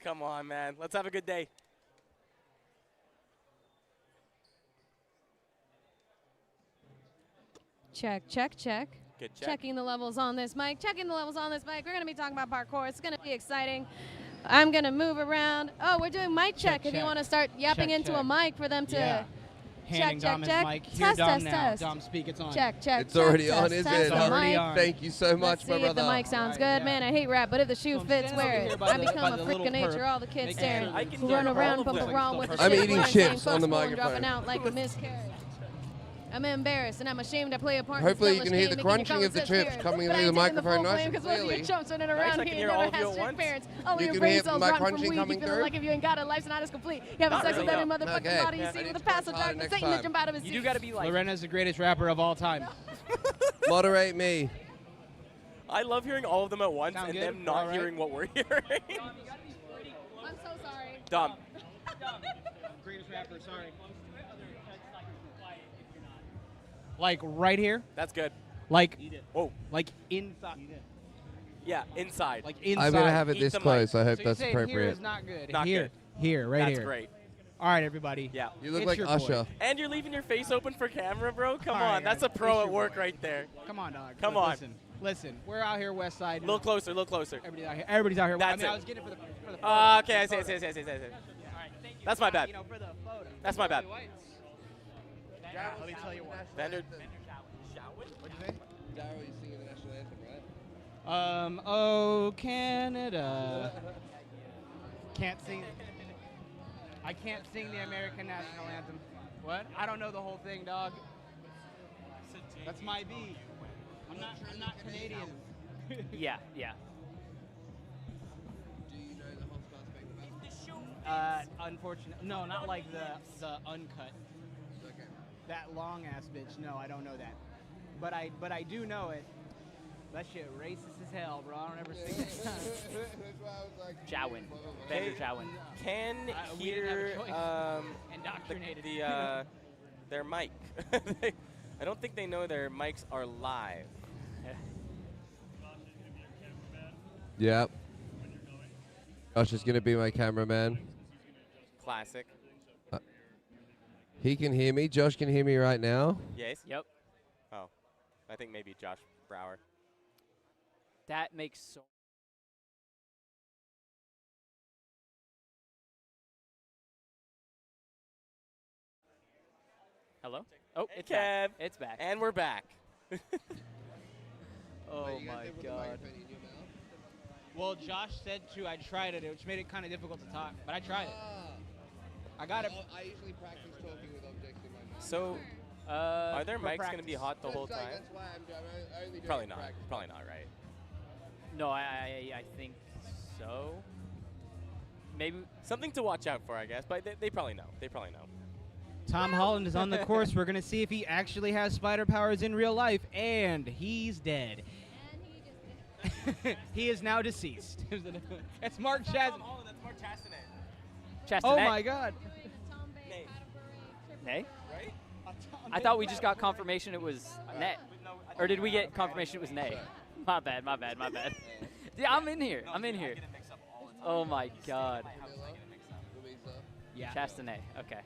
Come on, man. Let's have a good day. Check, check, check. Good check. Checking the levels on this mic. Checking the levels on this mic. We're going to be talking about parkour. It's going to be exciting. I'm going to move around. Oh, we're doing mic check. If you want to start yapping into a mic for them to Handing check, Dom check, his mic. check. Here, Test, Dom test, now. test. Dom, speak. It's on. Check, check, It's check, already test, on, is test it? the Already mic. on. Thank you so much, Let's my see if the brother. mic sounds Right, good. yeah. Man, I hate rap, but if the shoe So I'm fits, standing wear over it. here by I the- become by a the freak little of nature. perp, All the kids making staring. sure I can Who hear run all around, of bump them. around with I'm shit, eating like chips saying on the crossbow and microphone. dropping out like a miscarriage. I'm embarrassed and I'm ashamed to play a part. Hopefully in you can hear the making your crunching of the common sense chips spirit. coming But I through the ain't taking microphone full nice blame and 'cause most of you clearly. chumps running Nice, around I can here hear all never of had you at strict once. parents. All of You your can brain hear cells my rotten from crunching weed. You coming feeling through? like if you ain't got it, life's not as complete. You having Not sex really, with every no. motherfucking Okay. body you Yeah. see I with need a to pass of crunch harder darkness. next Satan to time. jump out of his You seat. do got to be like. Lorena's the greatest rapper of all time. Moderate me. I love hearing all of them at once Sound and good? them not All right. hearing what we're hearing. I'm so sorry. Dom. Greatest rapper, sorry. Like right here? That's good. Like, Whoa. like inside. Yeah, inside. Like inside. I'm going to have it Eat this the mic. close. I hope So you're that's saying here appropriate. is not good. Not here. good. Here, right That's here. great. All right, everybody. Yeah. You look It's like your boy. Usher. And you're leaving your face open for camera, bro? Come All on. right, That's guys. a pro It's at your work boy. right there. Come on, dog. Come Look, on. Listen. We're out here west side. A little closer, a little closer. Everybody's out here. Everybody's out here. That's I it. was getting it for the photo. Okay, I see. All right, thank you. That's my bad. You know, for the photo. That's my bad. Let me tell you what. Vander. What'd you say? Daryl, you singing the national anthem, right? Oh, Canada. Can't sing. I can't sing the American national anthem. What? I don't know the whole thing, dog. That's my beat. I'm not Canadian. Yeah. Do you know the whole Star Spangled Banner? Unfortunately, no, not like the uncut. Okay. That long ass bitch. No, I don't know that. But I do know it. That shit racist as hell, bro. I don't ever sing that. That's why I was like. Jowin. Vander Jowin. Can We didn't have a hear choice. Indoctrinated. their mic. I don't think they know their mics are live. Yep. Josh is going to be my cameraman. Classic. He can hear me. Josh can hear me right now. Yes? Yep. Oh. I think maybe Josh Brower. That makes so. Hello? Oh, Hey, it's back. Kev. It's back. And we're back. Oh my god. Well, Josh said I tried it, which made it kind of difficult to talk, but I tried it. I got it. I usually practice talking with objects in my mouth. So, are their for mics going to be practice. hot the whole time? That's why I'm only doing Probably it not. for practice. Probably not, right? No, I think so. Maybe. Something to watch out for, I guess. But they probably know. They probably know. Tom Holland is on the course. We're going to see if he actually has spider powers in real life, and he's dead. He is now deceased. It's Mark Chas. That's Mark Chastanet. Oh my God. Nay? Right? I thought we just got confirmation it was Nay. Or did we get confirmation it was Nay? My bad. Yeah, I'm in here. Oh my god. Yeah. Chastanet. Okay.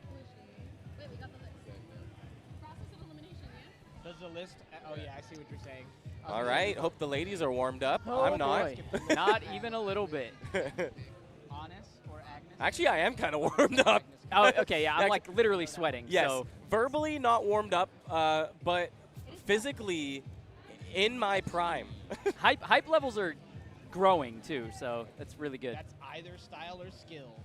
Does the list? Oh yeah, I see what you're saying. All right. Hope the ladies are warmed up. Oh, I'm not. boy. Not even a little bit. Honest or Agnes? Actually, I am kind of warmed up. Oh, okay, yeah, I'm like literally sweating. Yes. So Verbally not warmed up, but physically in my prime. hype levels are growing too, so that's really good. That's either style or skill.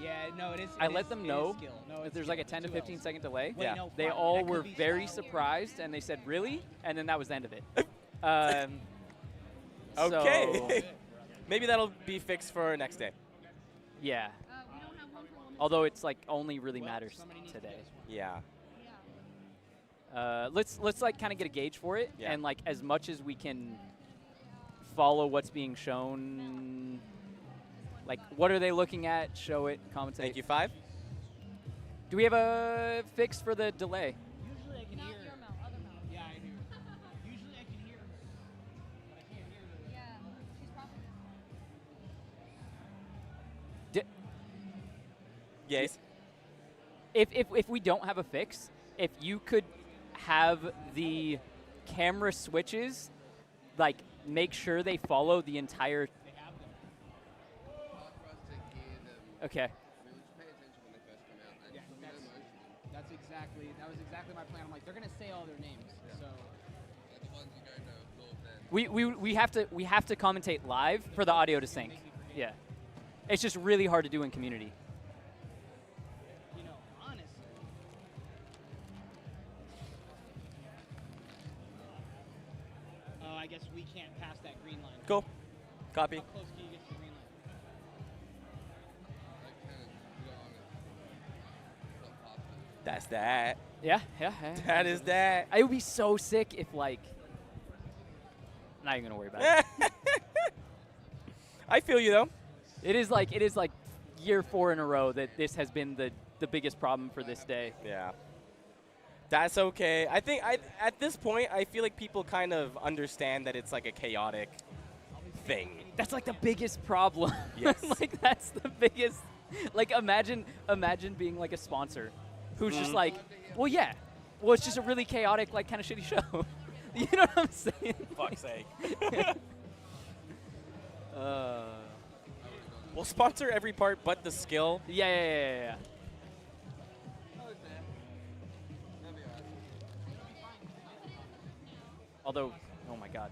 Yeah, no, it is. I let them know No, if there's like a 10 to 15 second delay. Yeah. No, They fine. all That could were be very style. surprised, and they said, really? And then that was the end of it. Okay. Maybe that'll be fixed for next day. Yeah. Although it's like only really matters today. Yeah. Let's like kind of get a gauge for it, Yeah. and like as much as we can follow what's being shown. Like, what are they looking at? Show it, commentate. Thank you, 5. Do we have a fix for the delay? Usually I can hear. Yeah, I do. Usually I can hear, but I can't hear. Yes. If we don't have a fix, if you could have the camera switches, like, make sure they follow the entire. They have them. Hard for us to gear them. Okay. I mean, just pay attention when they first come out. And Yeah, there'll be no motion. that was exactly my plan. I'm like, they're gonna say all their names, so. Like the ones you go no absorb then. We have to commentate live for the audio to sync. Yeah. It's just really hard to do in community. You know, honestly. Oh, I guess we can't pass that green line. Cool. Copy. How close can you get to the green line? Like, kind of go on and not past it. That's that. Yeah. That is that. It would be so sick if, like, not even gonna worry about it. I feel you though. It is like year 4 in a row that this has been the biggest problem for this day. Yeah. That's okay. I think at this point, I feel like people kind of understand that it's like a chaotic thing. That's like the biggest problem. Yes. Like, that's the biggest. Like, imagine being like a sponsor who's just like, well, yeah. Well, it's just a really chaotic, like, kind of shitty show. You know what I'm saying? Fuck's sake. Uh, We'll sponsor every part but the skill. yeah. Although, oh my God.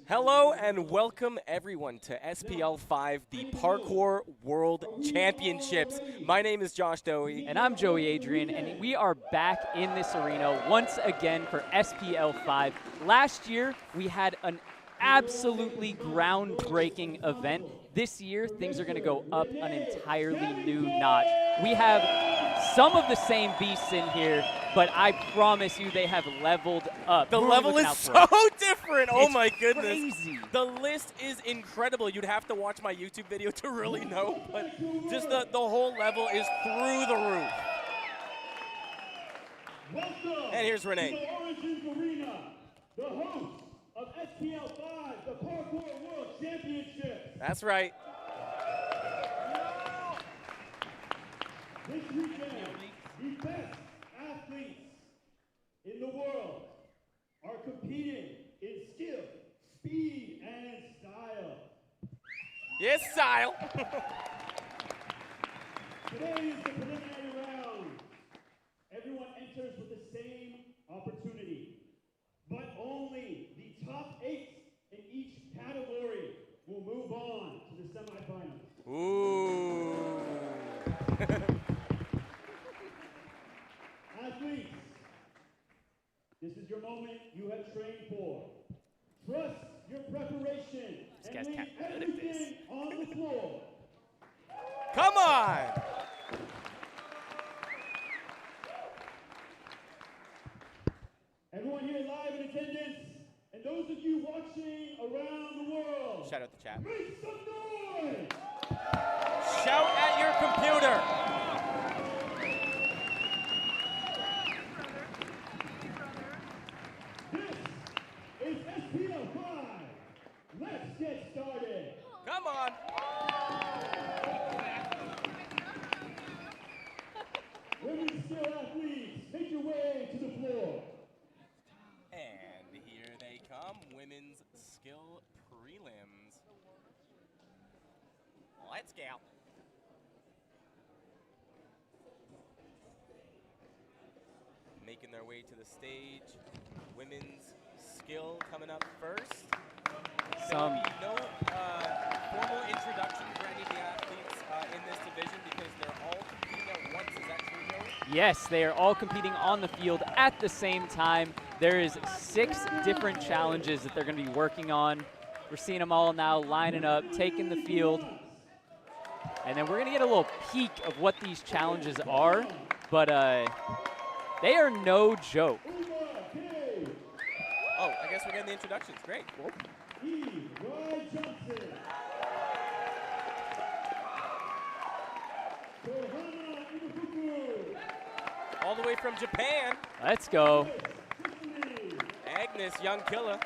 Hello and welcome everyone to SPL5, the Parkour World Championships. My name is Josh Dowie. And I'm Joey Adrian, and we are back in this arena once again for SPL5. Last year, we had an absolutely groundbreaking event. This year, things are going to go up an entirely new notch. We have some of the same beasts in here, but I promise you they have leveled up. The level is so different. Oh my goodness. Crazy. The list is incredible. You'd have to watch my YouTube video to really know, but just the whole level is through the roof. And here's Renee. To the Origins Arena, the host of SPL5, the Parkour World Championships. That's right. This weekend, the best athletes in the world are competing in skill, speed, and style. Yes, style. Today is the preliminary round. Everyone enters with the same opportunity, but only the top 8 in each category will move on to the semifinals. Ooh. Athletes, this is your moment you have trained for. Trust your preparation This and guy's leave kinda good at everything this. on the floor. Come on. Everyone here live in attendance, and those of you watching around the world, Shout out the chat. make some noise! Shout at your computer. This is SPL5. Let's get started. Come on. Women's skill athletes, make your way to the floor. And here they come, women's skill prelims. Let's go. Making their way to the stage. Women's skill coming up first. There'll be no formal introduction for any of the athletes in this division because they're all competing at once. Is that true, Joey? Yes, they are all competing on the field at the same time. There is 6 different challenges that they're going to be working on. We're seeing them all now lining up, taking the field. And then we're going to get a little peek of what these challenges are, but they are no joke. Oh, I guess we're getting the introductions. Great. All the way from Japan, Let's go. Agnes, young killer.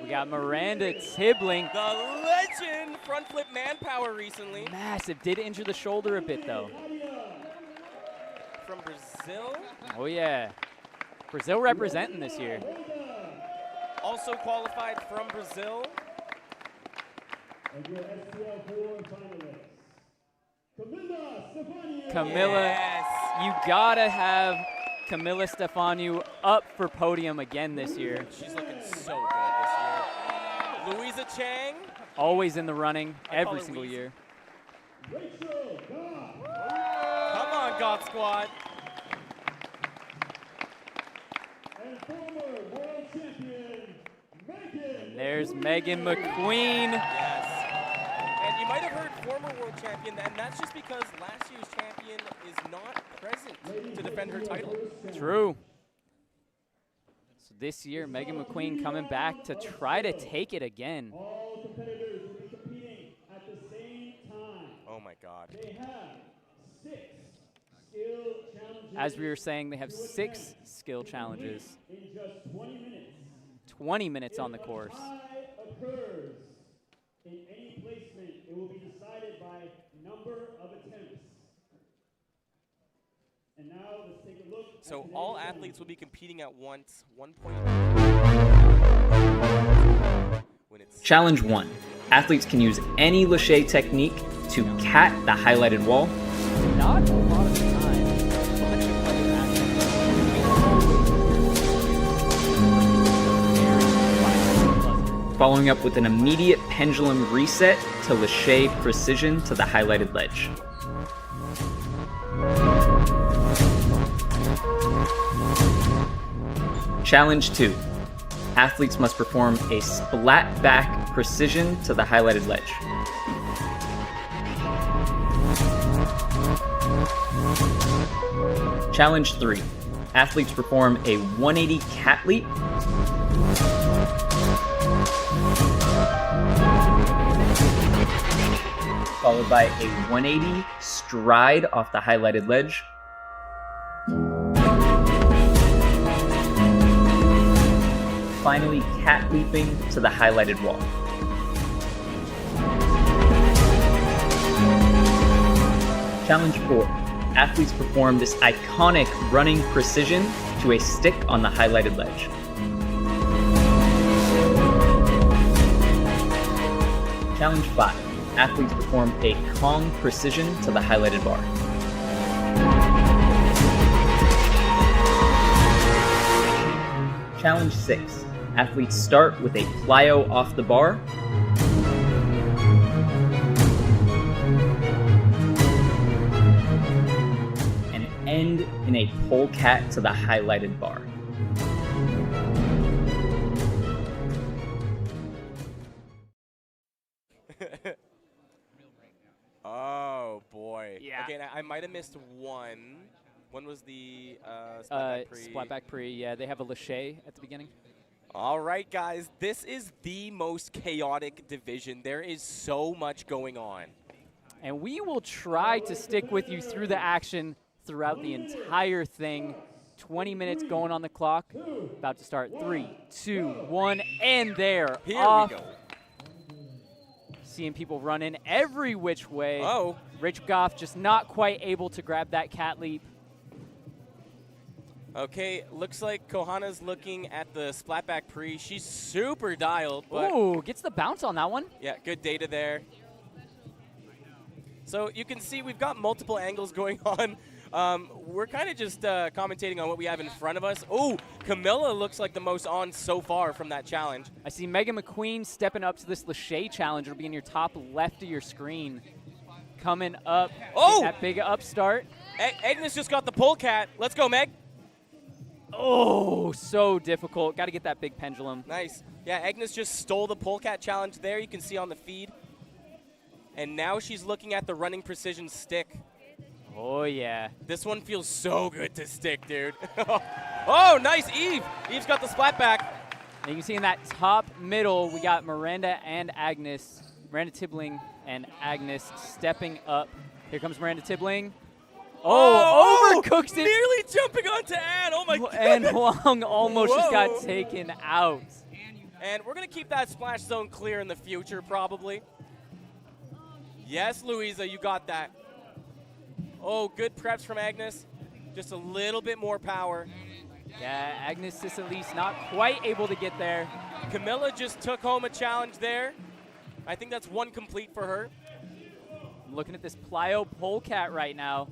We got Miranda Tibling. The legend front flip manpower recently Massive. Did injure the shoulder a bit, though. from Brazil. Oh, yeah. Brazil representing this year. Also qualified from Brazil. And your SPL4 finalists, Camilla Stefaniou. Camilla, Yes. you gotta have Camilla Stefaniou up for podium again this year. She's looking so good this year. Louisa Chang. Always in the running I call every her single Weezy. year. Rachel God. Come on, God Squad. And former world champion, Megan. There's Megan McQueen. Yes. And you might have heard former world champion, and that's just because last year's champion is not present to defend her title. True. So this year, Megan McQueen coming back to try to take it again. All competitors will be competing at the same time. Oh my God. They have 6 skill challenges. As we were saying, they have 6 skill challenges. In just 20 minutes. 20 minutes on the course. If a tie occurs in any placement, it will be decided by number of attempts. And now let's take a look. So all athletes will be competing at once. 1 point. When it's Challenge 1. Athletes can use any lache technique to cat the highlighted wall. Not a lot of the time. A bunch of other athletes. following up with an immediate pendulum reset to lâcher precision to the highlighted ledge. Challenge 2. Athletes must perform a splat back precision to the highlighted ledge. Challenge 3. Athletes perform a 180 cat leap, followed by a 180 stride off the highlighted ledge. Finally, cat leaping to the highlighted wall. Challenge 4. Athletes perform this iconic running precision to a stick on the highlighted ledge. Challenge 5. Athletes perform a Kong precision to the highlighted bar. Challenge 6. Athletes start with a plyo off the bar. And end in a polecat to the highlighted bar. Oh boy. Yeah. Okay, I might have missed one. When was the splat back pre? Yeah, they have a lâcher at the beginning. All right, guys, this is the most chaotic division. There is so much going on. And we will try to stick with you through the action throughout the entire thing. 20 minutes going on the clock. About to start. 3, 2, 1, and there. Here off. we go. Seeing people run in every which way. Oh. Rich Goff just not quite able to grab that cat leap. Okay, looks like Kohana's looking at the splatback pre. She's super dialed. But Ooh, gets the bounce on that one. yeah, good data there. So you can see we've got multiple angles going on. We're kind of just commentating on what we have in front of us. Oh, Camilla looks like the most on so far from that challenge. I see Megan McQueen stepping up to this lâcher challenge. It'll be in your top left of your screen. Coming up. Oh! That big upstart. Agnes just got the polecat. Let's go, Meg. Oh, so difficult. Got to get that big pendulum. Nice. Yeah, Agnes just stole the polecat challenge there. You can see on the feed. And now she's looking at the running precision stick. Oh, yeah. This one feels so good to stick, dude. Oh, nice, Eve. Eve's got the splat back. And you can see in that top middle, we got Miranda and Agnes. Miranda Tibbling and Agnes stepping up. Here comes Miranda Tibbling. Oh, overcooks it. Nearly jumping onto Ann. Oh, my God. And Huang almost just got taken out. And we're going to keep that splash zone clear in the future, probably. Yes, Louisa, you got that. Oh, good preps from Agnes. Just a little bit more power. Yeah, Agnes Cisalise not quite able to get there. Camilla just took home a challenge there. I think that's one complete for her. I'm looking at this plyo polecat right now.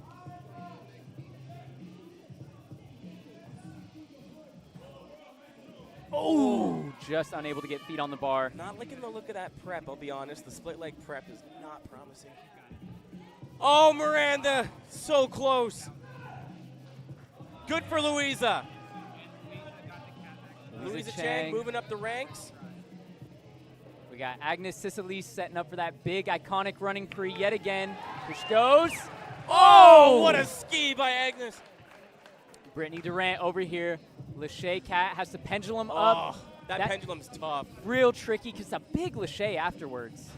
Oh, just unable to get feet on the bar. Not liking the look of that prep, I'll be honest. The split leg prep is not promising. Oh, Miranda, so close. Good for Louisa. Louisa Chang moving up the ranks. We got Agnes Cisalise setting up for that big iconic running pre yet again. Here she goes. Oh, what a ski by Agnes. Brittany Durant over here. Lâcher Cat has the pendulum up. That pendulum's tough. Real tricky because it's a big lâcher afterwards.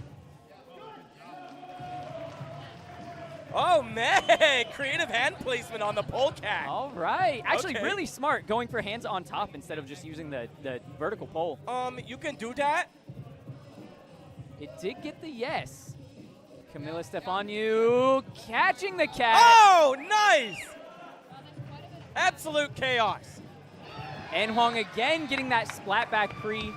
Oh, man, creative hand placement on the polecat. All right. Actually, Okay. really smart going for hands on top instead of just using the vertical pole. You can do that? It did get the yes. Camilla Stefanu catching the cat. Oh, nice. Absolute chaos. And Huang again getting that splat back pre.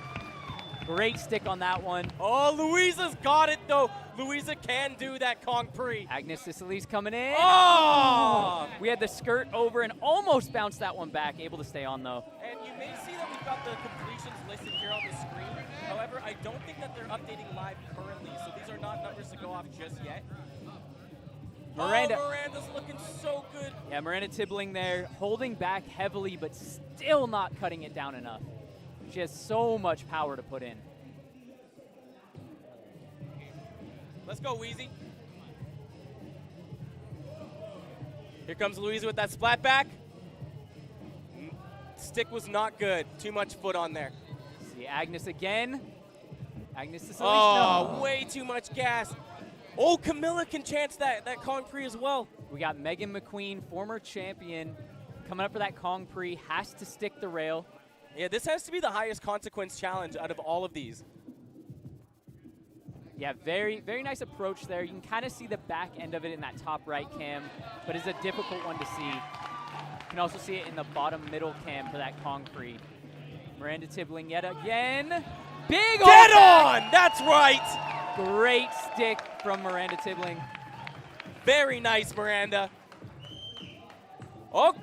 Great stick on that one. Oh, Louisa's got it, though. Louisa can do that Kong pre. Agnes Cisalise coming in. Oh! We had the skirt over and almost bounced that one back. Able to stay on, though. And you may see that we got the completions listed here on the screen. However, I don't think that they're updating live currently, so these are not numbers to go off just yet. Miranda. Oh, Miranda's looking so good. Yeah, Miranda Tibbling there, holding back heavily, but still not cutting it down enough. She has so much power to put in. Let's go, Wheezy. Here comes Louisa with that splat back. Stick was not good. Too much foot on there. See Agnes again. Agnes to Celeste. Oh, No. way too much gas. Oh, Camilla can chance that Kong Prix as well. We got Megan McQueen, former champion, coming up for that Kong Prix, has to stick the rail. Yeah, this has to be the highest consequence challenge out of all of these. Yeah, very, very nice approach there. You can kind of see the back end of it in that top right cam, but it's a difficult one to see. You can also see it in the bottom middle cam for that Kong Prix. Miranda Tibbling yet again. Big Dead back. on! That's right! Great stick from Miranda Tibbling. Very nice, Miranda. Oh,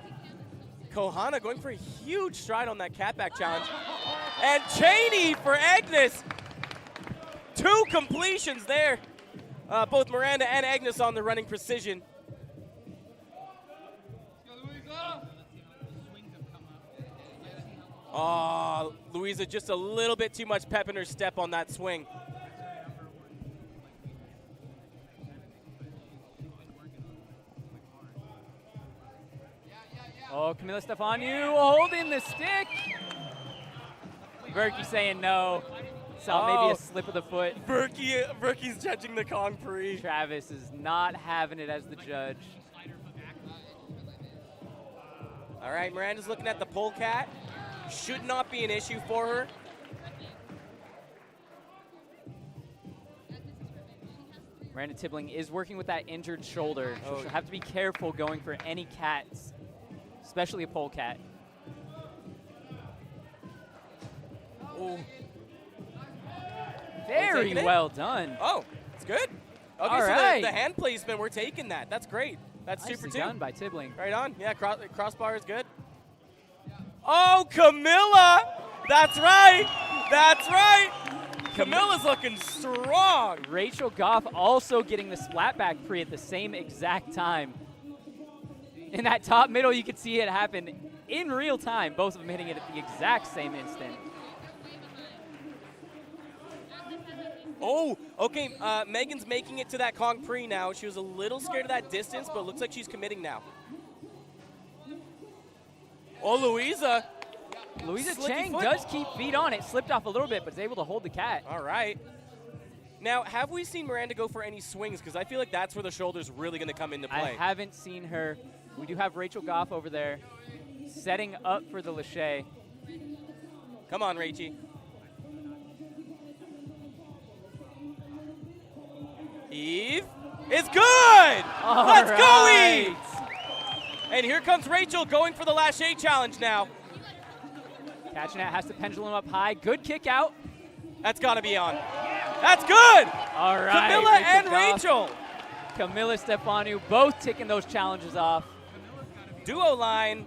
Kohana going for a huge stride on that catback challenge. And Cheney for Agnes. 2 completions there. Both Miranda and Agnes on the running precision. Oh, Louisa just a little bit too much pep in her step on that swing. Oh, Camilla Stefanu holding the stick. Verky saying no. Saw maybe a slip of the foot. Verky's judging the Kong Prix. Travis is not having it as the judge. All right, Miranda's looking at the polecat. Should not be an issue for her. Miranda Tibbling is working with that injured shoulder, so Oh. she'll have to be careful going for any cats, especially a polecat. Oh. Very taking it? well done. Oh, it's good. Okay, All so right. the hand placement, we're taking that. That's great. That's Nicely super too. done by Tibbling. Right on. Yeah, crossbar is good. Oh, Camilla! That's right. That's right. Camilla's looking strong. Rachel Goff also getting the splatback pre at the same exact time. In that top middle, you could see it happen in real time, both of them hitting it at the exact same instant. Oh, okay. Megan's making it to that Kong Prix now. She was a little scared of that distance, but it looks like she's committing now. Oh, Louisa. Louisa Slicky Chang foot. does keep feet on it. Slipped off a little bit, but is able to hold the cat. All right. Now, have we seen Miranda go for any swings? Because I feel like that's where the shoulder's really going to come into play. I haven't seen her. We do have Rachel Goff over there setting up for the Lachey. Come on, Rachie. Eve is good! All Let's go, right. Eve! And here comes Rachel going for the Lachey challenge now. Catching it, has to pendulum up high. Good kick out. That's got to be on. That's good! All right. Camilla and Goff, Rachel. Camilla Stefanu both ticking those challenges off. Duo line.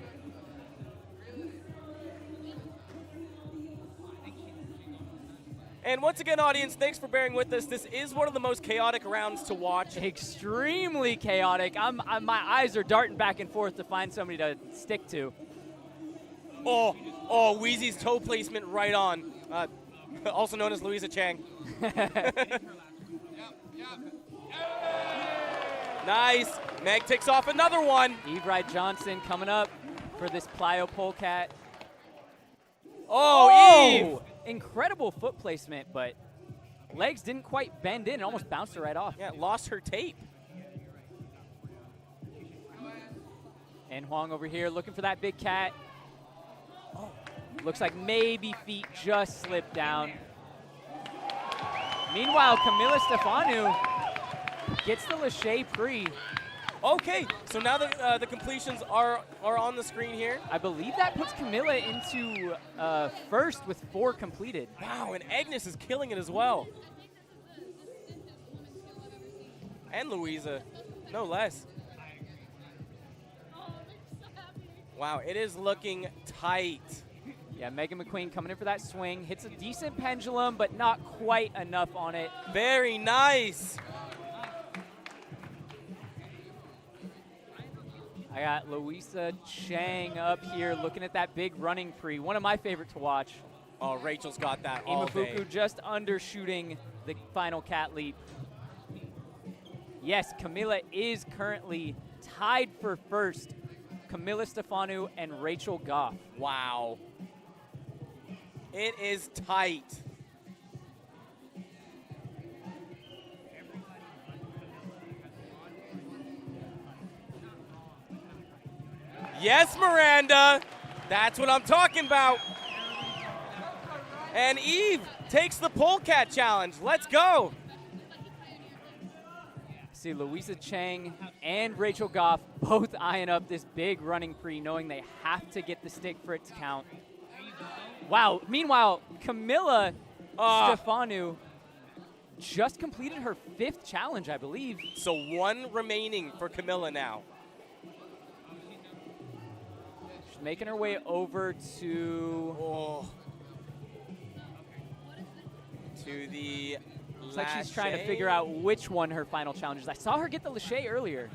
And once again, audience, thanks for bearing with us. This is one of the most chaotic rounds to watch. Extremely chaotic. My eyes are darting back and forth to find somebody to stick to. Oh, Wheezy's toe placement right on. Also known as Louisa Chang. Nice. Meg takes off another one. Eve Wright Johnson coming up for this plyo polecat. Oh, Eve. Incredible foot placement, but legs didn't quite bend in. It almost bounced her right off. Yeah, lost her tape. And Huang over here looking for that big cat. Oh, looks like maybe feet just slipped down. Meanwhile, Camilla Stefanu gets the Lachey pre. Okay, so now that the completions are on the screen here. I believe that puts Camilla into first with 4 completed. Wow, and Agnes is killing it as well. And Louisa, no less. Wow, it is looking tight. Yeah, Megan McQueen coming in for that swing. Hits a decent pendulum, but not quite enough on it. Very nice. I got Louisa Chang up here looking at that big running pre. One of my favorite to watch. Oh, Rachel's got that all day. Imafuku just undershooting the final cat leap. Yes, Camila is currently tied for first. Camila Stefanu and Rachel Goff. Wow. It is tight. Yes, Miranda. That's what I'm talking about. And Eve takes the polecat challenge. Let's go. See Louisa Chang and Rachel Goff both eyeing up this big running pre, knowing they have to get the stick for it to count. Wow. Meanwhile, Camila Stefanu just completed her 5th challenge, I believe. So 1 remaining for Camila now. She's making her way over to the looks like she's trying to figure out which one her final challenge is. I saw her get the Lachey earlier.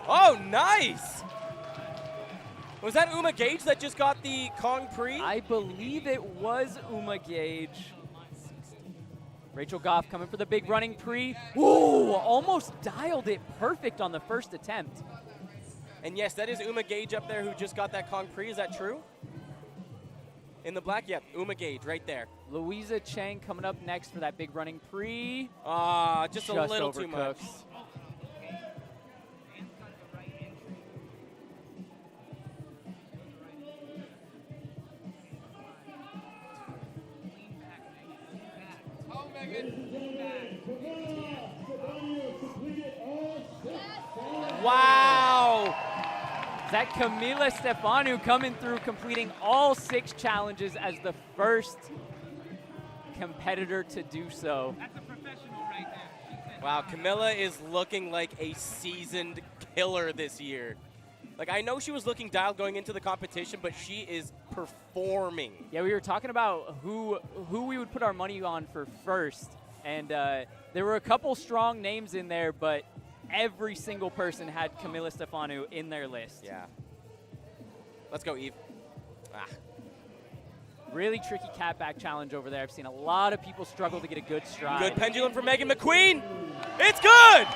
Oh, nice. Was that Uma Gage that just got the Kong Pre? I believe it was Uma Gage. Rachel Goff coming for the big running pre. Ooh, almost dialed it perfect on the first attempt. And yes, that is Uma Gage up there who just got that Kong Pre. Is that true? In the black? Yep, Uma Gage right there. Louisa Chang coming up next for that big running pre. Just a little too much. Wow! Is that Camila Stefanu coming through, completing all 6 challenges as the first competitor to do so. That's a professional right there. Wow, Camila is looking like a seasoned killer this year. Like, I know she was looking dialed going into the competition, but she is performing. Yeah, we were talking about who we would put our money on for first, and there were a couple strong names in there, but every single person had Camila Stefanu in their list. Yeah. Let's go, Eve. Really tricky catback challenge over there. I've seen a lot of people struggle to get a good stride. Good pendulum for Megan McQueen. It's good!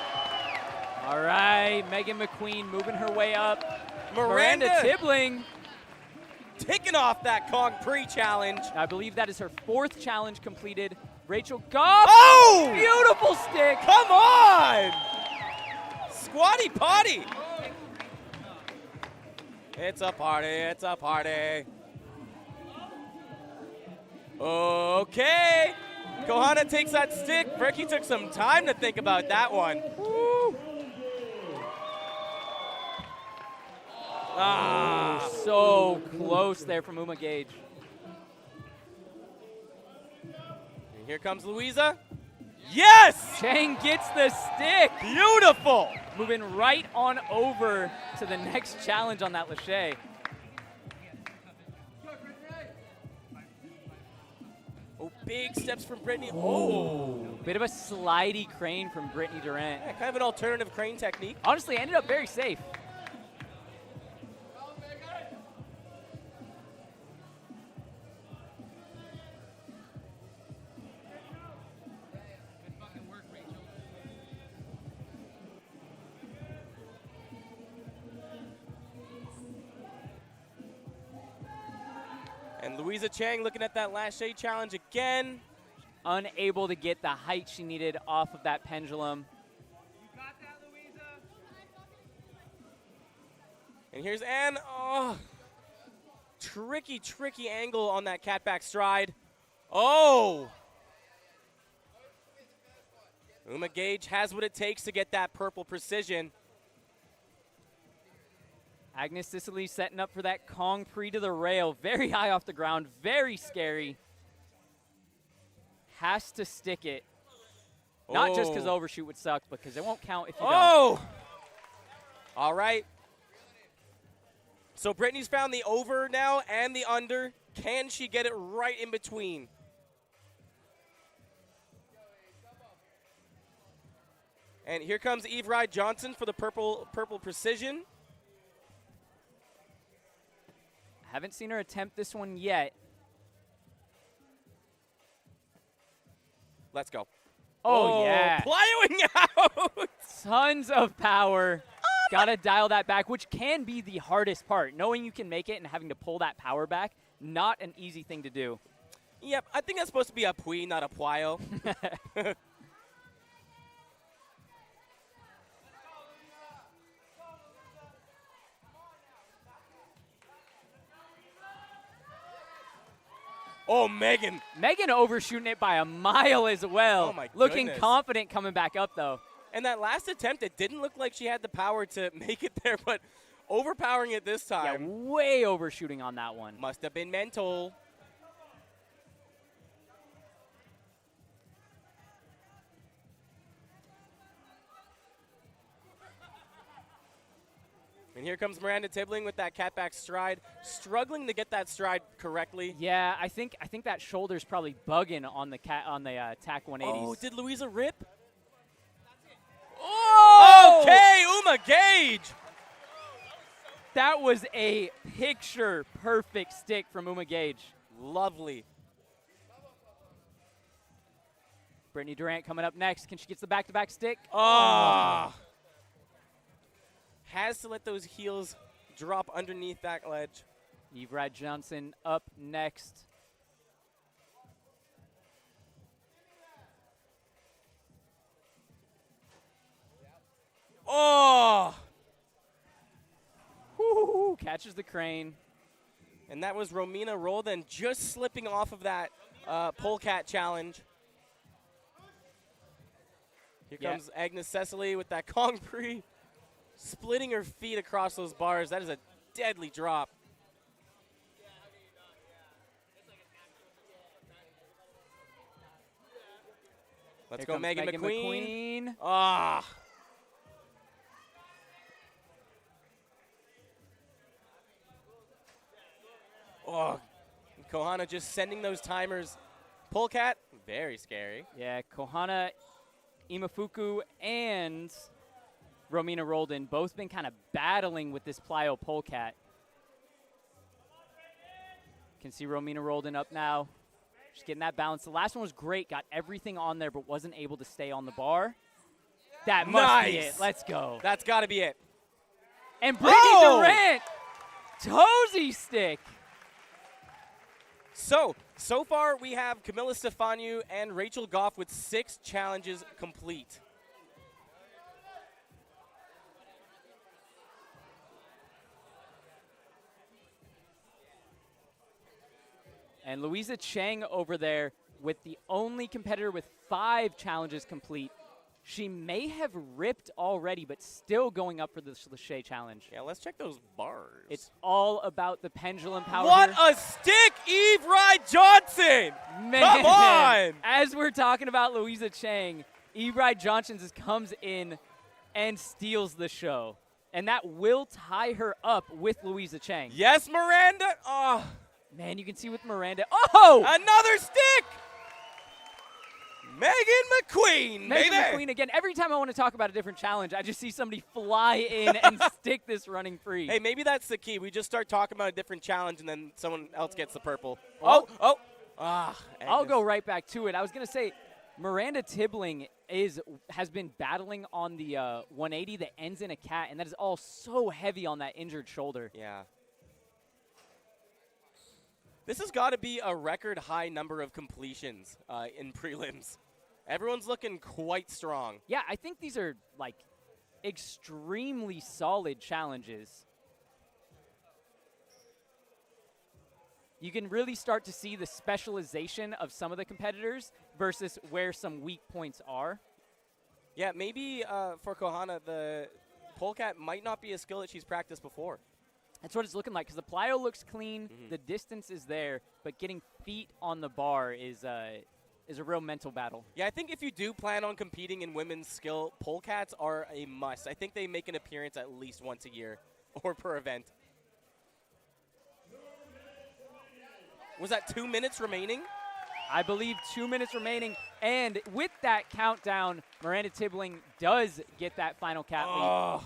All right, Megan McQueen moving her way up. Miranda Tibbling ticking off that Kong Pre challenge. I believe that is her 4th challenge completed. Rachel Goff. Oh! Beautiful stick. Come on! Squatty potty. It's a party, it's a party. Okay. Kohana takes that stick. Ricky took some time to think about that one. Woo. So close there from Uma Gage. And here comes Louisa. Yes! Chang gets the stick. Beautiful. Moving right on over to the next challenge on that Lachey. Oh, big steps from Brittany. Oh. Bit of a slidey crane from Brittany Durant. Yeah, kind of an alternative crane technique. Honestly, ended up very safe. And Louisa Chang looking at that Lachey challenge again. Unable to get the height she needed off of that pendulum. You got that, Louisa? And here's Ann. Oh, tricky, tricky angle on that catback stride. Oh. Uma Gage has what it takes to get that purple precision. Agnes Sicily setting up for that Kong Pre to the rail. Very high off the ground, very scary. Has to stick it. Not just because overshoot would suck, because it won't count if you don't. All right. So Brittany's found the over now and the under. Can she get it right in between? And here comes Eve Ride Johnson for the purple precision. Haven't seen her attempt this one yet. Let's go. Oh, yeah. Plyoing out. Tons of power. Gotta dial that back, which can be the hardest part. Knowing you can make it and having to pull that power back, not an easy thing to do. Yep, I think that's supposed to be a pui, not a plyo. Oh, Megan. Megan overshooting it by a mile as well. Oh, my Looking goodness. confident coming back up, though. And that last attempt, it didn't look like she had the power to make it there, but overpowering it this Yeah, time. way overshooting on that one. Must have been mental. And here comes Miranda Tibbling with that catback stride, struggling to get that stride correctly. Yeah, I think that shoulder's probably bugging on the TAC 180s. Oh, did Louisa rip? Oh! Okay, Uma Gage. That was a picture-perfect stick from Uma Gage. Lovely. Brittany Durant coming up next. Can she get the back-to-back stick? Oh. Has to let those heels drop underneath that ledge. Eve Ride Johnson up next. Oh! Woo-hoo-hoo, catches the crane. And that was Romina Roldan just slipping off of that polecat challenge. Here comes Agnes Cecily with that Kong Pri, splitting her feet across those bars. That is a deadly drop. Let's go, Megan McQueen. Ah. Oh, Kohana just sending those timers. Polecat, very scary. Yeah, Kohana, Imafuku, and Romina Roldan both been kind of battling with this plyo polecat. Can see Romina Roldan up now. Just getting that balance. The last one was great. Got everything on there, but wasn't able to stay on the bar. That must be it. Let's go. That's got to be it. And Brittany Durant, toesy stick. So far we have Camilla Stefaniou and Rachel Goff with 6 challenges complete. And Louisa Chang over there with the only competitor with 5 challenges complete. She may have ripped already, but still going up for the Lachey challenge. Yeah, let's check those bars. It's all about the pendulum power. What a stick, Eve Ride Johnson! Man, come on! As we're talking about Louisa Chang, Eve Ride Johnson just comes in and steals the show. And that will tie her up with Louisa Chang. Yes, Miranda. Oh. Man, you can see with Miranda. Oh! Another stick! Megan McQueen, Megan baby. McQueen again. Every time I want to talk about a different challenge, I just see somebody fly in and stick this running free. Hey, maybe that's the key. We just start talking about a different challenge, and then someone else gets the purple. Oh. Ah, I'll go right back to it. I was going to say, Miranda Tibbling has been battling on the 180 that ends in a cat, and that is all so heavy on that injured shoulder. Yeah. This has got to be a record high number of completions in prelims. Everyone's looking quite strong. Yeah, I think these are like extremely solid challenges. You can really start to see the specialization of some of the competitors versus where some weak points are. Yeah, maybe for Kohana, the polecat might not be a skill that she's practiced before. That's what it's looking like, because the plyo looks clean, the distance is there, but getting feet on the bar is a real mental battle. Yeah, I think if you do plan on competing in women's skill, polecats are a must. I think they make an appearance at least once a year or per event. Was that 2 minutes remaining? I believe 2 minutes remaining. And with that countdown, Miranda Tibbling does get that final cat lead.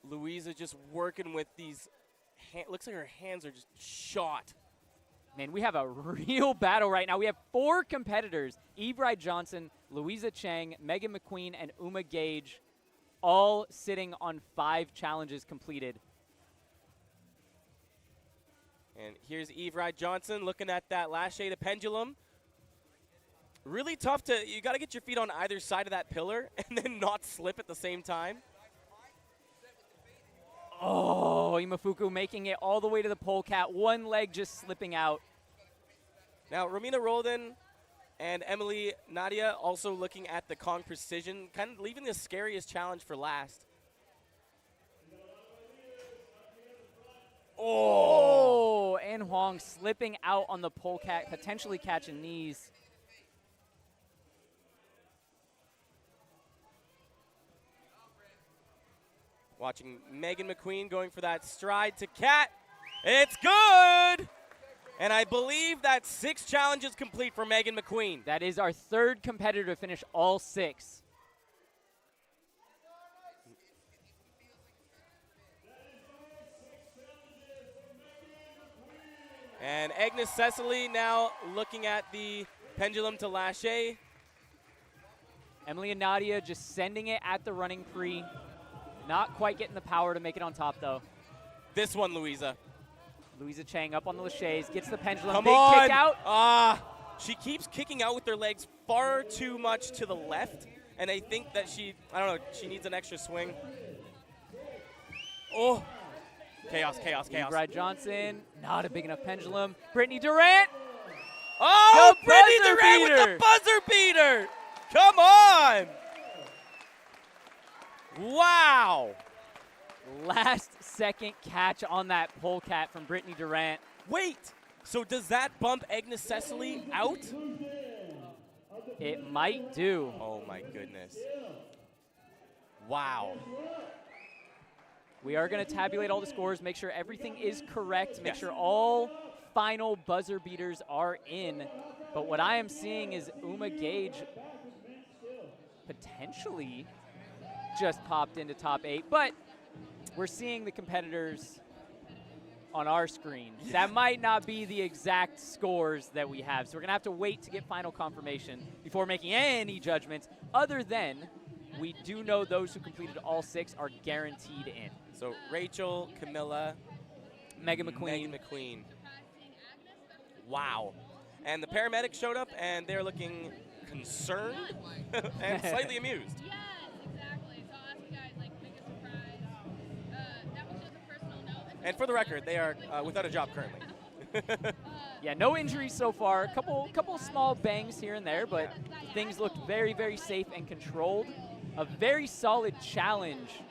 Louisa just working with these, looks like her hands are just shot. Man, we have a real battle right now. We have 4 competitors, Ebride Johnson, Louisa Chang, Megan McQueen, and Uma Gage, all sitting on 5 challenges completed. And here's Ebride Johnson looking at that lache to pendulum. Really tough to, you got to get your feet on either side of that pillar and then not slip at the same time. Oh, Imafuku making it all the way to the pole cat. One leg just slipping out. Now, Romina Roldan and Emily Nadia also looking at the Kong Precision, kind of leaving the scariest challenge for last. Oh, and Huang slipping out on the pole cat, potentially catching knees. Watching Megan McQueen going for that stride to cat. It's good! And I believe that's 6 challenges complete for Megan McQueen. That is our 3rd competitor to finish all 6. And Agnes Cecily now looking at the pendulum to lache. Emily and Nadia just sending it at the running free. Not quite getting the power to make it on top, though. This one, Louisa. Louisa Chang up on the laches, gets the pendulum. Come big on. kick out. She keeps kicking out with her legs far too much to the left, and I think that she needs an extra swing. Oh, chaos. Brad Johnson, not a big enough pendulum. Brittany Durant. Oh, The Brittany buzzer Durant with the buzzer beater. Come on. Wow. Last second catch on that pole cat from Brittany Durant. Wait, so does that bump Agnes Cecily out? It might do. Oh my goodness. Wow. We are going to tabulate all the scores, make sure everything is correct, make sure all final buzzer beaters are in. But what I am seeing is Uma Gage potentially just popped into top 8, but we're seeing the competitors on our screen. That might not be the exact scores that we have, so we're going to have to wait to get final confirmation before making any judgments, other than we do know those who completed all 6 are guaranteed in. So Rachel, Camilla, Megan McQueen. Wow. And the paramedics showed up, and they're looking concerned and slightly amused. Yes, exactly. So I'll ask you guys, like, biggest surprise. That was just a personal note. And for the record, they are without a job currently. Yeah, no injuries so far. A couple small bangs here and there, but things looked very, very safe and controlled. A very solid challenge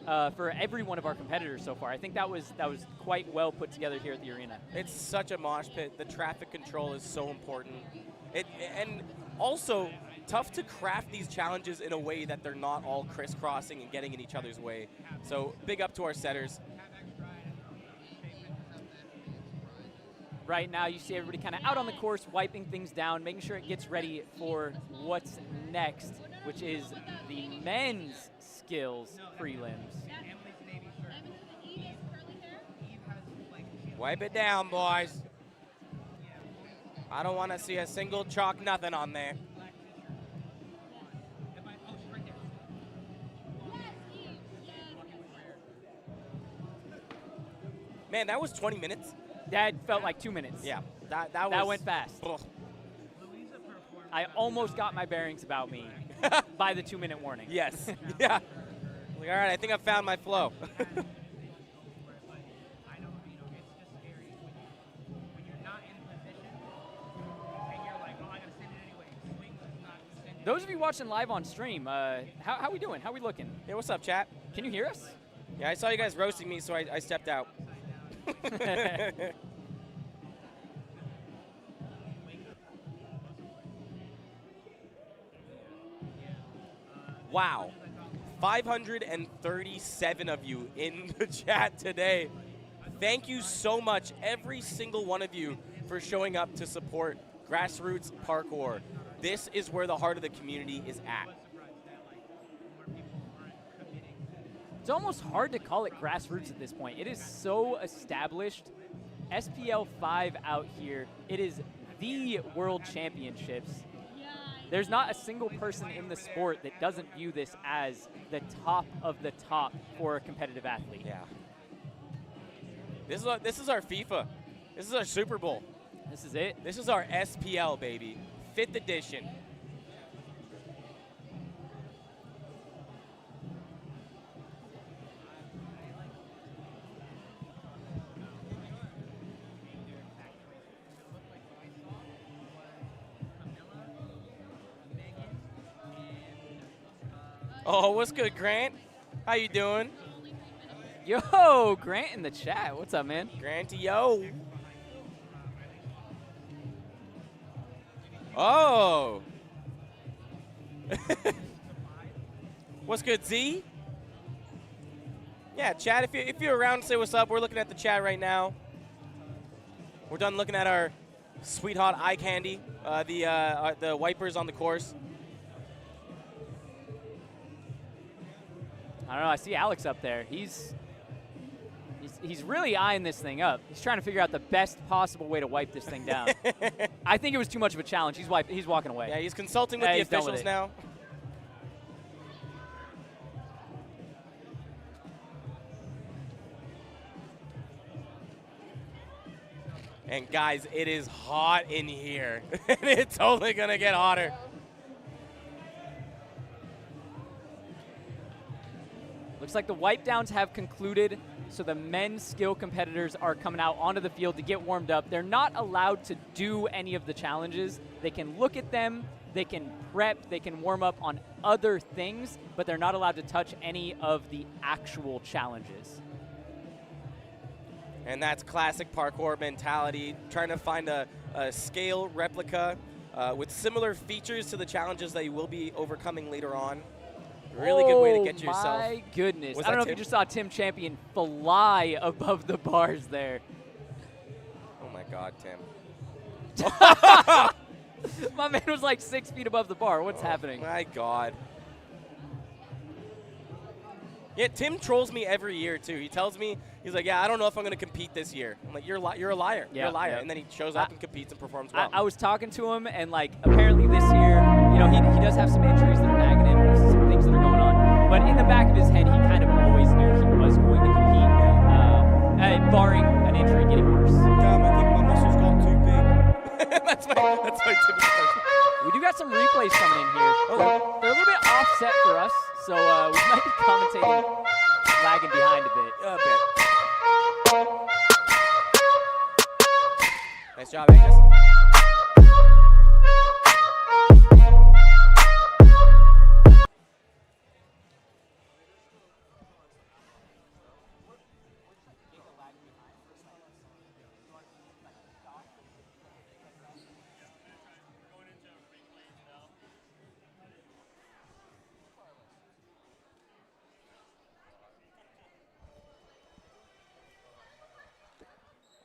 for every one of our competitors so far. I think that was quite well put together here at the arena. It's such a mosh pit. The traffic control is so important. And also tough to craft these challenges in a way that they're not all crisscrossing and getting in each other's way. So big up to our setters. Right now you see everybody kind of out on the course, wiping things down, making sure it gets ready for what's next, which is the men's skills prelims. Wipe it down, boys. I don't want to see a single chalk nothing on there. Man, that was 20 minutes. That felt like 2 minutes. Yeah, that went fast. Ugh. I almost got my bearings about me by the 2-minute warning. Yes. Yeah. Like, all right, I think I found my flow. Those of you watching live on stream, how we doing? How we looking? Hey, what's up, chat? Can you hear us? Yeah, I saw you guys roasting me, so I stepped out. Wow. 537 of you in the chat today. Thank you so much, every single one of you, for showing up to support grassroots parkour. This is where the heart of the community is at. It's almost hard to call it grassroots at this point. It is so established. SPL5 out here, it is the World Championships. There's not a single person in the sport that doesn't view this as the top of the top for a competitive athlete. Yeah. This is our FIFA. This is our Super Bowl. This is it. This is our SPL, baby. 5th edition. Oh, what's good, Grant? How you doing? Yo, Grant in the chat. What's up, man? Granty, yo. Oh. What's good, Z? Yeah, chat, if you're around, say what's up. We're looking at the chat right now. We're done looking at our sweet hot eye candy, the wipers on the course. I don't know. I see Alex up there. He's really eyeing this thing up. He's trying to figure out the best possible way to wipe this thing down. I think it was too much of a challenge. He's walking away. Yeah, he's consulting with the officials now. And guys, it is hot in here. And it's only gonna get hotter. Looks like the wipe downs have concluded, so the men's skill competitors are coming out onto the field to get warmed up. They're not allowed to do any of the challenges. They can look at them, they can prep, they can warm up on other things, but they're not allowed to touch any of the actual challenges. And that's classic parkour mentality, trying to find a scale replica with similar features to the challenges that you will be overcoming later on. Really good way to get yourself. Oh my goodness. Was I don't know that if you Tim? just saw Tim Champion fly above the bars there. Oh my God, Tim. My man was like 6 feet above the bar. What's happening? My God. Yeah, Tim trolls me every year too. He tells me, he's like, yeah, I don't know if I'm going to compete this year. I'm like, you're a liar. Yeah, You're a liar. yeah. And then he shows up and competes and performs well. I was talking to him, and like apparently this year, you know, he does have some injuries that are nagging him, some things that are going on. But in the back of his head, he kind of always knew he was going to compete, barring an injury getting worse. Damn, I think my muscles got too big. that's my typical. We do got some replays coming in here. Oh. They're a little bit offset for us, so we might be commentating lagging behind a bit. A bit. Nice job, Angus.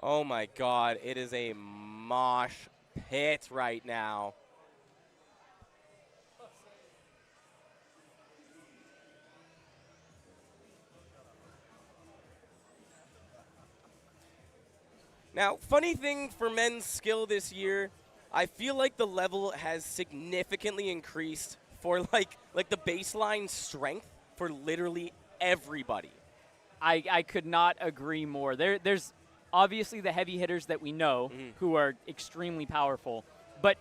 Oh my God, it is a mosh pit right now. Now, funny thing for men's skill this year, I feel like the level has significantly increased for like the baseline strength for literally everybody. I could not agree more. There's obviously the heavy hitters that we know who are extremely powerful, but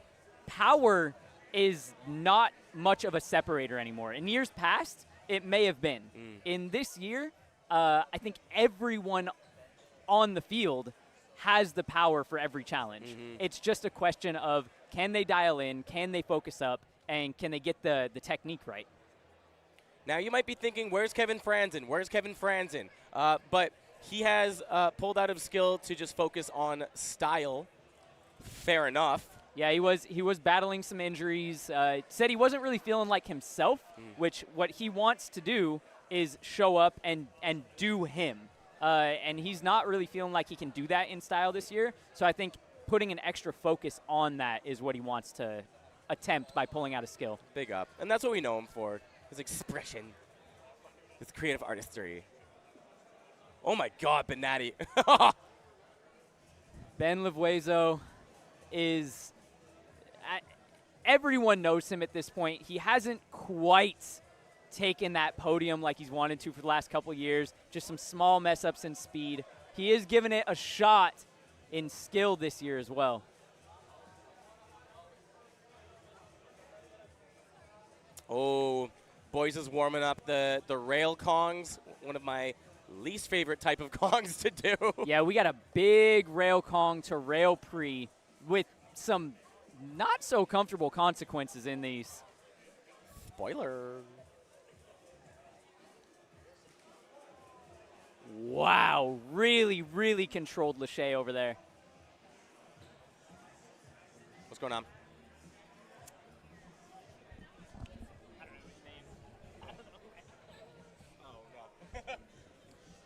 power is not much of a separator anymore. In years past, it may have been. In this year, I think everyone on the field has the power for every challenge. It's just a question of, can they dial in, can they focus up, and can they get the technique right? Now, you might be thinking, where's Kevin Franzen? Where's Kevin Franzen? But he has pulled out of skill to just focus on style. Fair enough. Yeah, he was battling some injuries. Said he wasn't really feeling like himself, which what he wants to do is show up and do him. and he's not really feeling like he can do that in style this year. So I think putting an extra focus on that is what he wants to attempt by pulling out a skill. Big up. And that's what we know him for, his expression, his creative artistry. Oh my God, Benatti. Ben Levuezo is, everyone knows him at this point. He hasn't quite taken that podium like he's wanted to for the last couple years. Just some small mess-ups in speed. He is giving it a shot in skill this year as well. Oh, Boys is warming up the rail kongs, one of my least favorite type of kongs to do. Yeah, we got a big rail kong to rail pre with some not so comfortable consequences in these. Spoiler. Wow, really, really controlled Lachey over there. What's going on?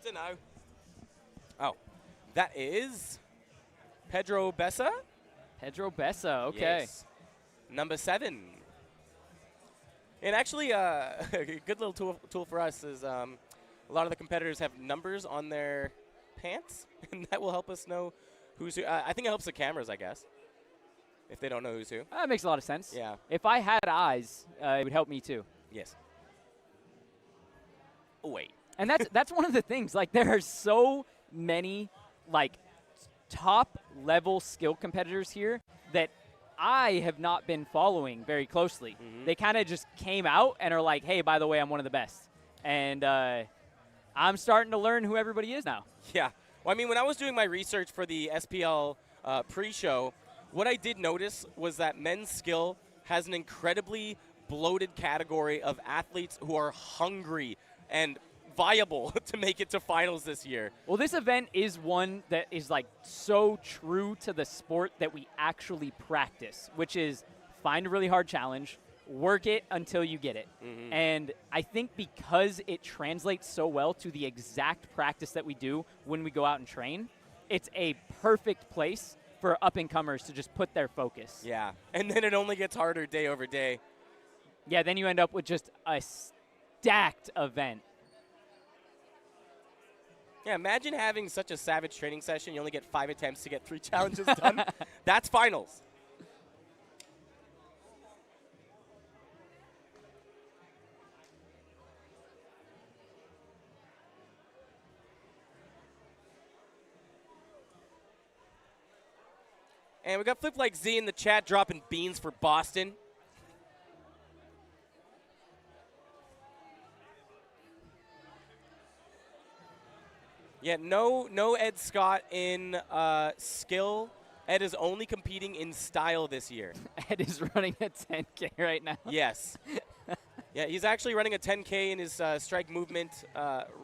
It's a no. Oh, that is Pedro Bessa? Pedro Bessa, okay. Yes. Number 7. And actually, a good little tool for us is a lot of the competitors have numbers on their pants, and that will help us know who's who. I think it helps the cameras, I guess, if they don't know who's who. That makes a lot of sense. Yeah. If I had eyes, it would help me too. Yes. Oh, wait. And that's one of the things. Like, there are so many, like, top-level skill competitors here that I have not been following very closely. Mm-hmm. They kind of just came out and are like, hey, by the way, I'm one of the best. And I'm starting to learn who everybody is now. Yeah. Well, I mean, when I was doing my research for the SPL pre-show, what I did notice was that men's skill has an incredibly bloated category of athletes who are hungry and viable to make it to finals this year. Well, this event is one that is like so true to the sport that we actually practice, which is find a really hard challenge, work it until you get it. Mm-hmm. And I think because it translates so well to the exact practice that we do when we go out and train, it's a perfect place for up-and-comers to just put their focus. Yeah, and then it only gets harder day over day. Yeah, then you end up with just a stacked event. Yeah, imagine having such a savage training session. You only get 5 attempts to get 3 challenges done. That's finals. And we got Flip Like Z in the chat dropping beans for Boston. Yeah, no Ed Scott in skill. Ed is only competing in style this year. Ed is running a 10K right now. Yes. Yeah, he's actually running a 10K in his strike movement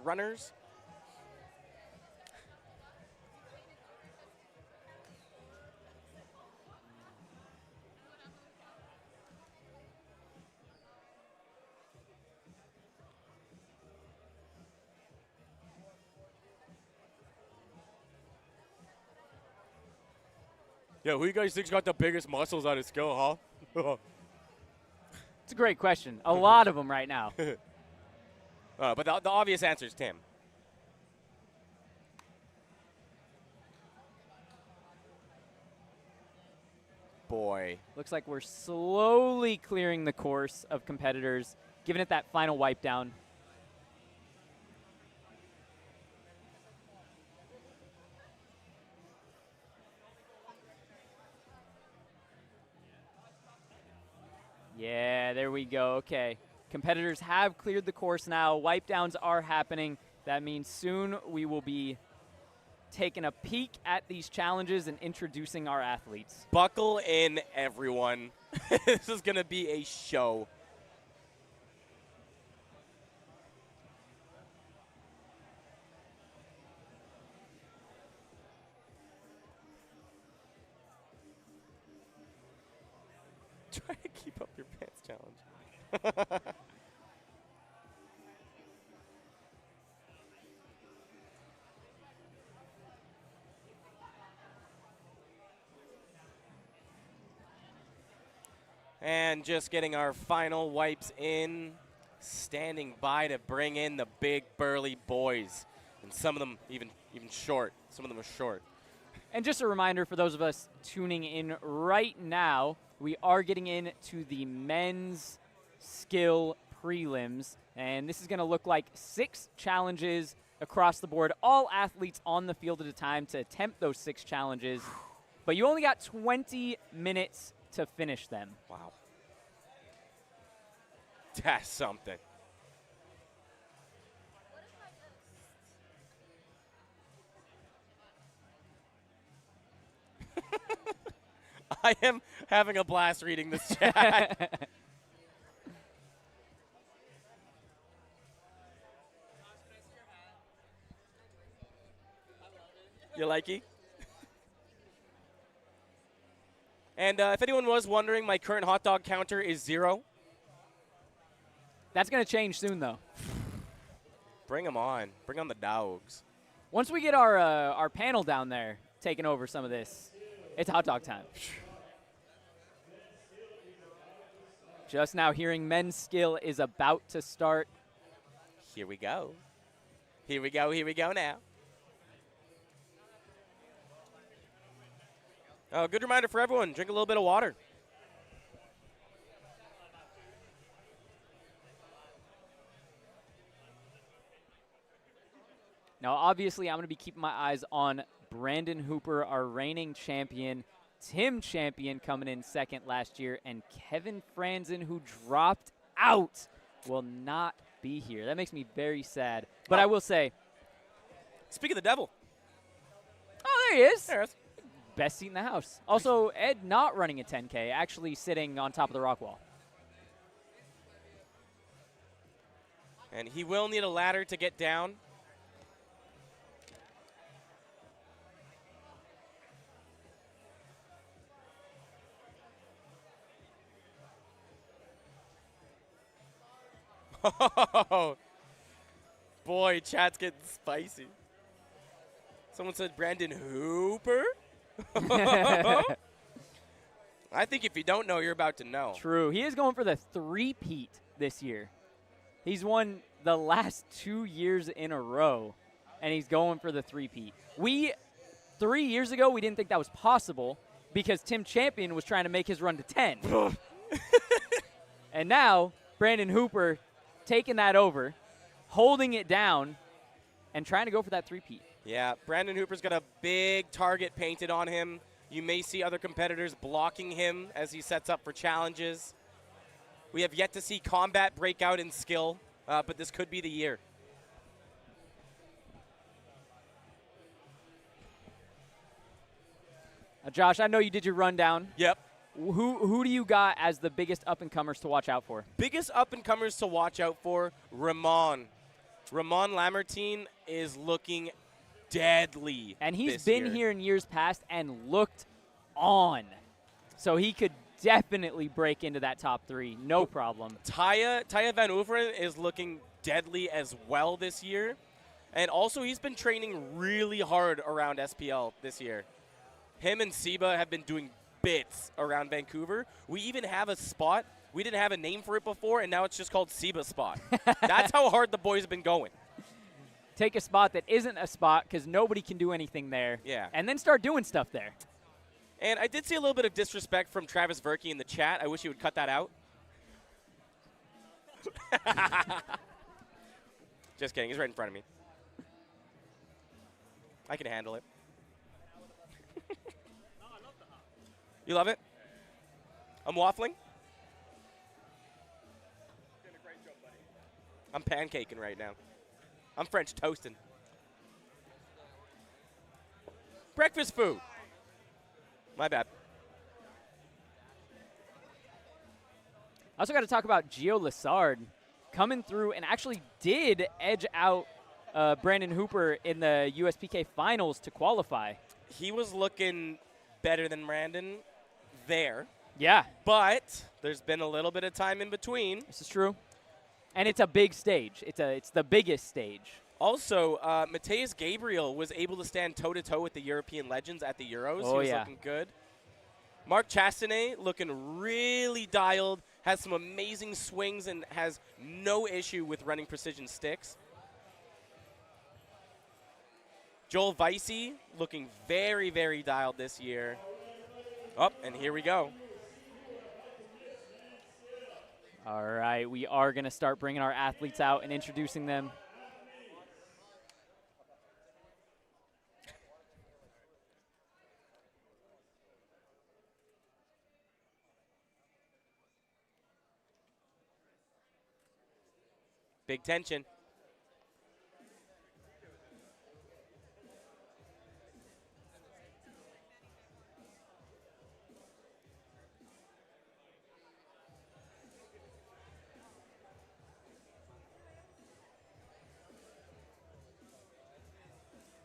runners. Yeah, who you guys think's got the biggest muscles on his skill, huh? It's a great question. A lot of them right now. But the obvious answer is Tim. Boy. Looks like we're slowly clearing the course of competitors, giving it that final wipe down. Yeah, there we go. Okay. Competitors have cleared the course now. Wipe downs are happening. That means soon we will be taking a peek at these challenges and introducing our athletes. Buckle in, everyone. This is going to be a show. Try to keep up your pants challenge. And just getting our final wipes in, standing by to bring in the big burly boys. And some of them even short. Some of them are short. And just a reminder for those of us tuning in right now, we are getting into the men's skill prelims. And this is going to look like 6 challenges across the board. All athletes on the field at a time to attempt those 6 challenges. But you only got 20 minutes to finish them. Wow. That's something. I am having a blast reading this chat. You likey? And if anyone was wondering, my current hot dog counter is 0. That's going to change soon, though. Bring them on. Bring on the dogs. Once we get our panel down there taking over some of this, it's hot dog time. Just now hearing men's skill is about to start. Here we go. Here we go. Here we go now. Oh, good reminder for everyone. Drink a little bit of water. Now, obviously, I'm going to be keeping my eyes on Brandon Hooper, our reigning champion, Tim Champion coming in second last year, and Kevin Franzen, who dropped out, will not be here. That makes me very sad. But I will say, speak of the devil. Oh, there he is. There he is. Best seat in the house. Also, Ed not running a 10K, actually sitting on top of the rock wall. And he will need a ladder to get down. Oh, boy, chat's getting spicy. Someone said Brandon Hooper? I think if you don't know, you're about to know. True. He is going for the 3-peat this year. He's won the last 2 years in a row, and he's going for the 3-peat. 3 years ago, we didn't think that was possible because Tim Champion was trying to make his run to 10. And now, Brandon Hooper taking that over, holding it down, and trying to go for that 3-peat. Yeah, Brandon Hooper's got a big target painted on him. You may see other competitors blocking him as he sets up for challenges. We have yet to see combat break out in skill, but this could be the year. Josh, I know you did your rundown. Yep. Who do you got as the biggest up-and-comers to watch out for? Biggest up-and-comers to watch out for, Ramon. Ramon Lamartine is looking deadly. And he's been here in years past and looked on. So he could definitely break into that top 3, no problem. Taya Van Oeveren is looking deadly as well this year. And also he's been training really hard around SPL this year. Him and Seba have been doing bits around Vancouver. We even have a spot. We didn't have a name for it before, and now it's just called Seba Spot. That's how hard the boys have been going. Take a spot that isn't a spot because nobody can do anything there. Yeah. And then start doing stuff there. And I did see a little bit of disrespect from Travis Verkey in the chat. I wish he would cut that out. Just kidding. He's right in front of me. I can handle it. You love it? I'm waffling? Doing a great job, buddy. I'm pancaking right now. I'm French toasting. Breakfast food. My bad. I also got to talk about Gio Lessard coming through and actually did edge out Brandon Hooper in the USPK finals to qualify. He was looking better than Brandon there. Yeah. But there's been a little bit of time in between. This is true. And it's a big stage. It's the biggest stage. Also, Mateus Gabriel was able to stand toe-to-toe with the European legends at the Euros. Oh, he was yeah. looking good. Mark Chastanet looking really dialed, has some amazing swings and has no issue with running precision sticks. Joel Vicey looking very, very dialed this year. Oh, and here we go. All right, we are going to start bringing our athletes out and introducing them. Big tension.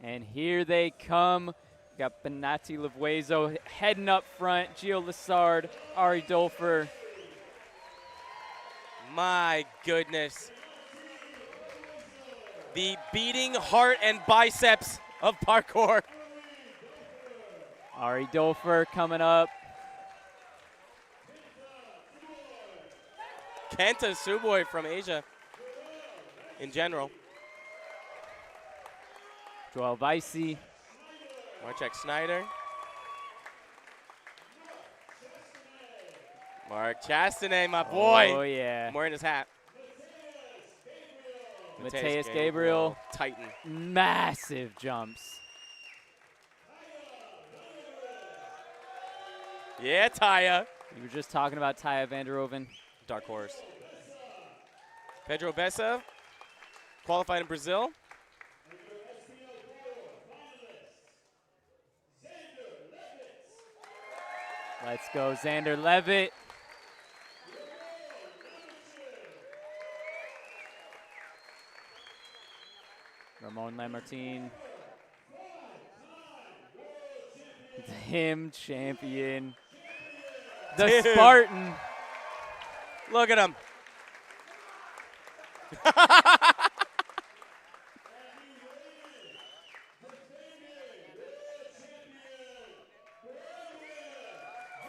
And here they come. Got Benatti Levuezo heading up front. Gio Lessard, Ari Dolfer. My goodness. The beating heart and biceps of parkour. Ari Dolfer coming up. Kenta Suboi from Asia in general. Joel Vicey. Marczek Snyder. Mark Chastanet, my boy. Oh, yeah. I'm wearing his hat. Mateus Gabriel. Titan. Massive jumps. Yeah, Taya. You were just talking about Taya Vanderoven. Dark horse. Pedro Bessa, qualified in Brazil. Let's go, Xander Levitt. Ramon Lamartine. Him champion. The Dude. Spartan. Look at him.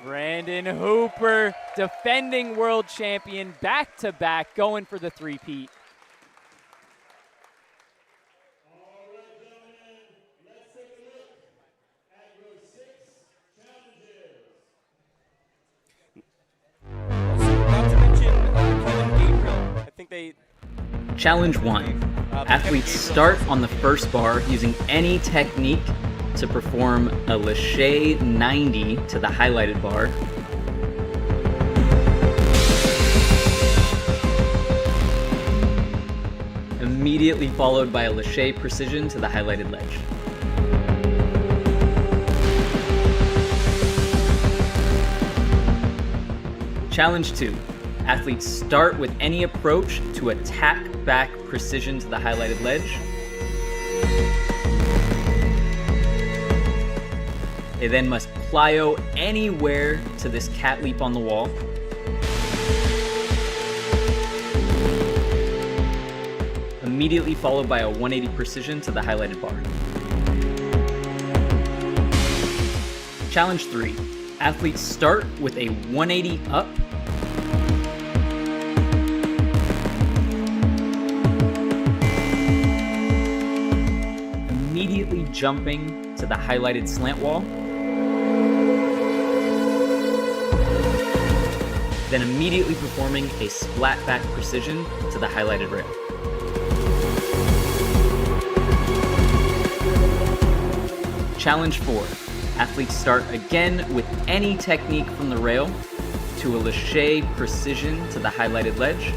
Brandon Hooper, defending world champion, back-to-back, going for the three-peat. Not to mention Kevin Gabriel. I think they... Challenge 1. Athletes start on the first bar using any technique to perform a laché 90 to the highlighted bar. Immediately followed by a laché precision to the highlighted ledge. Challenge 2. Athletes start with any approach to attack back precision to the highlighted ledge. They then must plyo anywhere to this cat leap on the wall. Immediately followed by a 180 precision to the highlighted bar. Challenge 3. Athletes start with a 180 up. Immediately jumping to the highlighted slant wall. Then immediately performing a splat back precision to the highlighted rail. Challenge 4. Athletes start again with any technique from the rail to a laché precision to the highlighted ledge.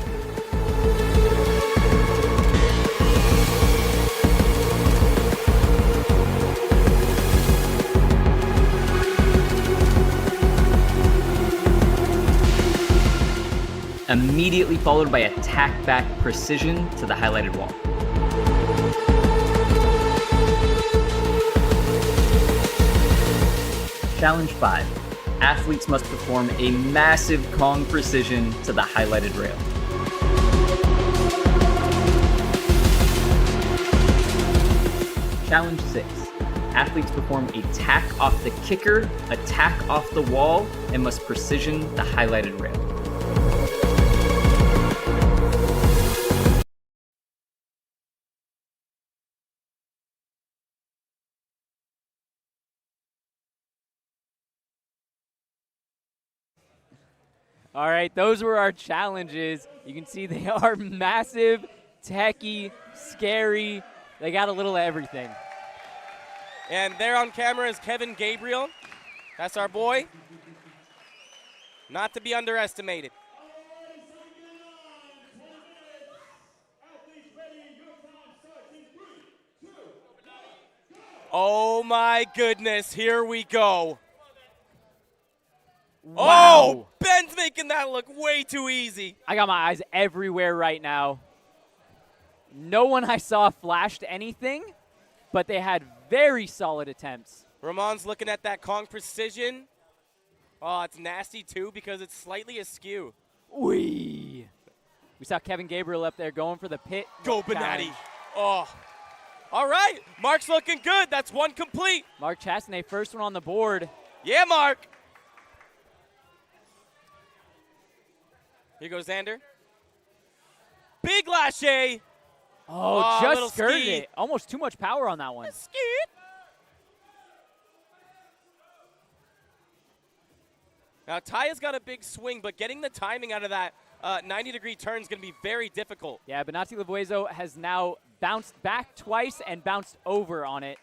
Immediately followed by a tack back precision to the highlighted wall. Challenge 5. Athletes must perform a massive Kong precision to the highlighted rail. Challenge 6. Athletes perform a tack off the kicker, a tack off the wall, and must precision the highlighted rail. All right, those were our challenges. You can see they are massive, techie, scary. They got a little of everything. And there on camera is Kevin Gabriel. That's our boy. Not to be underestimated. Oh my goodness, here we go. Wow. Oh, Ben's making that look way too easy. I got my eyes everywhere right now. No one I saw flashed anything, but they had very solid attempts. Ramon's looking at that Kong precision. Oh, it's nasty too because it's slightly askew. We saw Kevin Gabriel up there going for the pit. Go Benatti. Oh. All right, Mark's looking good. That's one complete. Mark Chastonnet, first one on the board. Yeah, Mark. Here goes Xander. Big lâché. Oh, little just skirted ski. it. Almost too much power on that one. Ski. Now, Taya's got a big swing, but getting the timing out of that 90-degree turn is going to be very difficult. Yeah, Benatti Lavuezo has now bounced back twice and bounced over on it.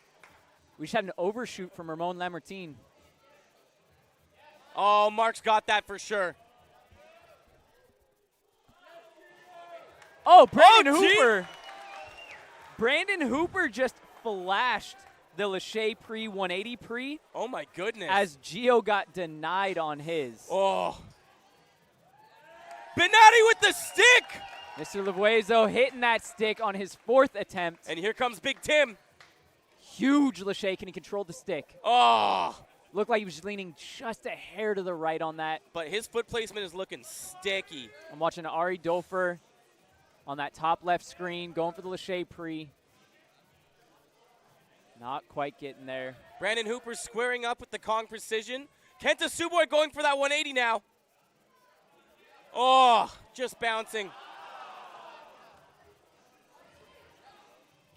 We just had an overshoot from Ramon Lamartine. Oh, Mark's got that for sure. Oh, Brandon Oh, gee. Hooper. Brandon Hooper just flashed the Lachey pre-180 pre Oh, my goodness. as Gio got denied on his. Oh. Benatti with the stick. Mr. Lavuezo hitting that stick on his fourth attempt. And here comes Big Tim. Huge Lachey. Can he control the stick? Oh. Looked like he was leaning just a hair to the right on that. But his foot placement is looking sticky. I'm watching Ari Dofer on that top left screen, going for the Lachey pre. Not quite getting there. Brandon Hooper squaring up with the Kong precision. Kenta Suboy going for that 180 now. Oh, just bouncing.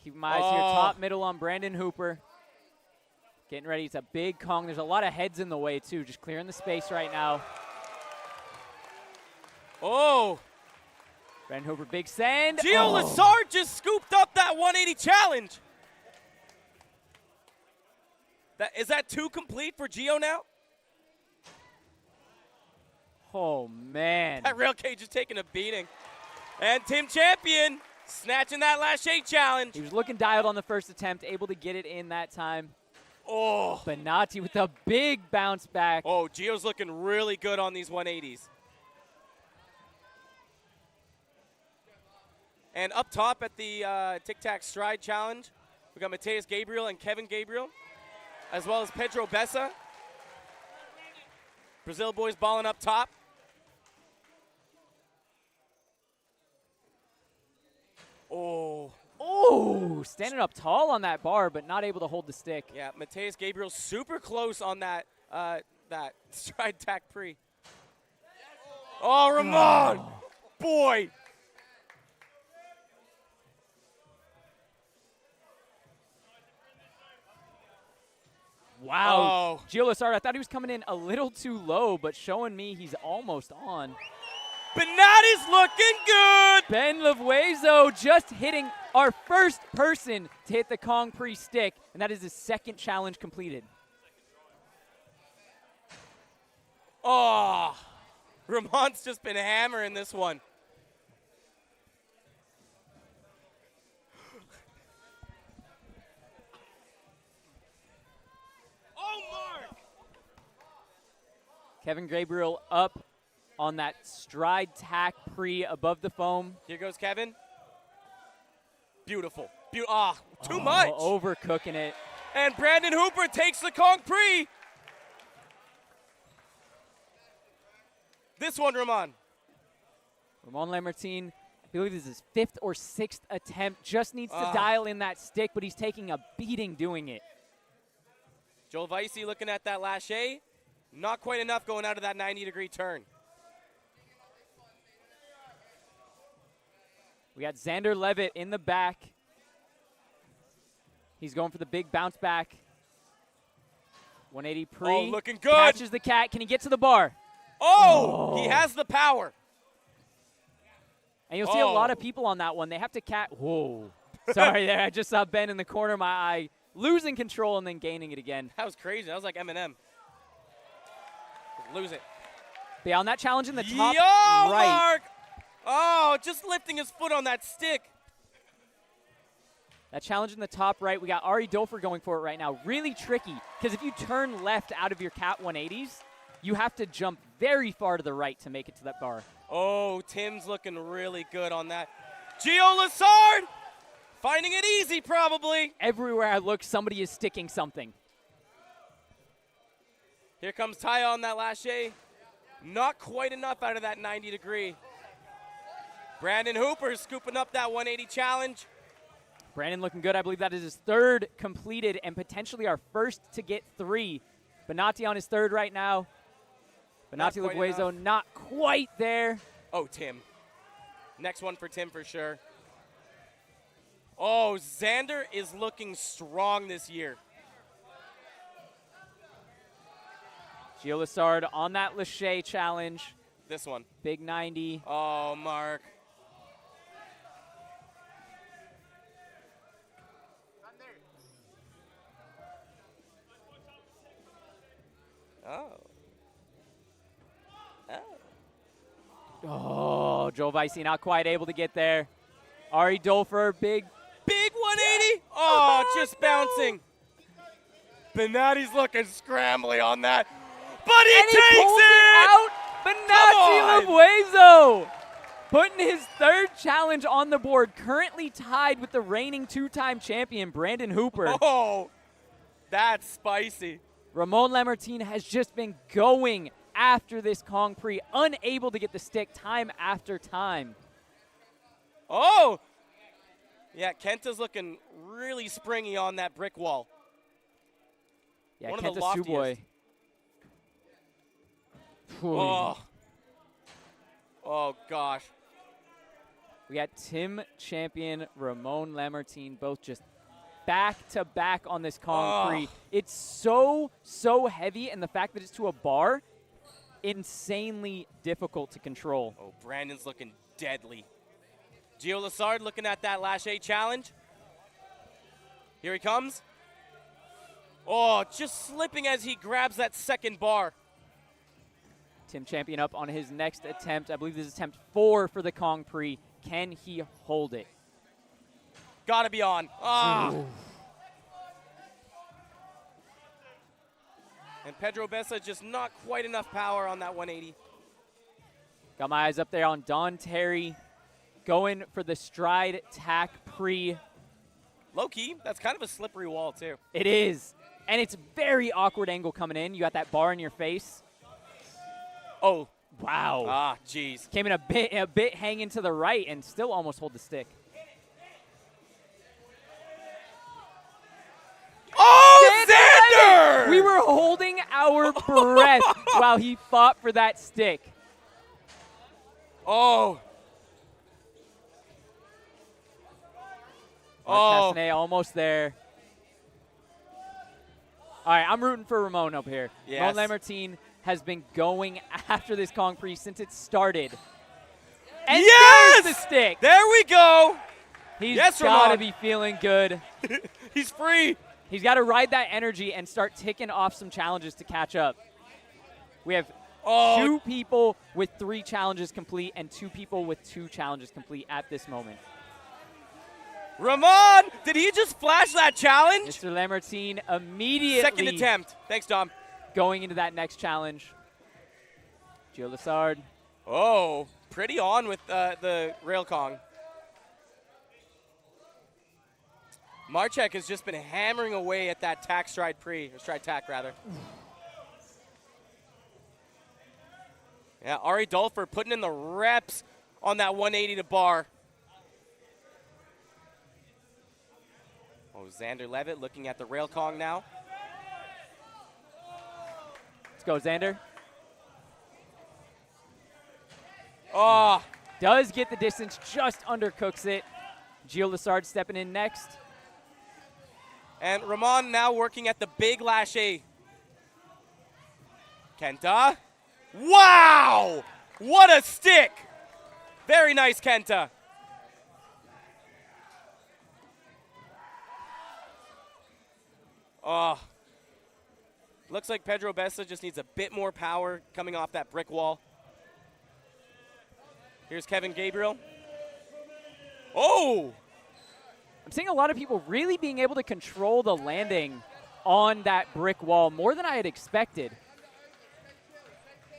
Keep my eyes here, top middle on Brandon Hooper. Getting ready, it's a big Kong. There's a lot of heads in the way too, just clearing the space right now. Oh. Brandon Hooper, big send. Gio Lessard just scooped up that 180 challenge. Is that two complete for Gio now? Oh, man. That rail cage is taking a beating. And Tim Champion snatching that last shake challenge. He was looking dialed on the first attempt, able to get it in that time. Oh. Benatti with a big bounce back. Oh, Gio's looking really good on these 180s. And up top at the Tic Tac Stride Challenge, we got Mateus Gabriel and Kevin Gabriel, as well as Pedro Bessa. Brazil boys balling up top. Oh. Oh, standing up tall on that bar, but not able to hold the stick. Yeah, Mateus Gabriel super close on that that stride tack pre. Oh, Ramon! Boy! Wow. Oh. Gio Lessard, I thought he was coming in a little too low, but showing me he's almost on. Benatti's looking good! Ben Lavuezo just hitting our first person to hit the Kong pre-stick, and that is his second challenge completed. Oh, Ramon's just been hammering this one. Oh, Mark! Kevin Gabriel up on that stride tack pre above the foam. Here goes Kevin. Beautiful. Too much. Overcooking it. And Brandon Hooper takes the Kong pre. This one, Ramon. Ramon Lamartine, I believe this is his fifth or sixth attempt. Just needs to dial in that stick, but he's taking a beating doing it. Joel Vicey looking at that lâché. Not quite enough going out of that 90-degree turn. We got Xander Levitt in the back. He's going for the big bounce back. 180 pre. Oh, looking good. Catches the cat. Can he get to the bar? Oh, he has the power. And you'll see a lot of people on that one. They have to Whoa. Sorry there. I just saw Ben in the corner of my eye losing control and then gaining it again. That was crazy. That was like Eminem. Lose it. But yeah, on that challenge in the top right. right. Mark. Oh, just lifting his foot on that stick. That challenge in the top right, we got Ari Dofer going for it right now. Really tricky, because if you turn left out of your cat 180s, you have to jump very far to the right to make it to that bar. Oh, Tim's looking really good on that. Gio Lassard finding it easy probably. Everywhere I look, somebody is sticking something. Here comes Taya on that lâché. Not quite enough out of that 90-degree. Brandon Hooper scooping up that 180 challenge. Brandon looking good. I believe that is his third completed and potentially our first to get 3. Benatti on his third right now. Benatti Laguezo not quite there. Oh, Tim. Next one for Tim for sure. Oh, Xander is looking strong this year. Gio Lassard on that lâché challenge. This one. Big 90. Oh, Mark. Oh. Oh, Joe Vicey not quite able to get there. Ari Dolfer, big 180. Oh, just bouncing. Benatti's looking scrambly on that. But he takes it out. Benatti Laguezo putting his third challenge on the board, currently tied with the reigning 2-time champion, Brandon Hooper. Oh, that's spicy. Ramon Lamartine has just been going after this Kong Prix, unable to get the stick time after time. Oh! Yeah, Kenta's looking really springy on that brick wall. Yeah, One Kenta of the loftiest. Oh. Oh, gosh. We got Tim Champion, Ramon Lamartine, both just back-to-back on this Kong Prix. It's so heavy, and the fact that it's to a bar, insanely difficult to control. Oh, Brandon's looking deadly. Gio Lassard looking at that lâché challenge. Here he comes. Oh, just slipping as he grabs that second bar. Tim Champion up on his next attempt. I believe this is attempt 4 for the Kong Prix. Can he hold it? Gotta be on. Ah. And Pedro Bessa just not quite enough power on that 180. Got my eyes up there on Don Terry going for the stride tack pre. Low key, that's kind of a slippery wall too. It is. And it's very awkward angle coming in. You got that bar in your face. Oh. Wow. Ah, jeez. Came in a bit hanging to the right and still almost hold the stick. Oh, Xander! We were holding our breath while he fought for that stick. Oh. Mark Castanet almost there. All right, I'm rooting for Ramon up here. Yes. Ramon Lamartine has been going after this Kong Prix since it started. And there's the stick. There we go. He's got to be feeling good. He's free. He's got to ride that energy and start ticking off some challenges to catch up. We have 2 people with 3 challenges complete and 2 people with 2 challenges complete at this moment. Ramon, did he just flash that challenge? Mr. Lamartine immediately. Second attempt. Thanks, Dom. Going into that next challenge. Gio Lassard. Oh, pretty on with the rail Kong. Marchek has just been hammering away at that tack stride pre, or stride tack rather. Yeah, Ari Dolfer putting in the reps on that 180 to bar. Oh, Xander Levitt looking at the rail Kong now. Let's go, Xander. Oh, Does get the distance, just undercooks it. Gio Lessard stepping in next. and Ramon now working at the big lâcher. Kenta. Wow! What a stick! Very nice, Kenta. Oh. Looks like Pedro Bessa just needs a bit more power coming off that brick wall. Here's Kevin Gabriel. Oh! I'm seeing a lot of people really being able to control the landing on that brick wall more than I had expected.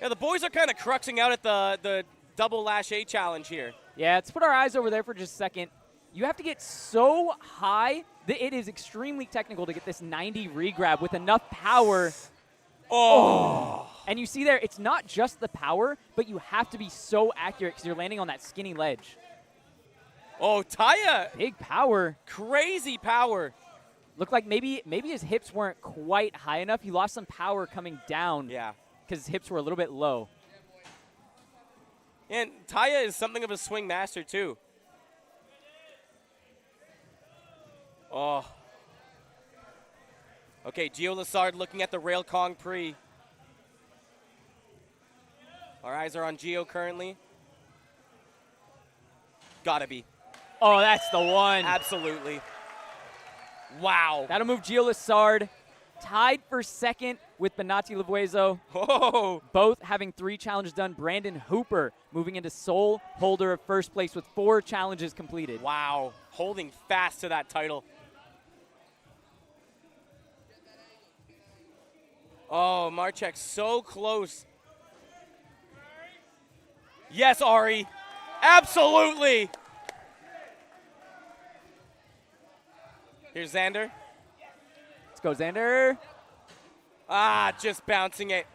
Yeah, the boys are kind of cruxing out at the double lâcher challenge here. Yeah, let's put our eyes over there for just a second. You have to get so high that it is extremely technical to get this 90 regrab with enough power. Oh! And you see there, it's not just the power, but you have to be so accurate because you're landing on that skinny ledge. Oh, Taya! Big power. Crazy power. Looked like maybe his hips weren't quite high enough. He lost some power coming down. Yeah. Because his hips were a little bit low. And Taya is something of a swing master, too. Oh. Okay, Gio Lessard looking at the Rail Kong Prix. Our eyes are on Gio currently. Gotta be. Oh, that's the one. Absolutely. Wow. That'll move Gio Lessard. Tied for second with Benatti Levuezo. Oh. Both having 3 challenges done. Brandon Hooper moving into sole holder of first place with 4 challenges completed. Wow. Holding fast to that title. Oh, Marchek so close. Yes, Ari. Absolutely. Here's Xander. Let's go, Xander. Ah, just bouncing it.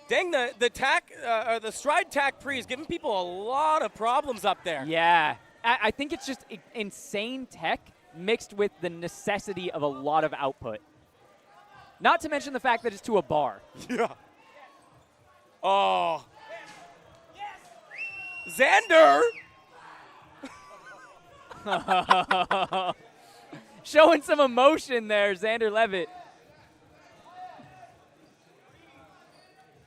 Dang, the stride tack pre is giving people a lot of problems up there. Yeah. I think it's just insane tech mixed with the necessity of a lot of output. Not to mention the fact that it's to a bar. Yeah. Oh. Xander! Showing some emotion there, Xander Levitt.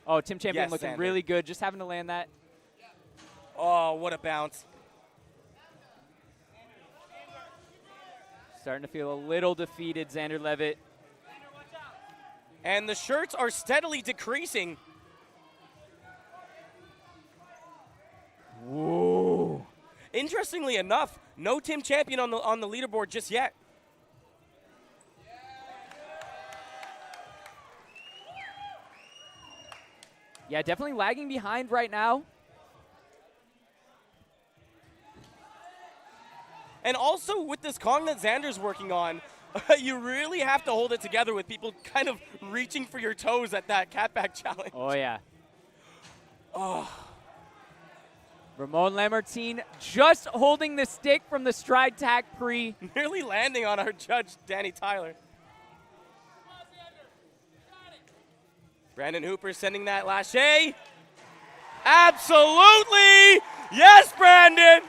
Oh, Tim Champion Yes, looking Xander. really good. Just having to land that. Oh, what a bounce. Starting to feel a little defeated, Xander Levitt. And the shirts are steadily decreasing. Whoa. Interestingly enough, no Tim Champion on the leaderboard just yet. Yeah, definitely lagging behind right now. And also with this Kong that Xander's working on, you really have to hold it together with people kind of reaching for your toes at that catback challenge. Oh, yeah. Oh. Ramon Lamartine just holding the stick from the stride tack pre. Nearly landing on our judge, Danny Tyler. Brandon Hooper sending that lâcher. Absolutely! Yes, Brandon!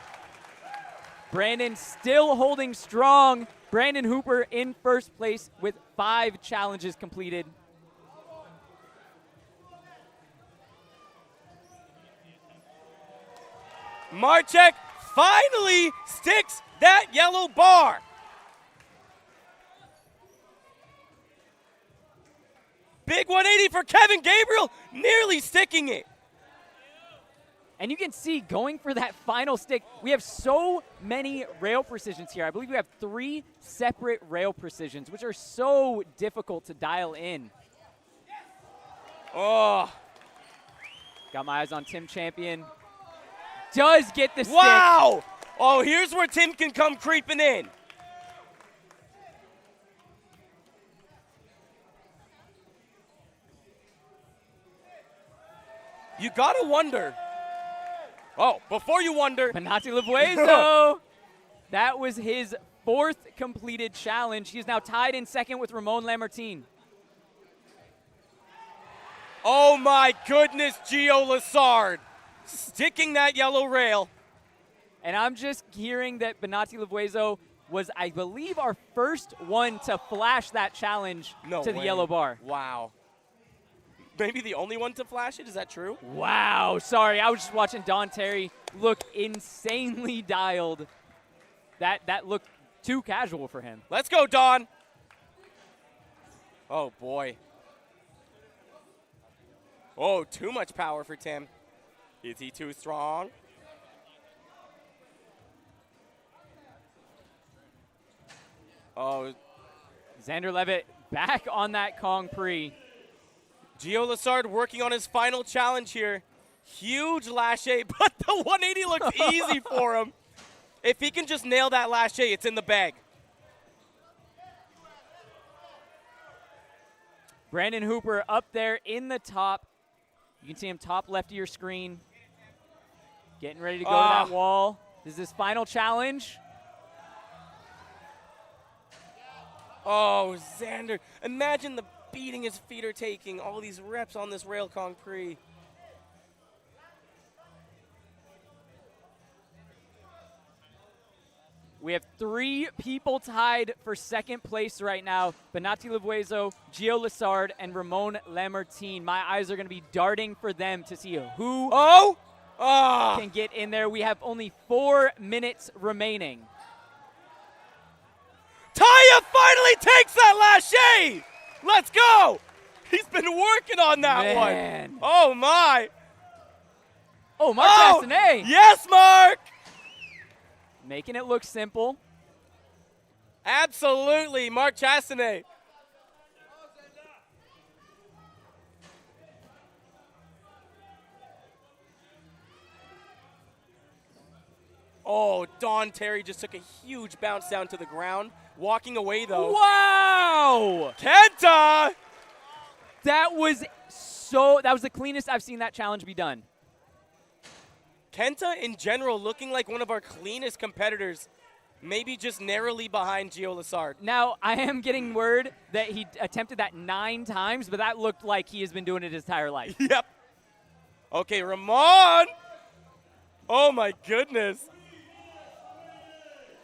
Brandon still holding strong. Brandon Hooper in first place with 5 challenges completed. Marchek finally sticks that yellow bar. Big 180 for Kevin Gabriel, nearly sticking it. And you can see going for that final stick, we have so many rail precisions here. I believe we have 3 separate rail precisions, which are so difficult to dial in. Oh. Got my eyes on Tim Champion. Does get the stick. Wow! Oh, here's where Tim can come creeping in. You gotta wonder. Oh, before you wonder. Benatti Levuezo. That was his 4th completed challenge. He's now tied in second with Ramon Lamartine. Oh my goodness, Gio Lassard sticking that yellow rail. And I'm just hearing that Benatti Lavuezo was, I believe, our first one to flash that challenge to the yellow bar. Wow. Maybe the only one to flash it? Is that true? Wow. Sorry, I was just watching Don Terry look insanely dialed. That looked too casual for him. Let's go, Don. Oh, boy. Oh, too much power for Tim. Is he too strong? Oh. Xander Levitt back on that Kong Pre. Gio Lassard working on his final challenge here. Huge lâché, but the 180 looks easy for him. If he can just nail that lâché, it's in the bag. Brandon Hooper up there in the top. You can see him top left of your screen. Getting ready to go to that wall. This is his final challenge. Oh, Xander. Imagine the beating his feet are taking. All these reps on this rail Kong Pre. We have 3 people tied for second place right now. Benatti Lavuezo, Gio Lassard, and Ramon Lamartine. My eyes are going to be darting for them to see who can get in there. We have only 4 minutes remaining. Taya finally takes that lâché! Let's go! He's been working on that one. Oh, my. Oh, Mark Castanet. Yes, Mark! Making it look simple. Absolutely, Mark Chastanet. Oh, Don Terry just took a huge bounce down to the ground. Walking away, though. Wow! Kenta! That was the cleanest I've seen that challenge be done. Kenta, in general, looking like one of our cleanest competitors, maybe just narrowly behind Gio Lassard. Now, I am getting word that he attempted that 9 times, but that looked like he has been doing it his entire life. Yep. Okay, Ramon! Oh, my goodness.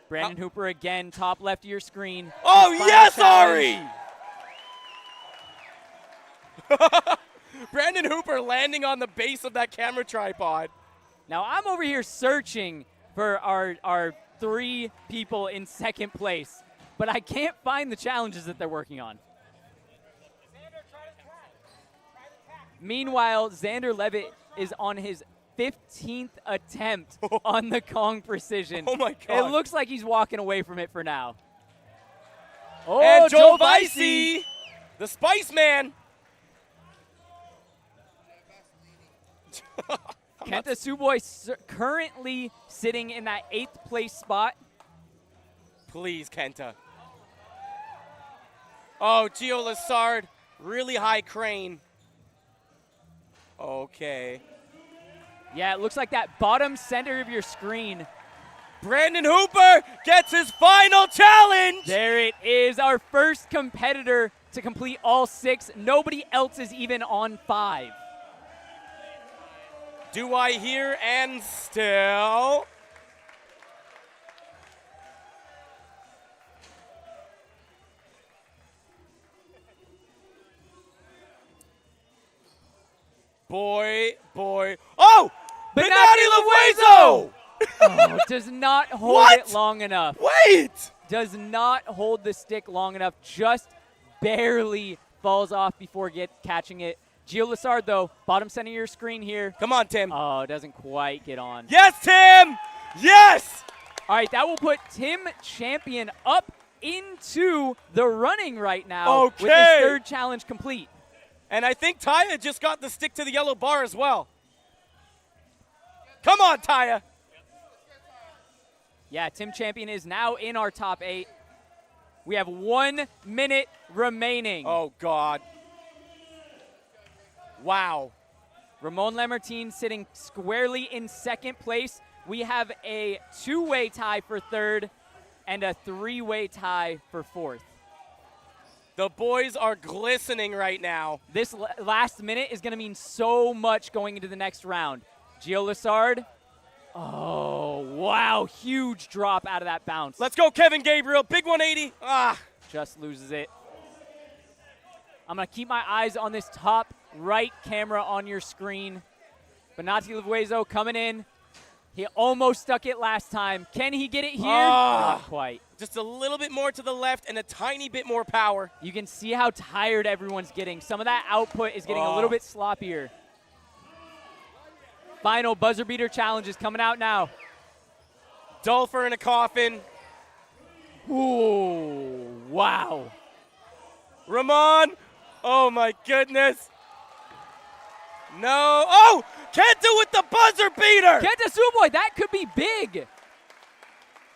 Brandon Hooper again, top left of your screen. Oh, yes, Ari! Brandon Hooper landing on the base of that camera tripod. Now, I'm over here searching for our 3 people in second place, but I can't find the challenges that they're working on. Meanwhile, Xander Levitt is on his 15th attempt on the Kong Precision. Oh, my God. It looks like he's walking away from it for now. Oh, and Joe Vicey, the Spice Man. Kenta Tsuboi currently sitting in that 8th place spot. Please, Kenta. Oh, Gio Lassard, really high crane. Okay. Yeah, it looks like that bottom center of your screen. Brandon Hooper gets his final challenge. There it is, our first competitor to complete all 6. Nobody else is even on 5. Do I hear and still? Boy. Oh! Benatti Lavuezo! Oh, does not hold it long enough. Wait! Does not hold the stick long enough. Just barely falls off before catching it. Gio Lassard, though, bottom center of your screen here. Come on, Tim. Oh, doesn't quite get on. Yes, Tim! Yes! All right, that will put Tim Champion up into the running right now with his 3rd challenge complete. And I think Taya just got the stick to the yellow bar as well. Come on, Taya. Yeah, Tim Champion is now in our top 8. We have 1 minute remaining. Oh, God. Wow. Ramon Lamartine sitting squarely in second place. We have a 2-way tie for 3rd and a 3-way tie for 4th. The boys are glistening right now. This last minute is going to mean so much going into the next round. Gio Lessard. Oh, wow. Huge drop out of that bounce. Let's go, Kevin Gabriel. Big 180. Ah. Just loses it. I'm going to keep my eyes on this top right camera on your screen. Benati Levuezo coming in. He almost stuck it last time. Can he get it here? Not quite. Just a little bit more to the left and a tiny bit more power. You can see how tired everyone's getting. Some of that output is getting a little bit sloppier. Final buzzer beater challenge is coming out now. Dulfer in a coffin. Ooh, wow. Ramon. Oh, my goodness. No. Oh, Kenta with the buzzer beater. Kenta Suboi, that could be big.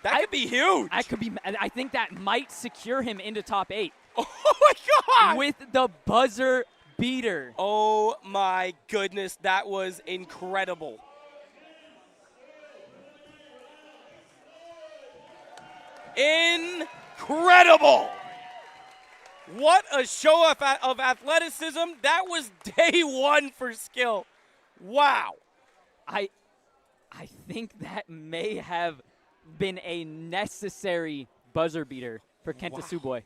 That could be huge. I think that might secure him into top 8. Oh, my God. With the buzzer beater. Oh, my goodness. That was incredible. Incredible. What a show of athleticism. That was day one for skill. Wow. I think that may have been a necessary buzzer beater for Kenta Suboi.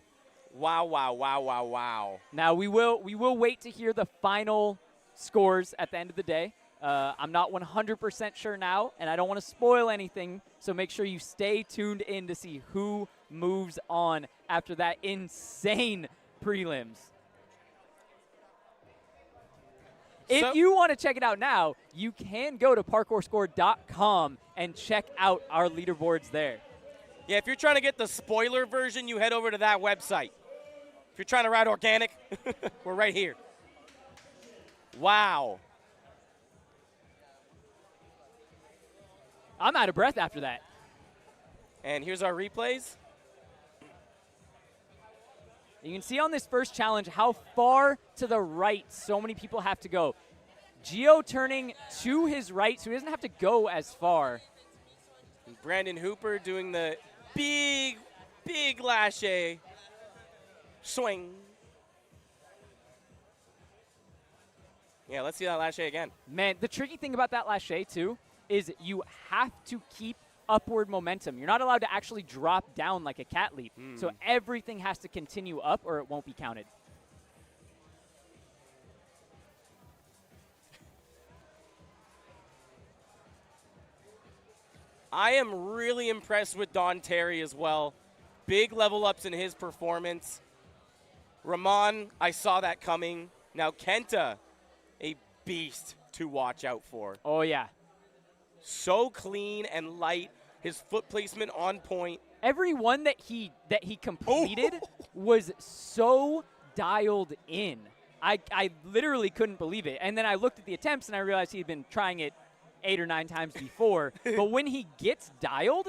Wow, wow, wow, wow, wow. Now we will wait to hear the final scores at the end of the day. I'm not 100% sure now, and I don't want to spoil anything, so make sure you stay tuned in to see who moves on after that insane prelims. If you want to check it out now, you can go to parkourscore.com and check out our leaderboards there. Yeah, if you're trying to get the spoiler version, you head over to that website. If you're trying to ride organic, we're right here. Wow. I'm out of breath after that. And here's our replays. You can see on this first challenge how far to the right so many people have to go. Gio turning to his right, so he doesn't have to go as far. And Brandon Hooper doing the big lâché swing. Yeah, let's see that lâché again. Man, the tricky thing about that lâché, too, is you have to keep upward momentum. You're not allowed to actually drop down like a cat leap. So everything has to continue up or it won't be counted. I am really impressed with Don Terry as well. Big level ups in his performance. Ramon, I saw that coming. Now Kenta, a beast to watch out for. Oh, yeah. So clean and light. His foot placement on point. Every one that he completed was so dialed in. I literally couldn't believe it. And then I looked at the attempts and I realized he'd been trying it 8 or 9 times before. But when he gets dialed,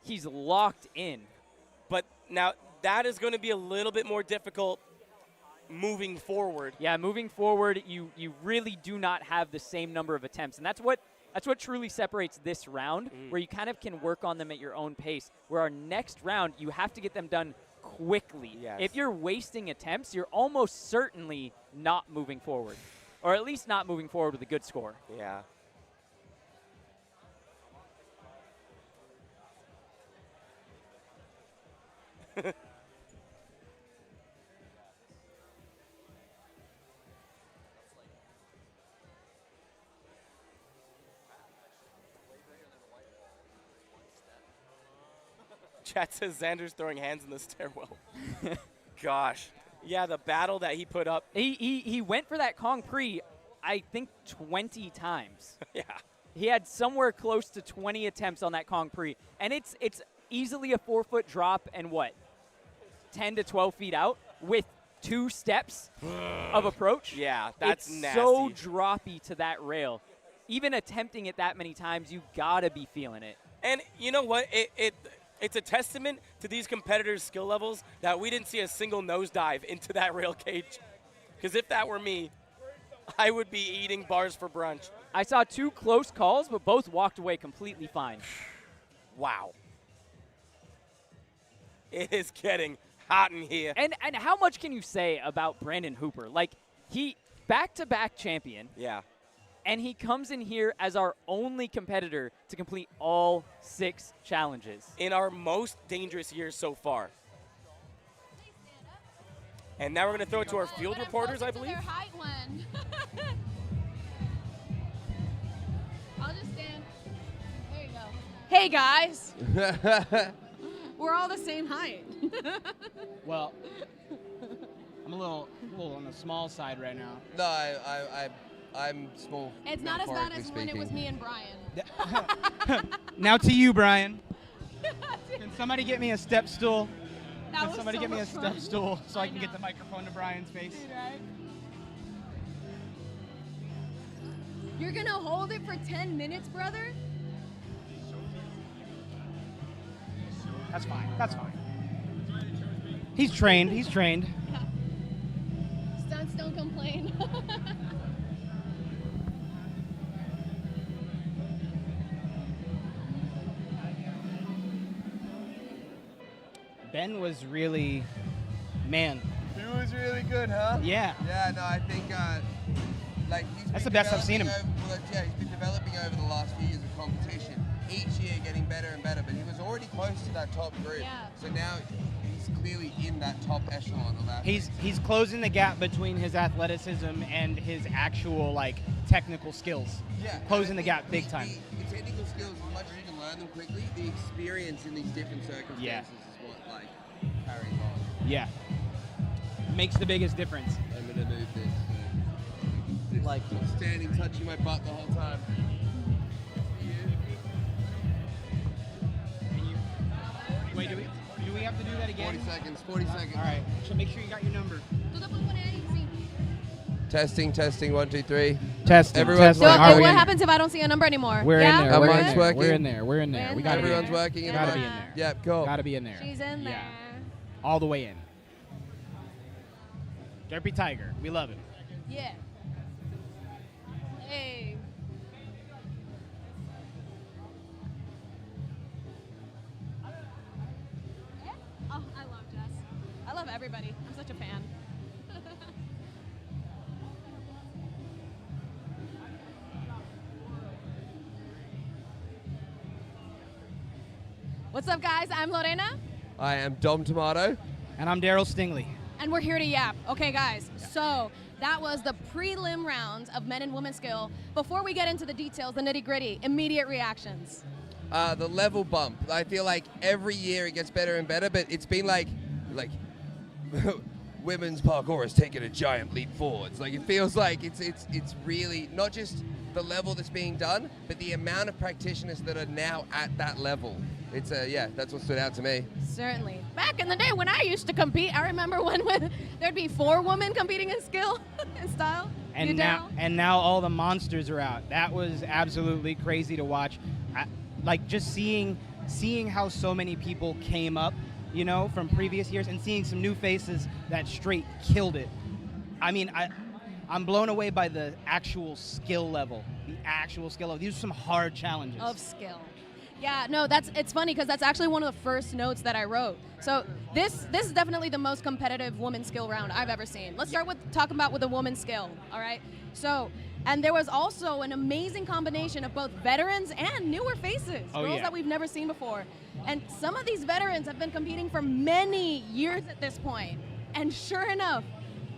he's locked in. But now that is going to be a little bit more difficult moving forward. Yeah, moving forward, you really do not have the same number of attempts. And that's what truly separates this round, where you kind of can work on them at your own pace. Where our next round, you have to get them done quickly. Yes. If you're wasting attempts, you're almost certainly not moving forward. Or at least not moving forward with a good score. Yeah. Chat says Xander's throwing hands in the stairwell. Gosh. Yeah, the battle that he put up. He went for that Kong Pre, I think, 20 times. Yeah. He had somewhere close to 20 attempts on that Kong Pre. And it's easily a 4-foot drop and what? 10 to 12 feet out with 2 steps of approach. Yeah, that's it's nasty. so droppy to that rail. Even attempting it that many times, you gotta be feeling it. And you know what? It's a testament to these competitors' skill levels that we didn't see a single nosedive into that rail cage. Because if that were me, I would be eating bars for brunch. I saw 2 close calls, but both walked away completely fine. Wow. It is getting hot in here. And how much can you say about Brandon Hooper? Like, he back-to-back champion. Yeah. And he comes in here as our only competitor to complete all 6 challenges. In our most dangerous years so far. And now we're going to throw it to our field reporters, I believe. Their height one. I'll just stand. There you go. Hey, guys. We're all the same height. Well, I'm a little on the small side right now. No, I'm small. It's not as bad as when it was me and Brian. Now to you, Brian. Can somebody get me a step stool? Can somebody get me a step stool so I can get the microphone to Brian's face? Dude, right? You're gonna hold it for 10 minutes, brother? That's fine. That's fine. He's trained. He's trained. Yeah. Stunts don't complain. Ben was really, man. He was really good, huh? Yeah. Yeah, no, I think, like, That's the best I've seen him. Yeah, he's been developing over the last few years of competition. Each year getting better and better, but he was already close to that top group. Yeah. So now he's clearly in that top echelon of that. He's closing the gap between his athleticism and his actual, like, technical skills. Yeah. Closing the gap big time. The technical skills, as much as you can learn them quickly, the experience in these different circumstances is what, like, carries on. Yeah. Makes the biggest difference. I'm going to move this. Like standing, touching my butt the whole time. Wait, do we have to do that again? 40 seconds, 40 seconds. All right, so make sure you got your number. Testing, 1, 2, 3. Testing. Everyone's So working. what happens if I don't see a number anymore? We're yeah? in there. We're in Everyone's there. working. We're in there. We're in there. We got Everyone's working. Gotta be in there. Yep, cool. Gotta be in there. She's in there. All the way in. Derpy Tiger. We love him. Yeah. Hey. Oh, I love Jess. I love everybody. I'm such a fan. What's up, guys? I'm Lorena. I am Dom Tomato. And I'm Daryl Stingley. And we're here to yap. Okay, guys. So that was the prelim rounds of men and women skill. Before we get into the details, the nitty-gritty, immediate reactions. The level bump. I feel like every year it gets better and better, but it's been like women's parkour has taken a giant leap forwards. Like, it feels like it's really not just the level that's being done, but the amount of practitioners that are now at that level. It's that's what stood out to me. Certainly. Back in the day when I used to compete, I remember when there'd be 4 women competing in skill and style. And now all the monsters are out. That was absolutely crazy to watch. Just seeing how so many people came up, you know, from previous years, and seeing some new faces that straight killed it. I mean, I'm blown away by the actual skill level. These are some hard challenges. Of skill. Yeah, no, it's funny because that's actually one of the first notes that I wrote. So this is definitely the most competitive women's skill round I've ever seen. Let's start with talking about with the women's skill, all right? So, and there was also an amazing combination of both veterans and newer faces, girls that we've never seen before. And some of these veterans have been competing for many years at this point. And sure enough,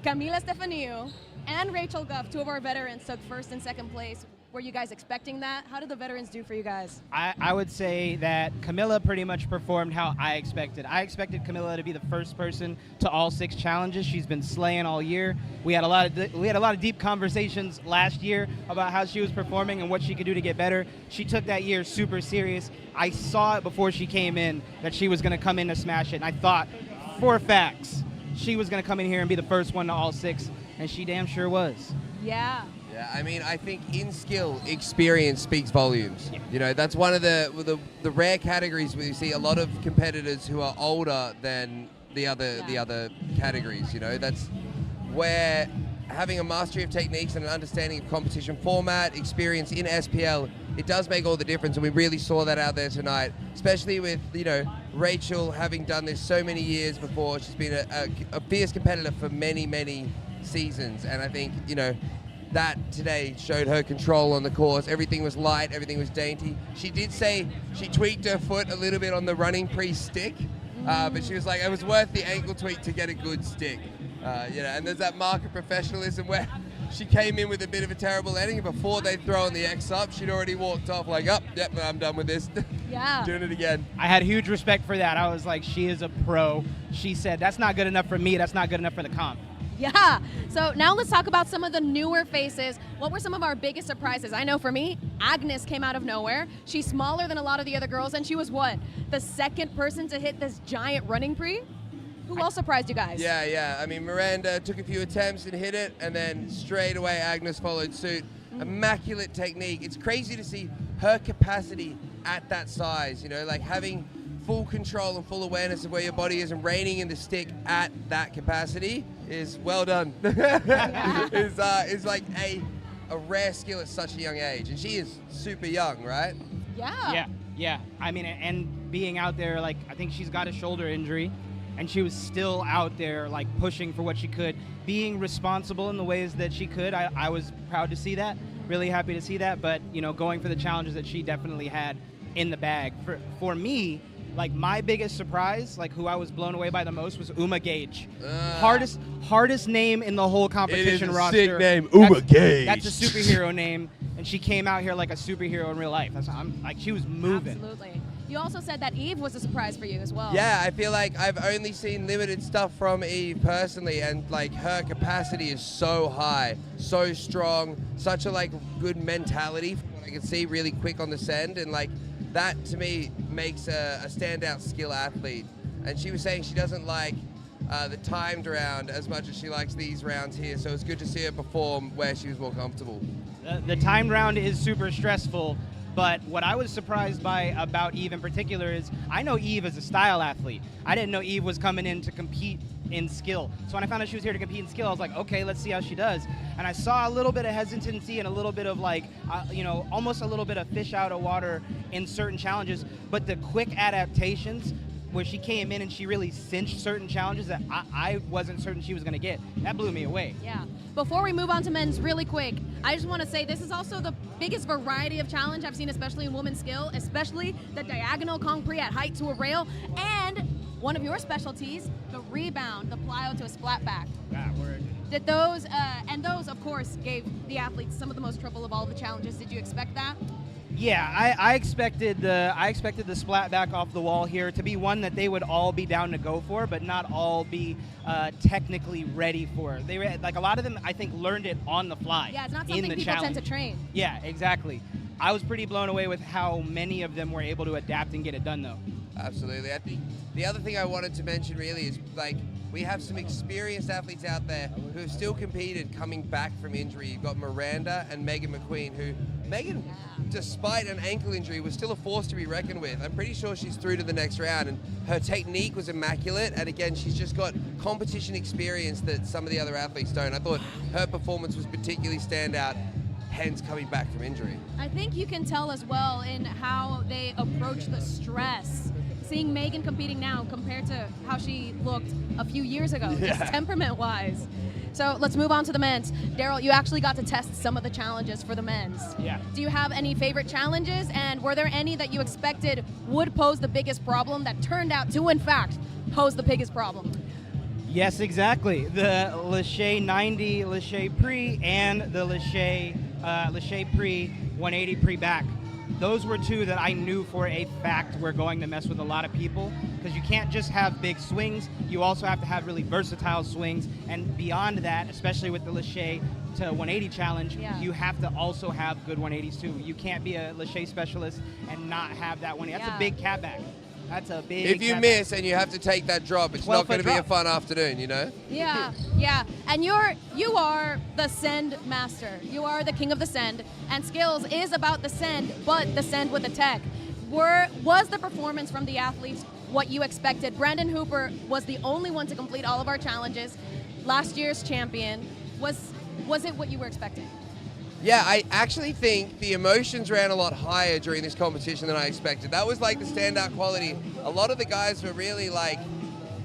Camila Stefaniu and Rachel Guff, 2 of our veterans, took first and second place. Were you guys expecting that? How did the veterans do for you guys? I would say that Camilla pretty much performed how I expected. I expected Camilla to be the first person to all 6 challenges. She's been slaying all year. We had a lot of deep conversations last year about how she was performing and what she could do to get better. She took that year super serious. I saw it before she came in that she was going to come in to smash it, and I thought for facts she was going to come in here and be the first one to all 6, and she damn sure was. Yeah. Yeah, I mean, I think in skill, experience speaks volumes. Yeah. You know, that's one of the rare categories where you see a lot of competitors who are older than the other categories. You know, that's where having a mastery of techniques and an understanding of competition format, experience in SPL it does make all the difference, and we really saw that out there tonight, especially with, you know, Rachel having done this so many years before. She's been a fierce competitor for many, many seasons, and I think, you know, that today showed her control on the course. Everything was light, everything was dainty. She did say she tweaked her foot a little bit on the running pre-stick, but she was like, it was worth the ankle tweak to get a good stick. You know, and there's that mark of professionalism where she came in with a bit of a terrible ending. Before they'd thrown the X up, she'd already walked off like, oh, yep, I'm done with this. Yeah. Doing it again. I had huge respect for that. I was like, she is a pro. She said, that's not good enough for me. That's not good enough for the comp. Yeah. So now let's talk about some of the newer faces. What were some of our biggest surprises? I know for me, Agnes came out of nowhere. She's smaller than a lot of the other girls, and she was what? The second person to hit this giant running pre? Who else surprised you guys? Yeah. I mean, Miranda took a few attempts and hit it, and then straight away Agnes followed suit. Immaculate technique. It's crazy to see her capacity at that size, you know, like having full control and full awareness of where your body is and reining in the stick at that capacity is well done. Is like a rare skill at such a young age, and she is super young, right? Yeah. I mean, and being out there, like, I think she's got a shoulder injury, and she was still out there, like, pushing for what she could, being responsible in the ways that she could. I was proud to see that, really happy to see that, but, you know, going for the challenges that she definitely had in the bag. For me, like, my biggest surprise, like, who I was blown away by the most was Uma Gage. Hardest name in the whole competition roster. It is a sick name, Uma Gage. That's a superhero name, and she came out here like a superhero in real life. She was moving. Absolutely. You also said that Eve was a surprise for you as well. Yeah, I feel like I've only seen limited stuff from Eve personally, and like her capacity is so high, so strong, such a like good mentality from what I can see, really quick on the send, and like that to me makes a standout skill athlete. And she was saying she doesn't like the timed round as much as she likes these rounds here, so it's good to see her perform where she was more comfortable. The timed round is super stressful, but what I was surprised by about Eve in particular is I know Eve as a style athlete. I didn't know Eve was coming in to compete in skill. So when I found out she was here to compete in skill, I was like, okay, let's see how she does. And I saw a little bit of hesitancy and a little bit of like, you know, almost a little bit of fish out of water in certain challenges, but the quick adaptations where she came in and she really cinched certain challenges that I wasn't certain she was going to get. That blew me away. Yeah. Before we move on to men's really quick, I just want to say this is also the biggest variety of challenge I've seen, especially in women's skill, especially the diagonal Kong Pri at height to a rail, and one of your specialties, the rebound, the plyo to a splat back. Ah, word. Did those, and those, of course, gave the athletes some of the most trouble of all the challenges. Did you expect that? Yeah, I expected the splat back off the wall here to be one that they would all be down to go for, but not all be technically ready for. They like a lot of them, I think, learned it on the fly. Yeah, it's not something people tend to train. Yeah, exactly. I was pretty blown away with how many of them were able to adapt and get it done, though. Absolutely. I think the other thing I wanted to mention really is like we have some experienced athletes out there who have still competed coming back from injury. You've got Miranda and Megan McQueen, who Megan, despite an ankle injury, was still a force to be reckoned with. I'm pretty sure she's through to the next round, and her technique was immaculate. And again, she's just got competition experience that some of the other athletes don't. I thought her performance was particularly standout, hence coming back from injury. I think you can tell as well in how they approach the stress. Seeing Megan competing now compared to how she looked a few years ago, just temperament-wise. So let's move on to the men's. Daryl, you actually got to test some of the challenges for the men's. Yeah. Do you have any favorite challenges, and were there any that you expected would pose the biggest problem that turned out to, in fact, pose the biggest problem? Yes, exactly. The Lachey 90 Lachey pre and the Lachey pre 180 pre back. Those were two that I knew for a fact were going to mess with a lot of people, because you can't just have big swings, you also have to have really versatile swings, and beyond that, especially with the Lachey to 180 challenge, you have to also have good 180s too. You can't be a Lachey specialist and not have that 180. That's a big cat back. That's a big If you miss and you have to take that drop, it's not going to be a fun afternoon, you know? Yeah. And you are the send master. You are the king of the send. And skills is about the send, but the send with the tech. Was the performance from the athletes what you expected? Brandon Hooper was the only one to complete all of our challenges. Last year's champion. Was it what you were expecting? Yeah, I actually think the emotions ran a lot higher during this competition than I expected. That was like the standout quality. A lot of the guys were really like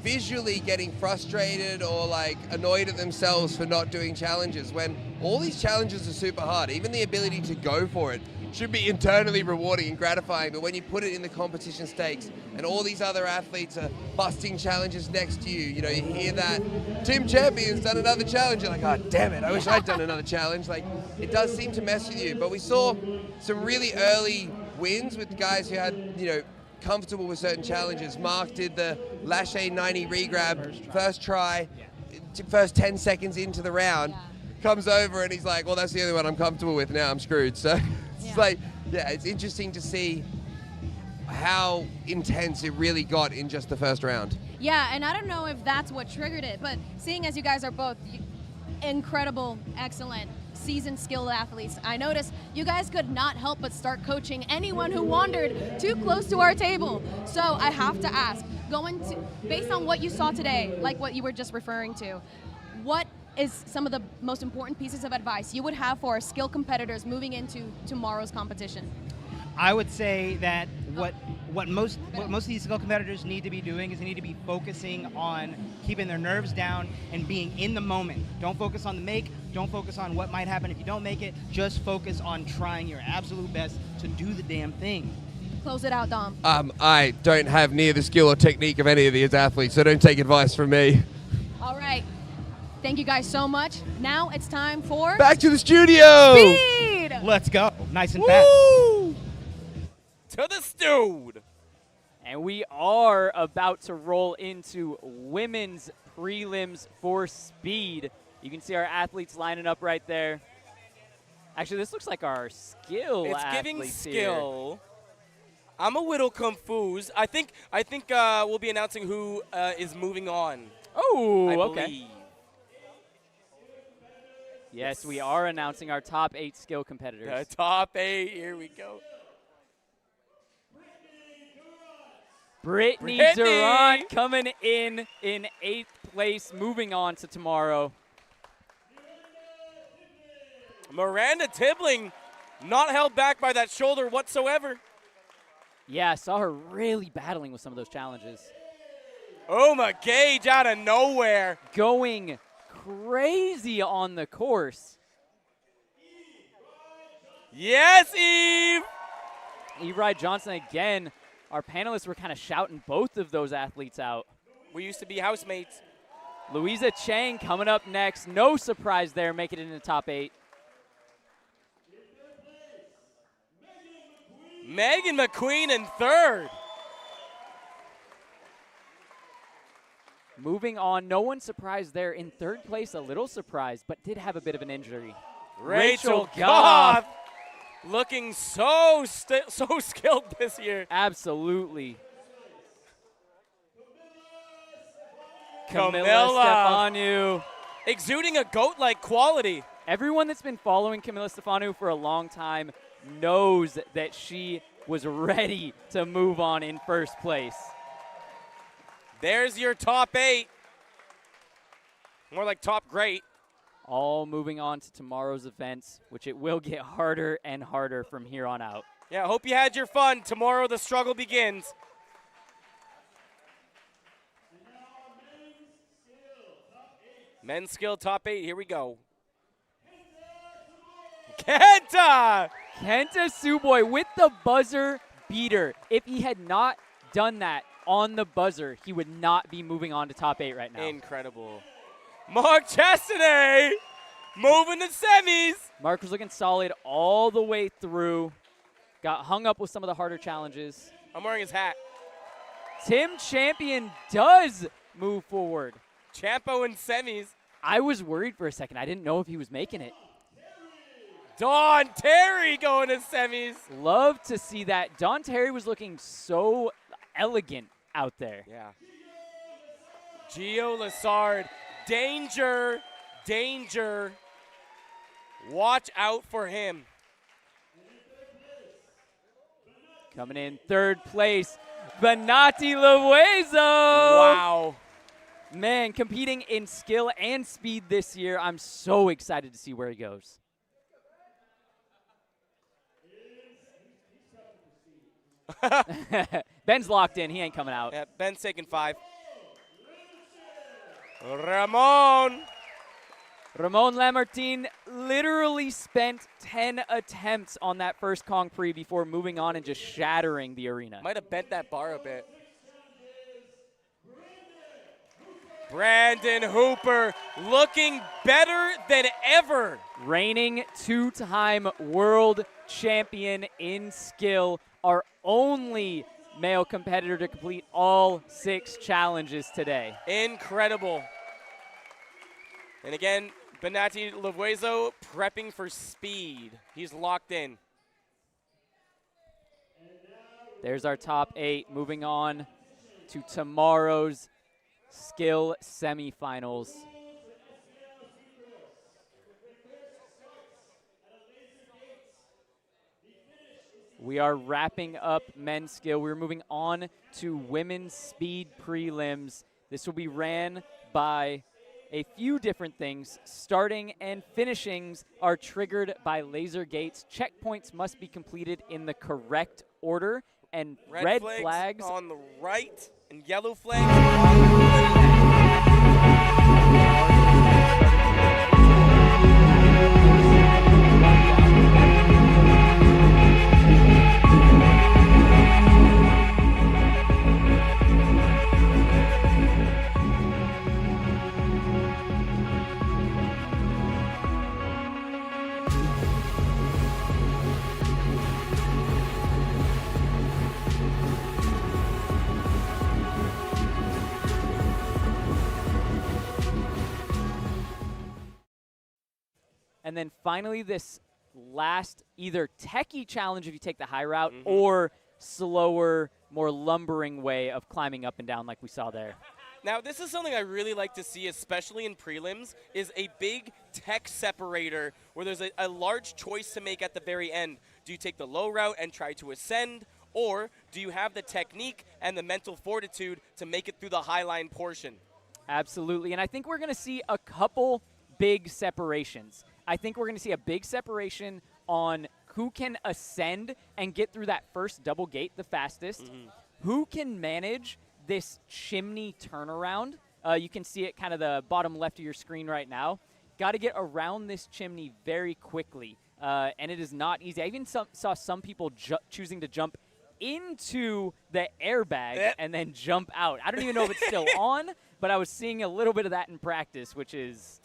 visually getting frustrated or like annoyed at themselves for not doing challenges, when all these challenges are super hard. Even the ability to go for it should be internally rewarding and gratifying, but when you put it in the competition stakes and all these other athletes are busting challenges next to you, you know, you hear that Team Champion's done another challenge, you're like, oh damn it, I wish I'd done another challenge. Like, it does seem to mess with you, but we saw some really early wins with guys who had, you know, comfortable with certain challenges. Mark did the Lachey 90 regrab first try, first 10 seconds into the round, comes over and he's like, well, that's the only one I'm comfortable with, now I'm screwed. So it's like, yeah, it's interesting to see how intense it really got in just the first round. Yeah, and I don't know if that's what triggered it, but seeing as you guys are both incredible, excellent, seasoned, skilled athletes, I noticed you guys could not help but start coaching anyone who wandered too close to our table. So I have to ask, based on what you saw today, like what you were just referring to, what is some of the most important pieces of advice you would have for our skilled competitors moving into tomorrow's competition? I would say that what most of these skilled competitors need to be doing is they need to be focusing on keeping their nerves down and being in the moment. Don't focus on the make, don't focus on what might happen if you don't make it, just focus on trying your absolute best to do the damn thing. Close it out, Dom. I don't have near the skill or technique of any of these athletes, so don't take advice from me. All right. Thank you guys so much. Now it's time for... Back to the studio! Speed! Let's go. Nice and fast. Woo! To the stewed. And we are about to roll into women's prelims for speed. You can see our athletes lining up right there. Actually, this looks like our skill It's athletes giving here. skill. I'm a little confused. I think we'll be announcing who is moving on. Oh, I okay. believe. Yes, we are announcing our top 8 skill competitors. The top 8. Here we go. Brittany Durant coming in 8th place, moving on to tomorrow. Miranda Tibbling, not held back by that shoulder whatsoever. Yeah, I saw her really battling with some of those challenges. Oma Gage out of nowhere. Going crazy on the course. Yes, Eve! Eve Ride Johnson again. Our panelists were kind of shouting both of those athletes out. We used to be housemates. Louisa Chang coming up next. No surprise there, making it in the top 8. Megan McQueen in 3rd. Moving on, no one surprised there. In 3rd place, a little surprised, but did have a bit of an injury. Rachel Goff. Looking so skilled this year. Absolutely. Camilla Stefanu. Exuding a GOAT-like quality. Everyone that's been following Camilla Stefanu for a long time knows that she was ready to move on in 1st place. There's your top 8. More like top great. All moving on to tomorrow's events, which it will get harder and harder from here on out. Yeah, hope you had your fun. Tomorrow the struggle begins. Men's skill top 8. Here we go. Kenta Suboi with the buzzer beater. If he had not done that on the buzzer, he would not be moving on to top 8 right now. Incredible. Mark Chastity moving to semis. Mark was looking solid all the way through. Got hung up with some of the harder challenges. I'm wearing his hat. Tim Champion does move forward. Champo in semis. I was worried for a second. I didn't know if he was making it. Don Terry going to semis. Love to see that. Don Terry was looking so elegant out there. Yeah. Gio Lassard. Danger. Danger. Watch out for him. Coming in 3rd place, Benati Loaizo. Wow. Man, competing in skill and speed this year. I'm so excited to see where he goes. Ben's locked in. He ain't coming out. Yeah, Ben's taking 5. Ramon Lamartine literally spent 10 attempts on that first Kong Prix before moving on and just shattering the arena. might have bent that bar a bit. Brandon Hooper looking better than ever. Reigning 2-time world champion in skill, our only male competitor to complete all 6 challenges today. Incredible. And again, Benatti Lavuezo prepping for speed. He's locked in. There's our top 8. Moving on to tomorrow's skill semifinals. We are wrapping up men's skill. We're moving on to women's speed prelims. This will be ran by a few different things. Starting and finishings are triggered by laser gates. Checkpoints must be completed in the correct order, and red flags on the right and yellow flags on the left. And then finally, this last either techie challenge if you take the high route or slower, more lumbering way of climbing up and down like we saw there. Now, this is something I really like to see, especially in prelims, is a big tech separator where there's a large choice to make at the very end. Do you take the low route and try to ascend, or do you have the technique and the mental fortitude to make it through the high line portion? Absolutely, and I think we're going to see a couple big separations. I think we're going to see a big separation on who can ascend and get through that first double gate the fastest, who can manage this chimney turnaround. You can see it kind of the bottom left of your screen right now. Got to get around this chimney very quickly, and it is not easy. I even saw some people choosing to jump into the airbag and then jump out. I don't even know if it's still on, but I was seeing a little bit of that in practice, which is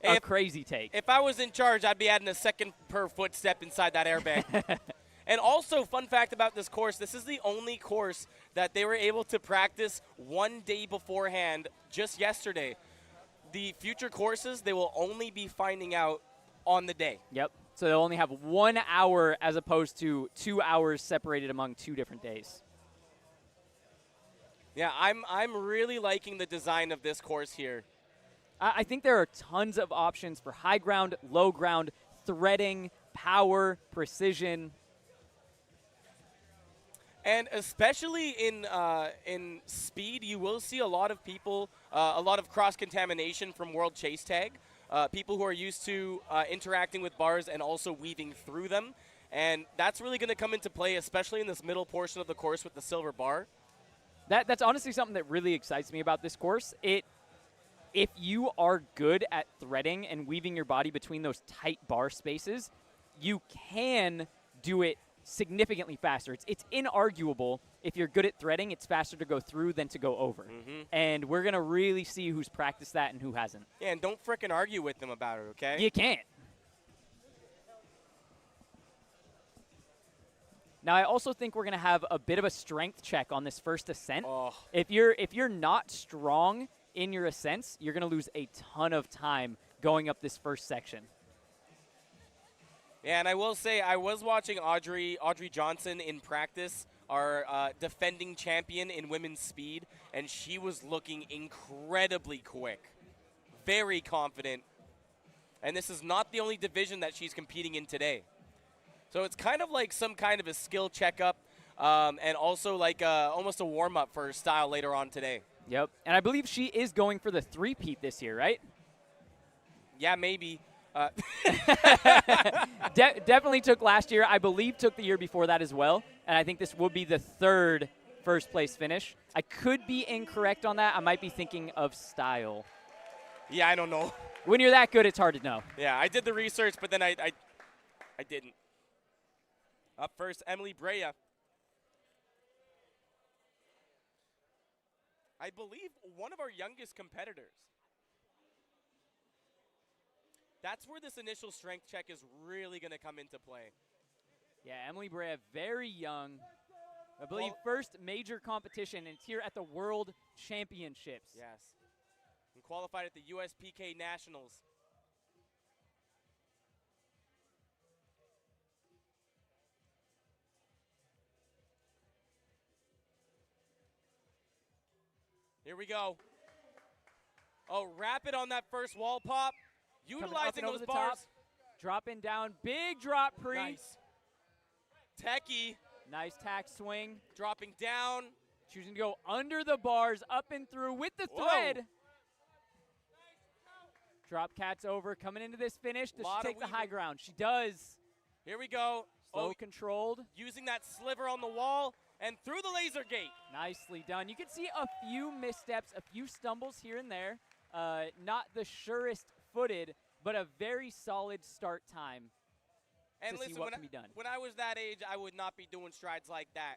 a crazy take. If I was in charge, I'd be adding a second per footstep inside that airbag. And also, fun fact about this course, this is the only course that they were able to practice one day beforehand just yesterday. The future courses, they will only be finding out on the day. Yep. So they'll only have 1 hour as opposed to 2 hours separated among 2 different days. Yeah, I'm really liking the design of this course here. I think there are tons of options for high ground, low ground, threading, power, precision. And especially in speed, you will see a lot of people, a lot of cross-contamination from World Chase Tag, people who are used to interacting with bars and also weaving through them. And that's really going to come into play, especially in this middle portion of the course with the silver bar. That's honestly something that really excites me about this course. If you are good at threading and weaving your body between those tight bar spaces, you can do it significantly faster. It's inarguable. If you're good at threading, it's faster to go through than to go over. And we're going to really see who's practiced that and who hasn't. Yeah, and don't frickin' argue with them about it, okay? You can't. Now, I also think we're going to have a bit of a strength check on this first ascent. Oh. If you're not strong in your ascents, you're going to lose a ton of time going up this first section. Yeah, and I will say, I was watching Audrey Johnson in practice, our defending champion in women's speed, and she was looking incredibly quick, very confident. And this is not the only division that she's competing in today. So it's kind of like some kind of a skill checkup, and also like almost a warm-up for her style later on today. Yep, and I believe she is going for the three-peat this year, right? Yeah, maybe. Definitely took last year. I believe took the year before that as well. And I think this will be the third first place finish. I could be incorrect on that. I might be thinking of style. Yeah, I don't know. When you're that good, it's hard to know. Yeah, I did the research, but then I didn't. Up first, Emily Brea. I believe one of our youngest competitors. That's where this initial strength check is really going to come into play. Yeah, Emily Brea, very young. I believe first major competition, and it's here at the World Championships. Yes. And qualified at the USPK Nationals. Here we go. Oh, rapid on that first wall pop. Utilizing those bars. Top, dropping down, big drop pre. Nice. Techie. Nice tack swing. Dropping down. Choosing to go under the bars, up and through with the thread. Whoa. Drop cats over, coming into this finish. Does she take the high weaving. ground? She does. Here we go. Slow controlled. Using that sliver on the wall and through the laser gate. Nicely done. You can see a few missteps, a few stumbles here and there. Not the surest footed, but a very solid start time. And to listen, see what can be done. When I was that age, I would not be doing strides like that.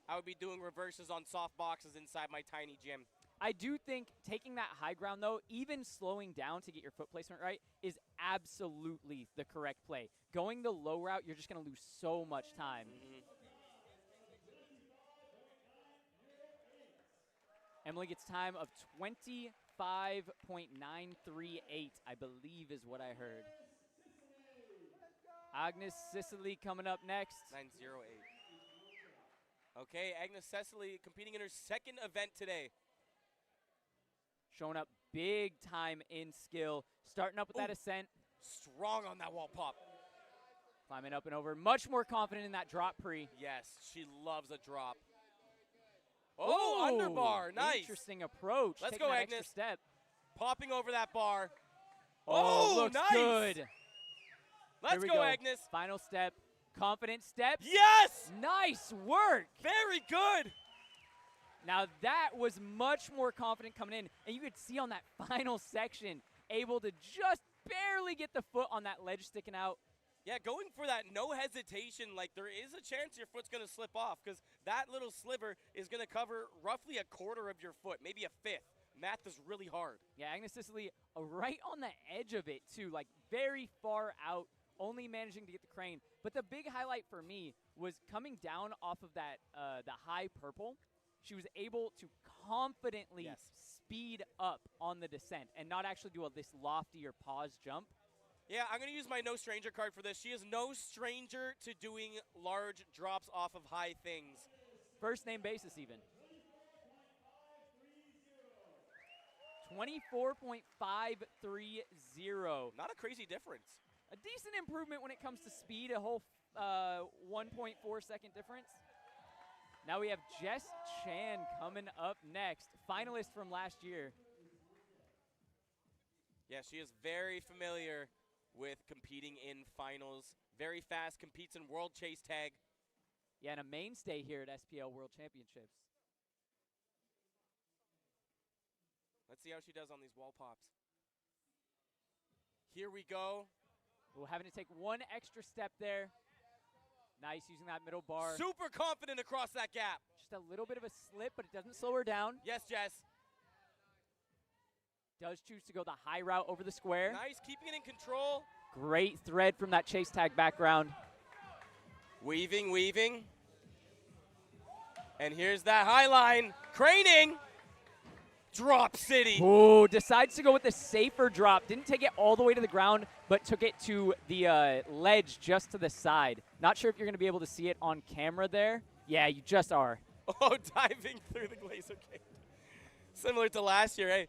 I would be doing reverses on soft boxes inside my tiny gym. I do think taking that high ground, though, even slowing down to get your foot placement right, is absolutely the correct play. Going the low route, you're just going to lose so much time. Emily gets time of 25.938, I believe is what I heard. Agnes Sicily coming up next. 908. Okay, Agnes Cecily competing in her second event today. Showing up big time in skill. Starting up with that ascent. Strong on that wall pop. Climbing up and over. Much more confident in that drop pre. Yes, she loves a drop. Oh, underbar. Nice. Interesting approach. Let's Taking go, that Agnes. extra step. Popping over that bar. Oh, looks nice. good. Let's go, Agnes. Final step. Confident step. Yes! Nice work. Very good. Now that was much more confident coming in, and you could see on that final section, able to just barely get the foot on that ledge sticking out. Yeah, going for that no hesitation, like there is a chance your foot's going to slip off because that little sliver is going to cover roughly a quarter of your foot, maybe a fifth. Math is really hard. Yeah, Agnes Sicily right on the edge of it too, like very far out, only managing to get the crane. But the big highlight for me was coming down off of that the high purple. She was able to confidently speed up on the descent and not actually do this lofty or pause jump. Yeah, I'm going to use my no stranger card for this. She is no stranger to doing large drops off of high things. First name basis even. 24.530. Not a crazy difference. A decent improvement when it comes to speed, a whole 1.4 second difference. Now we have Jess Chan coming up next, finalist from last year. Yeah, she is very familiar with competing in finals. Very fast, competes in World Chase Tag. Yeah, and a mainstay here at SPL World Championships. Let's see how she does on these wall pops. Here we go. We're having to take one extra step there. Nice using that middle bar. Super confident across that gap. Just a little bit of a slip, but it doesn't slow her down. Yes, Jess. Does choose to go the high route over the square. Nice, keeping it in control. Great thread from that chase tag background. Weaving, weaving. And here's that high line. Craning. Drop City. Oh, decides to go with the safer drop. Didn't take it all the way to the ground, but took it to the ledge just to the side. Not sure if you're going to be able to see it on camera there. Yeah, you just are. Oh, diving through the laser gate. Similar to last year, eh?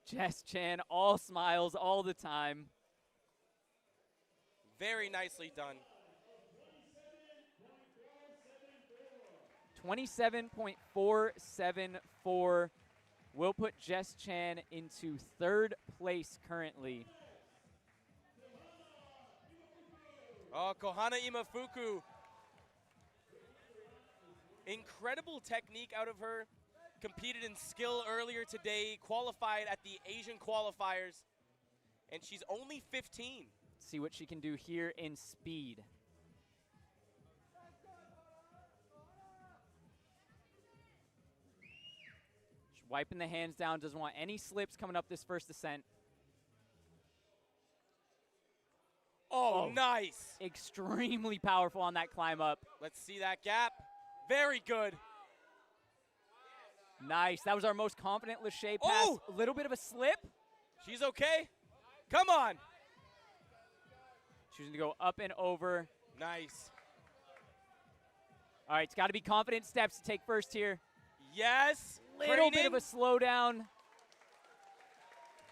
Jess Chan, all smiles all the time. Very nicely done. 27.474 will put Jess Chan into 3rd place currently. Oh, Kohana Imafuku. Incredible technique out of her. Competed in skill earlier today, qualified at the Asian qualifiers, and she's only 15. See what she can do here in speed. She's wiping the hands down, doesn't want any slips coming up this first descent. Oh, nice. Extremely powerful on that climb up. Let's see that gap. Very good. Nice. That was our most confident Lachey pass. Ooh. A little bit of a slip. She's okay. Come on. She's going to go up and over. Nice. All right, it's got to be confident steps to take first here. Yes. Little bit of a slowdown.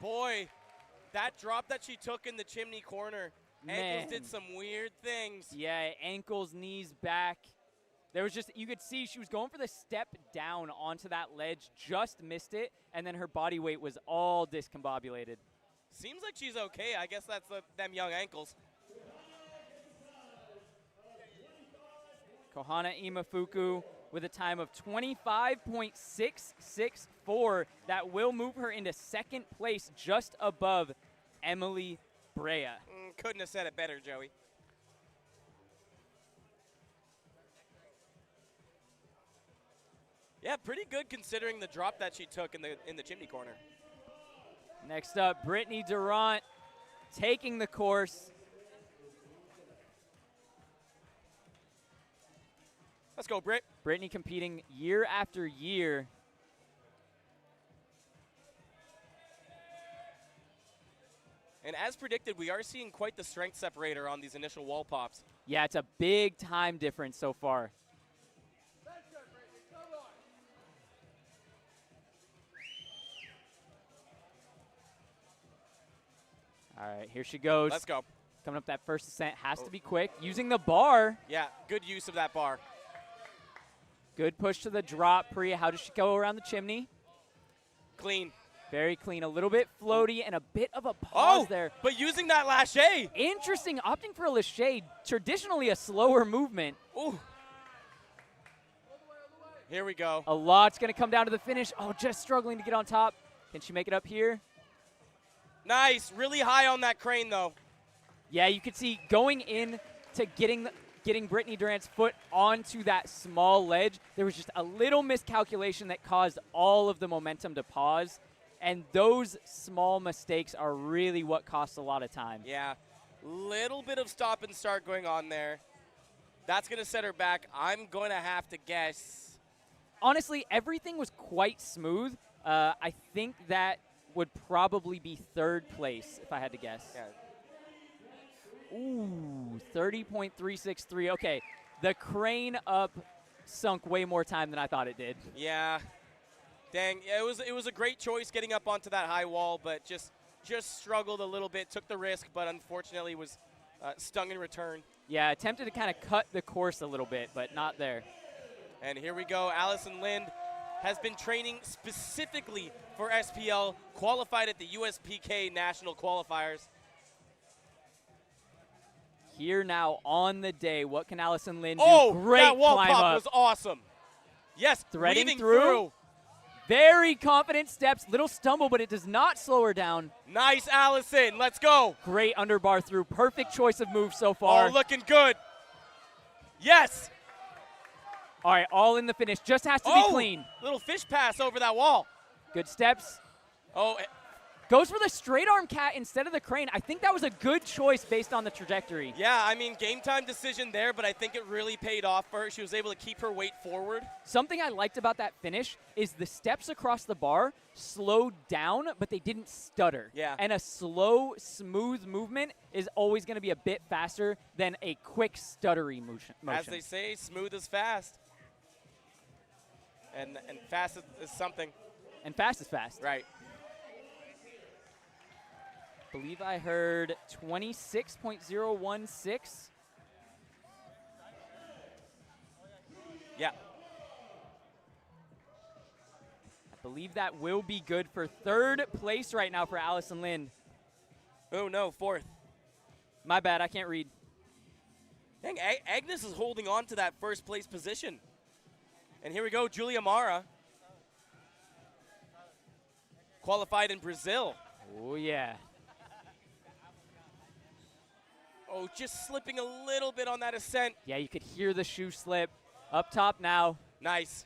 Boy, that drop that she took in the chimney corner. Ankles did some weird things. Yeah, ankles, knees, back. There was just, you could see she was going for the step down onto that ledge, just missed it, and then her body weight was all discombobulated. Seems like she's okay. I guess that's them young ankles. Kohana Imafuku with a time of 25.664. That will move her into 2nd place, just above Emily Brea. Couldn't have said it better, Joey. Yeah, pretty good considering the drop that she took in the chimney corner. Next up, Brittany Durant taking the course. Let's go, Britt. Brittany competing year after year. And as predicted, we are seeing quite the strength separator on these initial wall pops. Yeah, it's a big time difference so far. All right, here she goes. Let's go. Coming up that first descent, has to be quick. Using the bar. Yeah, good use of that bar. Good push to the drop. Priya, how does she go around the chimney? Clean. Very clean. A little bit floaty and a bit of a pause there. But using that lâché. Interesting. Opting for a lâché. Traditionally a slower movement. Ooh. Here we go. A lot's going to come down to the finish. Oh, just struggling to get on top. Can she make it up here? Nice. Really high on that crane, though. Yeah, you could see going in to getting Brittany Durant's foot onto that small ledge, there was just a little miscalculation that caused all of the momentum to pause. And those small mistakes are really what cost a lot of time. Yeah, little bit of stop and start going on there. That's going to set her back. I'm going to have to guess. Honestly, everything was quite smooth. I think that would probably be 3rd place, if I had to guess. Yeah. Ooh, 30.363. Okay, the crane up sunk way more time than I thought it did. Yeah. Dang, yeah, it was a great choice getting up onto that high wall, but just struggled a little bit, took the risk, but unfortunately was stung in return. Yeah, attempted to kind of cut the course a little bit, but not there. And here we go. Allison Lind has been training specifically for SPL, qualified at the USPK National Qualifiers. Here now on the day, what can Allison Lind do? Oh, great that wall climb pop up. was awesome. Yes, Threading weaving through. Very confident steps, little stumble, but it does not slow her down. Nice, Allison. Let's go. Great underbar through. Perfect choice of move so far. Oh, looking good. Yes. All right, all in the finish. Just has to be clean. Little fish pass over that wall. Good steps. Oh, goes for the straight arm cat instead of the crane. I think that was a good choice based on the trajectory. Yeah, I mean, game time decision there, but I think it really paid off for her. She was able to keep her weight forward. Something I liked about that finish is the steps across the bar slowed down, but they didn't stutter. Yeah. And a slow, smooth movement is always going to be a bit faster than a quick, stuttery motion. As they say, smooth is fast. And fast is something. And fast is fast. Right. I believe I heard 26.016. Yeah. Believe that will be good for 3rd place right now for Allison Lind. Oh, no, 4th. My bad, I can't read. Dang, Agnes is holding on to that 1st place position. And here we go, Julia Mara. Qualified in Brazil. Oh, yeah. Oh, just slipping a little bit on that ascent. Yeah, you could hear the shoe slip. Up top now. Nice.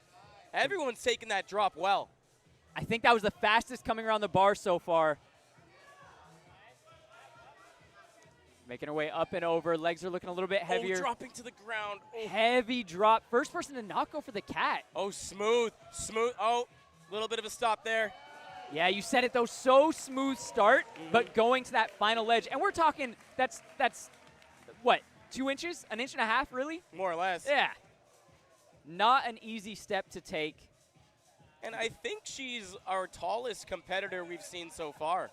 Everyone's taking that drop well. I think that was the fastest coming around the bar so far. Making her way up and over. Legs are looking a little bit heavier. Oh, dropping to the ground. Oh. Heavy drop. First person to not go for the cat. Oh, smooth. Smooth. Oh, a little bit of a stop there. Yeah, you said it though. So smooth start, but going to that final ledge. And we're talking, that's what, 2 inches? 1.5 inches, really? More or less. Yeah. Not an easy step to take. And I think she's our tallest competitor we've seen so far.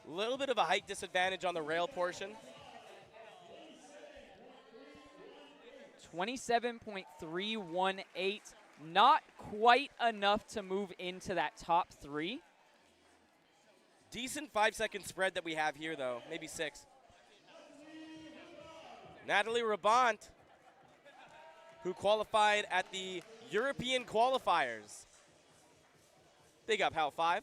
A little bit of a height disadvantage on the rail portion. 27.318. Not quite enough to move into that top 3. Decent 5-second spread that we have here, though. Maybe 6. Natalie Rabant, who qualified at the European qualifiers. Big up, Hal 5.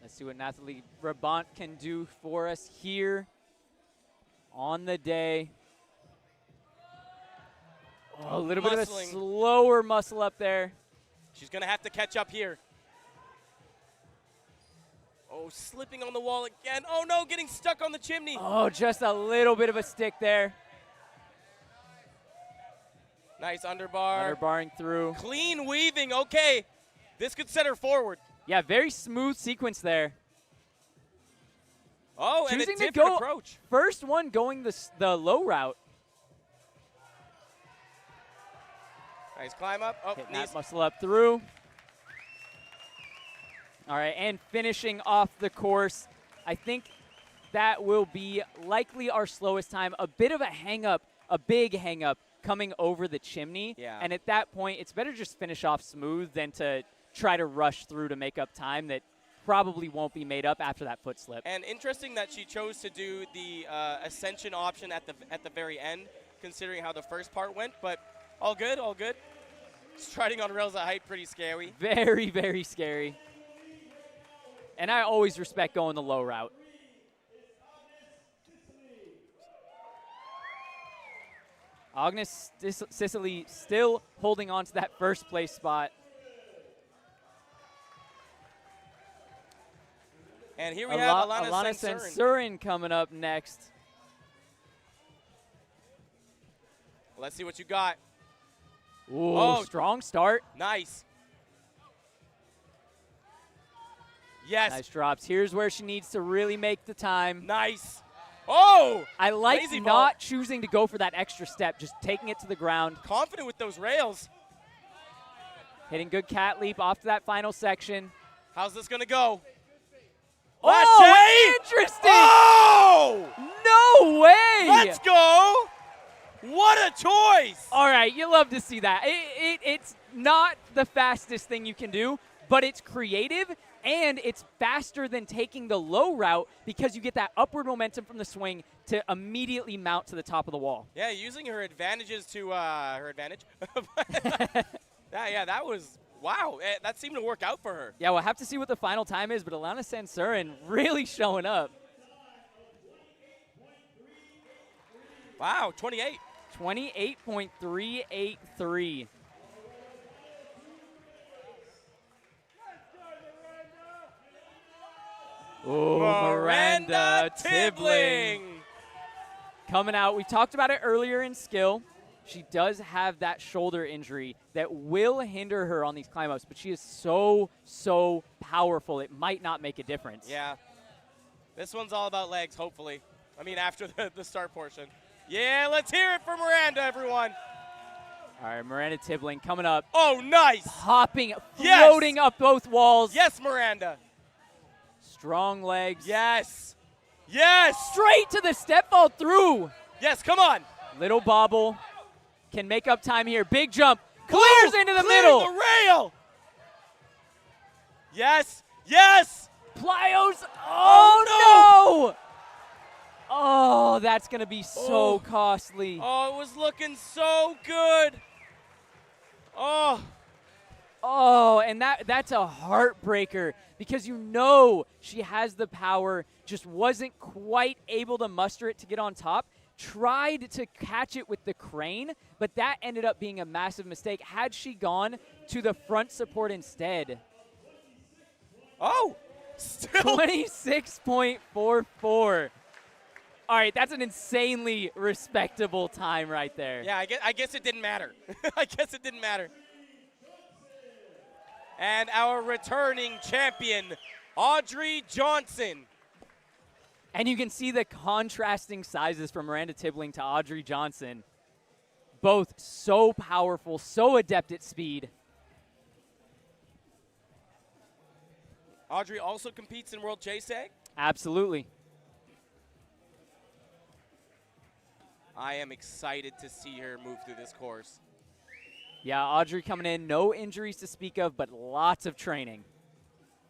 Let's see what Natalie Rabant can do for us here on the day. Oh, a little bit of a slower muscle up there. She's going to have to catch up here. Oh, slipping on the wall again. Oh, no, getting stuck on the chimney. Oh, just a little bit of a stick there. Nice underbar. Underbarring through. Clean weaving. Okay, this could set her forward. Yeah, very smooth sequence there. Oh, choosing and a different to go approach. First one going the low route. Nice climb up. Oh, Hitting that muscle up through. All right, and finishing off the course. I think that will be likely our slowest time. A bit of a hang-up, a big hang-up coming over the chimney. Yeah. And at that point, it's better just finish off smooth than to try to rush through to make up time that probably won't be made up after that foot slip. And interesting that she chose to do the ascension option at the very end, considering how the first part went. But all good, all good. Striding on rails at height, pretty scary. Very, very scary. And I always respect going the low route. Agnes Sicily still holding on to that first place spot. And here we have Alana Sensurin coming up next. Let's see what you got. Ooh, oh, strong start. Nice. Yes. Nice drops. Here's where she needs to really make the time. Nice. Oh! I like not choosing to go for that extra step, just taking it to the ground. Confident with those rails. Hitting good cat leap off to that final section. How's this going to go? Oh, interesting! Oh! No way! Let's go! What a choice! All right, you love to see that. It's not the fastest thing you can do, but it's creative, and it's faster than taking the low route because you get that upward momentum from the swing to immediately mount to the top of the wall. Yeah, using her advantages to her advantage. yeah, that was, wow, that seemed to work out for her. Yeah, we'll have to see what the final time is, but Alana Sensurin really showing up. Wow, 28. 28.383. Oh, Miranda Tibbling coming out. We talked about it earlier in skill. She does have that shoulder injury that will hinder her on these climb-ups, but she is so powerful, it might not make a difference. Yeah. This one's all about legs, hopefully. I mean, after the start portion. Yeah, let's hear it for Miranda, everyone. All right, Miranda Tibbling coming up. Oh, nice. Hopping, floating up both walls. Yes, Miranda. Strong legs. Yes. Yes. Straight to the step fall through. Yes, come on. Little bobble. can make up time here. Big jump. Clears into the middle. The rail. Yes. Yes. Plyos. Oh, no. Oh, that's going to be so costly. Oh, it was looking so good. Oh. Oh, and that's a heartbreaker because you know she has the power, just wasn't quite able to muster it to get on top. Tried to catch it with the crane, but that ended up being a massive mistake. Had she gone to the front support instead. Oh, still 26.44. All right, that's an insanely respectable time right there. Yeah, I guess it didn't matter. I guess it didn't matter. And our returning champion, Audrey Johnson. And you can see the contrasting sizes from Miranda Tibbling to Audrey Johnson. Both so powerful, so adept at speed. Audrey also competes in World JSAG? Absolutely. I am excited to see her move through this course. Yeah, Audrey coming in, no injuries to speak of, but lots of training.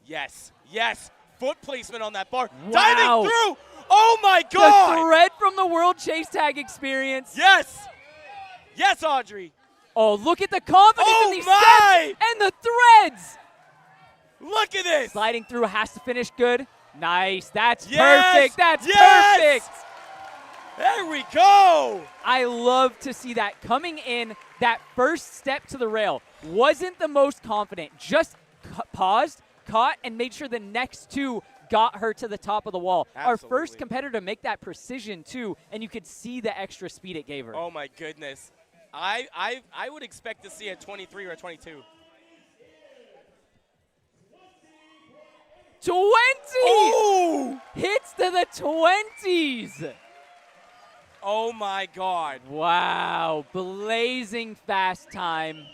Yes, yes. Foot placement on that bar. Wow. Diving through. Oh, my God. The thread from the World Chase Tag experience. Yes. Yes, Audrey. Oh, look at the confidence in these steps and the threads. Look at this. Sliding through, has to finish good. Nice. That's Yes. perfect. That's Yes. perfect. There we go. I love to see that. Coming in, that first step to the rail wasn't the most confident. Just paused, caught, and made sure the next two got her to the top of the wall. Absolutely. Our first competitor to make that precision, too, and you could see the extra speed it gave her. Oh, my goodness. I would expect to see a 23 or a 22. 20! Ooh. Hits to the 20s. Oh, my God. Wow. Blazing fast time.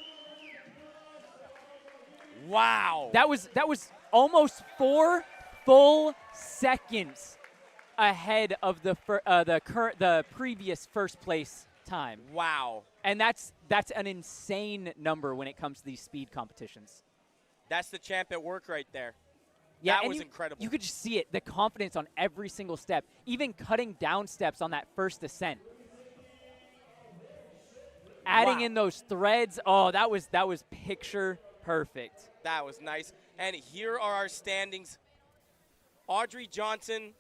Wow. That was almost 4 full seconds ahead of the previous first place time. Wow. And that's an insane number when it comes to these speed competitions. That's the champ at work right there. Yeah, that was incredible. You could just see it, the confidence on every single step, even cutting down steps on that first ascent. Adding in those threads, oh, that was picture perfect. That was nice. And here are our standings. Audrey Johnson,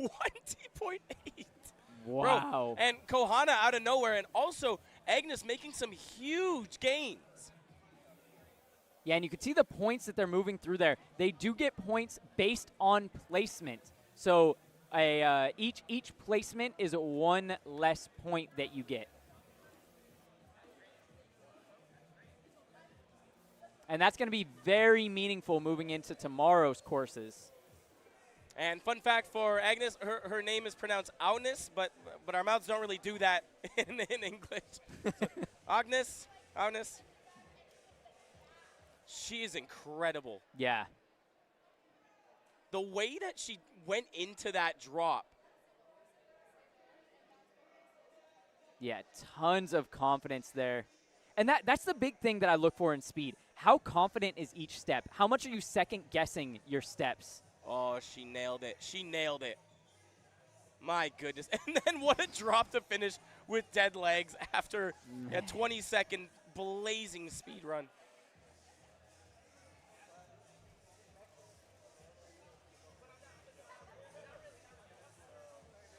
20.8. Wow. Bro, and Kohana out of nowhere, and also Agnes making some huge gains. Yeah, and you can see the points that they're moving through there. They do get points based on placement. So each placement is 1 less point that you get. And that's going to be very meaningful moving into tomorrow's courses. And fun fact for Agnes, her name is pronounced Agnes, but our mouths don't really do that in English. So, Agnes. She is incredible. Yeah. The way that she went into that drop. Yeah, tons of confidence there. And that's the big thing that I look for in speed. How confident is each step? How much are you second-guessing your steps? Oh, she nailed it. She nailed it. My goodness. And then what a drop to finish with dead legs after a 20-second blazing speed run.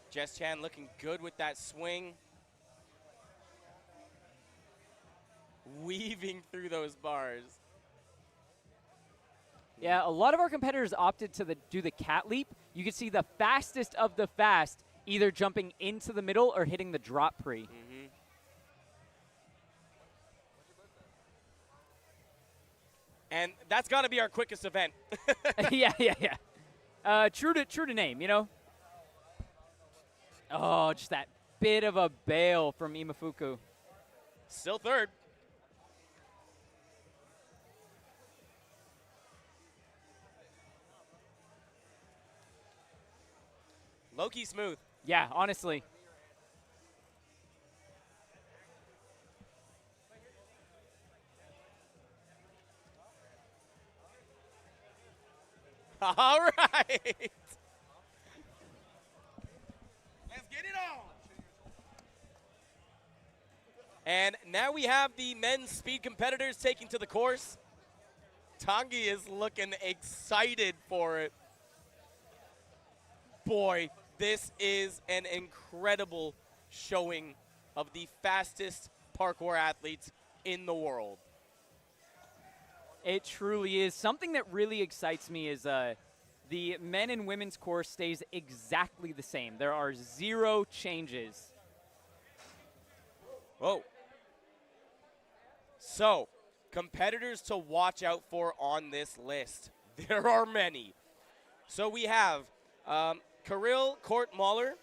Jess Chan looking good with that swing. Weaving through those bars. Yeah, a lot of our competitors opted to do the cat leap. You can see the fastest of the fast either jumping into the middle or hitting the drop pre. Mm-hmm. And that's got to be our quickest event. Yeah. True to name, you know. Oh, just that bit of a bail from Imafuku. Still third. Low-key smooth. Yeah, honestly. All right. Let's get it on. And now we have the men's speed competitors taking to the course. Tanguy is looking excited for it. Boy, this is an incredible showing of the fastest parkour athletes in the world. It truly is. Something that really excites me is the men and women's course stays exactly the same. There are 0 changes. Whoa. So, competitors to watch out for on this list. There are many. So we have Kirill Court-Mahler,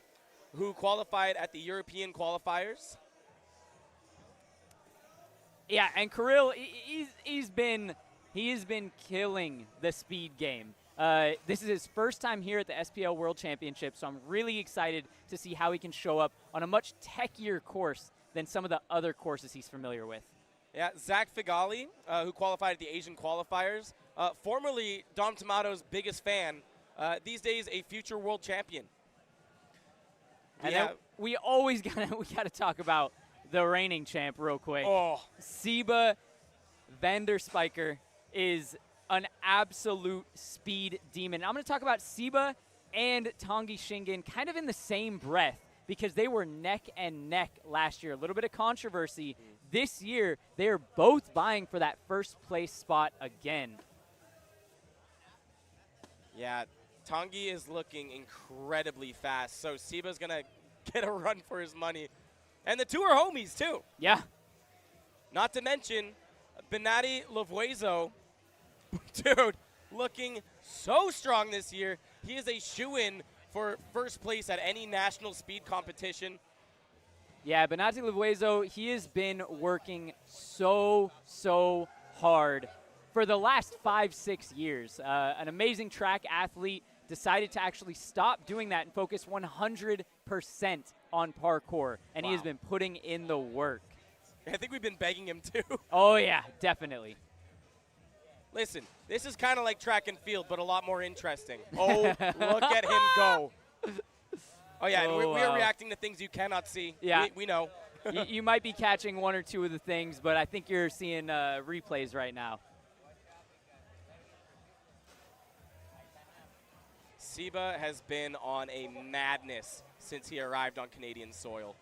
who qualified at the European qualifiers. Yeah, and Kirill, he's been killing the speed game. This is his first time here at the SPL World Championships, so I'm really excited to see how he can show up on a much techier course than some of the other courses he's familiar with. Yeah, Zach Figali, who qualified at the Asian qualifiers, formerly Dom Tomato's biggest fan, these days a future world champion. And then we always gotta talk about the reigning champ real quick. Oh. Seba Vanderspiker is an absolute speed demon. I'm going to talk about Seba and Tanguy Shingen kind of in the same breath because they were neck and neck last year. A little bit of controversy. This year, they are both vying for that first place spot again. Yeah, Tanguy is looking incredibly fast, so Seba's going to get a run for his money. And the two are homies, too. Yeah. Not to mention, Benatti Lovuezo, dude, looking so strong this year. He is a shoo-in for first place at any national speed competition. Yeah, Benatti Lovuezo, he has been working so hard for the last 5-6 years. An amazing track athlete, decided to actually stop doing that and focus 100% on parkour, and he has been putting in the work. I think we've been begging him too. Oh yeah, definitely. Listen, this is kind of like track and field, but a lot more interesting. Oh, look at him go. Oh yeah, and we are reacting to things you cannot see. Yeah. We know. You might be catching one or two of the things, but I think you're seeing replays right now. Seba has been on a madness since he arrived on Canadian soil.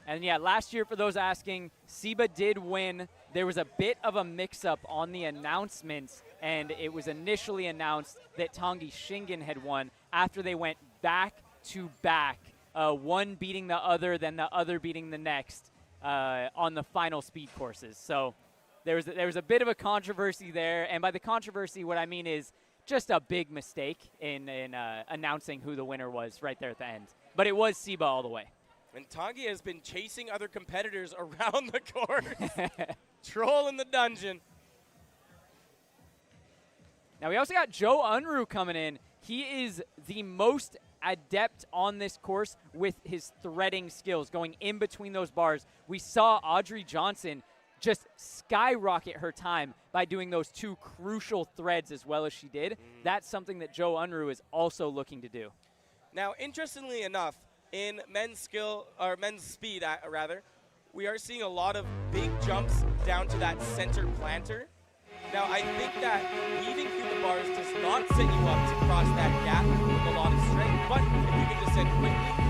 And yeah, last year, for those asking, Seba did win. There was a bit of a mix-up on the announcements, and it was initially announced that Tanguy Shingen had won after they went back-to-back, one beating the other, then the other beating the next on the final speed courses. So there was a bit of a controversy there, and by the controversy, what I mean is just a big mistake in announcing who the winner was right there at the end. But it was Seba all the way. And Tanguy has been chasing other competitors around the course. Troll in the dungeon. Now we also got Joe Unruh coming in. He is the most adept on this course with his threading skills, going in between those bars. We saw Audrey Johnson just skyrocket her time by doing those two crucial threads as well as she did. That's something that Joe Unruh is also looking to do. Now, interestingly enough, in men's speed, we are seeing a lot of big jumps down to that center planter. Now, I think that weaving through the bars does not set you up to cross that gap with a lot of strength, but if you can descend quickly, you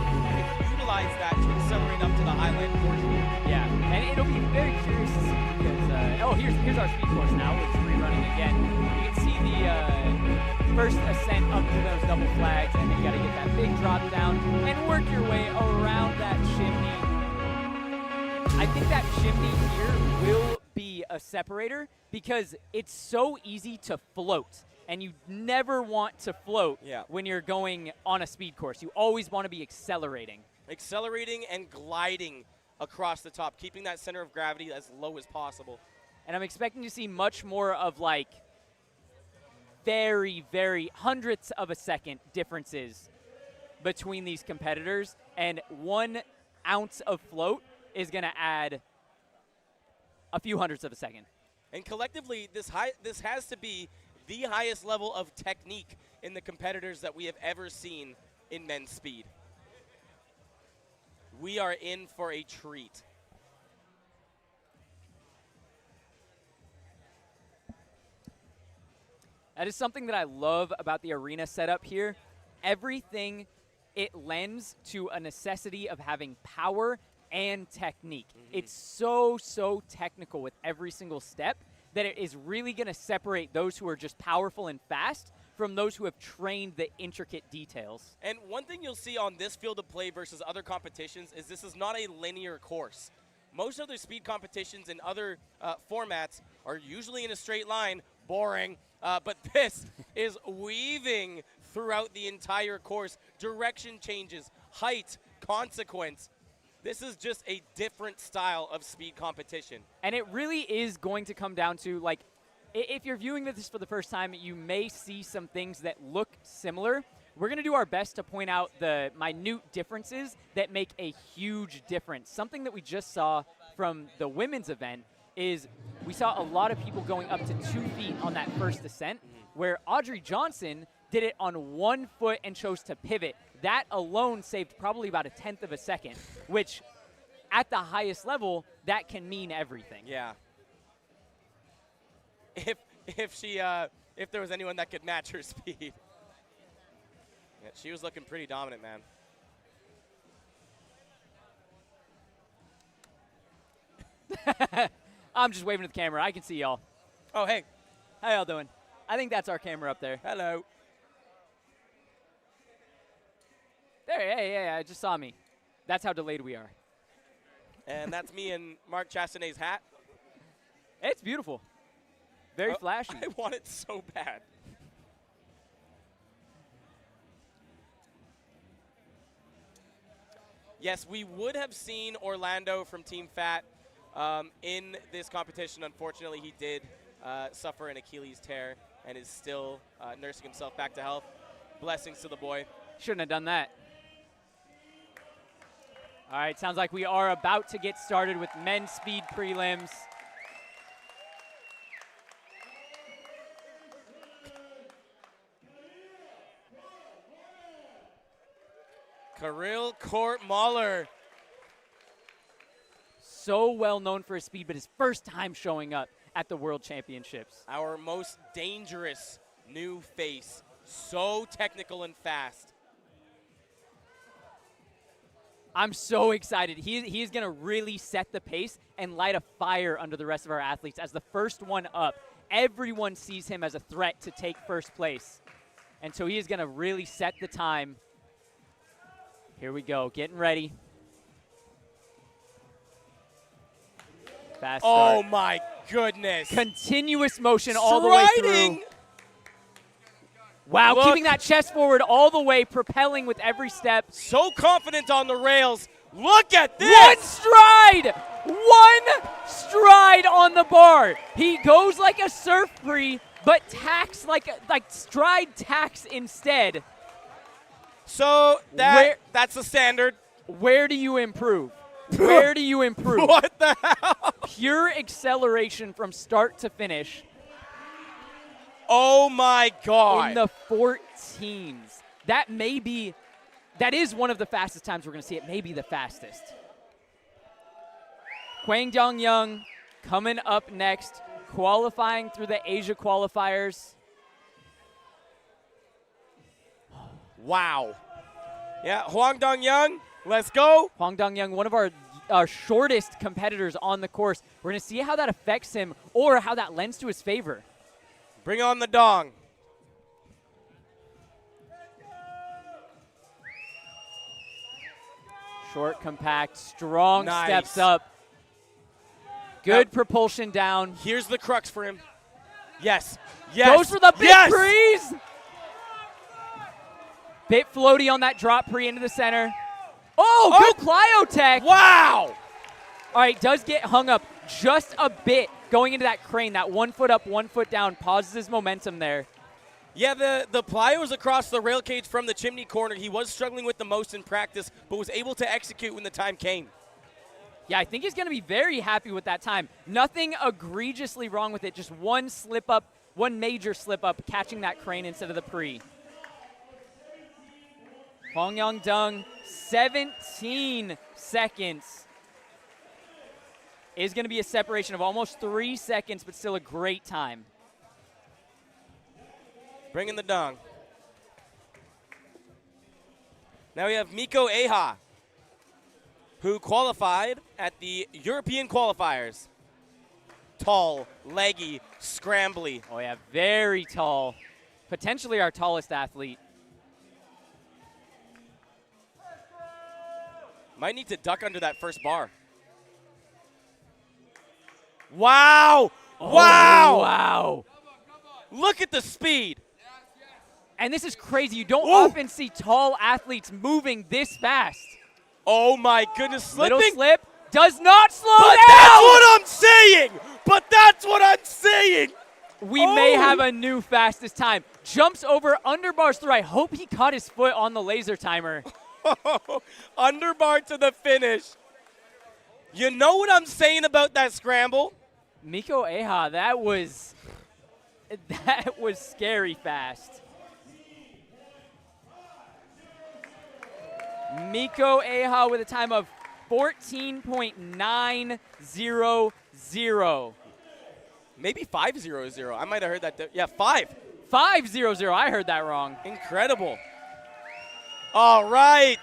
can utilize that to accelerate up to the highland portion. Yeah, and it'll be very curious to see because, here's our speed course now with Freerunning again. You can see the first ascent up to those double flags, and then you got to get that big drop down and work your way around that chimney. I think that chimney here will be a separator because it's so easy to float, and you never want to float when you're going on a speed course. You always want to be accelerating. Accelerating and gliding across the top, keeping that center of gravity as low as possible. And I'm expecting to see much more of like very hundredths of a second differences between these competitors, and one ounce of float is going to add a few hundredths of a second. And collectively, this has to be the highest level of technique in the competitors that we have ever seen in men's speed. We are in for a treat. That is something that I love about the arena setup here. Everything, it lends to a necessity of having power and technique. It's so technical with every single step that it is really going to separate those who are just powerful and fast from those who have trained the intricate details. And one thing you'll see on this field of play versus other competitions is this is not a linear course. Most other speed competitions and other formats are usually in a straight line, boring, but this is weaving throughout the entire course. Direction changes, height, consequence. This is just a different style of speed competition. And it really is going to come down to, like, if you're viewing this for the first time, you may see some things that look similar. We're going to do our best to point out the minute differences that make a huge difference. Something that we just saw from the women's event is we saw a lot of people going up to 2 feet on that first descent, where Audrey Johnson did it on 1 foot and chose to pivot. That alone saved probably about 1/10 of a second, which at the highest level, that can mean everything. Yeah. If there was anyone that could match her speed. Yeah, she was looking pretty dominant, man. I'm just waving to the camera. I can see y'all. Oh, hey. How y'all doing? I think that's our camera up there. Hello. There, yeah, just saw me. That's how delayed we are. And that's me in Mark Chastonet's hat. It's beautiful. Very flashy. I want it so bad. Yes, we would have seen Orlando from Team Fat in this competition. Unfortunately, he did suffer an Achilles tear and is still nursing himself back to health. Blessings to the boy. Shouldn't have done that. All right, sounds like we are about to get started with men's speed prelims. Kirill Court-Mahler. So well known for his speed, but his first time showing up at the World Championships. Our most dangerous new face. So technical and fast. I'm so excited. He is going to really set the pace and light a fire under the rest of our athletes. As the first one up, everyone sees him as a threat to take first place. And so he is going to really set the time. Here we go, getting ready. Fast oh start. My goodness. Continuous motion all the way through. Wow, keeping that chest forward all the way, propelling with every step. So confident on the rails. Look at this. One stride on the bar. He goes like a surf free, but tacks like stride tacks instead. So that's the standard. Where do you improve? Where do you improve? What the hell? Pure acceleration from start to finish. Oh my God. In the 14s. That is one of the fastest times we're going to see it. Maybe the fastest. Kwang Dong-young coming up next, qualifying through the Asia qualifiers. Wow. Yeah, Hwang Dong-young, let's go. Hwang Dong-young, one of our shortest competitors on the course. We're going to see how that affects him or how that lends to his favor. Bring on the dong. Short, compact, strong Nice. steps up. Good propulsion down. Here's the crux for him. Yes. Yes. Goes for the big yes. breeze. Bit floaty on that drop pre into the center. Oh, good plyotech. Wow. All right, does get hung up just a bit going into that crane. That 1 foot up, 1 foot down, pauses his momentum there. Yeah, the plyos across the rail cage from the chimney corner, he was struggling with the most in practice, but was able to execute when the time came. Yeah, I think he's going to be very happy with that time. Nothing egregiously wrong with it, just one slip up, one major slip up, catching that crane instead of the pre. Hong Yong Dung, 17 seconds. Is going to be a separation of almost 3 seconds, but still a great time. Bringing the dung. Now we have Miko Eha, who qualified at the European qualifiers. Tall, leggy, scrambly. Oh yeah, very tall. Potentially our tallest athlete. Might need to duck under that first bar. Wow! Oh, Wow! Wow! Look at the speed. And this is crazy. You don't Ooh. often see tall athletes moving this fast. Oh my goodness, slipping. Little slip. Does not slow But down! that's what I'm saying! But that's what I'm saying! We may have a new fastest time. Jumps over underbars through. I hope he caught his foot on the laser timer. Underbar to the finish. You know what I'm saying about that scramble? Miko Eha, that was scary fast. Miko Eha with a time of 14.900. Maybe 500. I might have heard that. Yeah, 5. 500. I heard that wrong. Incredible. All right.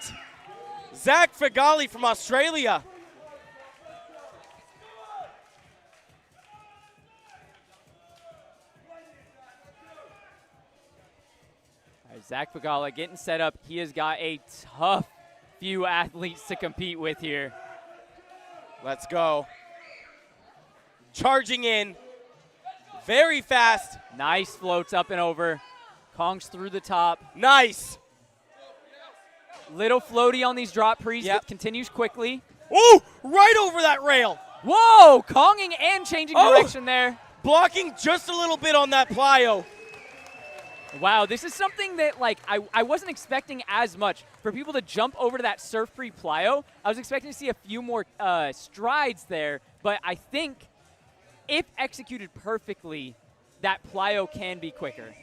Zach Fagali from Australia. All right, Zach Pagala getting set up. He has got a tough few athletes to compete with here. Let's go. Charging in. Very fast. Nice floats up and over. Kongs through the top. Nice. Little floaty on these drop pre's, Yep. but continues quickly. Ooh, right over that rail. Whoa, Konging and changing direction there. Blocking just a little bit on that plyo. Wow, this is something that I wasn't expecting as much. For people to jump over to that surf pre plyo, I was expecting to see a few more strides there, but I think if executed perfectly, that plyo can be quicker.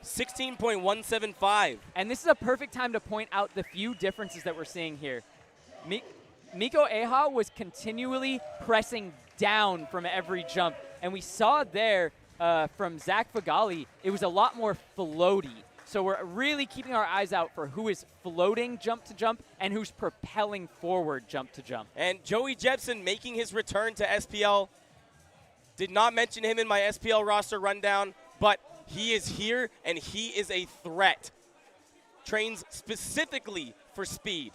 16.175. And this is a perfect time to point out the few differences that we're seeing here. Miko Eha was continually pressing down from every jump. And we saw there from Zach Fagali, it was a lot more floaty. So we're really keeping our eyes out for who is floating jump to jump and who's propelling forward jump to jump. And Joey Jepson making his return to SPL. Did not mention him in my SPL roster rundown, but he is here and he is a threat. Trains specifically for speed.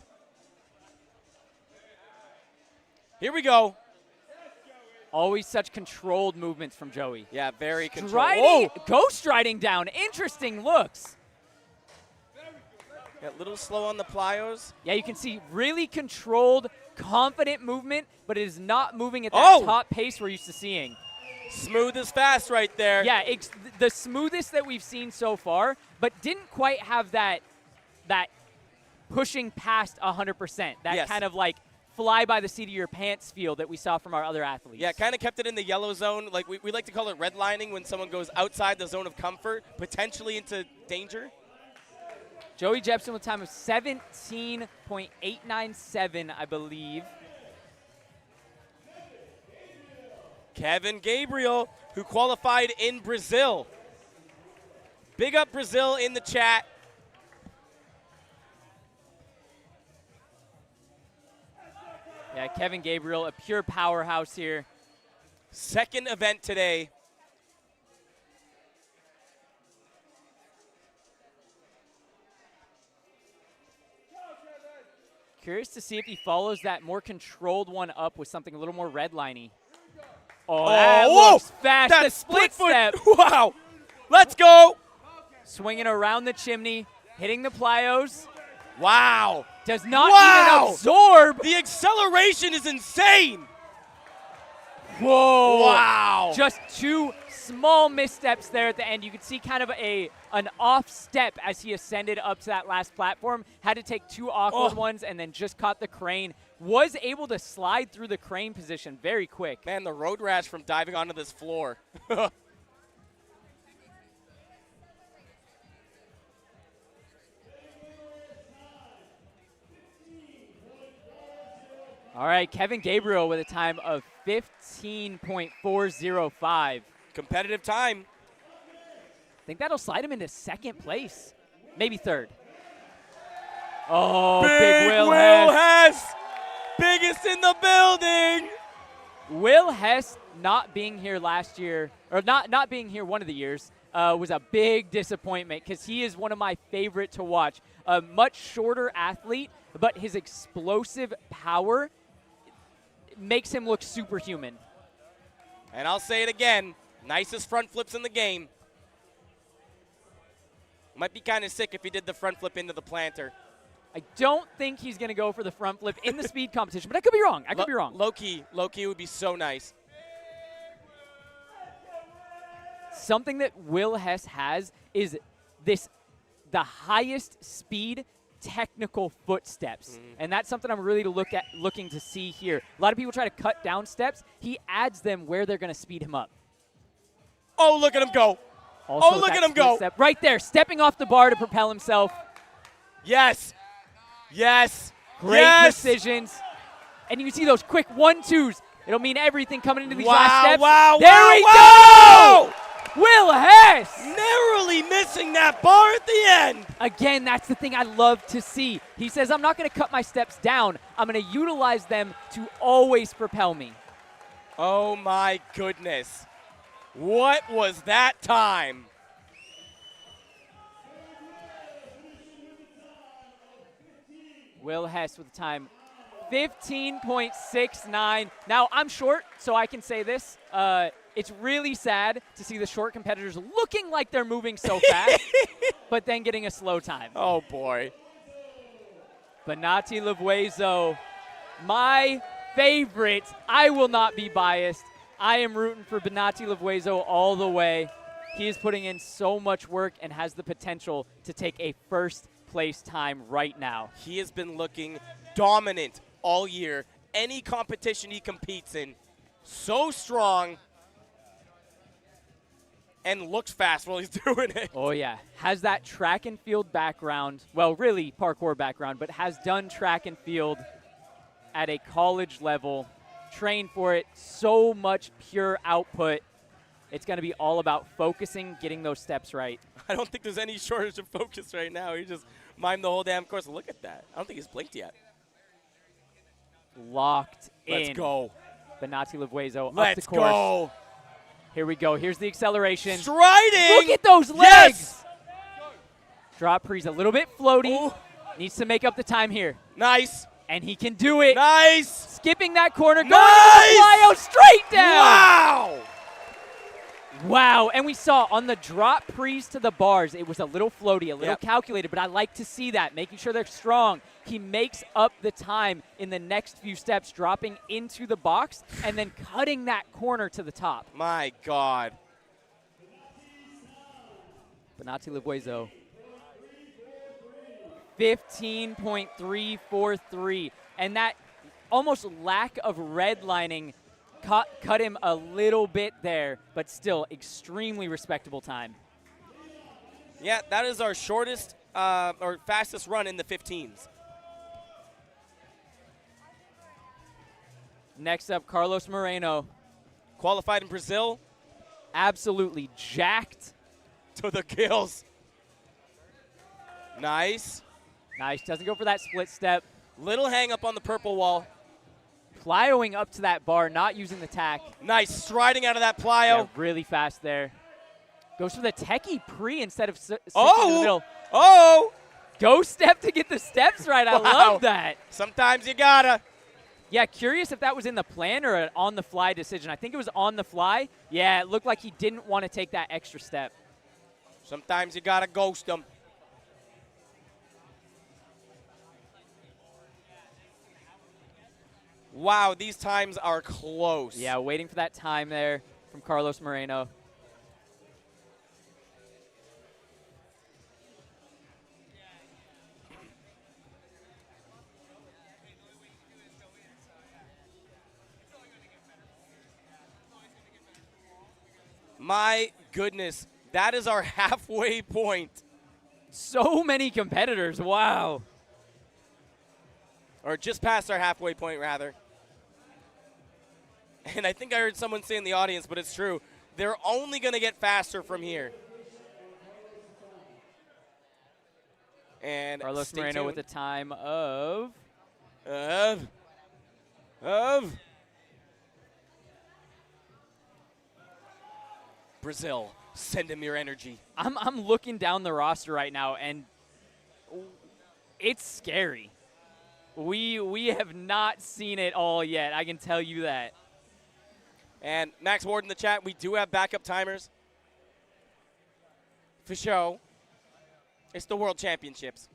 Here we go. Always such controlled movements from Joey. Yeah, very controlled. Striding, ghost striding down. Interesting looks. Got a little slow on the plyos. Yeah, you can see really controlled, confident movement, but it is not moving at that top pace we're used to seeing. Smooth as fast right there. Yeah, the smoothest that we've seen so far, but didn't quite have that pushing past 100%. That kind of like fly by the seat of your pants feel that we saw from our other athletes. Yeah, kind of kept it in the yellow zone. Like we like to call it redlining when someone goes outside the zone of comfort, potentially into danger. Joey Jepson with a time of 17.897, I believe. Kevin Gabriel, who qualified in Brazil. Big up Brazil in the chat. Yeah, Kevin Gabriel, a pure powerhouse here. Second event today. Curious to see if he follows that more controlled one up with something a little more redliney. Oh, that looks fast. That the split step. Wow. Let's go. Swinging around the chimney, hitting the plyos. Wow. Does not even absorb. The acceleration is insane. Whoa! Wow! Just 2 small missteps there at the end. You could see kind of an off step as he ascended up to that last platform. Had to take 2 awkward ones and then just caught the crane. Was able to slide through the crane position very quick. Man, the road rash from diving onto this floor. All right, Kevin Gabriel with a time of 15.405. Competitive time. I think that'll slide him into 2nd place, maybe 3rd. Oh, Big Will Hess. Biggest in the building. Will Hess not being here last year, or not being here one of the years, was a big disappointment because he is one of my favorite to watch. A much shorter athlete, but his explosive power makes him look superhuman. And I'll say it again, nicest front flips in the game. Might be kind of sick if he did the front flip into the planter. I don't think he's going to go for the front flip in the speed competition, but I could be wrong. I could be wrong. Low key would be so nice. Something that Will Hess has is the highest speed technical footsteps. And that's something I'm really looking to see here. A lot of people try to cut down steps. He adds them where they're going to speed him up. Oh, look at him go. Also, look at him go. Step right there, stepping off the bar to propel himself. Yes. Yes. Great decisions. And you can see those quick 1-2s. It'll mean everything coming into these last steps. There we go! Will Hess! Narrowly missing that bar at the end. Again, that's the thing I love to see. He says, I'm not going to cut my steps down. I'm going to utilize them to always propel me. Oh, my goodness. What was that time? Will Hess with the time 15.69. Now, I'm short, so I can say this. It's really sad to see the short competitors looking like they're moving so fast, but then getting a slow time. Oh, boy. Benati Levuezo, my favorite. I will not be biased. I am rooting for Benati Levuezo all the way. He is putting in so much work and has the potential to take a first place time right now. He has been looking dominant all year. Any competition he competes in, so strong. And looks fast while he's doing it. Oh, yeah. Has that track and field background. Well, really parkour background, but has done track and field at a college level. Trained for it. So much pure output. It's going to be all about focusing, getting those steps right. I don't think there's any shortage of focus right now. He just mimed the whole damn course. Look at that. I don't think he's blinked yet. Locked in. Let's go. Benati Levuezo up Let's the course. go. Here we go. Here's the acceleration. Striding. Look at those legs. Yes. Drop pre's a little bit floaty. Ooh. Needs to make up the time here. Nice. And he can do it. Nice. Skipping that corner. Going Nice. to the flyo straight down. Wow. Wow. And we saw on the drop pre's to the bars, it was a little floaty, a little calculated, but I like to see that, making sure they're strong. He makes up the time in the next few steps, dropping into the box and then cutting that corner to the top. My God. Benati Levuezo. 15.343. And that almost lack of redlining cut him a little bit there, but still extremely respectable time. Yeah, that is our shortest or fastest run in the 15s. Next up, Carlos Moreno. Qualified in Brazil. Absolutely jacked. To the gills. Nice. Nice. Doesn't go for that split step. Little hang up on the purple wall. Plyoing up to that bar, not using the tack. Nice. Striding out of that plyo. Yeah, really fast there. Goes for the techie pre instead of sticking in the middle. Oh! Go step to get the steps right. I love that. Sometimes you gotta. Yeah, curious if that was in the plan or an on-the-fly decision. I think it was on the fly. Yeah, it looked like he didn't want to take that extra step. Sometimes you gotta ghost them. Wow, these times are close. Yeah, waiting for that time there from Carlos Moreno. My goodness, that is our halfway point. So many competitors, wow. Or just past our halfway point, rather. And I think I heard someone say in the audience, but it's true. They're only going to get faster from here. And Carlos stay Moreno tuned. with a time of Brazil, send him your energy. I'm looking down the roster right now, and it's scary. We have not seen it all yet, I can tell you that. And Max Ward in the chat, we do have backup timers. For show. It's the World Championships.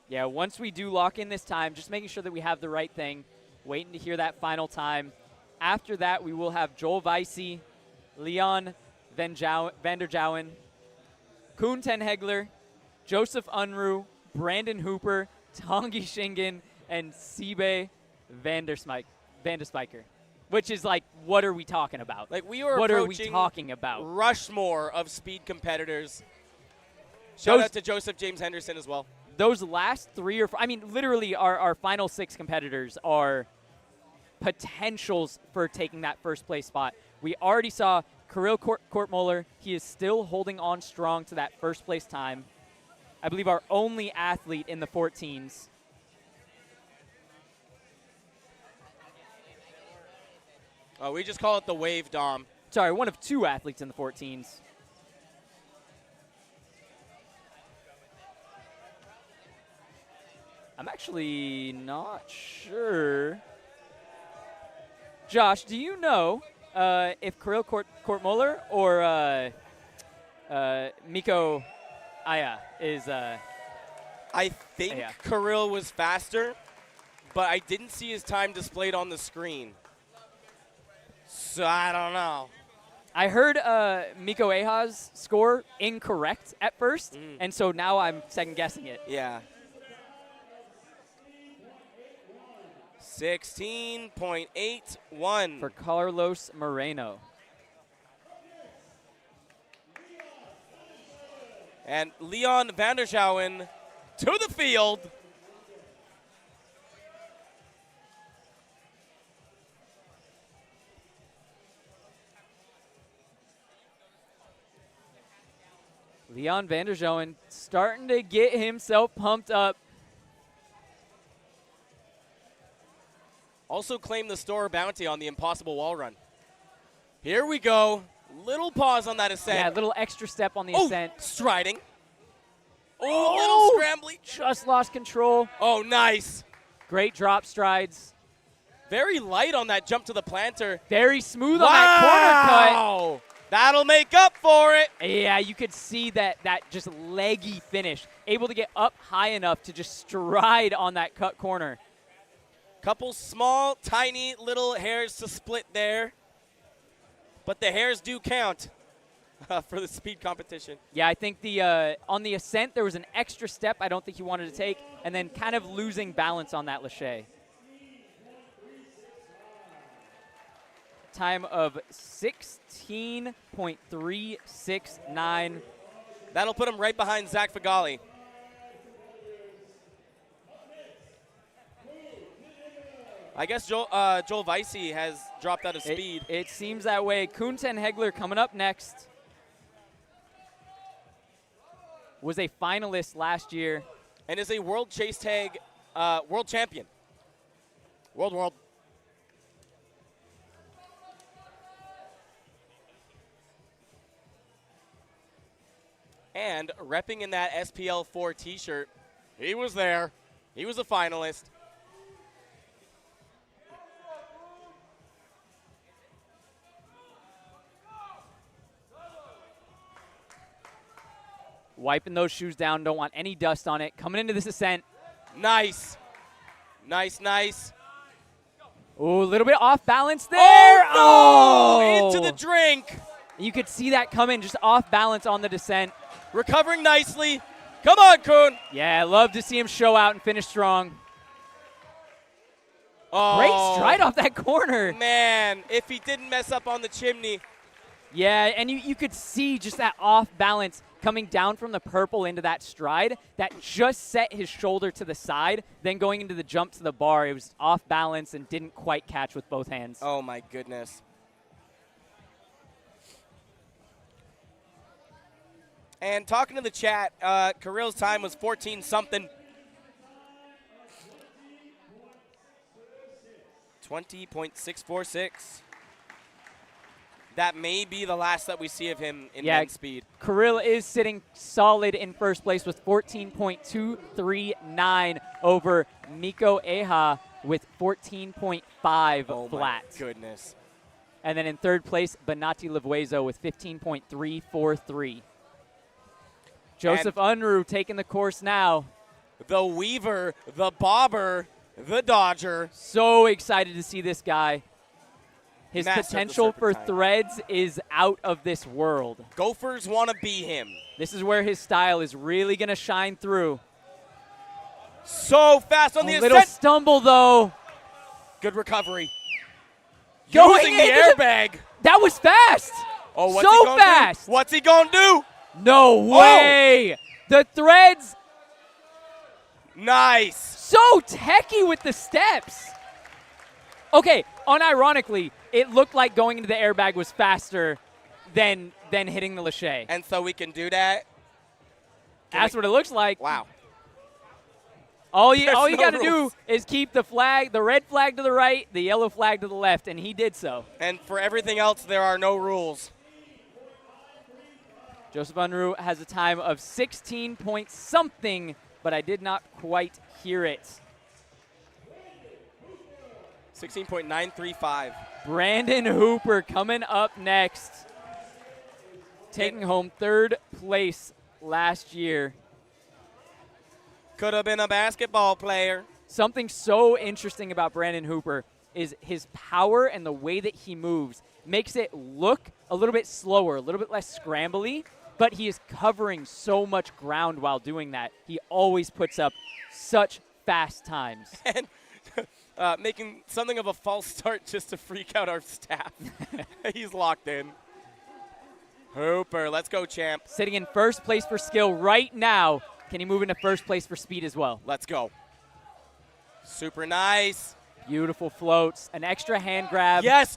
Yeah, once we do lock in this time, just making sure that we have the right thing, waiting to hear that final time. After that, we will have Joel Weissy, Leon van der Jouwen, Koen ten Hegler, Joseph Unruh, Brandon Hooper, Tongi Shingen, and Sibe van der Spijker. Which is like, what are we talking about? Like, we are what are we approaching talking about? Rushmore of speed competitors. Shout out to Joseph James Henderson as well. Those last 3 or 4, I mean, literally our final 6 competitors are potentials for taking that first place spot. We already saw Kirill Kortmuller. He is still holding on strong to that first place time. I believe our only athlete in the 14s. Oh, we just call it the wave, Dom. Sorry, one of 2 athletes in the 14s. I'm actually not sure. Josh, do you know if Kirill Kortmuller or Miko Aya is... I think Kirill was faster, but I didn't see his time displayed on the screen. So I don't know. I heard Miko Aya's score incorrect at first, and so now I'm second-guessing it. Yeah. 16.81 for Carlos Moreno. And Leon van der Jouwen to the field. Leon van der Jouwen starting to get himself pumped up. Also claimed the store bounty on the impossible wall run. Here we go. Little pause on that ascent. Yeah, a little extra step on the ascent. Striding. Oh, little scrambly. Just lost control. Oh, nice. Great drop strides. Very light on that jump to the planter. Very smooth on that corner cut. That'll make up for it. Yeah, you could see that just leggy finish. Able to get up high enough to just stride on that cut corner. Couple small, tiny little hairs to split there. But the hairs do count for the speed competition. Yeah, I think on the ascent, there was an extra step I don't think he wanted to take, and then kind of losing balance on that lâché. Time of 16.369. That'll put him right behind Zach Fagali. I guess Joel Weissy has dropped out of speed. It seems that way. Koen ten Hegler coming up next. Was a finalist last year. And is a World Chase Tag World Champion. World. And repping in that SPL4 t-shirt, he was there. He was a finalist. Wiping those shoes down, don't want any dust on it. Coming into this ascent. Nice. Nice, nice. Ooh, a little bit off balance there. Oh, no! Into the drink. You could see that coming, just off balance on the descent. Recovering nicely. Come on, Kuhn. Yeah, I love to see him show out and finish strong. Oh, great stride off that corner. Man, if he didn't mess up on the chimney. Yeah, and you could see just that off balance coming down from the purple into that stride that just set his shoulder to the side, then going into the jump to the bar. It was off balance and didn't quite catch with both hands. Oh, my goodness. And talking to the chat, Kirill's time was 14-something. 20.646. That may be the last that we see of him in men's speed. Kirill is sitting solid in first place with 14.239 over Miko Eha with 14.5 flat. Oh, my goodness. And then in third place, Banati Levuezo with 15.343. Joseph Unruh taking the course now. The weaver, the bobber, the dodger. So excited to see this guy. His Master potential for threads is out of this world. Gophers want to be him. This is where his style is really going to shine through. So fast on the ascent. A little stumble, though. Good recovery. Going using the airbag. That was fast. Oh, what's so he gonna fast. Do? What's he going to do? No way. The threads. Nice. So techy with the steps. Okay, unironically, it looked like going into the airbag was faster than hitting the lache. And so we can do that? That's what it looks like. Wow. All you got to do is keep the flag, the red flag to the right, the yellow flag to the left, and he did so. And for everything else, there are no rules. Joseph Unruh has a time of 16 point something, but I did not quite hear it. 16.935. Brandon Hooper coming up next. Taking home third place last year. Could have been a basketball player. Something so interesting about Brandon Hooper is his power and the way that he moves makes it look a little bit slower, a little bit less scrambly, but he is covering so much ground while doing that. He always puts up such fast times. And making something of a false start just to freak out our staff. He's locked in. Hooper, let's go, champ. Sitting in first place for skill right now. Can he move into first place for speed as well? Let's go. Super nice. Beautiful floats. An extra hand grab. Yes.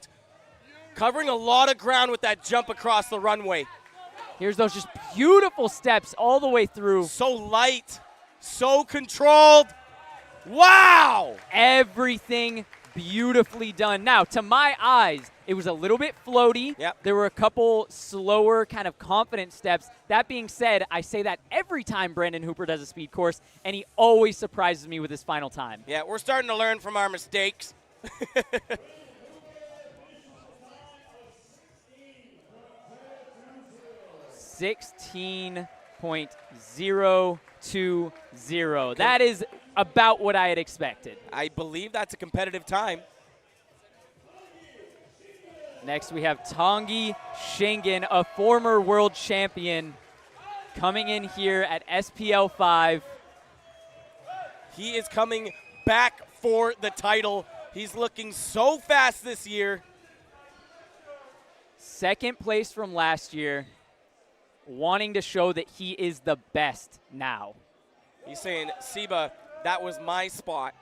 Covering a lot of ground with that jump across the runway. Here's those just beautiful steps all the way through. So light. So controlled. Wow. Everything beautifully done. Now, to my eyes, it was a little bit floaty. Yep. There were a couple slower, kind of confident steps. That being said, I say that every time Brandon Hooper does a speed course, and he always surprises me with his final time. Yeah, we're starting to learn from our mistakes. 16.020. That is about what I had expected. I believe that's a competitive time. Next, we have Tanguy Schengen, a former world champion, coming in here at SPL5. He is coming back for the title. He's looking so fast this year. Second place from last year, wanting to show that he is the best now. He's saying, Seba, that was my spot.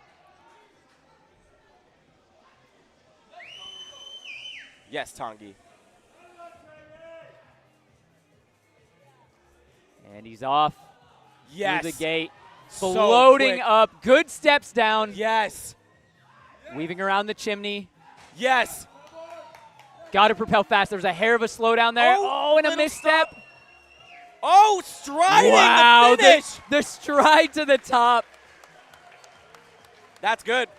Yes, Tanguy. And he's off Yes. through the gate. So Floating quick. up. Good steps down. Yes. Weaving around the chimney. Yes. Got to propel fast. There was a hair of a slowdown there. Oh, And a little misstep. stop. Oh, striding Wow. the finish. The stride to the top. That's good.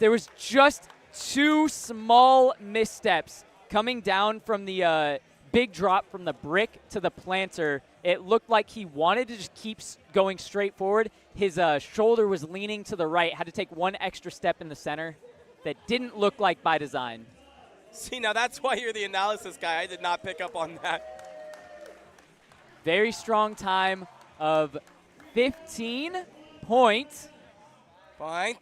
There was just two small missteps coming down from the big drop from the brick to the planter. It looked like he wanted to just keep going straight forward. His shoulder was leaning to the right, had to take one extra step in the center. That didn't look like by design. See, now that's why you're the analysis guy. I did not pick up on that. Very strong time of 15 points. Point.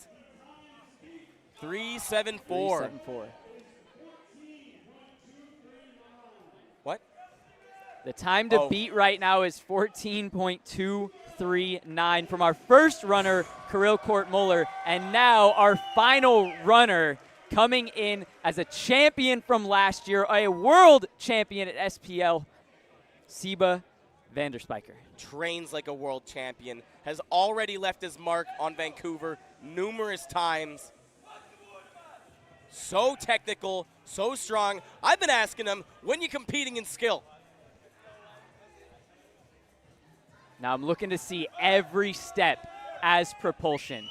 374. What? The time to beat right now is 14.239 from our first runner, Kirill Kortmuller, and now our final runner coming in as a champion from last year, a world champion at SPL, Siba Vanderspiker. Trains like a world champion, has already left his mark on Vancouver numerous times. So technical, so strong. I've been asking him, when you competing in skill? Now I'm looking to see every step as propulsion.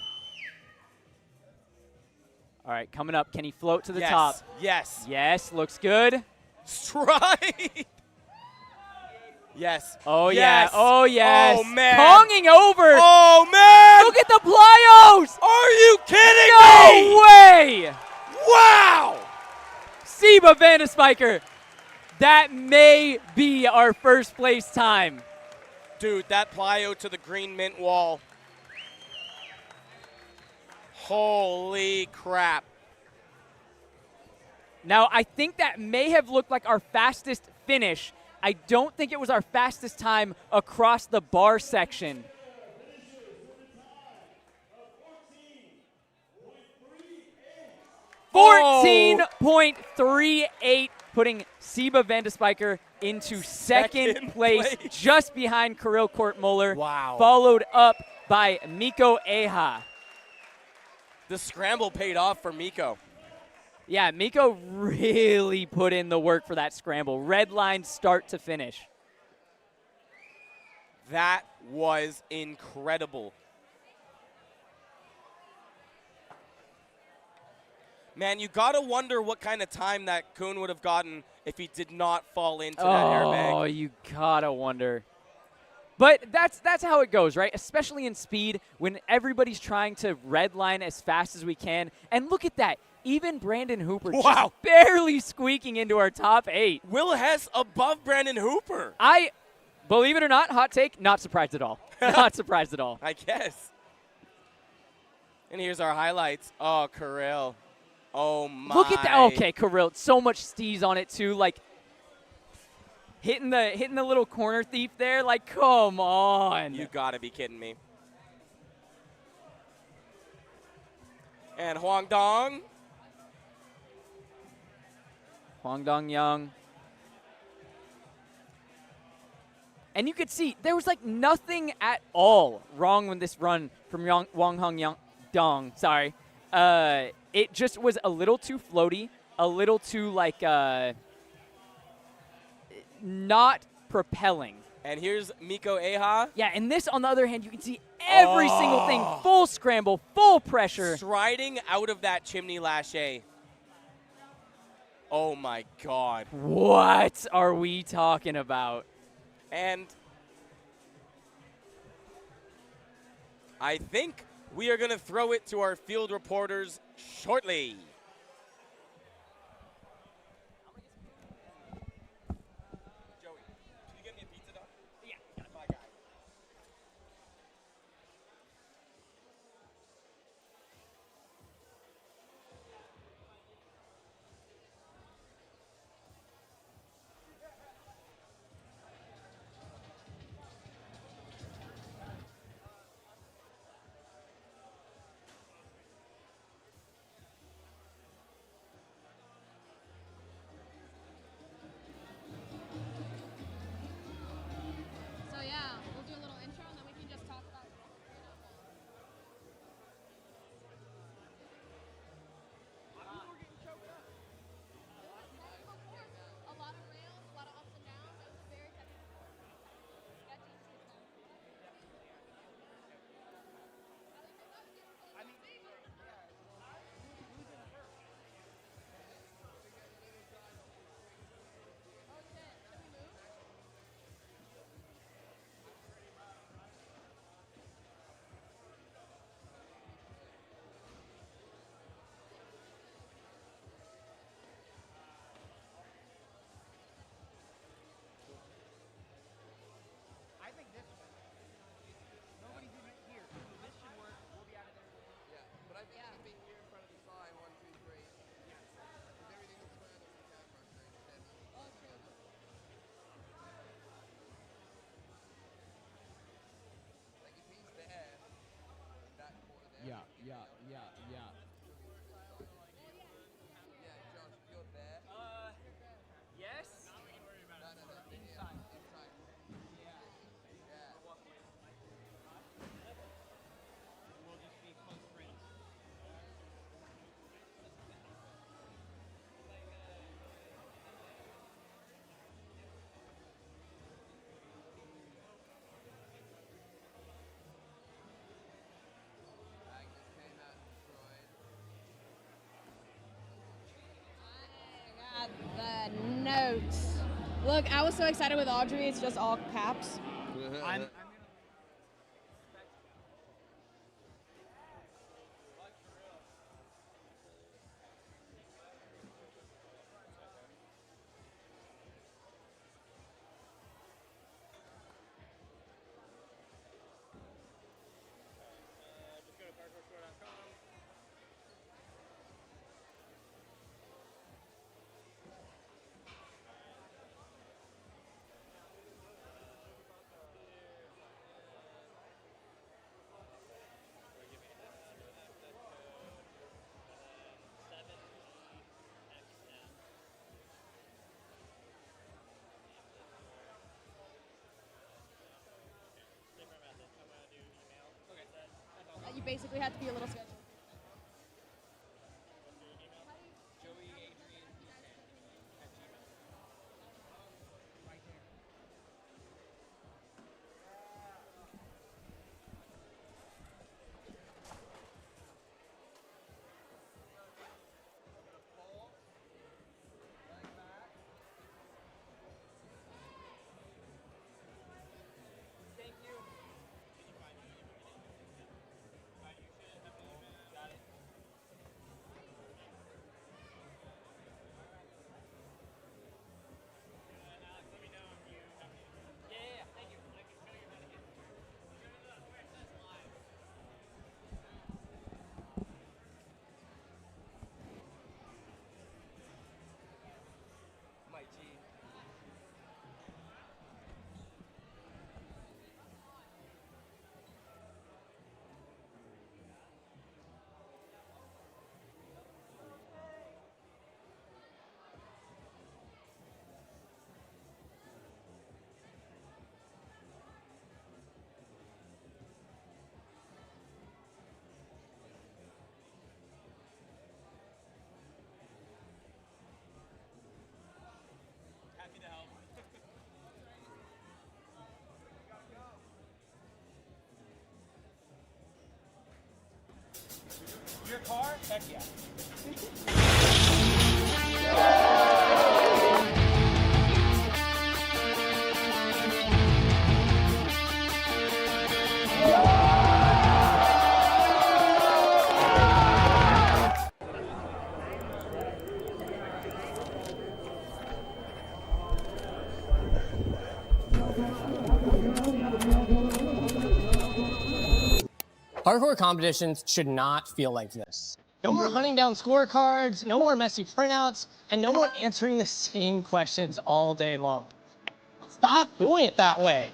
All right, coming up. Can he float to the top? Yes. Yes, looks good. Stride. Yes. Oh, yes. yeah. Oh, yes. Oh, man. Konging over. Oh, man. Look at the plyos. Are you kidding me? No way. Wow. Siba Vanderspiker. That may be our first place time. Dude, that plyo to the green mint wall. Holy crap. Now, I think that may have looked like our fastest finish. I don't think it was our fastest time across the bar section. 14.38, putting Siba Vanderspiker into second place, just behind Kirill Kortmuller. Wow. Followed up by Mikko Eha. The scramble paid off for Mikko. Yeah, Mikko really put in the work for that scramble. Red line start to finish. That was incredible. Man, you got to wonder what kind of time that Kuhn would have gotten if he did not fall into that airbag. Oh, you got to wonder. But that's how it goes, right? Especially in speed when everybody's trying to redline as fast as we can. And look at that. Even Brandon Hooper just barely squeaking into our top 8. Will Hess above Brandon Hooper. I, believe it or not, hot take, not surprised at all. Not surprised at all. I guess. And here's our highlights. Oh, Kirill. Oh, my. Look at that. Okay, Kirill. So much steez on it, too. Like, hitting the little corner thief there. Like, come on. You got to be kidding me. And Huang Dong. Huang Dong Young. And you could see there was like nothing at all wrong with this run from Wang Hong Dong. Sorry. It just was a little too floaty, a little too like not propelling. And here's Mikko Eha. Yeah, and this, on the other hand, you can see every single thing. Full scramble, full pressure. Striding out of that chimney lâché. Oh, my God. What are we talking about? And I think we are going to throw it to our field reporters shortly. Joey, can you get me a pizza, dog? Yeah. My guy. notes. Look, I was so excited with Audrey. It's just all caps. You basically had to be a little scheduled. Your car? Heck yeah. Parkour competitions should not feel like this. No more hunting down scorecards, no more messy printouts, and no more answering the same questions all day long. Stop doing it that way.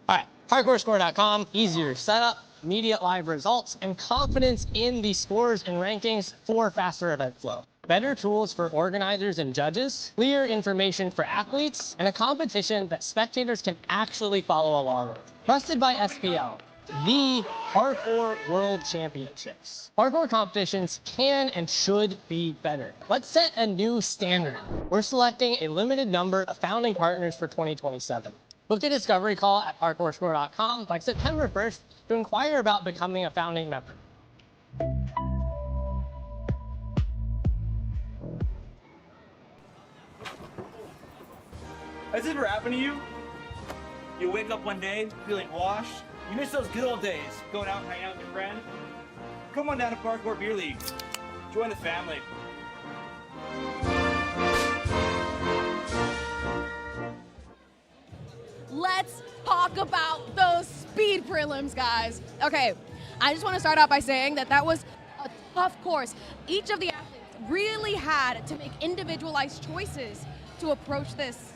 All right, parkourscore.com, easier setup, immediate live results, and confidence in the scores and rankings for faster event flow. Better tools for organizers and judges, clear information for athletes, and a competition that spectators can actually follow along with. Trusted by SPL. The Parkour World Championships. Parkour competitions can and should be better. Let's set a new standard. We're selecting a limited number of founding partners for 2027. Book a discovery call at parkourscore.com by September 1st to inquire about becoming a founding member. Has it ever happened to you? You wake up one day feeling washed. You miss those good old days, going out and hanging out with your friend. Come on down to Parkour Beer League. Join the family. Let's talk about those speed prelims, guys. Okay, I just want to start out by saying that that was a tough course. Each of the athletes really had to make individualized choices to approach this,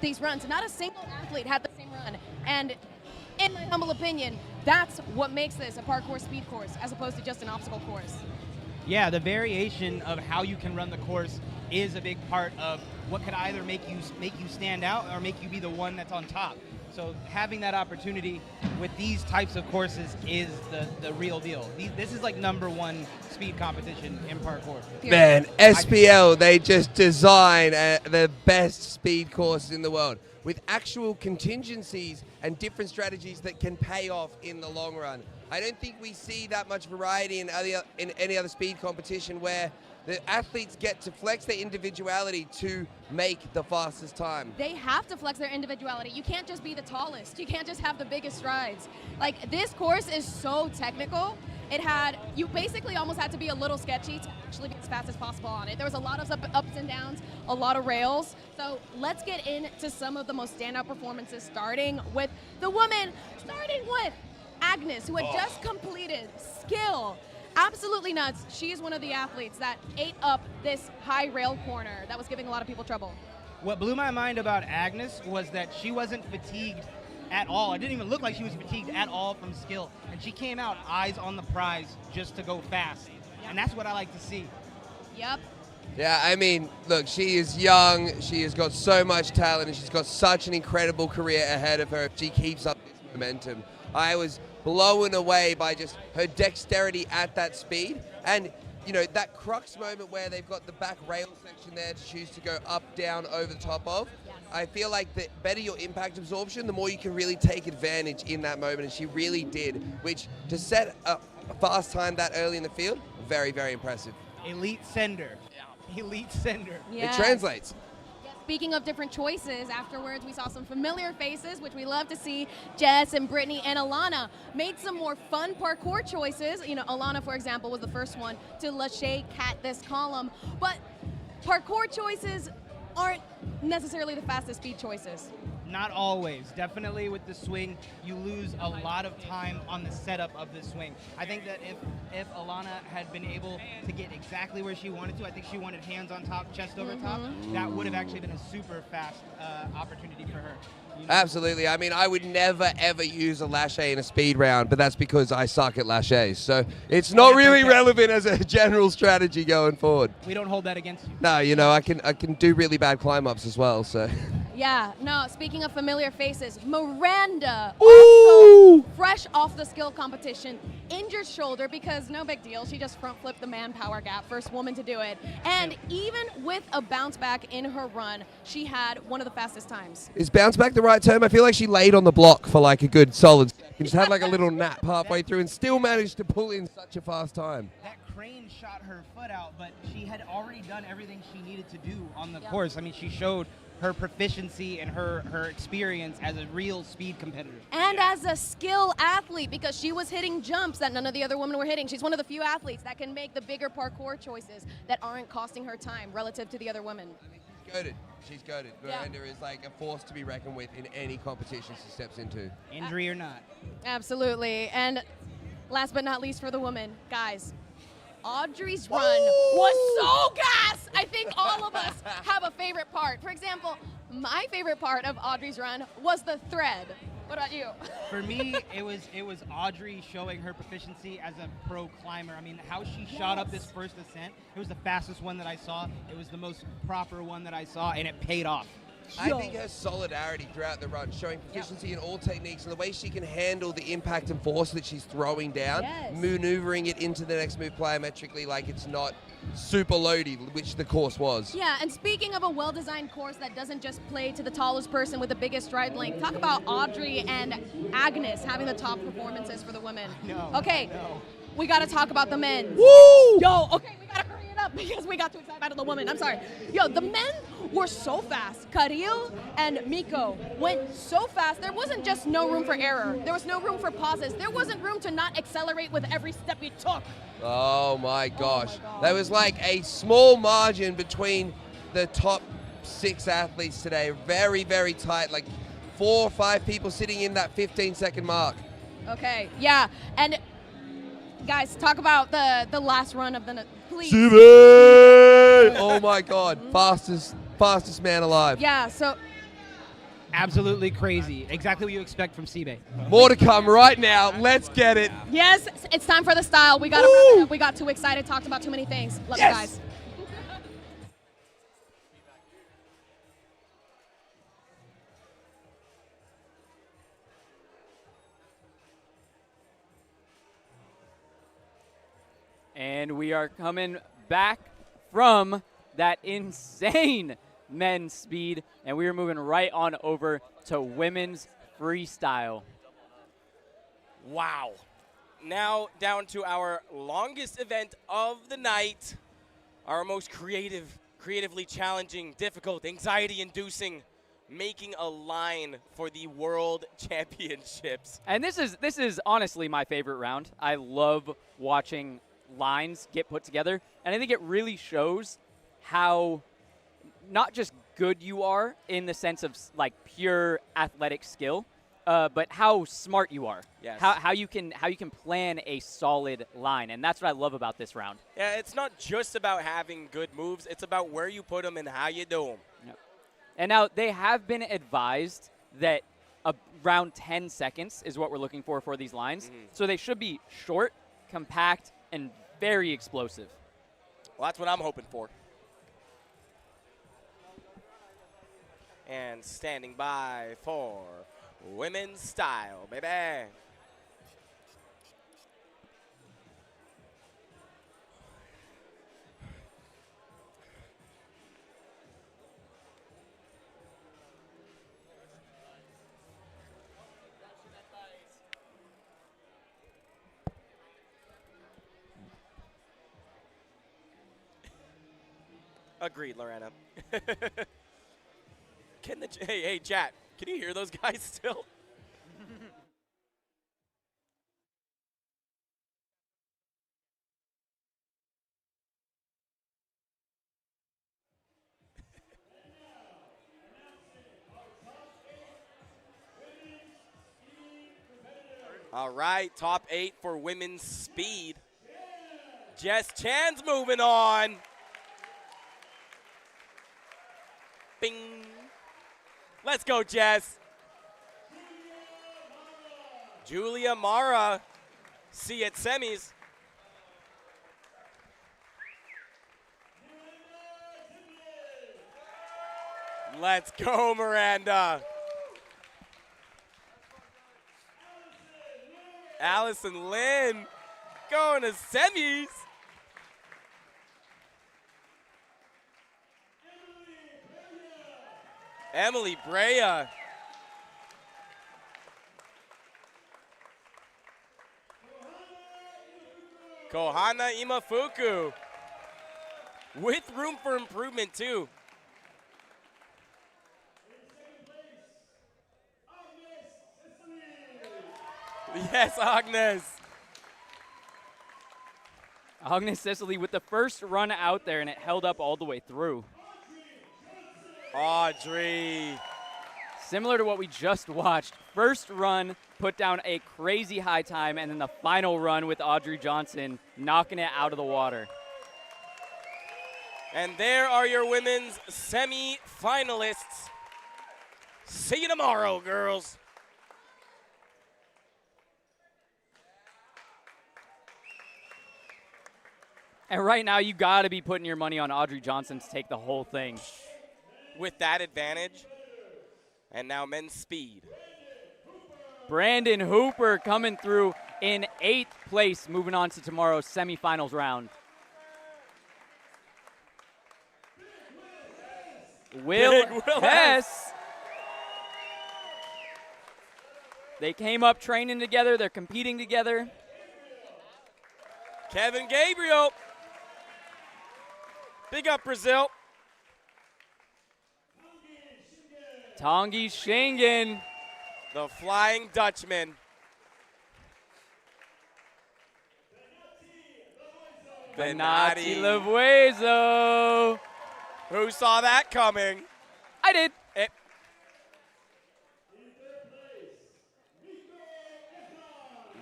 these runs. Not a single athlete had the same run, and in my humble opinion, that's what makes this a parkour speed course as opposed to just an obstacle course. Yeah, the variation of how you can run the course is a big part of what could either make you stand out or make you be the one that's on top. So having that opportunity with these types of courses is the real deal. This is like #1 speed competition in parkour. Man, SPL, they just design the best speed courses in the world with actual contingencies and different strategies that can pay off in the long run. I don't think we see that much variety in any other speed competition where The athletes get to flex their individuality to make the fastest time. They have to flex their individuality. You can't just be the tallest. You can't just have the biggest strides. Like, this course is so technical. You basically almost had to be a little sketchy to actually be as fast as possible on it. There was a lot of ups and downs, a lot of rails. So let's get into some of the most standout performances, starting with the woman, starting with Agnes, who had just completed skill. Absolutely nuts. She is one of the athletes that ate up this high rail corner that was giving a lot of people trouble. What blew my mind about Agnes was that she wasn't fatigued at all. It didn't even look like she was fatigued at all from skill. And she came out eyes on the prize just to go fast. And that's what I like to see. Yep. Yeah, I mean, look, she is young. She has got so much talent, and she's got such an incredible career ahead of her if she keeps up this momentum. I was blown away by just her dexterity at that speed. And, you know, that crux moment where they've got the back rail section there to choose to go up, down, over the top of. I feel like the better your impact absorption, the more you can really take advantage in that moment, and she really did, which to set a fast time that early in the field, very, very impressive. Elite sender. Yeah. Elite sender. Yes. It translates. Speaking of different choices, afterwards we saw some familiar faces, which we love to see. Jess and Brittany and Alana made some more fun parkour choices. You know, Alana, for example, was the first one to lâcher cat this column. But parkour choices aren't necessarily the fastest speed choices. Not always. Definitely with the swing, you lose a lot of time on the setup of the swing. I think that if Alana had been able to get exactly where she wanted to, I think she wanted hands on top, chest over top, that would have actually been a super fast opportunity for her. You know? Absolutely. I mean, I would never, ever use a lâcher in a speed round, but that's because I suck at lâchers. So it's not really relevant as a general strategy going forward. We don't hold that against you. No, you know, I can do really bad climb-ups as well, so. Yeah, no, speaking of familiar faces, Miranda, Ooh! also fresh off the skill competition, injured shoulder because no big deal. She just front flipped the manpower gap, first woman to do it. And even with a bounce back in her run, she had one of the fastest times. Is bounce back the right term? I feel like she laid on the block for like a good solid second. Just had like a little nap halfway through and still managed to pull in such a fast time. That crane shot her foot out, but she had already done everything she needed to do on the course. I mean, she showed her proficiency and her experience as a real speed competitor. And as a skill athlete, because she was hitting jumps that none of the other women were hitting. She's one of the few athletes that can make the bigger parkour choices that aren't costing her time relative to the other women. She's goated. She's goated. Miranda is like a force to be reckoned with in any competition she steps into. Injury or not. Absolutely. And last but not least for the women, guys, Audrey's run was so gas. I think all of us have a favorite part. For example, my favorite part of Audrey's run was the thread. What about you? For me, it was Audrey showing her proficiency as a pro climber. I mean, how she shot up this first ascent, it was the fastest one that I saw. It was the most proper one that I saw, and it paid off. I think her solidarity throughout the run, showing proficiency in all techniques and the way she can handle the impact and force that she's throwing down, maneuvering it into the next move plyometrically like it's not super loaded, which the course was. Yeah, and speaking of a well-designed course that doesn't just play to the tallest person with the biggest stride length, talk about Audrey and Agnes having the top performances for the women. Okay, we got to talk about the men. Woo! Yo, okay, we got to hurry it up because we got too excited about the women. I'm sorry. Yo, the men were so fast. Kirill and Miko went so fast. There wasn't just no room for error. There was no room for pauses. There wasn't room to not accelerate with every step you took. Oh my gosh. There was like a small margin between the top 6 athletes today. Very, very tight. Like 4 or 5 people sitting in that 15-second mark. Okay, yeah. And guys, talk about the last run of the please. Oh my God. Fastest man alive. Yeah, so Absolutely crazy. Exactly what you expect from Seabay. More to come right now. Let's get it. yes, it's time for the style. We got to wrap it up. We got too excited, talked about too many things. Love you guys. And we are coming back from that insane men's speed, and we are moving right on over to women's freestyle. Wow. Now down to our longest event of the night, our most creatively challenging, difficult, anxiety-inducing, making a line for the World Championships. And this is honestly my favorite round. I love watching lines get put together, and I think it really shows how not just good you are in the sense of like pure athletic skill, but how smart you are. Yes. How you can plan a solid line, and that's what I love about this round. Yeah, it's not just about having good moves. It's about where you put them and how you do them. Yep. And now they have been advised that around 10 seconds is what we're looking for these lines. So they should be short, compact, and very explosive. Well, that's what I'm hoping for. And standing by for women's style, baby. Agreed, Lorena. Hey, chat, can you hear those guys still? All right, top 8 for women's speed. Jess Chan's moving on. Bing. Let's go, Jess. Julia Mara. See you at semis. Let's go, Miranda. Allison Lynn going to semis. Emily Brea. Kohana Imafuku. With room for improvement, too. Yes, Agnes. Agnes Sicily with the first run out there, and it held up all the way through. Audrey. Similar to what we just watched. First run, put down a crazy high time, and then the final run with Audrey Johnson knocking it out of the water. And there are your women's semi-finalists. See you tomorrow, girls. And right now, you got to be putting your money on Audrey Johnson to take the whole thing. With that advantage. And now men's speed. Brandon Hooper coming through in 8th place, moving on to tomorrow's semifinals round. Will Hess. They came up training together. They're competing together. Kevin Gabriel. Big up, Brazil. Tanguy Schengen. The Flying Dutchman. Benati Levuezo. Who saw that coming? I did.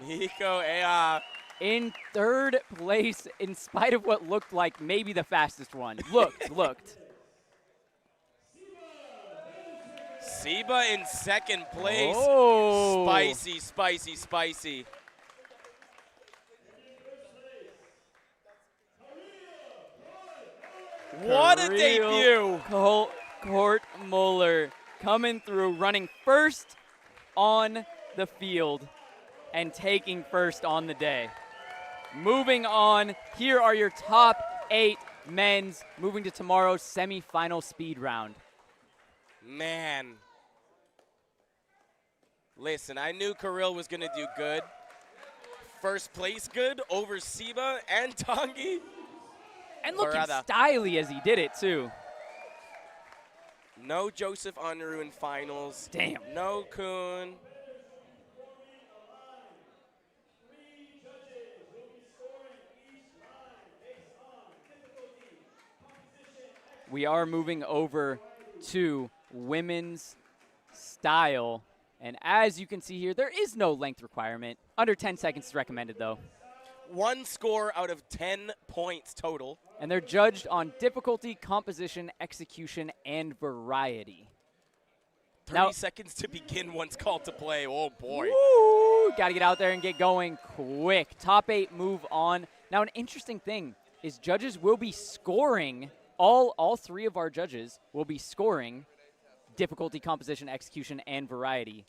Nico Ea. In 3rd place, in spite of what looked like maybe the fastest one. Looked. Seba in 2nd place. Oh. Spicy. What a debut. Court Muller coming through, running first on the field and taking first on the day. Moving on, here are your top 8 men's moving to tomorrow's semifinal speed round. Man. Listen, I knew Kirill was going to do good. First place good over Seba and Tanguy. And looking styly as he did it, too. No Joseph Unruh in finals. Damn. No Kuhn. We are moving over to women's style. And as you can see here, there is no length requirement. Under 10 seconds is recommended, though. 1 score out of 10 points total. And they're judged on difficulty, composition, execution, and variety. 30 seconds to begin once called to play. Oh, boy. Got to get out there and get going quick. Top 8 move on. Now, an interesting thing is judges will be scoring, all 3 of our judges will be scoring difficulty, composition, execution, and variety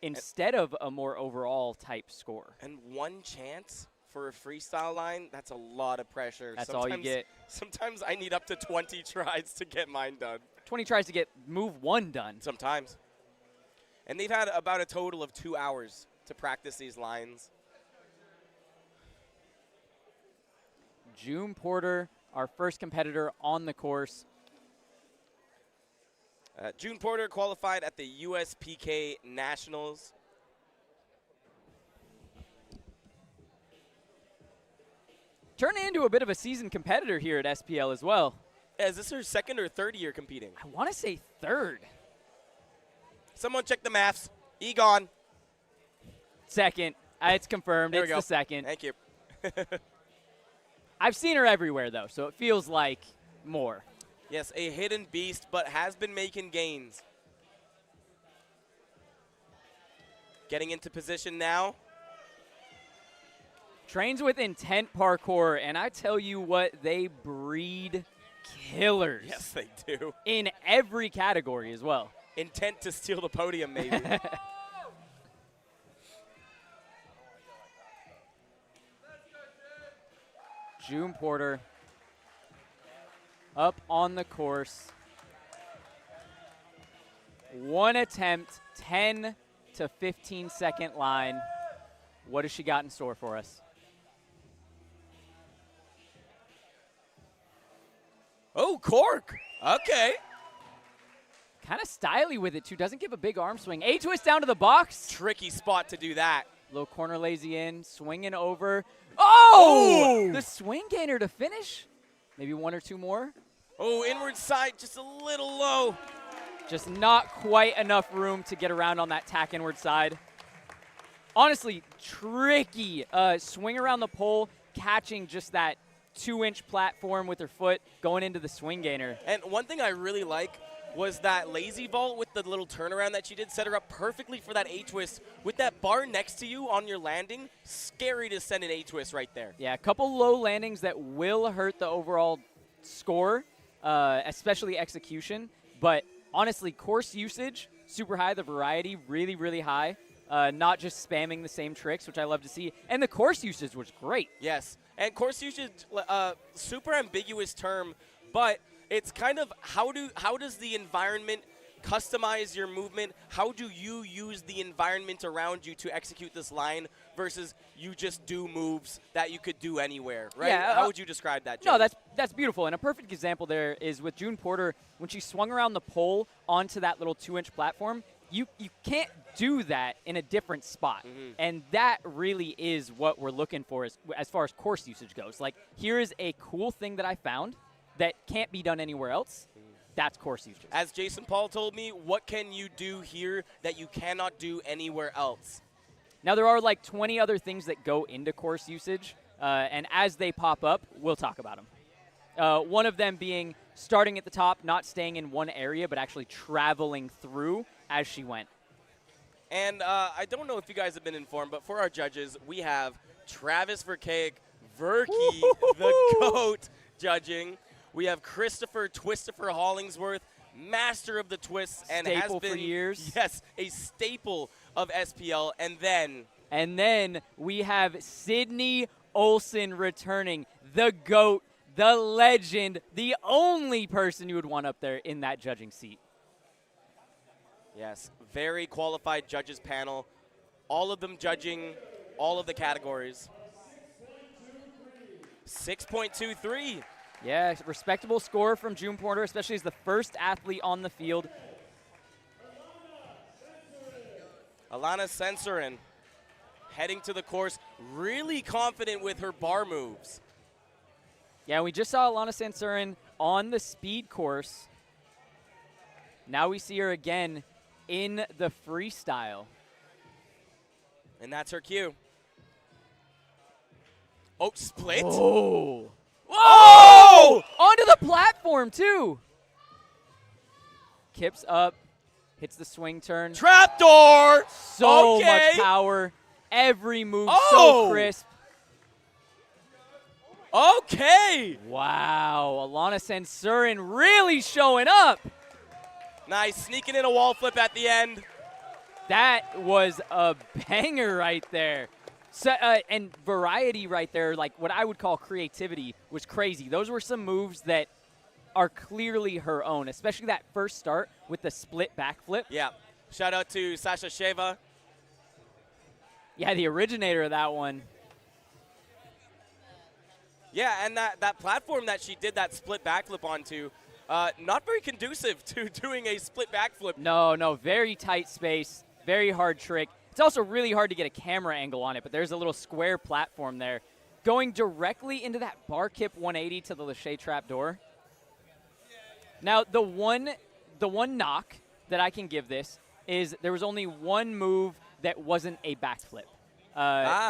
instead of a more overall type score. And 1 chance for a freestyle line, that's a lot of pressure. That's all you get. Sometimes I need up to 20 tries to get mine done. 20 tries to get move 1 done. Sometimes. And they've had about a total of 2 hours to practice these lines. June Porter, our first competitor on the course. June Porter qualified at the USPK Nationals. Turning into a bit of a seasoned competitor here at SPL as well. Yeah, is this her 2nd or 3rd year competing? I want to say 3rd. Someone check the maths. Egon. 2nd. It's confirmed. There It's we go. the 2nd. Thank you. I've seen her everywhere, though, so it feels like more. Yes, a hidden beast, but has been making gains. Getting into position now. Trains with Intent Parkour, and I tell you what, they breed killers. Yes, they do. In every category as well. Intent to steal the podium, maybe. June Porter up on the course. 1 attempt, 10 to 15 second line. What has she got in store for us? Oh, cork. Okay. Kind of styly with it, too. Doesn't give a big arm swing. A-twist down to the box. Tricky spot to do that. Little corner lazy in, swinging over. Oh! The swing gainer to finish. Maybe 1 or 2 more. Oh, inward side, just a little low. Just not quite enough room to get around on that tack inward side. Honestly, tricky. Swing around the pole, catching just that 2-inch platform with her foot, going into the swing gainer. And one thing I really like was that lazy vault with the little turnaround that she did, set her up perfectly for that A-twist. With that bar next to you on your landing, scary to send an A-twist right there. Yeah, a couple low landings that will hurt the overall score, especially execution. But honestly, course usage, super high. The variety, really, really high. Not just spamming the same tricks, which I love to see. And the course usage was great. Yes, and course usage, super ambiguous term, but it's kind of how does the environment customize your movement? How do you use the environment around you to execute this line versus you just do moves that you could do anywhere, right? Yeah, how would you describe that, Jay? No, that's beautiful. And a perfect example there is with June Porter, when she swung around the pole onto that little 2-inch platform, you can't do that in a different spot. Mm-hmm. And that really is what we're looking for as far as course usage goes. Like, here is a cool thing that I found that can't be done anywhere else. That's course usage. As Jason Paul told me, what can you do here that you cannot do anywhere else? Now, there are like 20 other things that go into course usage, and as they pop up, we'll talk about them. One of them being starting at the top, not staying in one area, but actually traveling through as she went. And I don't know if you guys have been informed, but for our judges, we have Travis Verkaic, Verky, the GOAT, judging. We have Christopher Twistifer Hollingsworth, master of the twists, and Staple has been for years. Yes, a staple of SPL. And then we have Sydney Olsen returning, the GOAT, the legend, the only person you would want up there in that judging seat. Yes, very qualified judges panel, all of them judging all of the categories. 6.23. Yeah, respectable score from June Porter, especially as the first athlete on the field. Alana Sensorin heading to the course, really confident with her bar moves. Yeah, we just saw Alana Sensorin on the speed course. Now we see her again in the freestyle. And that's her cue. Oh, split. Oh. Oh! Onto the platform, too. Kips up, hits the swing turn. Trapdoor! So okay. much power. Every move Oh! so crisp. Okay. Wow, Alana Sensorin really showing up. Nice, sneaking in a wall flip at the end. That was a banger right there. So, and variety right there, like what I would call creativity, was crazy. Those were some moves that are clearly her own, especially that first start with the split backflip. Yeah. Shout out to Sasha Sheva. Yeah, the originator of that one. Yeah, and that platform that she did that split backflip onto, not very conducive to doing a split backflip. No, very tight space, very hard trick. It's also really hard to get a camera angle on it, but there's a little square platform there. Going directly into that bar kip 180 to the Lachey trapdoor. Now, the one knock that I can give this is there was only one move that wasn't a backflip.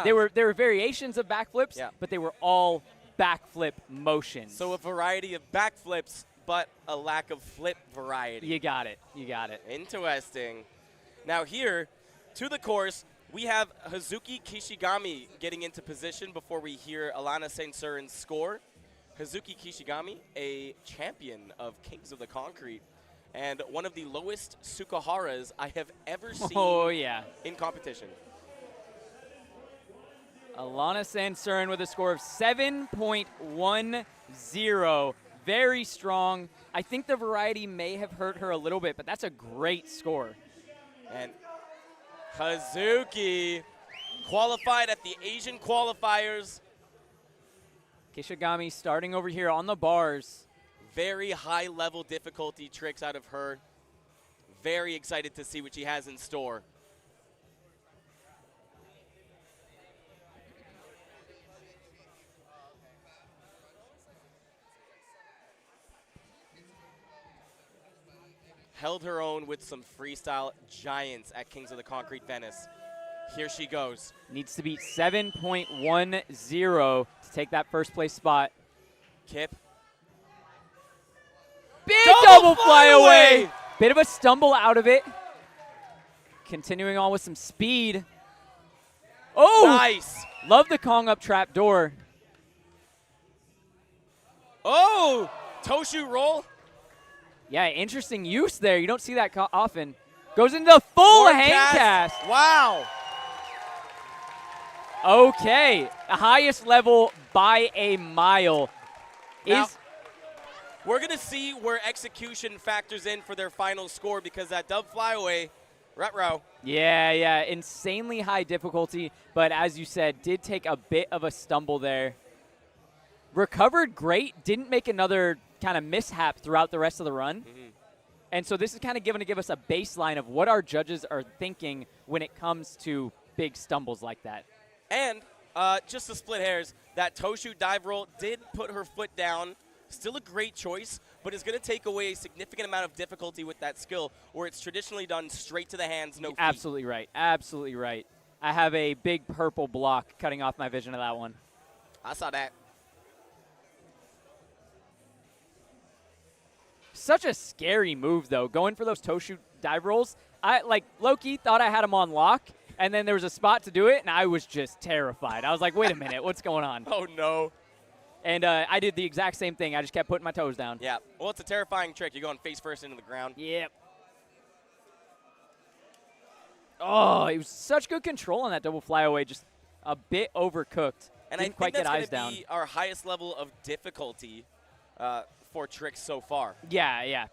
There were variations of backflips, Yeah. but they were all backflip motions. So a variety of backflips, but a lack of flip variety. You got it. Interesting. Now here, to the course, we have Hazuki Kishigami getting into position before we hear Alana Sensorin's score. Hazuki Kishigami, a champion of Kings of the Concrete, and one of the lowest Sukaharas I have ever seen in competition. Alana Sensorin with a score of 7.10. Very strong. I think the variety may have hurt her a little bit, but that's a great score. And Hazuki qualified at the Asian qualifiers. Kishigami starting over here on the bars. Very high level difficulty tricks out of her. Very excited to see what she has in store. Held her own with some freestyle giants at Kings of the Concrete Venice. Here she goes. Needs to beat 7.10 to take that first place spot. Kip. Big double flyaway! Bit of a stumble out of it. Continuing on with some speed. Oh! Nice. Love the Kong up trap door. Oh! Toshu roll. Yeah, interesting use there. You don't see that often. Goes into the full hang cast. Wow. Okay, the highest level by a mile. Now, we're going to see where execution factors in for their final score, because that dub flyaway, ruh-roh. Yeah, insanely high difficulty, but as you said, did take a bit of a stumble there. Recovered great, didn't make another kind of mishap throughout the rest of the run. Mm-hmm. And so this is kind of going to give us a baseline of what our judges are thinking when it comes to big stumbles like that. And just to split hairs, that Toshu dive roll did put her foot down. Still a great choice, but it's going to take away a significant amount of difficulty with that skill, where it's traditionally done straight to the hands, no feet. Absolutely right. Absolutely right. I have a big purple block cutting off my vision of that one. I saw that. Such a scary move, though, going for those Toshu dive rolls. Low-key thought I had him on lock, and then there was a spot to do it, and I was just terrified. I was like, wait a minute, what's going on? Oh, no. And I did the exact same thing. I just kept putting my toes down. Yeah. Well, it's a terrifying trick. You're going face first into the ground. Yep. Oh, it was such good control on that double flyaway, just a bit overcooked. And Didn't I quite think get that's eyes going to down. be our highest level of difficulty for tricks so far. Yeah.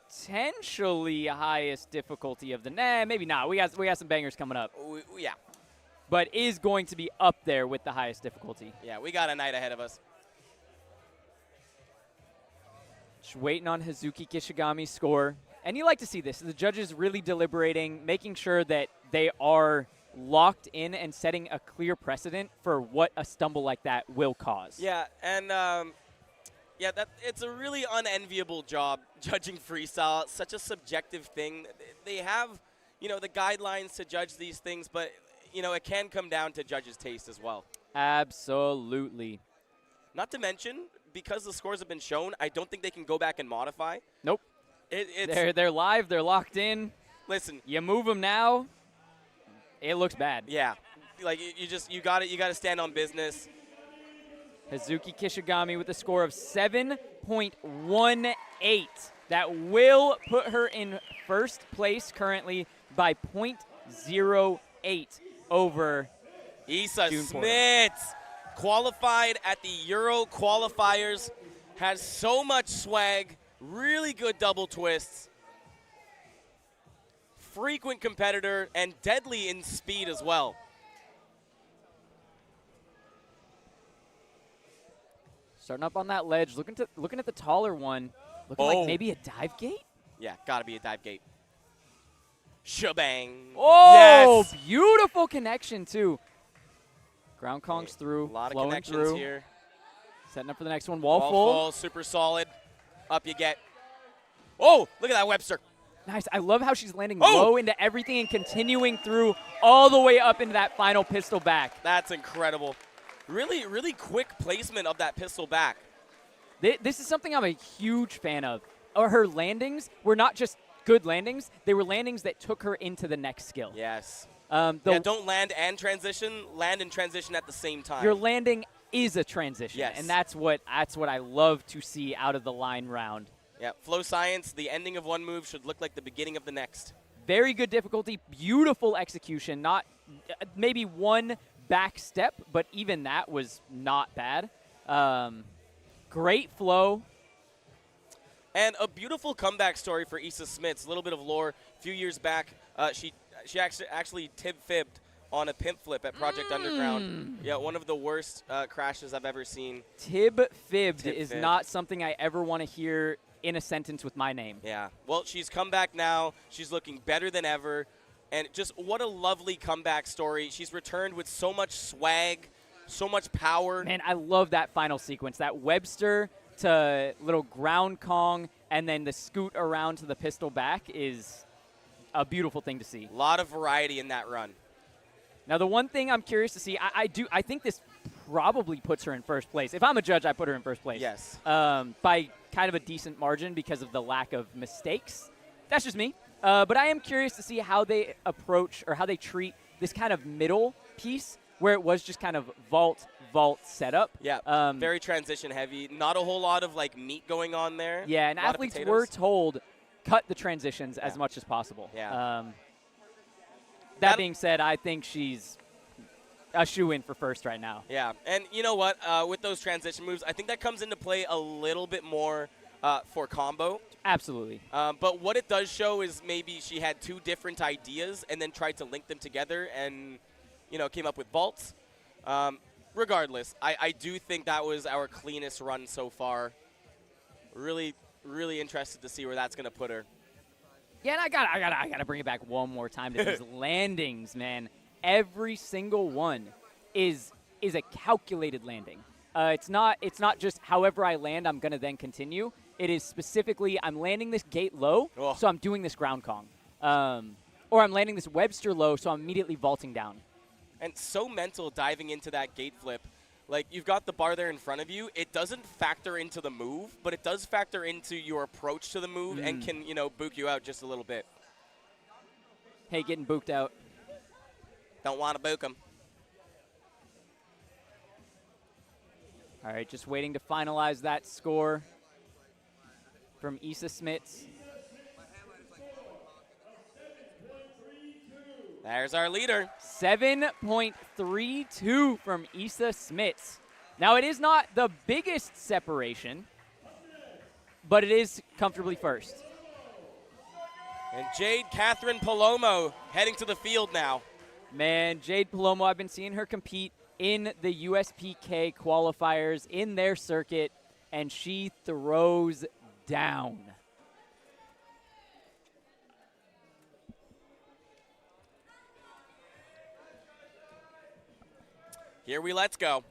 Potentially highest difficulty of the maybe not. We got some bangers coming up. Yeah. but is going to be up there with the highest difficulty. Yeah, we got a night ahead of us. Just waiting on Hazuki Kishigami's score. And you like to see this. The judges really deliberating, making sure that they are locked in and setting a clear precedent for what a stumble like that will cause. Yeah, and it's a really unenviable job judging freestyle. It's such a subjective thing. They have, the guidelines to judge these things, but, it can come down to judges' taste as well. Absolutely. Not to mention, because the scores have been shown, I don't think they can go back and modify. Nope. They're live. They're locked in. Listen, you move them now, it looks bad. Yeah, like you got to stand on business. Hazuki Kishigami with a score of 7.18. That will put her in first place currently by 0.08 over Issa June Smits. Qualified at the Euro qualifiers, has so much swag, really good double twists, frequent competitor, and deadly in speed as well. Starting up on that ledge, looking at the taller one, looking like maybe a dive gate? Yeah, gotta be a dive gate. Shebang. Oh, yes! Beautiful connection too. Ground Kong's through, A lot of flowing connections through. here. Setting up for the next one. Wall full. Super solid. Up you get. Oh, look at that Webster. Nice. I love how she's landing low into everything and continuing through all the way up into that final pistol back. That's incredible. Really, really quick placement of that pistol back. This is something I'm a huge fan of. Her landings were not just good landings. They were landings that took her into the next skill. Yes. Don't land and transition. Land and transition at the same time. Your landing is a transition, yes. And that's what I love to see out of the line round. Yeah, flow science, the ending of one move should look like the beginning of the next. Very good difficulty, beautiful execution. Not maybe one back step, but even that was not bad. Great flow. And a beautiful comeback story for Issa Smits. A little bit of lore. A few years back, she actually tib-fibbed on a pimp flip at Project Underground. Yeah, one of the worst crashes I've ever seen. Tib-fibbed is not something I ever want to hear in a sentence with my name. Yeah. Well, she's come back now. She's looking better than ever. And just what a lovely comeback story. She's returned with so much swag, so much power. Man, I love that final sequence. That Webster to little ground Kong and then the scoot around to the pistol back is a beautiful thing to see. A lot of variety in that run. Now, the one thing I'm curious to see, I think this probably puts her in first place. If I'm a judge, I put her in first place. Yes. By kind of a decent margin because of the lack of mistakes. That's just me. But I am curious to see how they approach or how they treat this kind of middle piece where it was just kind of vault setup. Yeah, very transition heavy. Not a whole lot of like meat going on there. Yeah, and athletes were told cut the transitions as much as possible. Yeah. That being said, I think she's a shoe-in for first right now. Yeah, and you know what? With those transition moves, I think that comes into play a little bit more for combo. Absolutely. But what it does show is maybe she had two different ideas and then tried to link them together and, came up with vaults. Regardless, I do think that was our cleanest run so far. Really, really interested to see where that's going to put her. Yeah, and I gotta bring it back one more time to these landings, man. Every single one is a calculated landing. It's not just however I land, I'm gonna then continue. It is specifically I'm landing this gate low, so I'm doing this ground Kong, or I'm landing this Webster low, so I'm immediately vaulting down. And so mental diving into that gate flip. Like, you've got the bar there in front of you. It doesn't factor into the move, but it does factor into your approach to the move and can, book you out just a little bit. Hey, getting booked out. Don't want to book him. All right, just waiting to finalize that score from Issa Smits. There's our leader. 7.32 from Issa Smits. Now, it is not the biggest separation, but it is comfortably first. And Jade Catherine Palomo heading to the field now. Man, Jade Palomo, I've been seeing her compete in the USPK qualifiers in their circuit, and she throws down. Here we let's go.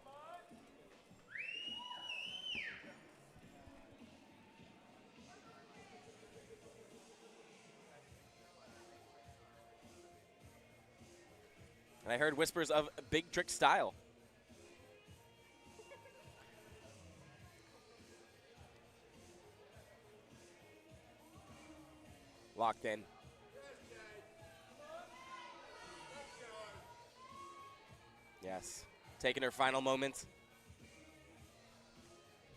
And I heard whispers of big trick style. Locked in. Yes. Taking her final moments.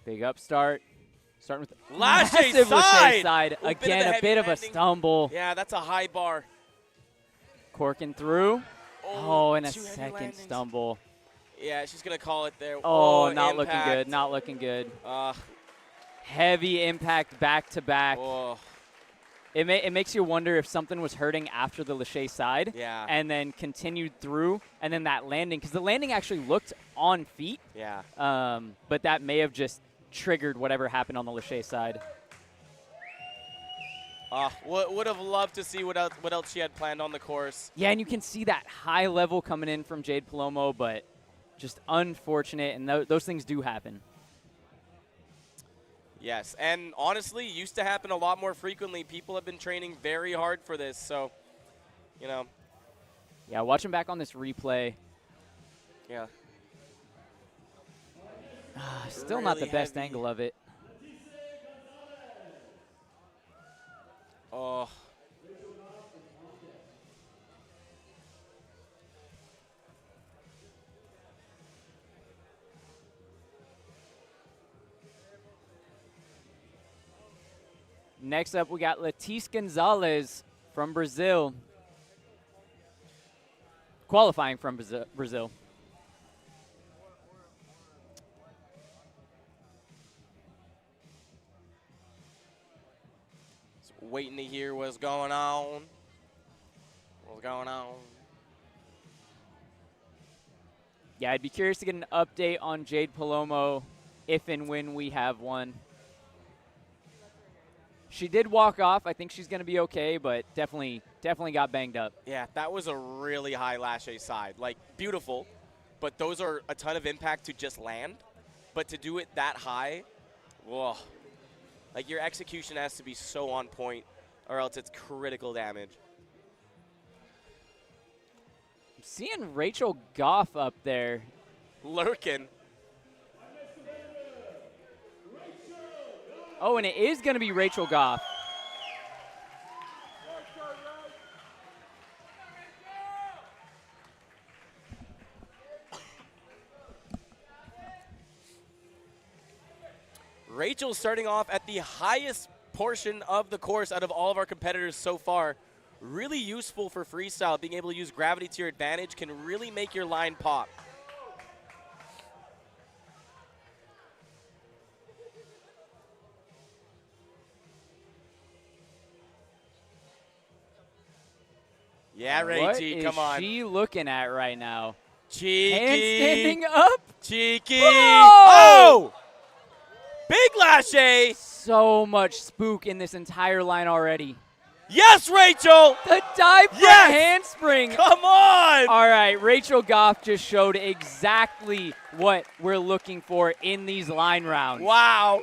Big upstart. Starting with Lachey massive Lachey side. side. Again, a bit of a stumble. Yeah, that's a high bar. Corking through. Oh, and a two heavy second landings. stumble. Yeah, she's going to call it there. Oh, not impact. looking good. Not looking good. Heavy impact back to back. Oh. It makes you wonder if something was hurting after the Lachey side. Yeah. And then continued through, and then that landing, because the landing actually looked on feet. Yeah. But that may have just triggered whatever happened on the Lachey side. Would have loved to see what else she had planned on the course. Yeah, and you can see that high level coming in from Jade Palomo, but just unfortunate, and those things do happen. Yes, and honestly, used to happen a lot more frequently. People have been training very hard for this, so, you know. Yeah, watching back on this replay. Yeah. Still not the best angle of it. Oh. Next up, we got Letice Gonzalez from Brazil. Qualifying from Brazil. Just waiting to hear what's going on. What's going on? Yeah, I'd be curious to get an update on Jade Palomo if and when we have one. She did walk off. I think she's going to be okay, but definitely got banged up. Yeah, that was a really high Lachey side. Like, beautiful, but those are a ton of impact to just land. But to do it that high, whoa. Like, your execution has to be so on point, or else it's critical damage. I'm seeing Rachel Goff up there. Lurking. Oh, and it is going to be Rachel Goff. Rachel starting off at the highest portion of the course out of all of our competitors so far. Really useful for freestyle. Being able to use gravity to your advantage can really make your line pop. Yeah, Rachel, come on. What is she looking at right now? Cheeky. Handstanding up. Cheeky. Oh! Oh! Big Lachey. So much spook in this entire line already. Yes, Rachel. The dive for Yes! handspring. Come on. All right, Rachel Goff just showed exactly what we're looking for in these line rounds. Wow.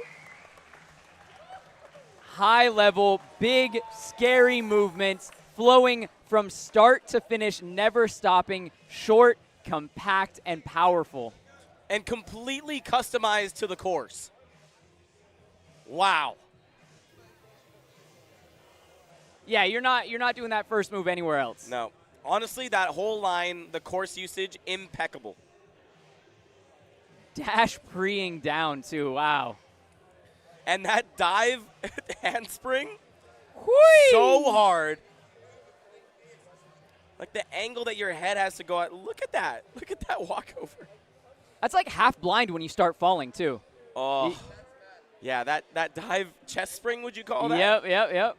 High level, big, scary movements, flowing from start to finish, never stopping, short, compact, and powerful. And completely customized to the course. Wow. Yeah, you're not doing that first move anywhere else. No. Honestly, that whole line, the course usage, impeccable. Dash preeing down too, wow. And that dive handspring, Whee! so hard. Like the angle that your head has to go at. Look at that. Look at that walkover. That's like half blind when you start falling too. Oh. Yeah, that dive chest spring, would you call that? Yep.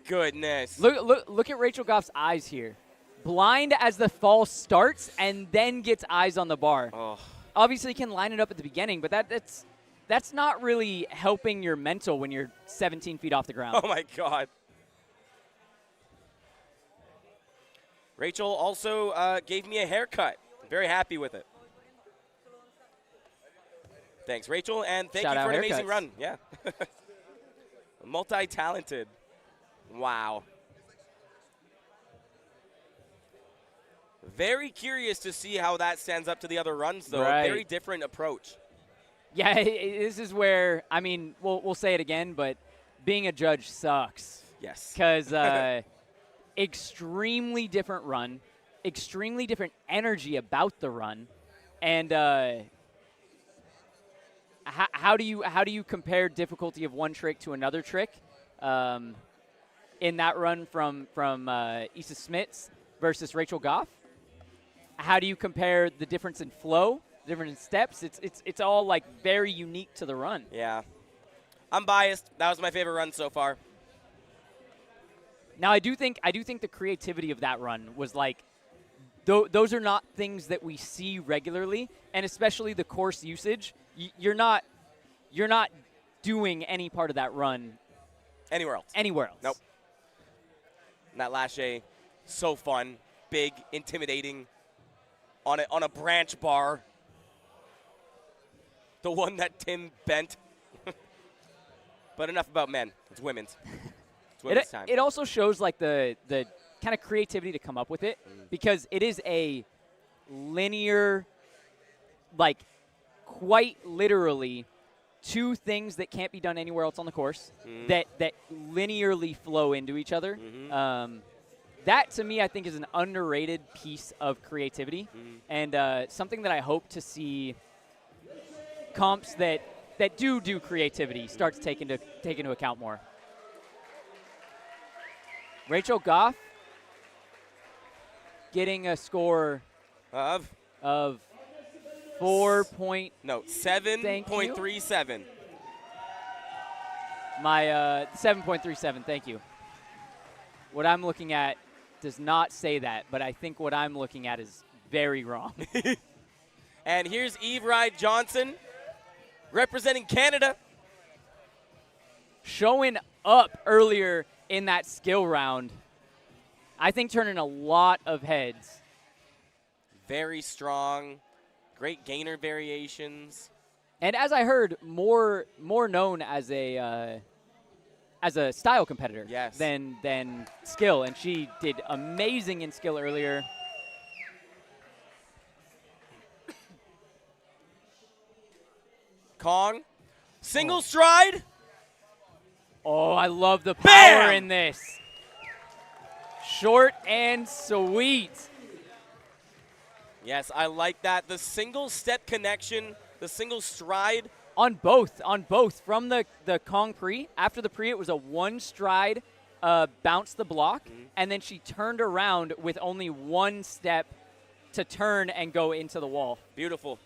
Goodness. Look at Rachel Goff's eyes here. blind as the fall starts and then gets eyes on the bar. Oh. Obviously, you can line it up at the beginning, but that's not really helping your mental when you're 17 feet off the ground. Oh, my God. Rachel also gave me a haircut. Very happy with it. Thanks, Rachel, and thank Shout you out for an amazing haircuts. run. Yeah. Multi-talented. Wow. Very curious to see how that stands up to the other runs, though. Right. Very different approach. Yeah, this is where, I mean, we'll say it again, but being a judge sucks. Yes. Because extremely different run, extremely different energy about the run, and how do you compare difficulty of one trick to another trick? In that run from Issa Smits versus Rachel Goff, how do you compare the difference in flow, difference in steps? It's all like very unique to the run. Yeah. I'm biased. That was my favorite run so far. Now I do think the creativity of that run was like, those are not things that we see regularly, and especially the course usage. You're not doing any part of that run anywhere else. Anywhere else. Nope. And that lache, so fun, big, intimidating, on a branch bar. The one that Tim bent. But enough about men. It's women's. It's women's time. It also shows like the kind of creativity to come up with it, because it is a linear, like quite literally, two things that can't be done anywhere else on the course that linearly flow into each other. That to me, I think, is an underrated piece of creativity, and something that I hope to see comps that do creativity start to take into account more. Rachel Goff getting a score of 7.37. My 7.37. Thank you. What I'm looking at does not say that, but I think what I'm looking at is very wrong. And here's Eve Ride Johnson representing Canada. Showing up earlier in that skill round. I think turning a lot of heads. Very strong. Great gainer variations. And as I heard, more known as a style competitor than skill, and she did amazing in skill earlier. Kong, single stride. Oh, I love the power Bam! in this. Short and sweet. Yes, I like that. The single step connection, the single stride. On both. From the Kong pre, after the pre, it was a one stride, bounce the block, and then she turned around with only one step to turn and go into the wall. Beautiful.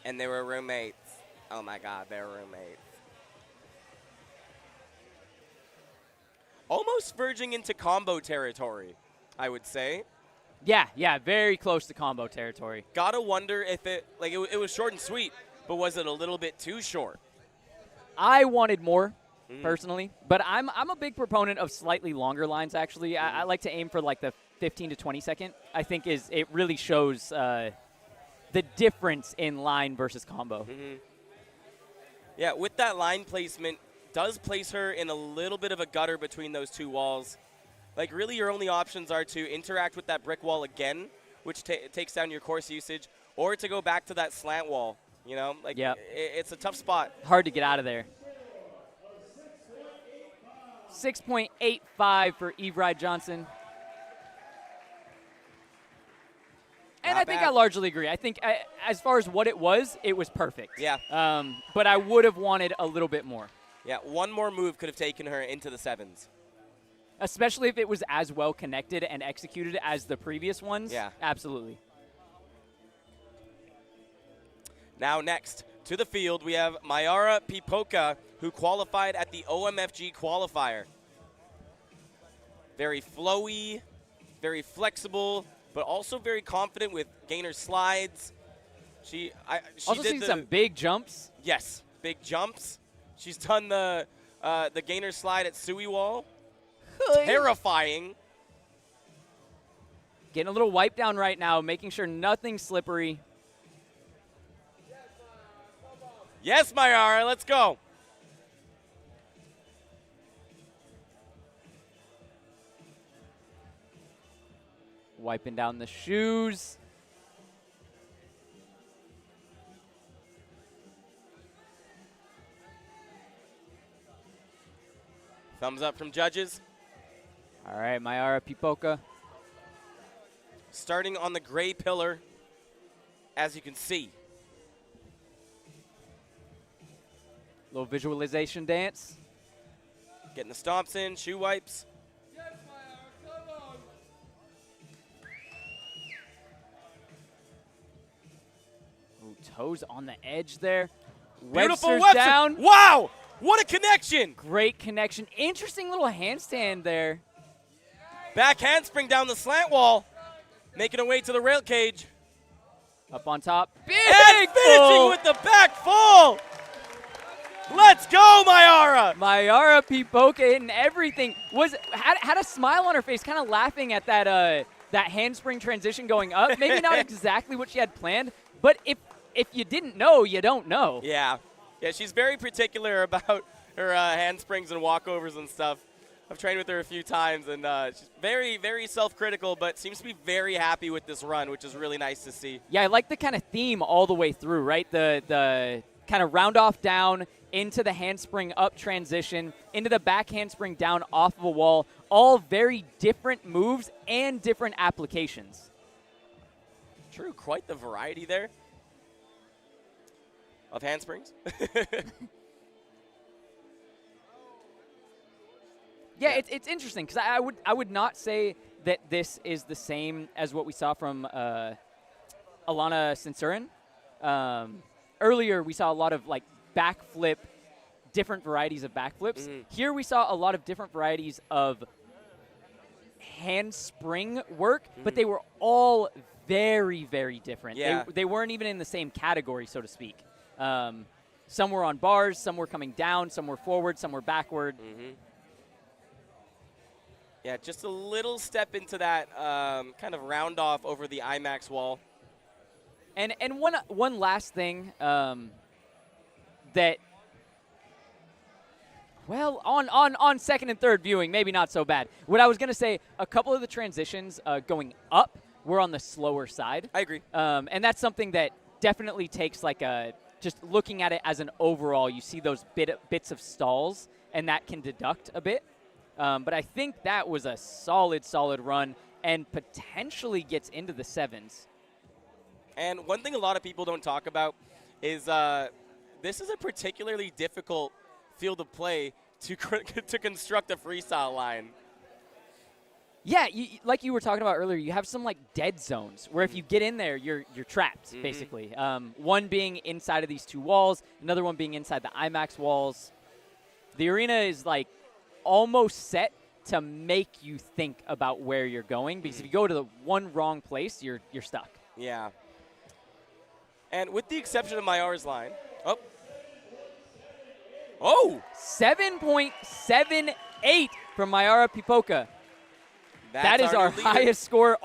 And they were roommates. Oh my God, they were roommates. Almost verging into combo territory, I would say. Yeah, very close to combo territory. Gotta wonder if it was short and sweet, but was it a little bit too short? I wanted more, personally, but I'm a big proponent of slightly longer lines, actually. I like to aim for like the 15 to 20 second. I think it really shows the difference in line versus combo. Yeah, with that line placement, does place her in a little bit of a gutter between those two walls. Like, really, your only options are to interact with that brick wall again, which takes down your course usage, or to go back to that slant wall. You know, like, it's a tough spot. Hard to get out of there. 6.85 for Eve Ride Johnson. And I think I largely agree. I think as far as what it was perfect. Yeah. But I would have wanted a little bit more. Yeah, one more move could have taken her into the sevens. Especially if it was as well connected and executed as the previous ones. Yeah. Absolutely. Now next to the field, we have Mayara Pipoka, who qualified at the OMFG qualifier. Very flowy, very flexible, but also very confident with gainer slides. She also did seen some big jumps. Yes, big jumps. She's done the gainer slide at Sui Wall. Terrifying. Getting a little wipe down right now, making sure nothing's slippery. Yes, Mayara, let's go. Wiping down the shoes. Thumbs up from judges. All right, Mayara Pipoca. Starting on the gray pillar, as you can see. Little visualization dance. Getting the stomps in, shoe wipes. Ooh, toes on the edge there. Beautiful Webster's Webster. down. Wow, what a connection. Great connection. Interesting little handstand there. Back handspring down the slant wall, making her way to the rail cage. Up on top. Big And finishing full. with the back full. Let's go, Mayara. Mayara Pipoca hitting everything. Had a smile on her face, kind of laughing at that handspring transition going up. Maybe not exactly what she had planned, but if you didn't know, you don't know. Yeah, she's very particular about her handsprings and walkovers and stuff. I've trained with her a few times, and she's very, very self-critical, but seems to be very happy with this run, which is really nice to see. Yeah, I like the kind of theme all the way through, right? The kind of round off down into the handspring up transition, into the back handspring down off of a wall, all very different moves and different applications. True, quite the variety there of handsprings. Yeah, it's interesting because I would not say that this is the same as what we saw from Alana Sensurin. Earlier, we saw a lot of like backflip, different varieties of backflips. Here, we saw a lot of different varieties of handspring work, but they were all very, very different. Yeah. They weren't even in the same category, so to speak. Some were on bars, some were coming down, some were forward, some were backward. Yeah, just a little step into that kind of round off over the IMAX wall. And one last thing that, well, on second and third viewing, maybe not so bad. What I was going to say, a couple of the transitions going up were on the slower side. I agree. And that's something that definitely takes like just looking at it as an overall, you see those bits of stalls, and that can deduct a bit. But I think that was a solid run and potentially gets into the sevens. And one thing a lot of people don't talk about is this is a particularly difficult field of play to construct a freestyle line. Yeah, like you were talking about earlier, you have some like dead zones where if you get in there, you're trapped, basically. One being inside of these two walls, another one being inside the IMAX walls. The arena is like almost set to make you think about where you're going, because if you go to the one wrong place, you're stuck. Yeah. And with the exception of Mayara's line, 7.78 from Mayara Pipoca. That is our highest score.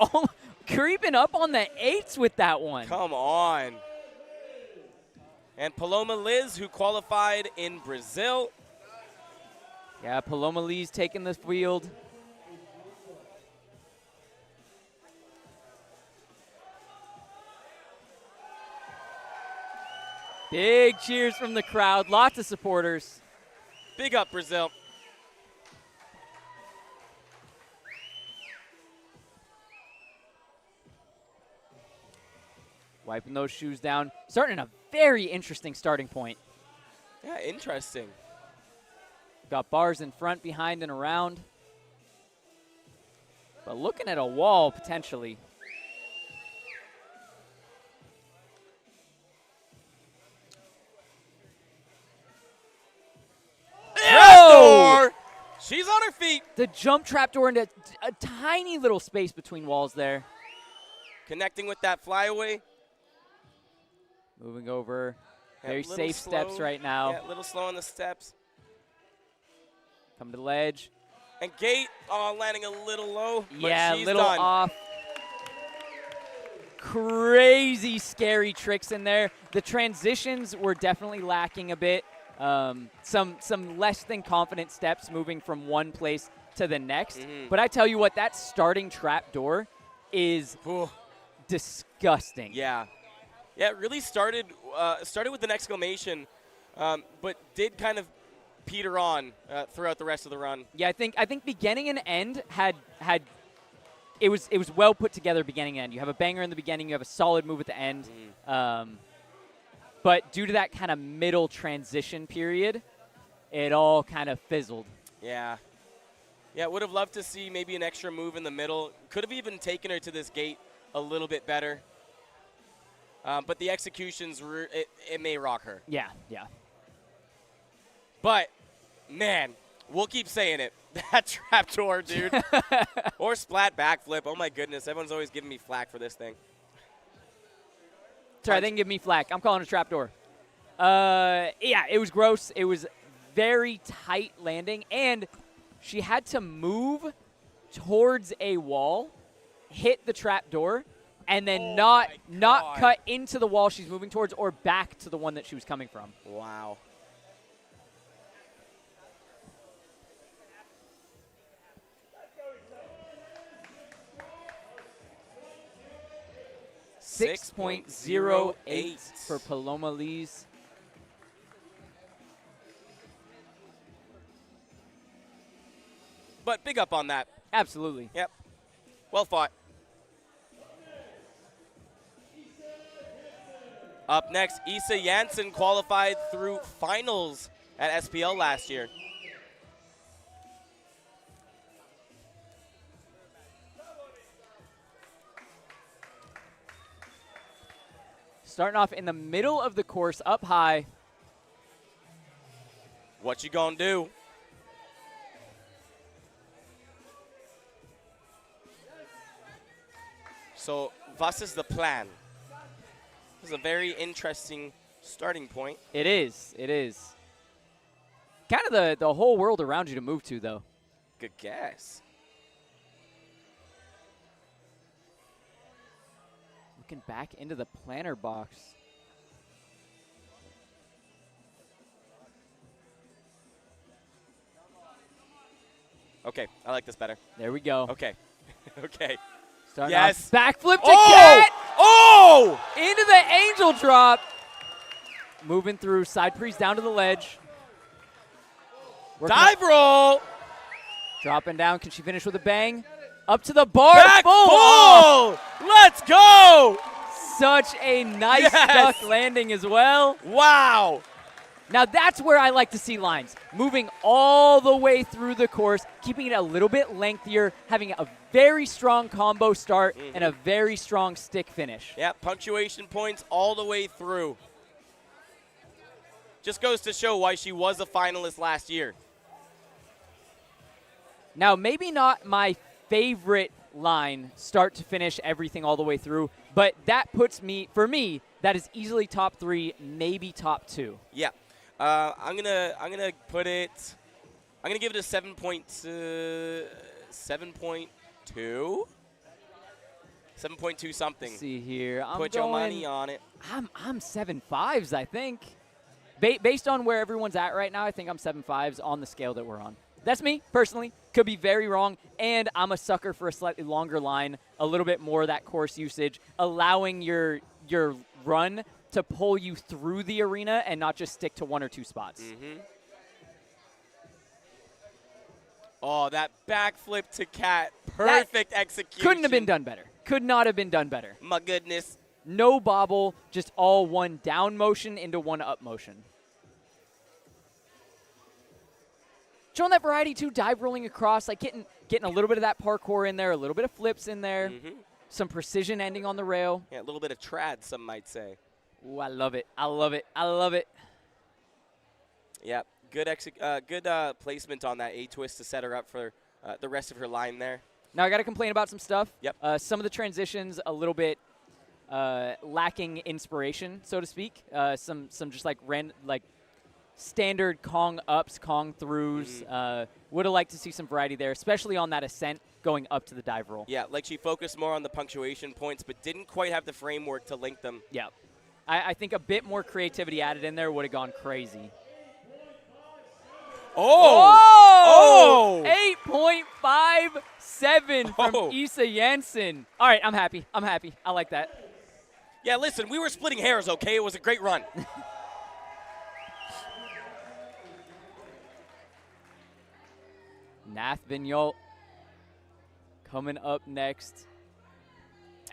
Creeping up on the 8s with that one. Come on. And Paloma Liz, who qualified in Brazil. Yeah, Paloma Liz taking the field. Big cheers from the crowd. Lots of supporters. Big up, Brazil. Wiping those shoes down. Starting a very interesting starting point. Yeah, interesting. Got bars in front, behind, and around. But looking at a wall, potentially. Yes, She's on her feet. The jump trapdoor into a tiny little space between walls there. Connecting with that flyaway. Moving over. Yeah, Very safe slow. steps right now. Yeah, a little slow on the steps. Coming to the ledge. And gate, landing a little low. Yeah, a she's little done. off. Crazy scary tricks in there. The transitions were definitely lacking a bit. Some less than confident steps moving from one place to the next. But I tell you what, that starting trap door is disgusting. Yeah. Yeah, it really started with an exclamation, but did kind of peter on throughout the rest of the run. Yeah, I think beginning and end had it was well put together beginning and end. You have a banger in the beginning, you have a solid move at the end. But due to that kind of middle transition period, it all kind of fizzled. Yeah. Yeah, would have loved to see maybe an extra move in the middle. Could have even taken her to this gate a little bit better. But the executions, it may rock her. Yeah, yeah. But, man, we'll keep saying it. That trapdoor, dude. Or splat backflip. Oh, my goodness. Everyone's always giving me flack for this thing. Sorry, they didn't give me flack. I'm calling it a trapdoor. Yeah, it was gross. It was very tight landing, and she had to move towards a wall, hit the trapdoor, and then not cut into the wall she's moving towards or back to the one that she was coming from. Wow. .08 for Paloma Lees. But big up on that. Absolutely. Yep. Well fought. Up next, Issa Janssen qualified through finals at SPL last year. Starting off in the middle of the course, up high. What you gonna do? So, was is the plan? This is a very interesting starting point. It is. It is. Kind of the whole world around you to move to, though. Good guess. Looking back into the planner box. Okay, I like this better. There we go. Okay. Okay. Starting Yes. off, backflip to Oh! Cat. Oh! Into the angel drop. Moving through, side pre's down to the ledge. Working Dive roll! Dropping down. Can she finish with a bang? Up to the bar. Back full full! off. Let's go! Such a nice Yes. duck landing as well. Wow! Now that's where I like to see lines. Moving all the way through the course, keeping it a little bit lengthier, having a very strong combo start and a very strong stick finish. Yeah, punctuation points all the way through. Just goes to show why she was a finalist last year. Now, maybe not my favorite line, start to finish, everything all the way through, but that puts me, for me, that is easily top 3, maybe top 2. Yeah. I'm gonna put it. I'm gonna give it a 7.2. 7.2 something. Let's see here. Put your money on it. I'm 7.5s, I think. Based on where everyone's at right now, I think I'm 7.5s on the scale that we're on. That's me, personally. Could be very wrong, and I'm a sucker for a slightly longer line, a little bit more of that course usage, allowing your run to pull you through the arena and not just stick to 1 or 2 spots. Oh, that backflip to Cat. Perfect execution. Couldn't have been done better. Could not have been done better. My goodness. No bobble, just all one down motion into one up motion. Showing that variety too, dive rolling across, like getting a little bit of that parkour in there, a little bit of flips in there, some precision ending on the rail. Yeah, a little bit of trad, some might say. Ooh, I love it. I love it. I love it. Yeah, Good placement on that A-twist to set her up for the rest of her line there. Now I got to complain about some stuff. Yep. Some of the transitions a little bit lacking inspiration, so to speak. Some just like standard Kong ups, Kong throughs. Would have liked to see some variety there, especially on that ascent going up to the dive roll. Yeah, like she focused more on the punctuation points, but didn't quite have the framework to link them. Yeah. I think a bit more creativity added in there would have gone crazy. Oh! 8.57 from Isa Jensen. All right, I'm happy. I like that. Yeah, listen, we were splitting hairs, okay? It was a great run. Nath Vignault coming up next.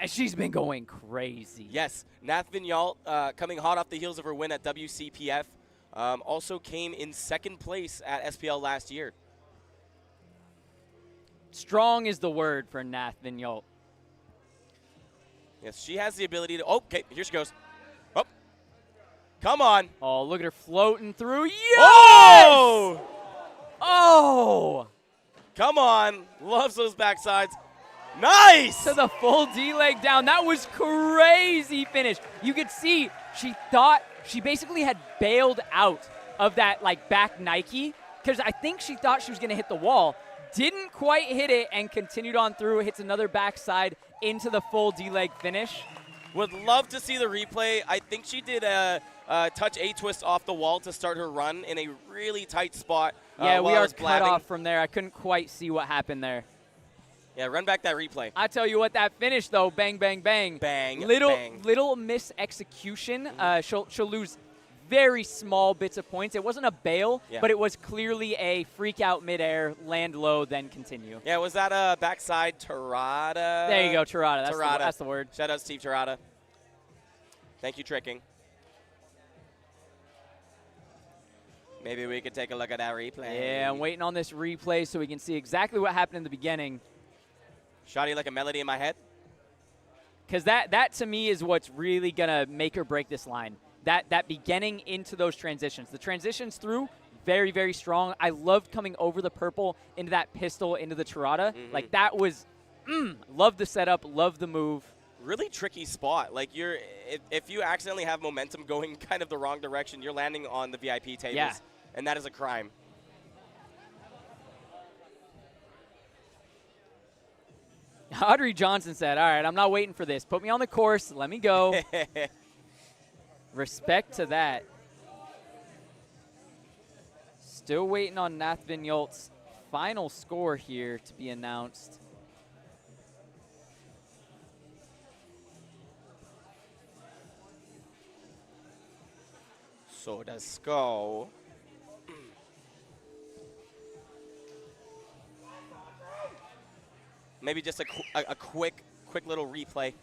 And she's been going crazy. Yes, Nath Vignault coming hot off the heels of her win at WCPF. Also came in second place at SPL last year. Strong is the word for Nath Vignault. Yes, she has the ability to. Oh, okay, here she goes. Oh, come on. Oh, look at her floating through. Yes! Oh! Oh! Come on. Loves those backsides. Nice! To the full D-leg down. That was crazy finish. You could see she thought she basically had bailed out of that like back Nike because I think she thought she was going to hit the wall. Didn't quite hit it and continued on through. Hits another backside into the full D-leg finish. Would love to see the replay. I think she did a touch A-twist off the wall to start her run in a really tight spot. Yeah, we are cut off from there. I couldn't quite see what happened there. Yeah, run back that replay. I tell you what, that finish though, bang, bang, bang. Bang, little bang. miss execution. She'll lose very small bits of points. It wasn't a bail, but it was clearly a freak out midair, land low, then continue. Yeah, was that a backside Tirada? There you go, Tirada. That's the word. Shout out Steve Tirada. Thank you, Tricking. Maybe we could take a look at that replay. Yeah, I'm waiting on this replay so we can see exactly what happened in the beginning. Shoddy like a melody in my head? Because that to me is what's really going to make or break this line. That beginning into those transitions. The transitions through, very, very strong. I loved coming over the purple into that pistol, into the Tirada. Like that was, love the setup, love the move. Really tricky spot. Like if you accidentally have momentum going kind of the wrong direction, you're landing on the VIP tables. Yeah. And that is a crime. Audrey Johnson said, all right, I'm not waiting for this. Put me on the course. Let me go. Respect to that. Still waiting on Nath Vignault's final score here to be announced. So does go. Maybe just a quick little replay.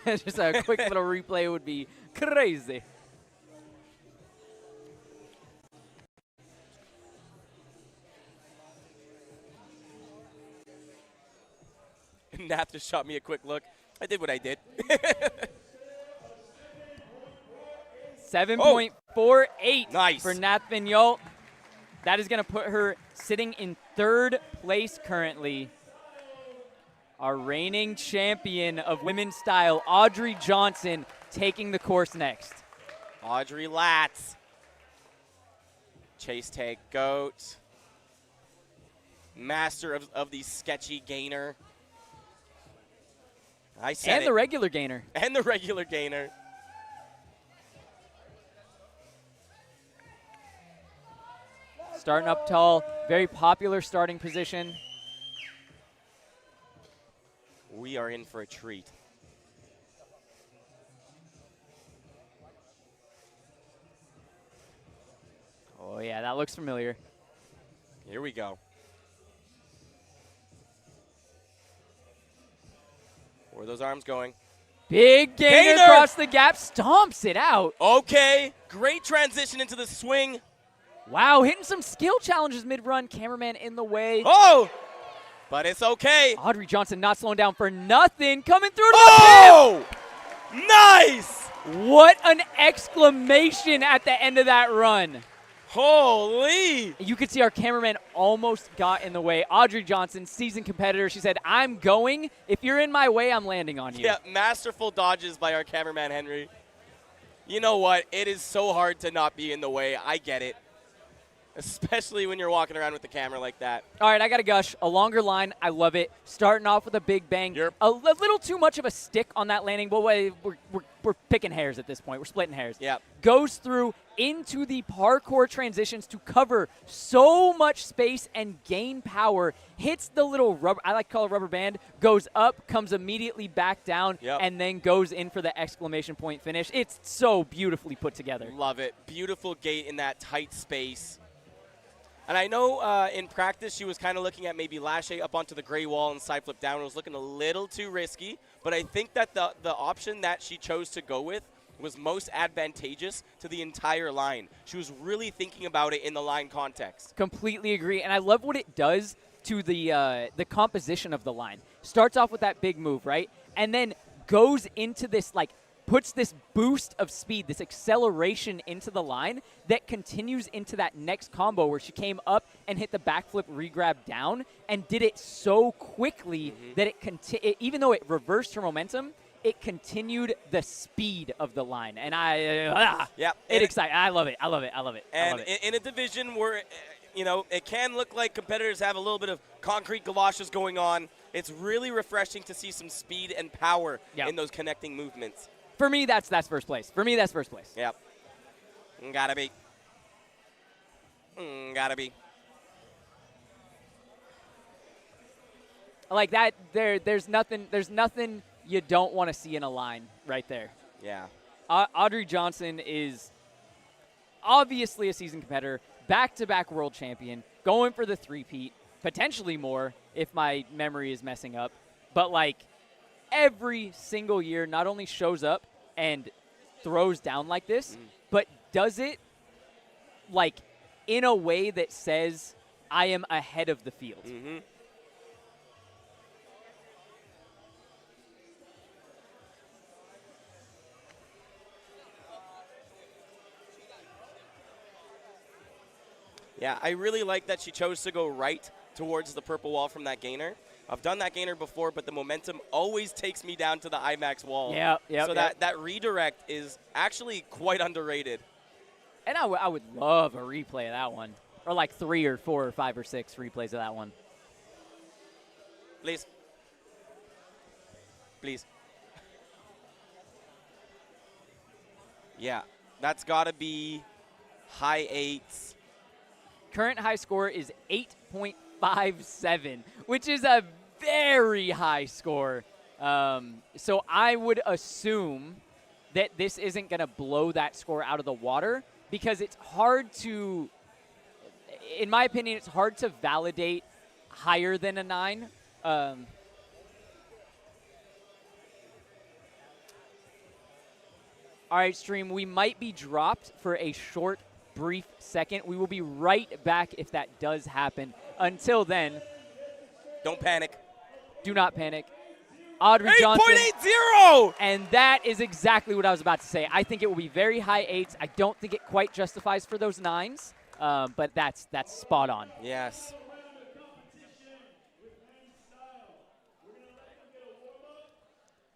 Just a quick little replay would be crazy. Nath just shot me a quick look. I did what I did. 7.48 nice for Nath Vignault. That is going to put her sitting in third place currently. Our reigning champion of women's style, Audrey Johnson, taking the course next. Audrey Latz. Chase tag goat. Master of the sketchy gainer. I said And the regular gainer. And the regular gainer. Starting up tall, very popular starting position. We are in for a treat. Oh, yeah, that looks familiar. Here we go. Where are those arms going? Big gainer across the gap, stomps it out. Okay, great transition into the swing. Wow, hitting some skill challenges mid-run. Cameraman in the way. Oh! But it's okay. Audrey Johnson not slowing down for nothing. Coming through to the pin. Nice! What an exclamation at the end of that run. Holy! You could see our cameraman almost got in the way. Audrey Johnson, seasoned competitor, she said, I'm going. If you're in my way, I'm landing on you. Yeah, masterful dodges by our cameraman, Henry. You know what? It is so hard to not be in the way. I get it. Especially when you're walking around with the camera like that. All right, I got to gush. A longer line, I love it. Starting off with a big bang. Yep. A little too much of a stick on that landing, but we're picking hairs at this point. We're splitting hairs. Yep. Goes through into the parkour transitions to cover so much space and gain power. Hits the little rubber, I like to call it rubber band, goes up, comes immediately back down, Yep. and then goes in for the exclamation point finish. It's so beautifully put together. Love it. Beautiful gate in that tight space. And I know in practice she was kind of looking at maybe lashing up onto the gray wall and side flip down. It was looking a little too risky, but I think that the option that she chose to go with was most advantageous to the entire line. She was really thinking about it in the line context. Completely agree, and I love what it does to the composition of the line. Starts off with that big move, right? And then goes into this, like, puts this boost of speed, this acceleration into the line that continues into that next combo where she came up and hit the backflip regrab down and did it so quickly that even though it reversed her momentum, it continued the speed of the line. And it excites. I love it. I love it. I love it. And I love it. in a division where, you know, it can look like competitors have a little bit of concrete galoshes going on, it's really refreshing to see some speed and power in those connecting movements. For me, that's first place. For me, that's first place. Yep. Gotta be. Gotta be. Like that, there's nothing you don't want to see in a line right there. Yeah. Audrey Johnson is obviously a seasoned competitor, back-to-back world champion, going for the three-peat, potentially more if my memory is messing up. But, like, every single year not only shows up and throws down like this, but does it, like, in a way that says, I am ahead of the field. Yeah, I really like that she chose to go right towards the purple wall from that gainer. I've done that gainer before, but the momentum always takes me down to the IMAX wall. So that redirect is actually quite underrated. And I would love a replay of that one. Or like 3 or 4 or 5 or 6 replays of that one. Please. Please. Yeah, that's got to be high 8s. Current high score is 8.57, which is a very high score. So I would assume that this isn't going to blow that score out of the water because it's hard to, in my opinion, it's hard to validate higher than a 9. All right, stream, we might be dropped for a short brief second. We will be right back if that does happen. Until then, don't panic. Do not panic. Audrey Johnson. 8.80! And that is exactly what I was about to say. I think it will be very high 8s. I don't think it quite justifies for those 9s, but that's spot on. Yes.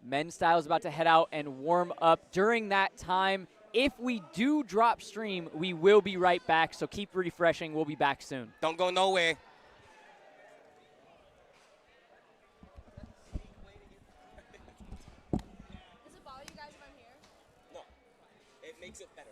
Men's style is about to head out and warm up. During that time, if we do drop stream, we will be right back, so keep refreshing. We'll be back soon. Don't go nowhere. Does it bother you guys if I'm here? No. It makes it better.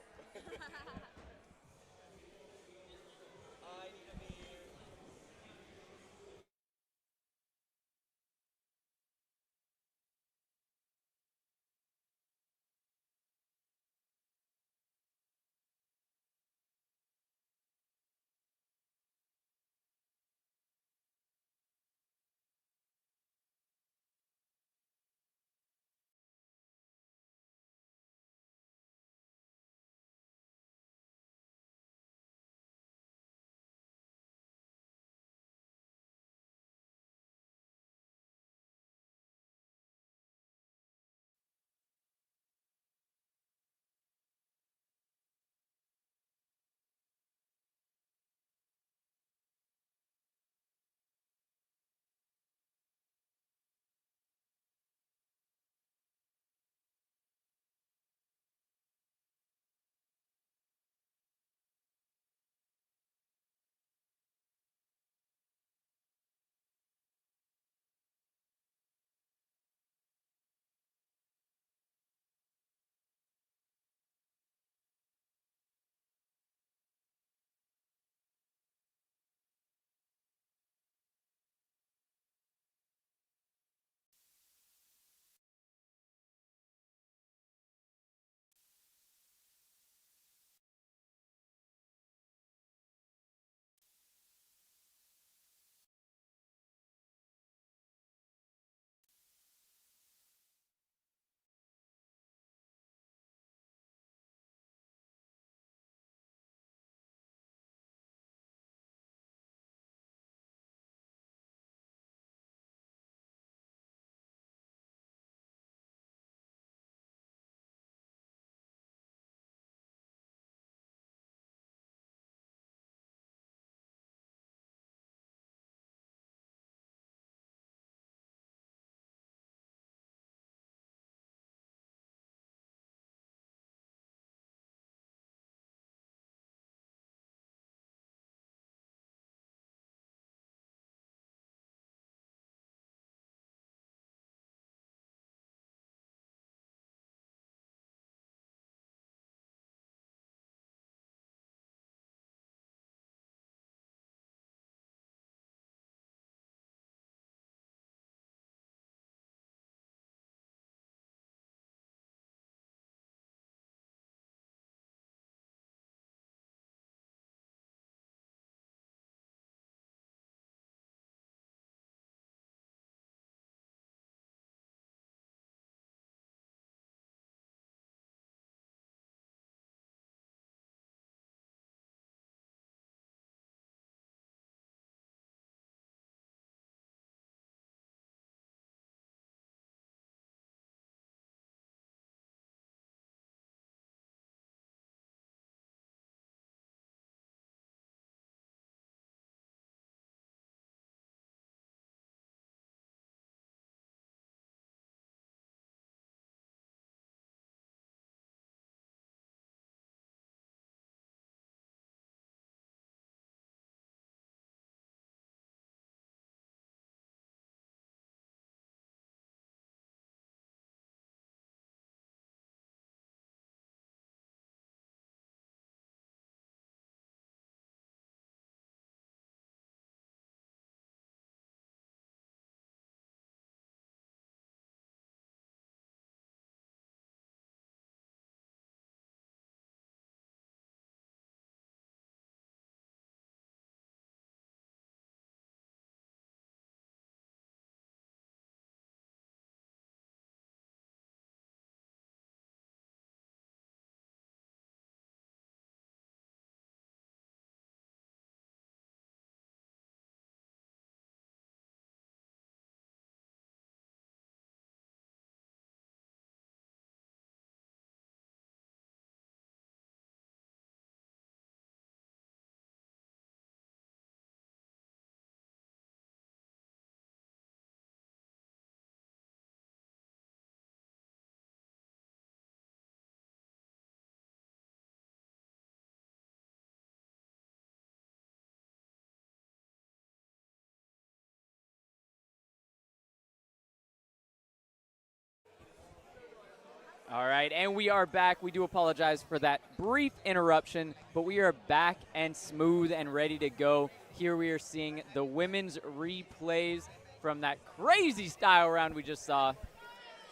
All right, and we are back. We do apologize for that brief interruption, but we are back and smooth and ready to go. Here we are seeing the women's replays from that crazy style round we just saw.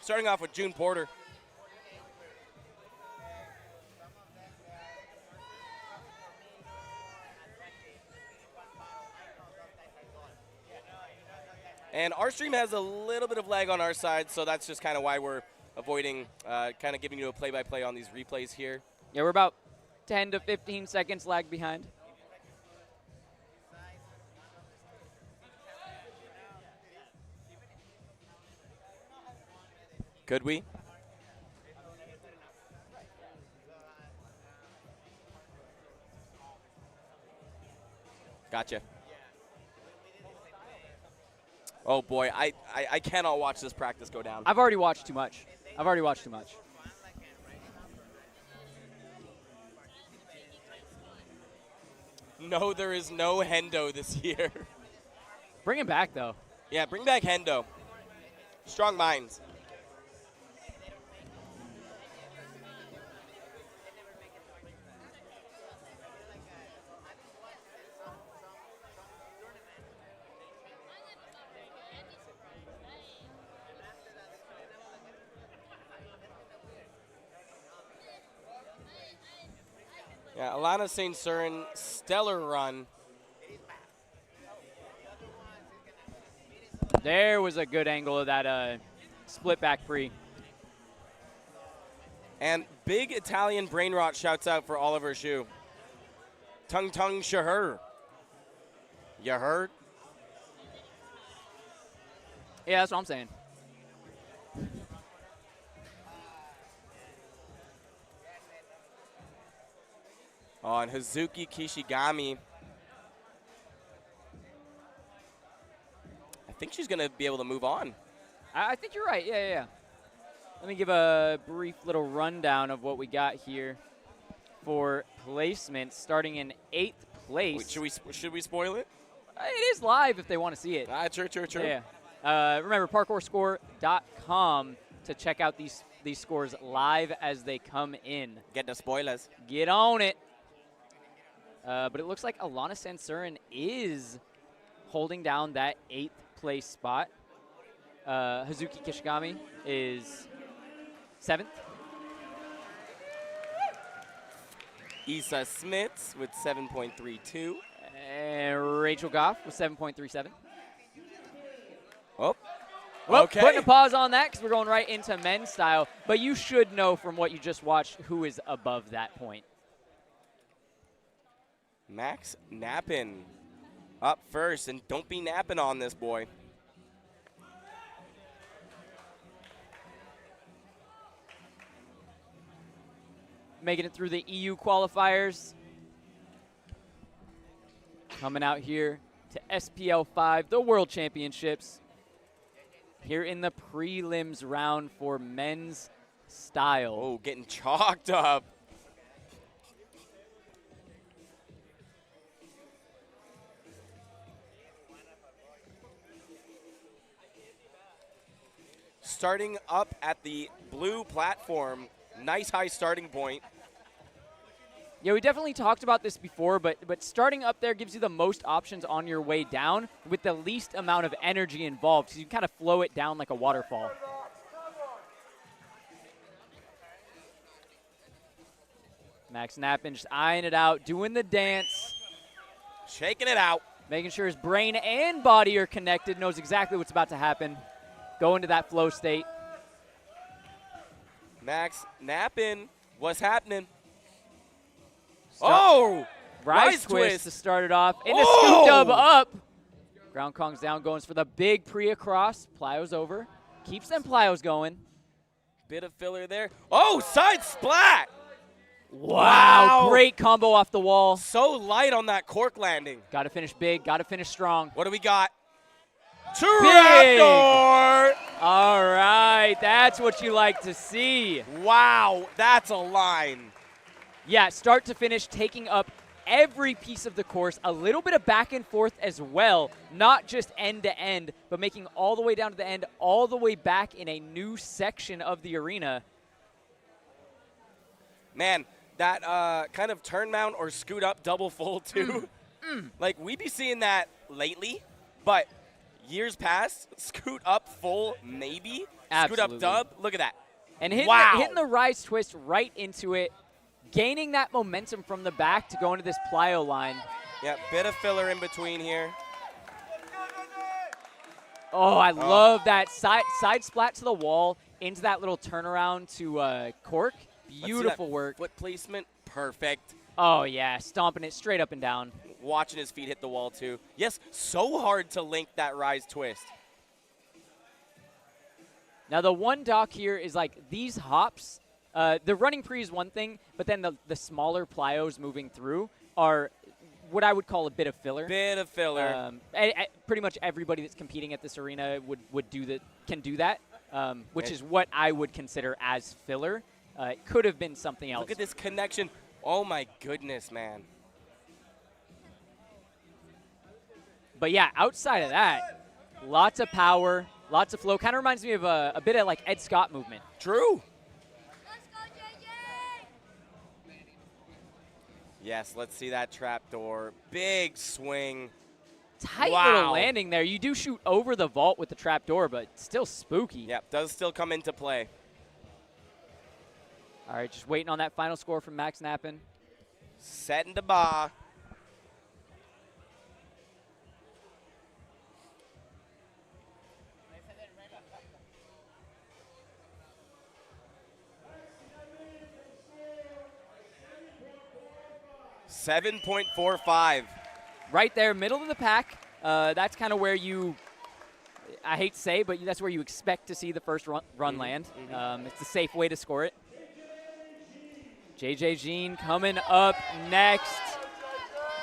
Starting off with June Porter. And our stream has a little bit of lag on our side, so that's just kind of why we're avoiding kind of giving you a play-by-play on these replays here. Yeah, we're about 10 to 15 seconds lag behind. Could we? Gotcha. Oh boy, I cannot watch this practice go down. I've already watched too much. No, there is no Hendo this year. Bring him back, though. Yeah, bring back Hendo. Strong minds. Yeah, Alana St. Cyrin, stellar run. There was a good angle of that split back pre. And big Italian brain rot shouts out for Oliver Xu. Tung tung shahur. You heard? Yeah, that's what I'm saying. Oh, and Hazuki Kishigami. I think she's going to be able to move on. I think you're right. Yeah. Let me give a brief little rundown of what we got here for placement. Starting in 8th place. Wait, should we spoil it? It is live if they want to see it. True. Yeah. Remember, parkourscore.com to check out these scores live as they come in. Get the spoilers. Get on it. But it looks like Alana St. Cyrin is holding down that 8th place spot. Hazuki Kishigami is 7th. Issa Smits with 7.32. And Rachel Goff with 7.37. Oh, well, okay. Putting a pause on that because we're going right into men's style. But you should know from what you just watched who is above that point. Max Nappin up first, and don't be napping on this boy. Making it through the EU qualifiers. Coming out here to SPL5, the World Championships. Here in the prelims round for men's style. Oh, getting chalked up. Starting up at the blue platform. Nice high starting point. Yeah, we definitely talked about this before, but starting up there gives you the most options on your way down with the least amount of energy involved, so you kind of flow it down like a waterfall. Max Nappin just eyeing it out, doing the dance. Shaking it out. Making sure his brain and body are connected, knows exactly what's about to happen. Go into that flow state. Max Nappin, what's happening? Oh! Rise twist to start it off. And a scoop dub up. Ground Kong's down, going for the big pre-across. Plyo's over. Keeps them plyos going. Bit of filler there. Oh, side splat! Wow, great combo off the wall. So light on that cork landing. Got to finish big, got to finish strong. What do we got? Raptor! All right, that's what you like to see. Wow, that's a line. Yeah, start to finish, taking up every piece of the course, a little bit of back and forth as well, not just end to end, but making all the way down to the end, all the way back in a new section of the arena. Man, that kind of turn mount or scoot up double full too. Like, we be seeing that lately, but years past, scoot up full maybe. Absolutely. Scoot up dub, look at that. And hitting, wow. hitting the rise twist right into it, gaining that momentum from the back to go into this plyo line. Yeah, bit of filler in between here. Oh, I love that side splat to the wall into that little turnaround to cork. Beautiful work. Foot placement, perfect. Oh, yeah, stomping it straight up and down. Watching his feet hit the wall, too. Yes, so hard to link that rise twist. Now, the one dock here is like these hops. The running pre is one thing, but then the smaller plyos moving through are what I would call a bit of filler. Bit of filler. Pretty much everybody that's competing at this arena can do that, which is what I would consider as filler. It could have been something else. Look at this connection. Oh, my goodness, man. But, yeah, outside of that, lots of power, lots of flow. Kind of reminds me of a bit of like Ed Scott movement. True. Yes, let's see that trapdoor. Big swing. Tight little landing there. You do shoot over the vault with the trapdoor, but still spooky. Yep, does still come into play. All right, just waiting on that final score from Max Knappen. Setting the bar. .45. Right there, middle of the pack. That's kind of where I hate to say, but that's where you expect to see the first run land. It's a safe way to score it. JJ Jean coming up next.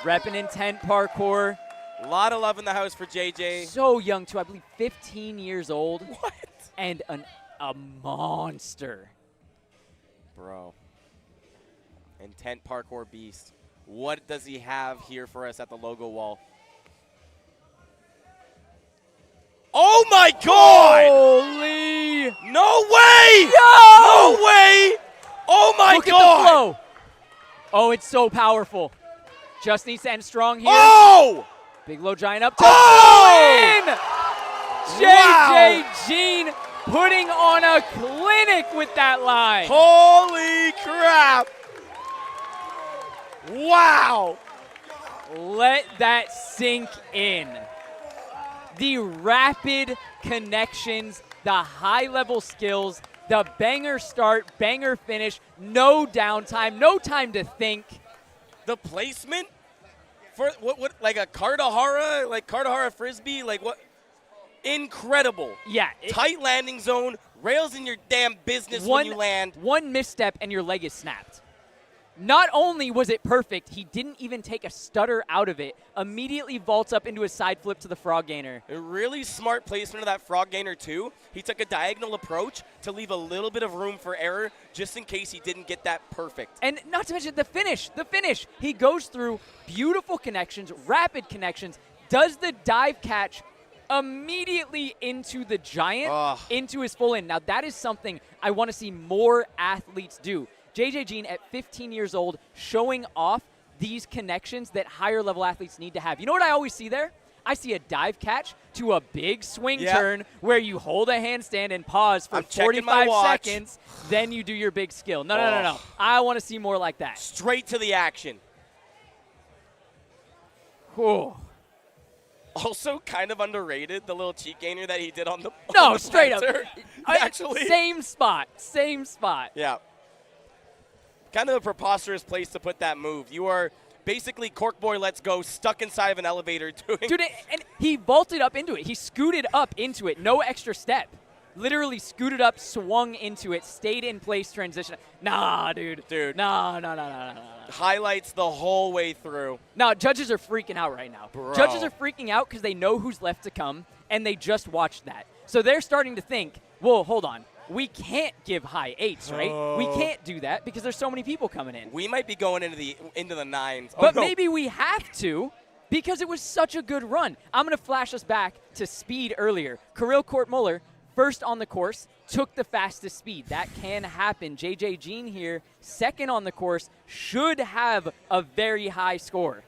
Repping Intent Parkour. A lot of love in the house for JJ. So young, too. I believe 15 years old. What? And a monster. Bro. Intent Parkour beast. What does he have here for us at the logo wall? Oh my God! Holy! No way! No! No way! Oh my Look God! At the flow. Oh, it's so powerful. Just needs to end strong here. Oh! Big low giant up to oh! win! JJ Jean putting on a clinic with that line. Holy crap! Wow! Let that sink in. The rapid connections, the high-level skills, the banger start, banger finish, no downtime, no time to think. The placement for what like a Kardahara frisbee, like what? Incredible. Yeah. Tight landing zone, rails in your damn business when you land. One misstep and your leg is snapped. Not only was it perfect, he didn't even take a stutter out of it. Immediately vaults up into a side flip to the frog gainer. A really smart placement of that frog gainer too. He took a diagonal approach to leave a little bit of room for error just in case he didn't get that perfect. And not to mention the finish. He goes through beautiful connections, rapid connections, does the dive catch immediately into the giant, into his full in. Now that is something I want to see more athletes do. JJ Jean at 15 years old showing off these connections that higher level athletes need to have. You know what I always see there? I see a dive catch to a big swing turn where you hold a handstand and pause for 45 seconds, then you do your big skill. No. I want to see more like that. Straight to the action. Whew. Also kind of underrated, the little cheek gainer that he did on the straight planter. up. Actually. Same spot. Yeah. Kind of a preposterous place to put that move. You are basically Cork Boy Let's Go stuck inside of an elevator doing. Dude, and he vaulted up into it. He scooted up into it. No extra step. Literally scooted up, swung into it, stayed in place, transition. Nah, dude. No. Highlights the whole way through. No, judges are freaking out right now. Bro. Judges are freaking out because they know who's left to come, and they just watched that. So they're starting to think, well, hold on. We can't give high 8s, right? We can't do that because there's so many people coming in. We might be going into the 9s. But maybe we have to because it was such a good run. I'm going to flash us back to speed earlier. Kirill Kortmuller, first on the course, took the fastest speed. That can happen. JJ Jean here, second on the course, should have a very high score.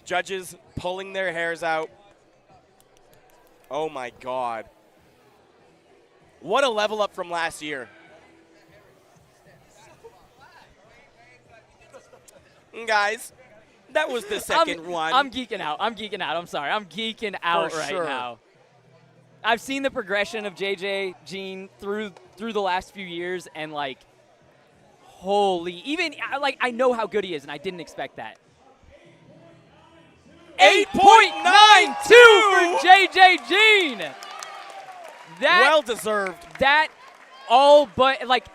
Judges pulling their hairs out. Oh my God. What a level up from last year. Guys, that was the second one. I'm geeking out. I'm sorry. I'm geeking out right now. I've seen the progression of JJ Jean through the last few years, and like, holy, even like I know how good he is, and I didn't expect that. 8.92 for JJ Jean. Well deserved. That all but like,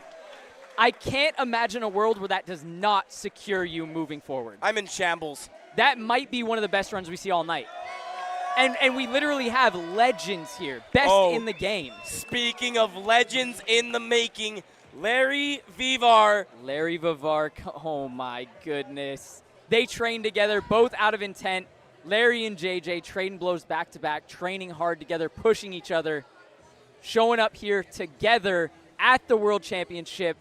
I can't imagine a world where that does not secure you moving forward. I'm in shambles. That might be one of the best runs we see all night. And we literally have legends here, best in the game. Speaking of legends in the making, Larry Vivar. Larry Vivar, oh my goodness. They trained together, both out of intent. Larry and JJ trading blows back to back, training hard together, pushing each other, showing up here together at the World Championship.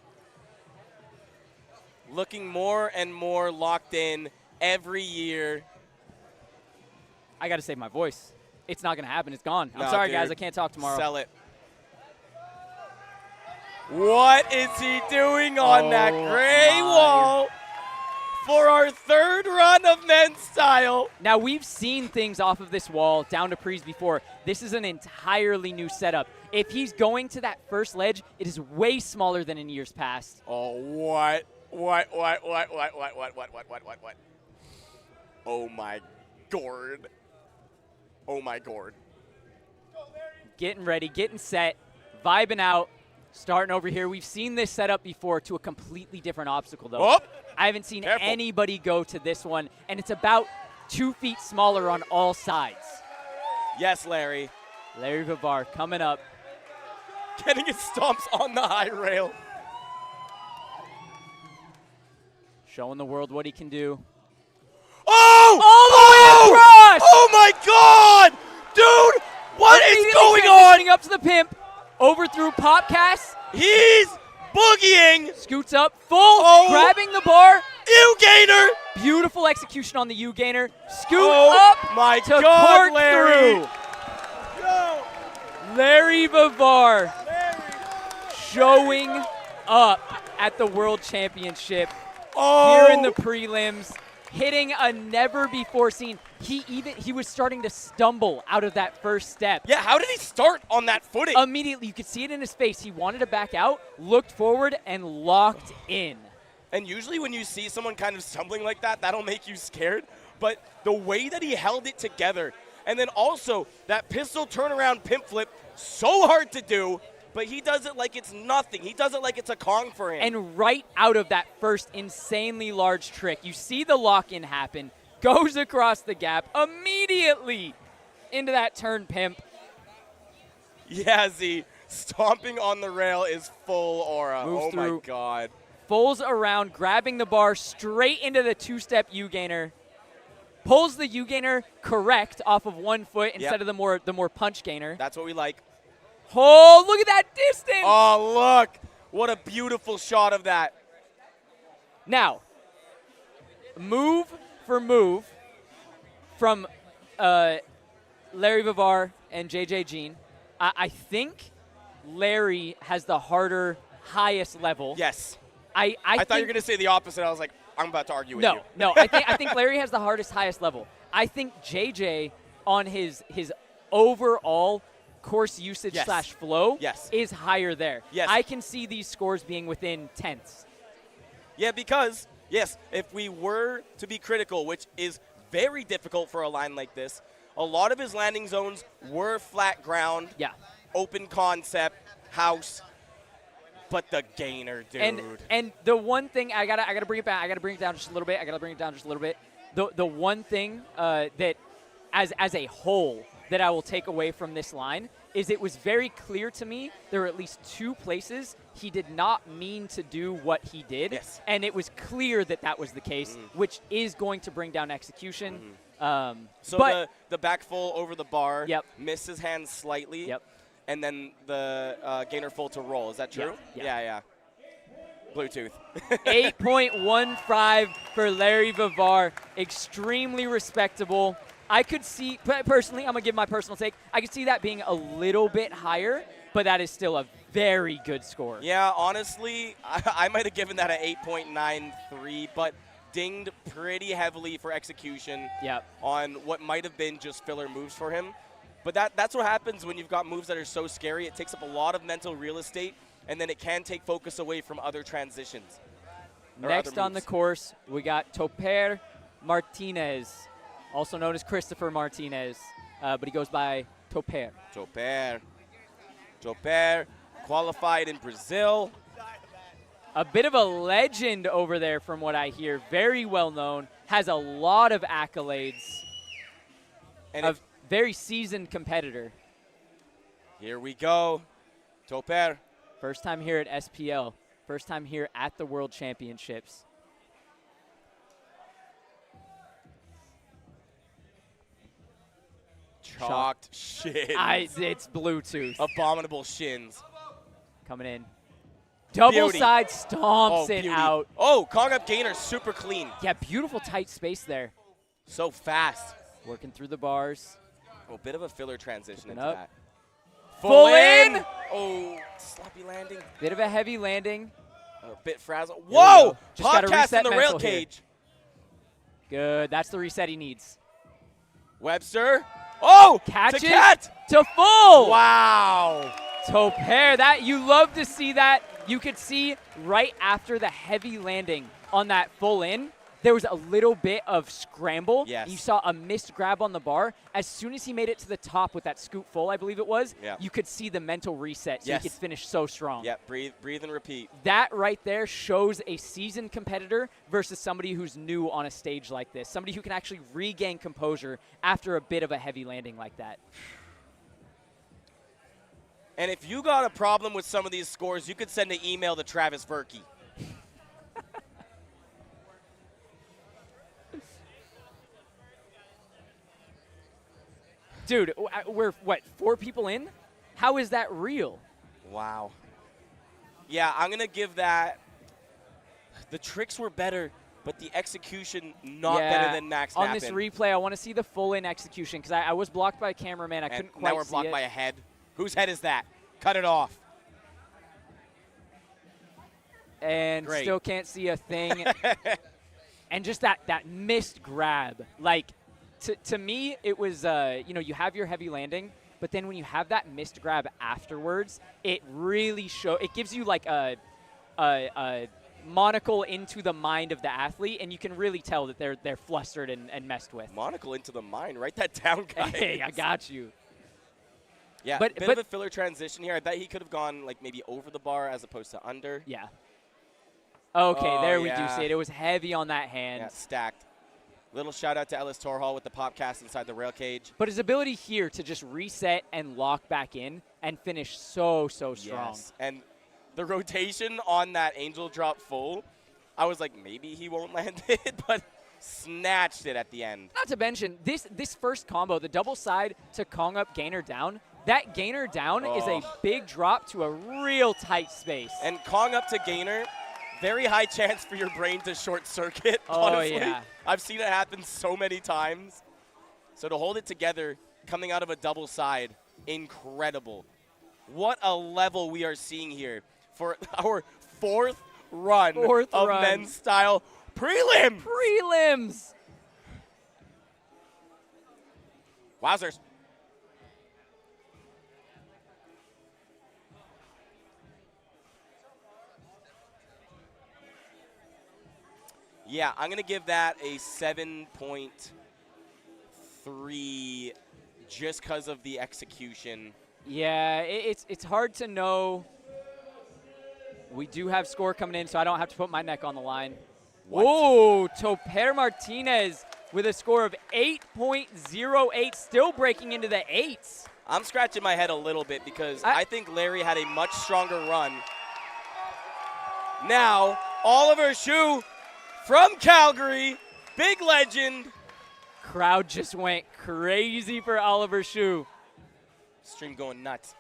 Looking more and more locked in every year. I got to save my voice. It's not going to happen. It's gone. No, I'm sorry, dude. guys. I can't talk tomorrow. Sell it. What is he doing on that gray wall for our third run of men's style? Now, we've seen things off of this wall down to prees before. This is an entirely new setup. If he's going to that first ledge, it is way smaller than in years past. Oh, what? What? Oh, my gourd. Oh, my gourd. Getting ready, getting set, vibing out, starting over here. We've seen this setup before to a completely different obstacle, though. Oh, I haven't seen careful. anybody go to this one, and it's about 2 feet smaller on all sides. Yes, Larry. Larry Vivar coming up. Getting his stomps on the high rail. Showing the world what he can do. Oh! All the way across! Oh my God! Dude, what is going on? Up to the pimp, overthrew Popcast. He's boogieing. Scoots up, full, grabbing the bar. U-gainer. Beautiful execution on the U-gainer. Scoot Oh up my to God, cork Larry. through. Larry Vivar showing up at the World Championship here in the prelims, hitting a never-before-seen. He was starting to stumble out of that first step. Yeah, how did he start on that footing? Immediately, you could see it in his face. He wanted to back out, looked forward, and locked in. And usually when you see someone kind of stumbling like that, that'll make you scared. But the way that he held it together, and then also that pistol turnaround pimp flip, so hard to do, but he does it like it's nothing. He does it like it's a Kong for him. And right out of that first insanely large trick, you see the lock-in happen, goes across the gap, immediately into that turn pimp. Yeah, Z, stomping on the rail is full aura. Moves oh through. My God. Fulls around, grabbing the bar straight into the two-step U-gainer. Pulls the U-gainer correct off of 1 foot instead of the more punch gainer. That's what we like. Oh, look at that distance! Oh, look. What a beautiful shot of that. Now, move for move from Larry Vivar and JJ Jean. I think Larry has the harder, highest level. Yes. I thought you were going to say the opposite. I was like, I'm about to argue with you. No. I think Larry has the hardest, highest level. I think JJ on his overall course usage / flow is higher there. Yes. I can see these scores being within tenths. Yeah, because, yes, if we were to be critical, which is very difficult for a line like this, a lot of his landing zones were flat ground, open concept, house, but the gainer, dude. And the one thing I gotta bring it back. I gotta bring it down just a little bit. The one thing that as a whole that I will take away from this line is it was very clear to me there were at least 2 places he did not mean to do what he did. Yes. And it was clear that was the case, which is going to bring down execution. So the back full over the bar, Yep. missed his hand slightly. Yep. and then the gainer full to roll. Is that true? Yeah. Bluetooth. 8.15 for Larry Vivar. Extremely respectable. I could see, personally, I'm going to give my personal take, I could see that being a little bit higher, but that is still a very good score. Yeah, honestly, I might have given that an 8.93, but dinged pretty heavily for execution on what might have been just filler moves for him. But that's what happens when you've got moves that are so scary. It takes up a lot of mental real estate, and then it can take focus away from other transitions. Next on the course, we got Toper Martinez, also known as Christopher Martinez, but he goes by Toper. Toper qualified in Brazil. A bit of a legend over there from what I hear. Very well known, has a lot of accolades. And a very seasoned competitor. Here we go. Toper. First time here at SPL. First time here at the World Championships. Chalked shins. It's Bluetooth. Abominable shins. Coming in. Double side stomps it out. Oh, Kong up gainer, super clean. Yeah, beautiful tight space there. So fast. Working through the bars. Oh, bit of a filler transition into up. that. Full in. Oh, sloppy landing. Bit of a heavy landing. A bit frazzled. Whoa! Just got to Podcast reset in the rail cage. Good. That's the reset he needs. Webster. Oh! Catches to cat! To full. Wow. Toper, that you love to see that. You could see right after the heavy landing on that full in, there was a little bit of scramble. Yes. You saw a missed grab on the bar. As soon as he made it to the top with that scoop full, I believe it was, you could see the mental reset, so he could finish so strong. Yeah, breathe and repeat. That right there shows a seasoned competitor versus somebody who's new on a stage like this, somebody who can actually regain composure after a bit of a heavy landing like that. And if you got a problem with some of these scores, you could send an email to Travis Verkey. Dude, we're, what, 4 people in? How is that real? Wow. Yeah, I'm going to give that. The tricks were better, but the execution not better than Max On Knappen. this replay, I want to see the full-in execution because I was blocked by a cameraman. I couldn't quite see it. Now we're blocked by a head. Whose head is that? Cut it off. And still can't see a thing. And just that missed grab. Like, to me, it was, you have your heavy landing, but then when you have that missed grab afterwards, it really it gives you like a monocle into the mind of the athlete, and you can really tell that they're flustered and messed with. Monocle into the mind. Write that down, guys. Hey, I got you. Yeah, bit of a filler transition here. I bet he could have gone like maybe over the bar as opposed to under. Yeah. Okay, there we do see it. It was heavy on that hand. Yeah, stacked. Little shout out to Ellis Torhall with the popcast inside the rail cage. But his ability here to just reset and lock back in and finish so strong. Yes, and the rotation on that angel drop full, I was like, maybe he won't land it, but snatched it at the end. Not to mention, this first combo, the double side to Kong up, gainer down, that gainer down is a big drop to a real tight space. And Kong up to gainer, very high chance for your brain to short circuit, honestly. Yeah. I've seen it happen so many times. So to hold it together, coming out of a double side, incredible. What a level we are seeing here for our fourth run of men's style prelims. Wowzers. Yeah, I'm going to give that a 7.3 just because of the execution. Yeah, it's hard to know. We do have score coming in, so I don't have to put my neck on the line. Whoa, Toper Martinez with a score of 8.08, still breaking into the 8s. I'm scratching my head a little bit because I think Larry had a much stronger run. Now, Oliver Shu from Calgary, big legend. Crowd just went crazy for Oliver Shu. Stream going nuts.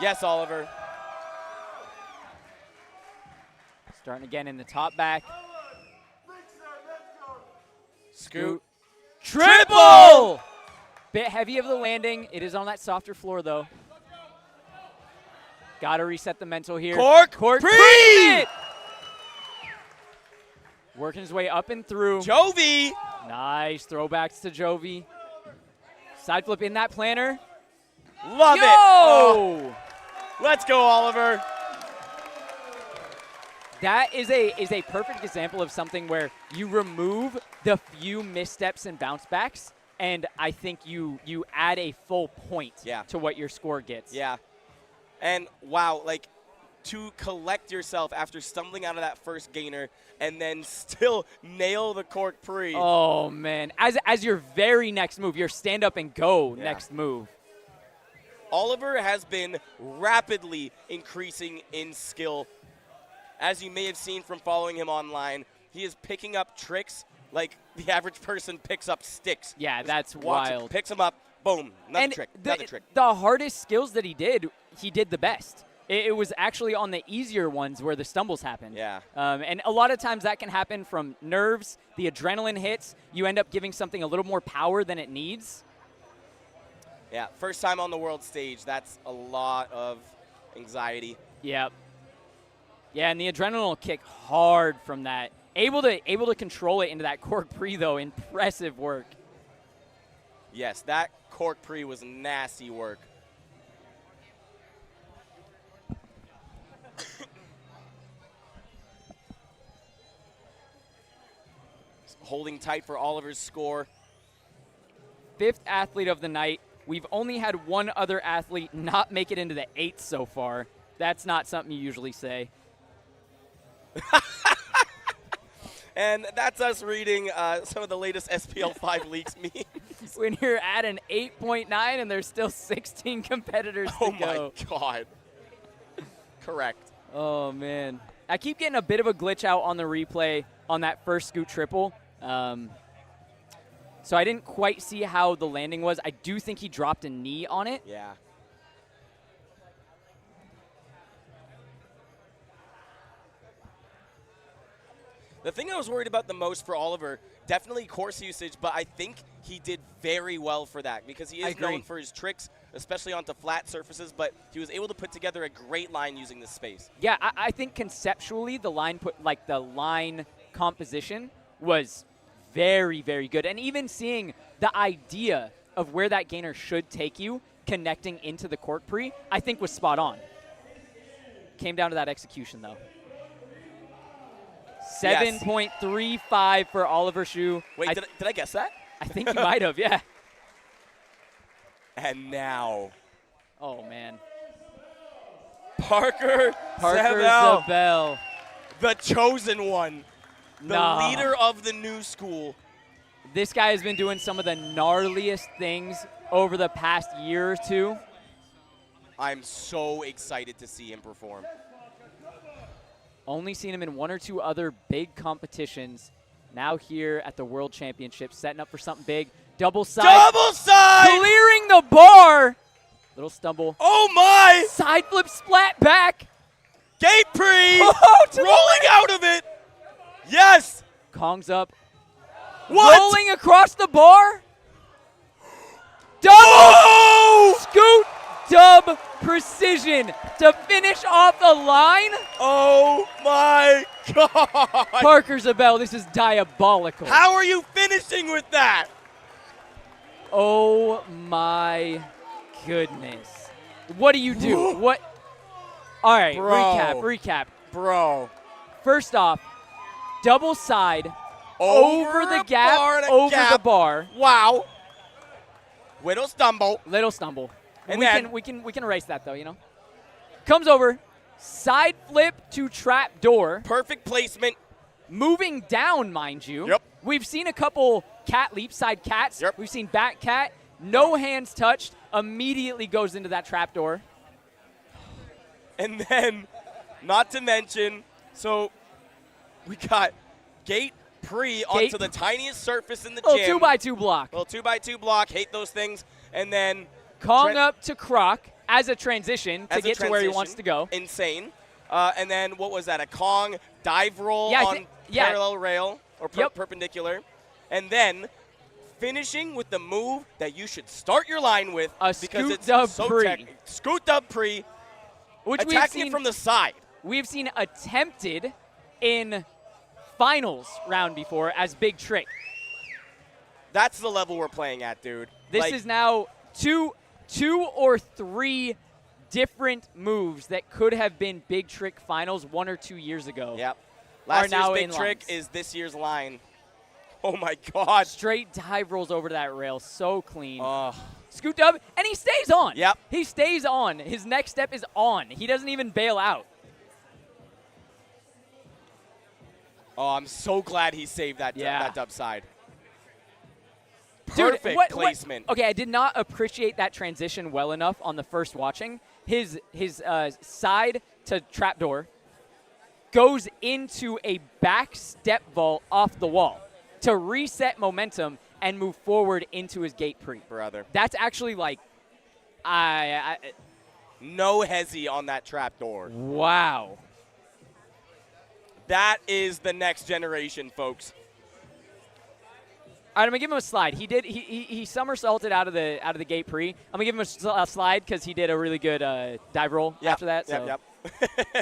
Yes, Oliver. Starting again in the top back. Scoot. Triple! Bit heavy of the landing. It is on that softer floor, though. Got to reset the mental here. Cork Pre! Working his way up and through. Jovi. Nice throwbacks to Jovi. Side flip in that planner. Love it. Oh. Let's go, Oliver. That is a perfect example of something where you remove the few missteps and bounce backs, and I think you add a full point to what your score gets. Yeah. And wow, like to collect yourself after stumbling out of that first gainer and then still nail the cork pre. Oh man, as your very next move, your stand up and go next move. Oliver has been rapidly increasing in skill. As you may have seen from following him online, he is picking up tricks like the average person picks up sticks. Yeah, that's walks wild. It, picks them up, boom, another and trick, another trick. The hardest skills that he did the best. It was actually on the easier ones where the stumbles happened. Yeah. And a lot of times that can happen from nerves, the adrenaline hits. You end up giving something a little more power than it needs. Yeah, first time on the world stage, that's a lot of anxiety. Yep. Yeah, and the adrenaline will kick hard from that. Able to control it into that cork pre, though. Impressive work. Yes, that cork pre was nasty work. Holding tight for Oliver's score. 5th athlete of the night. We've only had one other athlete not make it into the 8th so far. That's not something you usually say. And that's us reading some of the latest SPL5 leaks memes. When you're at an 8.9 and there's still 16 competitors to go. Oh my God. Correct. Oh man. I keep getting a bit of a glitch out on the replay on that first scoot triple. So I didn't quite see how the landing was. I do think he dropped a knee on it. Yeah. The thing I was worried about the most for Oliver, definitely course usage, but I think he did very well for that because he is known for his tricks, especially onto flat surfaces, but he was able to put together a great line using this space. Yeah, I think conceptually the line composition was very, very good. And even seeing the idea of where that gainer should take you connecting into the cork pre, I think was spot on. Came down to that execution, though. 7.35 for Oliver Shu. Wait, did I guess that? I think you might have, yeah. And now. Oh, man. Parker Zabel. The chosen one. The leader of the new school. This guy has been doing some of the gnarliest things over the past year or two. I'm so excited to see him perform. Only seen him in one or two other big competitions. Now here at the World Championships, setting up for something big. Double side. Double side! Clearing the bar. Little stumble. Oh, my! Side flip splat back. Gate pre! Rolling out of it! Yes! Kongs up. What? Rolling across the bar. Double scoot dub precision to finish off the line. Oh my God. Parker Zabel, this is diabolical. How are you finishing with that? Oh my goodness. What do you do? What? All right, recap. Bro. First off, double side over the gap, over the bar. Wow. Little stumble. And we can erase that though, you know. Comes over, side flip to trap door. Perfect placement. Moving down, mind you. Yep. We've seen a couple cat leap side cats. Yep. We've seen back cat. No hands touched. Immediately goes into that trap door. And then, not to mention, so we got gate pre onto the tiniest surface in the gym. Little 2x2 block. Little 2x2 block. Hate those things. And then Kong up to Croc as a transition to get to where he wants to go. Insane. And then what was that? A Kong dive roll on parallel rail or perpendicular. And then finishing with the move that you should start your line with because it's so technical. Scoot dub pre, which attacking it from the side. We've seen attempted in finals round before as big trick. That's the level we're playing at, dude. This is now two or three different moves that could have been big trick finals 1 or 2 years ago. Yep. Last year's big trick is this year's line. Oh my God. Straight dive rolls over to that rail, so clean. Scoot dub, and he stays on. Yep. He stays on. His next step is on. He doesn't even bail out. Oh, I'm so glad he saved that, that dub side. Dude, Perfect placement. Okay, I did not appreciate that transition well enough on the first watching. His side to trapdoor goes into a back step vault off the wall to reset momentum and move forward into his gate pre. Brother. That's actually like, no hezzy on that trapdoor. Wow. That is the next generation, folks. All right, I'm gonna give him a slide. He somersaulted out of the gate pre. I'm gonna give him a slide because he did a really good dive roll after that. Yep.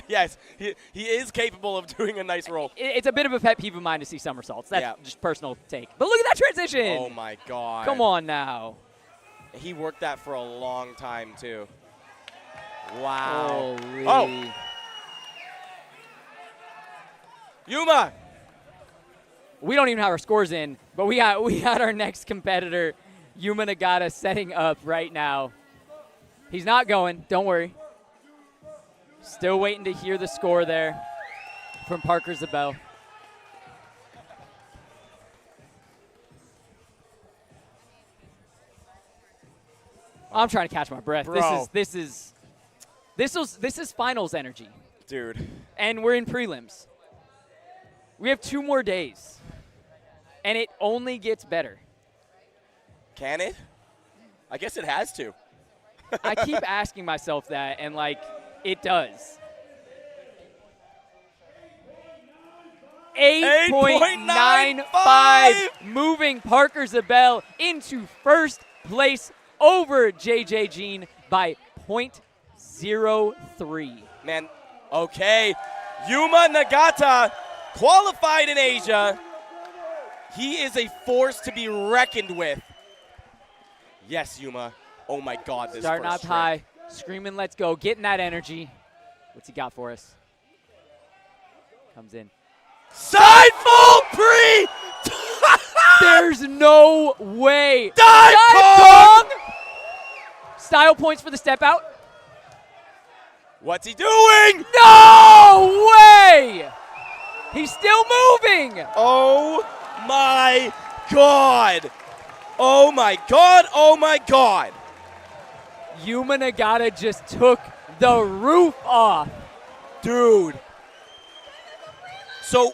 Yes, he is capable of doing a nice roll. It's a bit of a pet peeve of mine to see somersaults. That's just personal take. But look at that transition. Oh my God. Come on now. He worked that for a long time too. Wow. Holy. Oh. Yuma. We don't even have our scores in, but we had our next competitor, Yuma Nagata, setting up right now. He's not going, don't worry. Still waiting to hear the score there from Parker Zabel. I'm trying to catch my breath. Bro. This is finals energy. Dude. And we're in prelims. We have 2 more days. And it only gets better. Can it? I guess it has to. I keep asking myself that, and, like, it does. 8.95, moving Parker Zabel into first place over JJ Jean by 0.03. Man, okay. Yuma Nagata qualified in Asia. He is a force to be reckoned with. Yes, Yuma. Oh my God, this starting first up high, screaming, let's go, getting that energy. What's he got for us? Comes in. Side full pre! There's no way. Dive Kong! Style points for the step out. What's he doing? No way! He's still moving. Oh my God. Oh my God. Oh my God. Yuma Nagata just took the roof off. Dude. So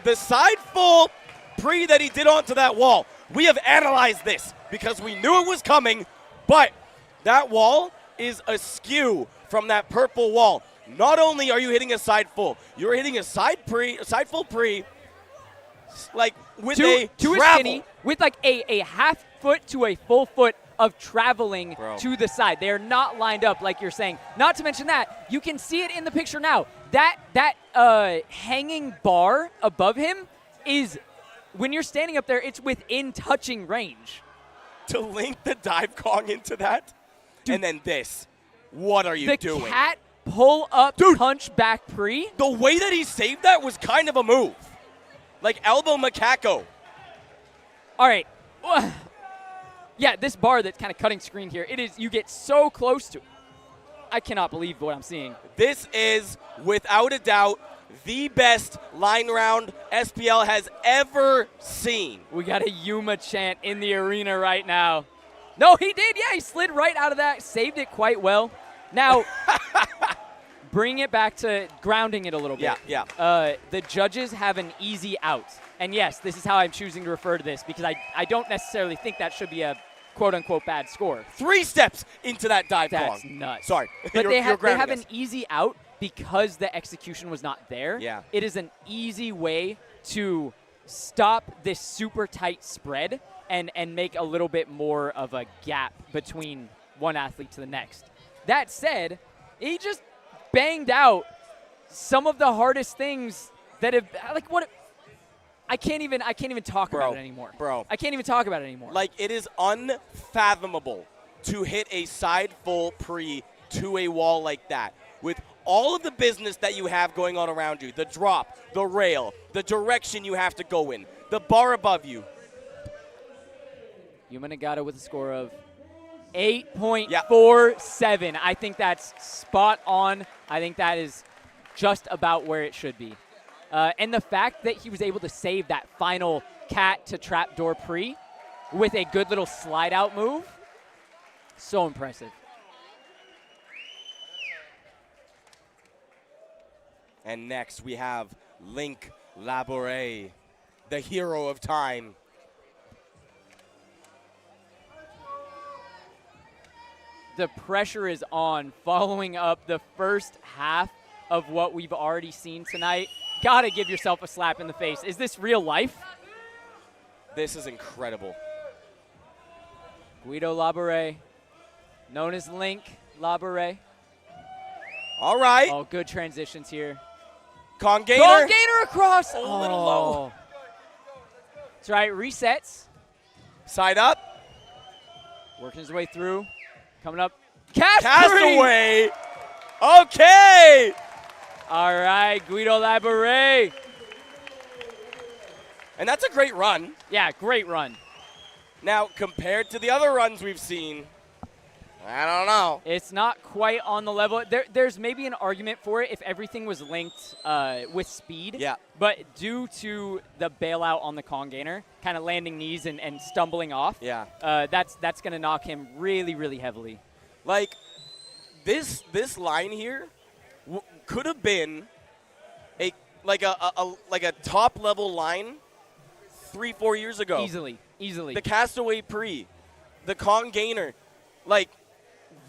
the side full pre that he did onto that wall, we have analyzed this because we knew it was coming, but that wall is askew from that purple wall. Not only are you hitting a side full, you're hitting a side full pre, like with to travel. a skinny, with like a half foot to a full foot of traveling to the side. They are not lined up like you're saying. Not to mention that, you can see it in the picture now. That hanging bar above him is, when you're standing up there, it's within touching range. To link the dive Kong into that, dude, and then this. What are you doing? The cat pull up punch back pre. The way that he saved that was kind of a move. Like elbow macaco. All right. Yeah, this bar that's kind of cutting screen here, it is, you get so close to it. I cannot believe what I'm seeing. This is, without a doubt, the best line round SPL has ever seen. We got a Yuma chant in the arena right now. No, he did. Yeah, he slid right out of that, saved it quite well. Now, bring it back to grounding it a little bit. Yeah. The judges have an easy out. And yes, this is how I'm choosing to refer to this because I don't necessarily think that should be a quote-unquote bad score. 3 steps into that dive That's Kong. nuts. Sorry. But they have grounding us. an easy out because the execution was not there. Yeah. It is an easy way to stop this super tight spread and make a little bit more of a gap between one athlete to the next. That said, he just banged out some of the hardest things that have, like, what? I can't even talk about it anymore. Bro. I can't even talk about it anymore. Like, it is unfathomable to hit a side full pre to a wall like that with all of the business that you have going on around you, the drop, the rail, the direction you have to go in, the bar above you. Yuma Nagata with a score of 8.47. I think that's spot on. I think that is just about where it should be. And the fact that he was able to save that final cat to trapdoor pre with a good little slide out move, so impressive. And next we have Link Labouré, the hero of time. The pressure is on following up the first half of what we've already seen tonight. Gotta give yourself a slap in the face. Is this real life? This is incredible. Guido Labouré, known as Link Labouré. All right. Oh, good transitions here. Kong Gainer. Kong Gainer across. A little low. That's right, resets. Side up. Working his way through. Coming up. Cast Castaway. Okay. All right, Guido Labouré. And that's a great run. Yeah, great run. Now, compared to the other runs we've seen, I don't know. It's not quite on the level. There's maybe an argument for it if everything was linked with speed. Yeah. But due to the bailout on the Kong Gainer, kind of landing knees and stumbling off, Yeah. that's going to knock him really, really heavily. Like, this line here could have been a top level line 3-4 years ago. Easily. The Castaway pre, the Kong Gainer, like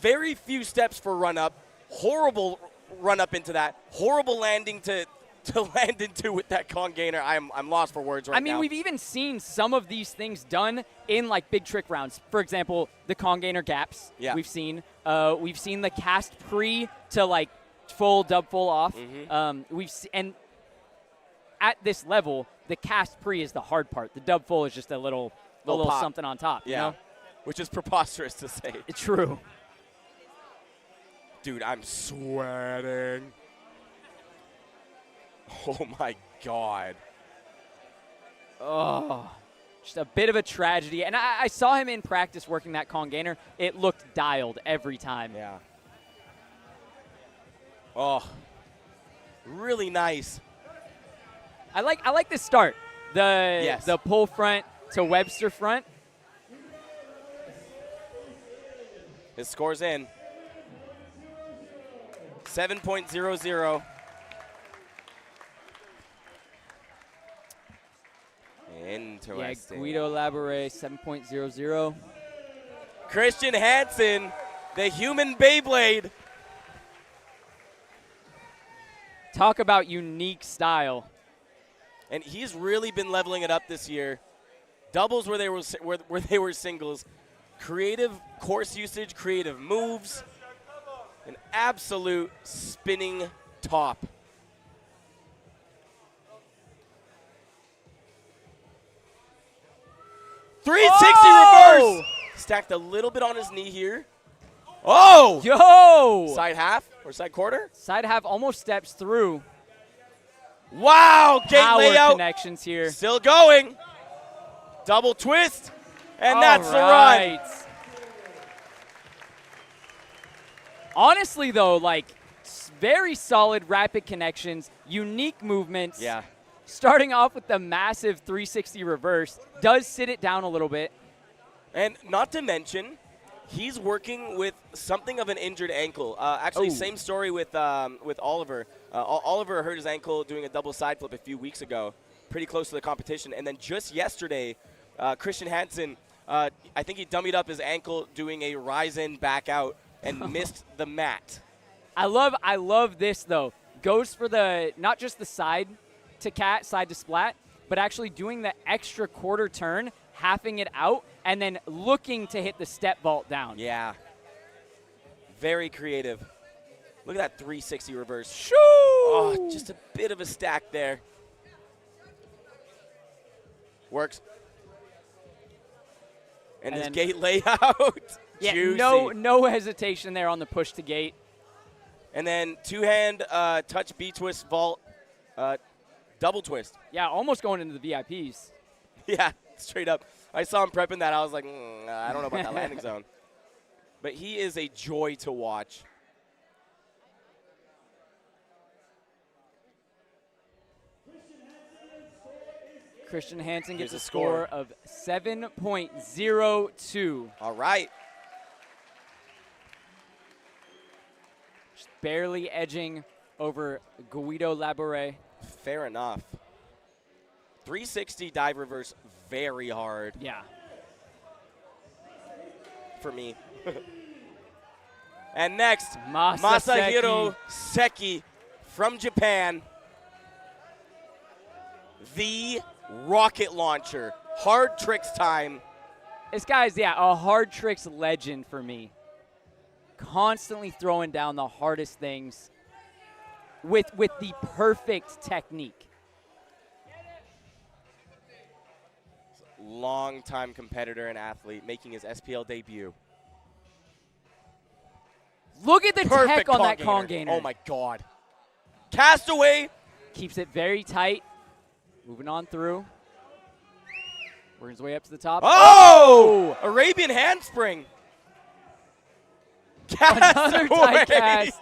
very few steps for run up, horrible run up into that, horrible landing to land into with that Kong Gainer. I'm lost for words right now. I mean, we've even seen some of these things done in like big trick rounds. For example, the Kong Gainer gaps. Yeah. We've seen the cast pre to like full dub full off. Mm-hmm. And at this level, the cast pre is the hard part. The dub full is just a little pop. something on top. Yeah, You know? which is preposterous to say. It's true. Dude, I'm sweating. Oh my God. Oh, just a bit of a tragedy. And I saw him in practice working that Kong Gainer. It looked dialed every time. Yeah. Oh, really nice. I like this start. The pull front to Webster front. His score's in. 7.00. Interesting. Yeah, Guido Labouré, 7.00. Christian Hansen, the human Beyblade. Talk about unique style. And he's really been leveling it up this year. Doubles where they were singles. Creative course usage, creative moves. An absolute spinning top. reverse. Stacked a little bit on his knee here. Oh! Yo! Side half or side quarter? Side half almost steps through. Wow! Gate Power layout. connections here. Still going. Double twist. And that's the run. Honestly, though, like, very solid rapid connections, unique movements. Yeah. Starting off with the massive 360 reverse. Does sit it down a little bit. And not to mention, he's working with something of an injured ankle. Actually, same story with Oliver. Oliver hurt his ankle doing a double side flip a few weeks ago, pretty close to the competition. And then just yesterday, Christian Hansen I think he dummied up his ankle doing a rise in back out and missed the mat. I love this though. Goes for the not just the side to cat, side to splat, but actually doing the extra quarter turn, halving it out, and then looking to hit the step vault down. Yeah. Very creative. Look at that 360 reverse. Shoo! Oh, just a bit of a stack there. Works. And his gate layout. Yeah, Juicy. no hesitation there on the push to gate. And then two-hand touch B-twist vault, double twist. Yeah, almost going into the VIPs. Yeah, straight up. I saw him prepping that. I was like, I don't know about that landing zone. But he is a joy to watch. Christian Hansen gets a score of 7.02. All right. Just barely edging over Guido Laboure. Fair enough. 360 dive reverse, very hard. Yeah. For me. And next, Masahiro Masahiro Seki from Japan. The rocket launcher. Hard tricks time. This guy's, a hard tricks legend for me. Constantly throwing down the hardest things with the perfect technique. Long-time competitor and athlete making his SPL debut. Look at the Perfect tech on that Kong gainer. Oh my God. Castaway. Keeps it very tight. Moving on through. Working his way up to the top. Oh! Arabian handspring. Another tight cast.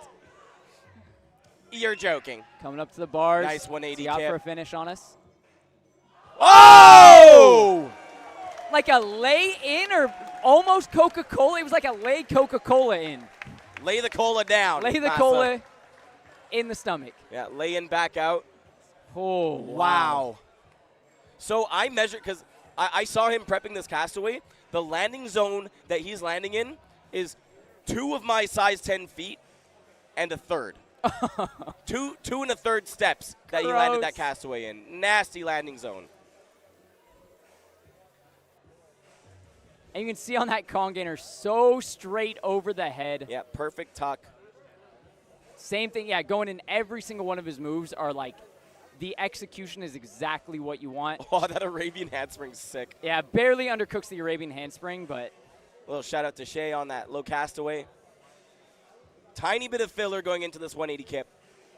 You're joking. Coming up to the bars. Nice 180 out kip. for a finish on us. Oh! Like a lay in or almost Coca-Cola. It was like a lay Coca-Cola in. Lay the cola down. Lay the Masa. cola in the stomach. Yeah, lay in, back out. Oh, Wow. So I measured, because I saw him prepping this castaway. The landing zone that he's landing in is 2 of my size 10 feet and a third. two and a third steps that he landed that castaway in. Nasty landing zone. And you can see on that Kong gainer, so straight over the head. Yeah, perfect tuck. Same thing, going in every single one of his moves are like, the execution is exactly what you want. Oh, that Arabian handspring's sick. Yeah, barely undercooks the Arabian handspring, but. A little shout out to Shea on that low castaway. Tiny bit of filler going into this 180 kip.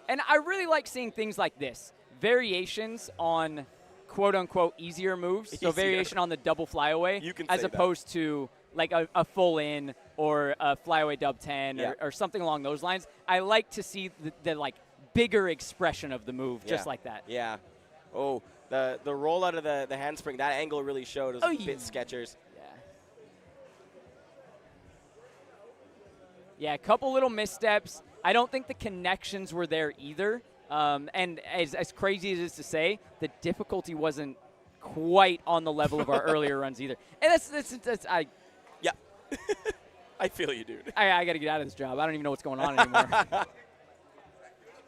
And I really like seeing things like this. Variations on quote-unquote easier moves. So variation on the double flyaway as opposed to like a full in or a flyaway dub 10 or something along those lines. I like to see the like bigger expression of the move just like that. Yeah. Oh, the roll out of the handspring, that angle really showed. It was a bit sketchers. Yeah, a couple little missteps. I don't think the connections were there either. And as crazy as it is to say, the difficulty wasn't quite on the level of our earlier runs either. And that's yeah. I feel you, dude. I got to get out of this job. I don't even know what's going on anymore.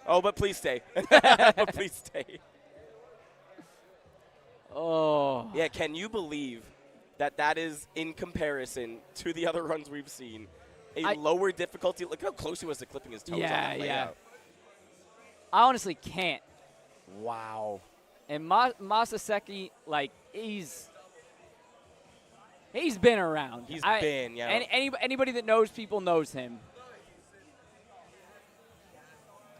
Oh, but please stay. But please stay. Oh. Yeah, can you believe that is in comparison to the other runs we've seen? A lower difficulty. Look how close he was to clipping his toes on that layout. I honestly can't. Wow. And Masaseki, like, he's been around. He's been, yeah. And anybody that knows people knows him.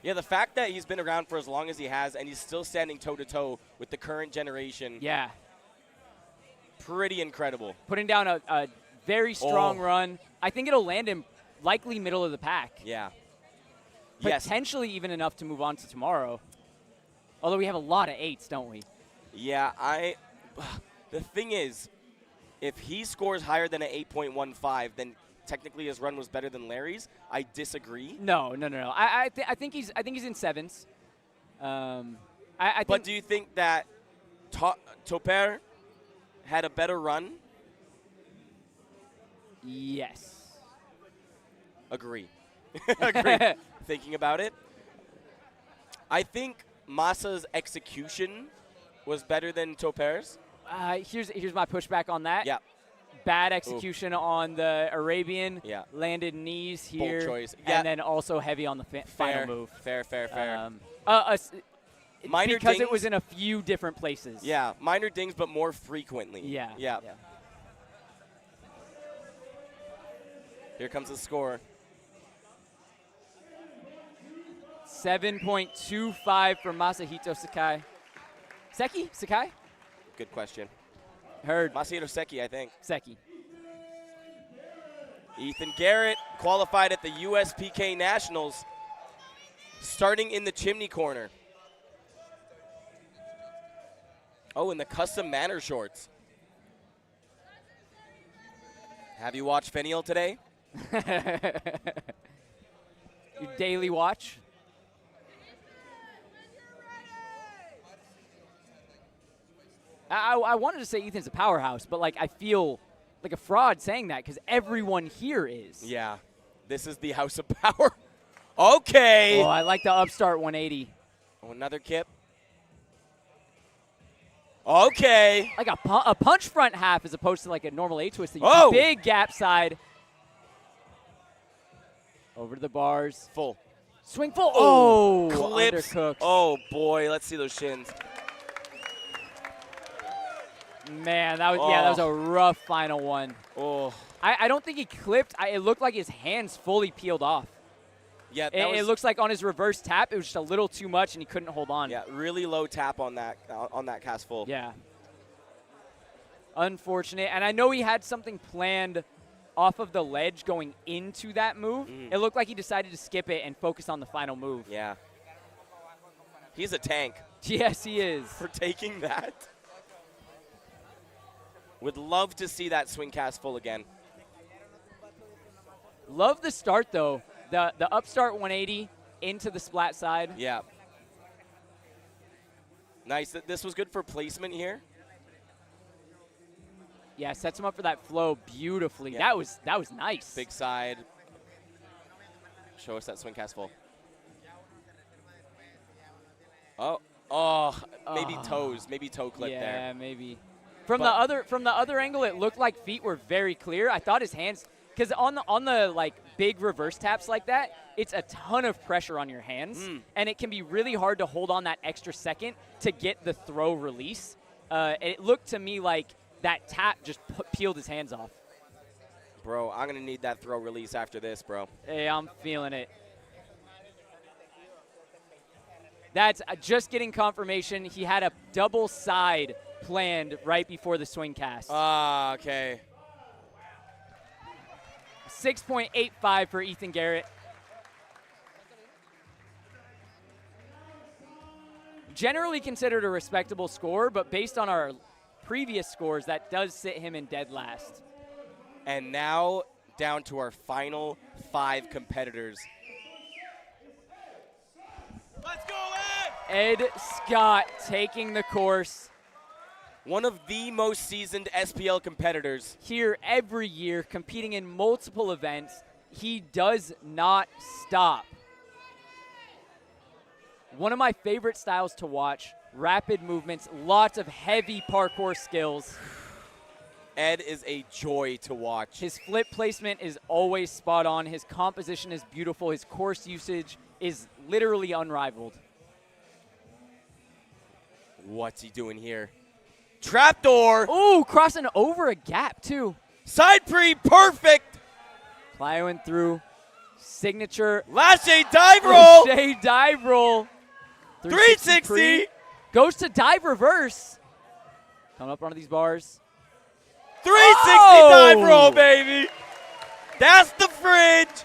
Yeah, the fact that he's been around for as long as he has and he's still standing toe-to-toe with the current generation. Yeah. Pretty incredible. Putting down a very strong run. I think it'll land him likely middle of the pack. Yeah. Potentially even enough to move on to tomorrow. Although we have a lot of 8s, don't we? Yeah, the thing is, if he scores higher than an 8.15, then technically his run was better than Larry's. I disagree. No. I think he's in 7s. But do you think that Toper had a better run Yes. Agree. Agree. Thinking about it, I think Masa's execution was better than Toper's. Here's my pushback on that. Yeah. Bad execution on the Arabian. Yeah. Landed knees here. Bold choice. Yeah. And then also heavy on the final move. Fair. Minor because dings. it was in a few different places. Yeah, minor dings, but more frequently. Yeah. Here comes the score. 7.25 for Masahito Sakai. Sakai? Good question. Heard. Masahito Seki, I think. Seki. Ethan Garrett qualified at the USPK Nationals, starting in the chimney corner. Oh, in the custom manor shorts. Have you watched Feniel today? Your daily watch? I wanted to say Ethan's a powerhouse, but like I feel like a fraud saying that because everyone here is. Yeah, this is the House of Power. Okay. Oh, I like the upstart 180. Oh, another kip. Okay. Like a punch front half as opposed to like a normal A-twist. Oh. Big gap side. Over to the bars. Full. Swing full. Oh, clips. Undercooked. Oh, boy. Let's see those shins. Man, that was a rough final one. Oh. I don't think he clipped. It looked like his hands fully peeled off. Yeah, it looks like on his reverse tap, it was just a little too much, and he couldn't hold on. Yeah, really low tap on that cast full. Yeah. Unfortunate. And I know he had something planned off of the ledge going into that move. It looked like he decided to skip it and focus on the final move. Yeah. He's a tank. Yes, he is. For taking that. Would love to see that swing cast full again. Love the start, though. The upstart 180 into the splat side. Yeah. Nice. This was good for placement here. Yeah, sets him up for that flow beautifully. Yeah. That was nice. Big side. Show us that swing cast full. Maybe toes. Maybe toe clip there. Yeah, maybe. From the other angle, it looked like feet were very clear. I thought his hands, because on the like big reverse taps like that, it's a ton of pressure on your hands, and it can be really hard to hold on that extra second to get the throw release. It looked to me like that tap just peeled his hands off. Bro, I'm gonna need that throw release after this, bro. Hey, I'm feeling it. That's just getting confirmation. He had a double side planned right before the swing cast. Okay. 6.85 for Ethan Garrett. Generally considered a respectable score, but based on our previous scores, that does sit him in dead last. And now down to our final 5 competitors. Let's go, Ed! Ed Scott taking the course. One of the most seasoned SPL competitors. Here every year, competing in multiple events. He does not stop. One of my favorite styles to watch, rapid movements, lots of heavy parkour skills. Ed is a joy to watch. His flip placement is always spot on. His composition is beautiful. His course usage is literally unrivaled. What's he doing here? Trapdoor! Ooh, crossing over a gap, too. Side pre, perfect! Plowing through. Signature. Lache dive roll! Lache dive roll. 360! Goes to dive reverse. Coming up onto these bars. 360 dive roll, baby! That's the fridge!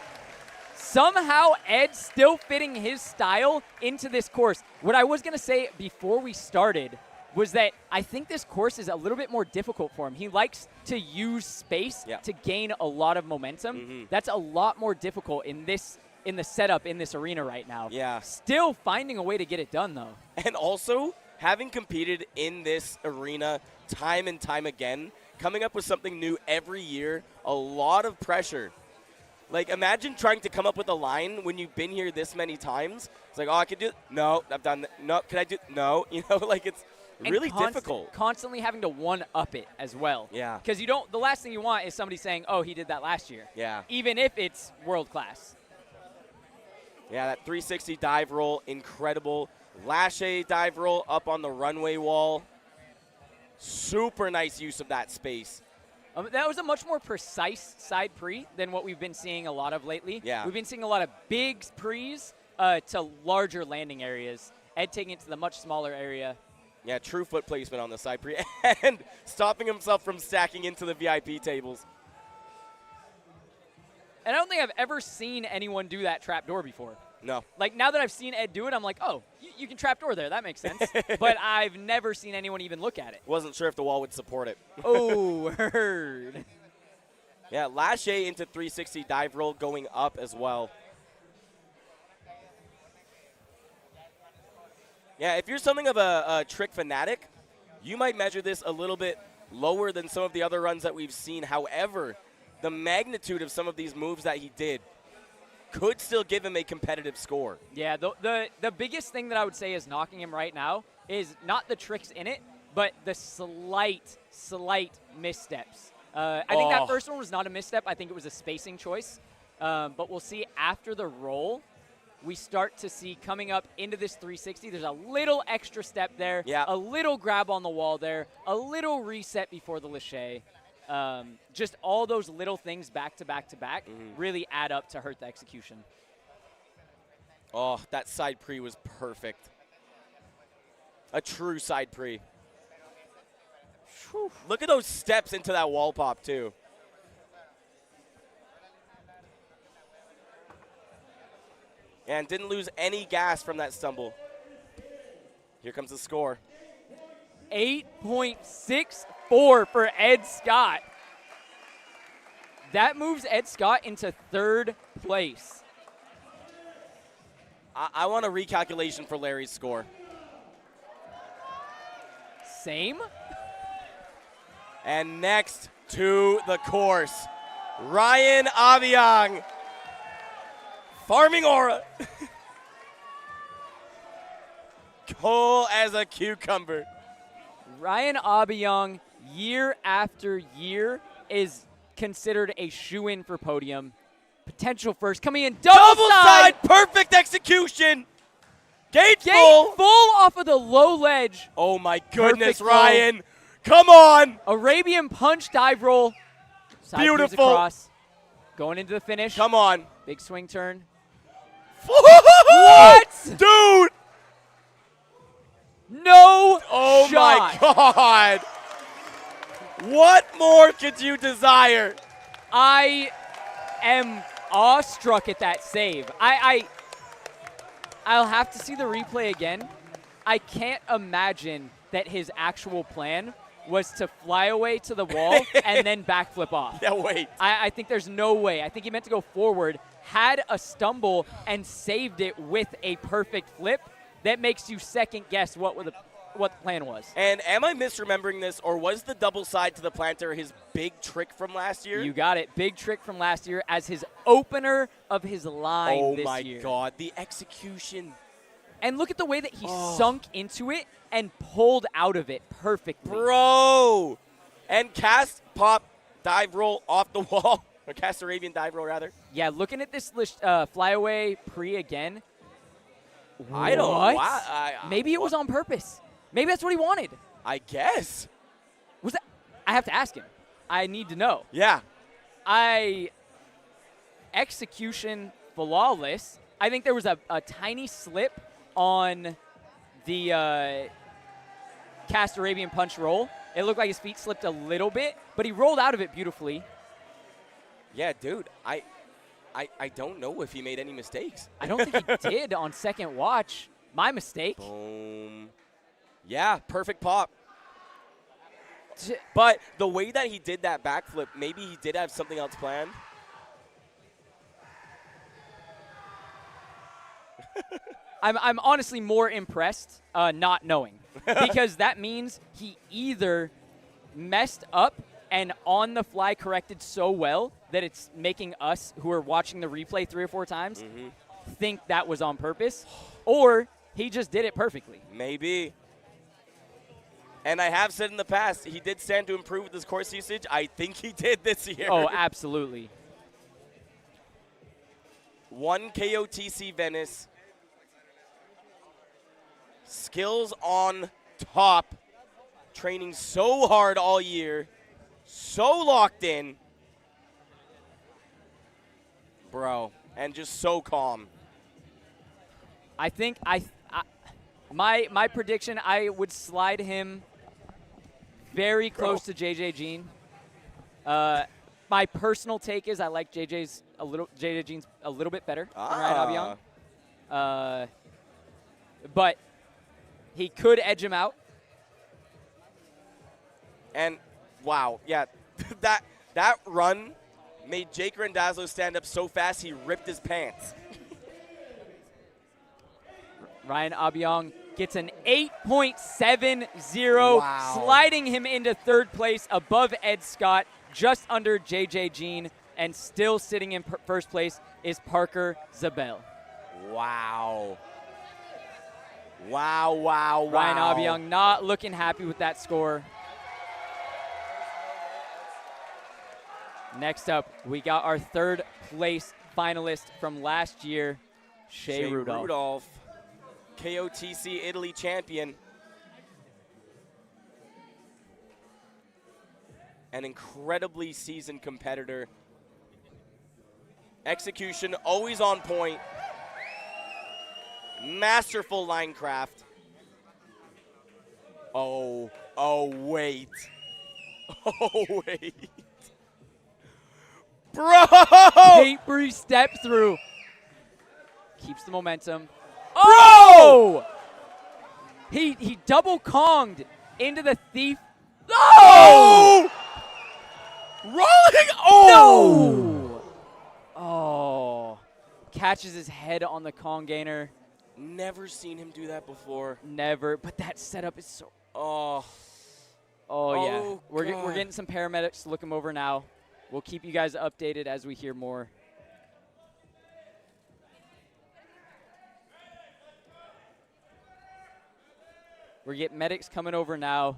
Somehow, Ed's still fitting his style into this course. What I was going to say before we started was that I think this course is a little bit more difficult for him. He likes to use space to gain a lot of momentum. That's a lot more difficult in the setup in this arena right now. Yeah. Still finding a way to get it done, though. And also, having competed in this arena time and time again, coming up with something new every year, a lot of pressure. Like, imagine trying to come up with a line when you've been here this many times. It's like, oh, I can do it. No, I've done that. No, can I do No, you know, like it's really difficult. Constantly having to one-up it as well. Yeah. Because you don't. The last thing you want is somebody saying, oh, he did that last year. Yeah. Even if it's world-class. Yeah, that 360 dive roll, incredible. Lâché dive roll up on the runway wall. Super nice use of that space. That was a much more precise side pre than what we've been seeing a lot of lately. Yeah. We've been seeing a lot of big pre's to larger landing areas. Ed taking it to the much smaller area. Yeah, true foot placement on the side pre and stopping himself from stacking into the VIP tables. And I don't think I've ever seen anyone do that trapdoor before. No. Like, now that I've seen Ed do it, I'm like, oh, you can trapdoor there. That makes sense. But I've never seen anyone even look at it. Wasn't sure if the wall would support it. Oh, heard. Yeah, Lâché into 360 dive roll going up as well. Yeah, if you're something of a trick fanatic, you might measure this a little bit lower than some of the other runs that we've seen. However, the magnitude of some of these moves that he did could still give him a competitive score. Yeah, the biggest thing that I would say is knocking him right now is not the tricks in it, but the slight missteps. I think that first one was not a misstep. I think it was a spacing choice. But we'll see after the roll, we start to see coming up into this 360, there's a little extra step there, a little grab on the wall there, a little reset before the lâché. Just all those little things back to back to back really add up to hurt the execution. Oh, that side pre was perfect. A true side pre. Whew. Look at those steps into that wall pop, too. And didn't lose any gas from that stumble. Here comes the score. 8.64 for Ed Scott. That moves Ed Scott into third place. I want a recalculation for Larry's score. Same. And next to the course, Ryan Aviang. Farming aura. Cool as a cucumber. Ryan Aubiyang, year after year, is considered a shoo-in for podium. Potential first. Coming in double side. Perfect execution. Gate full off of the low ledge. Oh, my goodness, Perfect Ryan. low. Come on. Arabian punch dive roll. Side Beautiful. across. Going into the finish. Come on. Big swing turn. What? Dude. No Oh, shot. my God. What more could you desire? I am awestruck at that save. I'll have to see the replay again. I can't imagine that his actual plan was to fly away to the wall and then backflip off. Yeah, wait. I think there's no way. I think he meant to go forward, had a stumble, and saved it with a perfect flip. That makes you second guess what the plan was. And am I misremembering this, or was the double side to the planter his big trick from last year? You got it. Big trick from last year as his opener of his line this year. Oh, my God. The execution. And look at the way that he sunk into it and pulled out of it perfectly. Bro. And cast, pop, dive roll off the wall. Or cast Arabian dive roll, rather. Yeah, looking at this flyaway pre again. I don't know. Maybe it was on purpose. Maybe that's what he wanted. I guess. Was that? I have to ask him. I need to know. Yeah. Execution flawless. I think there was a tiny slip on the cast Arabian punch roll. It looked like his feet slipped a little bit, but he rolled out of it beautifully. Yeah, dude. I don't know if he made any mistakes. I don't think he did on second watch. My mistake. Boom. Yeah, perfect pop. But the way that he did that backflip, maybe he did have something else planned. I'm honestly more impressed not knowing. Because that means he either messed up and on the fly corrected so well that it's making us who are watching the replay 3 or 4 times think that was on purpose, or he just did it perfectly. Maybe. And I have said in the past, he did stand to improve with his course usage. I think he did this year. Oh, absolutely. 1 KOTC Venice. Skills on top. Training so hard all year. So locked in. Bro. And just so calm. I think my prediction, I would slide him very close to JJ Jean. My personal take is I like JJ Jean's a little bit better than Ryan Aubillon. But he could edge him out. And wow, yeah, that run made Jake Randazzo stand up so fast he ripped his pants. Ryan Aubillon gets an 8.70, sliding him into 3rd place above Ed Scott, just under JJ Jean, and still sitting in 1st place is Parker Zabel. Wow. Wow, wow, wow. Ryan Aubillon not looking happy with that score. Next up, we got our 3rd place finalist from last year, Shea Rudolph. KOTC Italy champion. An incredibly seasoned competitor. Execution always on point. Masterful line craft. Oh, wait. Oh, wait. Bro! Papery step through. Keeps the momentum. Oh! He double Konged into the thief. Oh! Rolling! Oh! No! Oh. Catches his head on the Kong gainer. Never seen him do that before. Never. But that setup is so... Oh. Oh, yeah. Oh, We're getting some paramedics to look him over now. We'll keep you guys updated as we hear more. We're getting medics coming over now.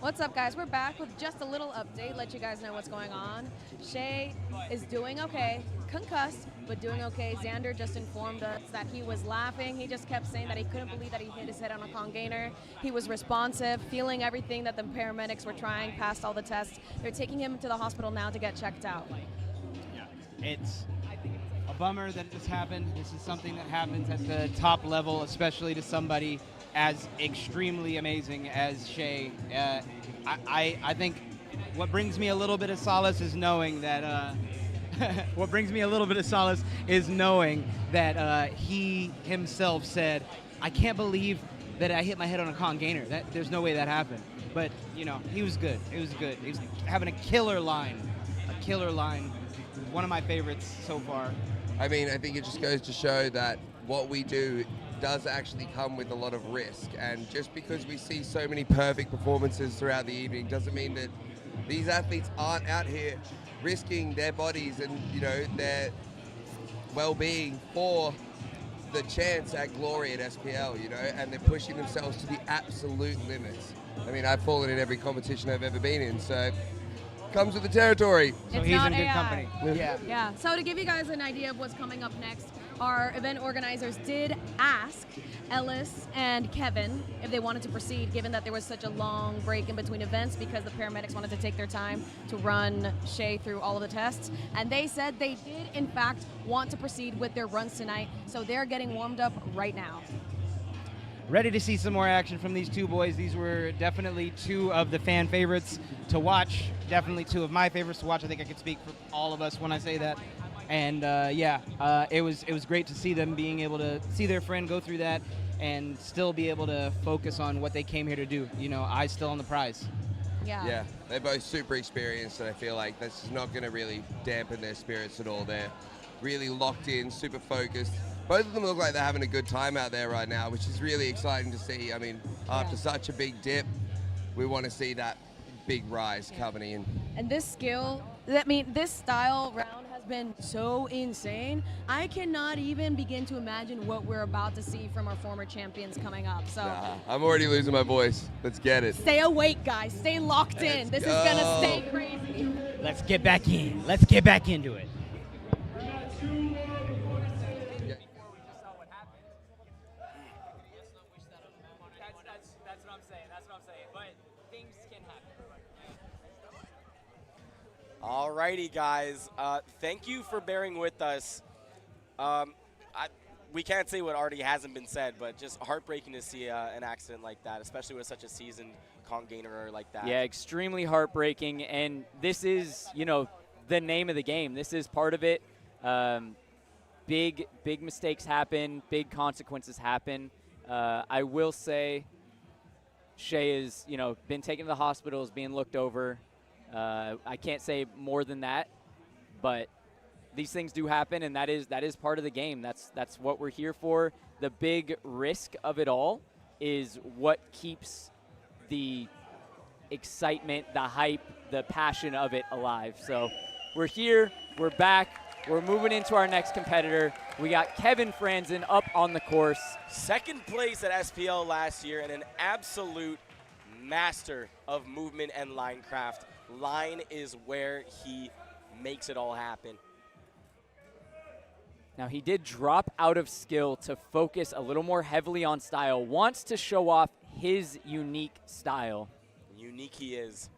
What's up, guys? We're back with just a little update, let you guys know what's going on. Shay is doing okay, concussed, but doing okay. Xander just informed us that he was laughing. He just kept saying that he couldn't believe that he hit his head on a con gainer. He was responsive, feeling everything that the paramedics were trying, passed all the tests. They're taking him to the hospital now to get checked out. Yeah, it's a bummer that this happened. This is something that happens at the top level, especially to somebody as extremely amazing as Shay. I think what brings me a little bit of solace is knowing that he himself said, "I can't believe that I hit my head on a con gainer. There's no way that happened." But you know, he was good. It was good. He was having a killer line. One of my favorites so far. I mean, I think it just goes to show that what we do does actually come with a lot of risk, and just because we see so many perfect performances throughout the evening doesn't mean that these athletes aren't out here risking their bodies and, you know, their well-being for the chance at glory at SPL, you know, and they're pushing themselves to the absolute limits. I mean, I've fallen in every competition I've ever been in, so comes with the territory. So It's he's not in good AI. company. Yeah. Yeah. So to give you guys an idea of what's coming up next, our event organizers did ask Ellis and Kevin if they wanted to proceed, given that there was such a long break in between events because the paramedics wanted to take their time to run Shay through all of the tests. And they said they did, in fact, want to proceed with their runs tonight. So they're getting warmed up right now. Ready to see some more action from these two boys. These were definitely two of the fan favorites to watch. Definitely two of my favorites to watch. I think I could speak for all of us when I say that. And it was great to see them being able to see their friend go through that and still be able to focus on what they came here to do. You know, eyes still on the prize. Yeah, they're both super experienced, and I feel like this is not going to really dampen their spirits at all. They're really locked in, super focused. Both of them look like they're having a good time out there right now, which is really exciting to see. I mean, after such a big dip, we want to see that big rise coming in. And this skill, this style round has been so insane. I cannot even begin to imagine what we're about to see from our former champions coming up. So I'm already losing my voice. Let's get it. stay awake, guys. Stay locked in. This is gonna stay crazy. Let's get back in. Let's get back into it. Alrighty, guys. Thank you for bearing with us. We can't say what already hasn't been said, but just heartbreaking to see an accident like that, especially with such a seasoned con gainer like that. Yeah, extremely heartbreaking, and this is, you know, the name of the game. This is part of it. Big mistakes happen, big consequences happen. I will say Shay is, you know, been taken to the hospital, is being looked over. I can't say more than that, but these things do happen, and that is part of the game. That's what we're here for. The big risk of it all is what keeps the excitement, the hype, the passion of it alive. So we're here, we're back, we're moving into our next competitor. We got Kevin Franzen up on the course. Second place at SPL last year and an absolute master of movement and line craft. Line is where he makes it all happen. Now, he did drop out of skill to focus a little more heavily on style, wants to show off his unique style. Unique he is.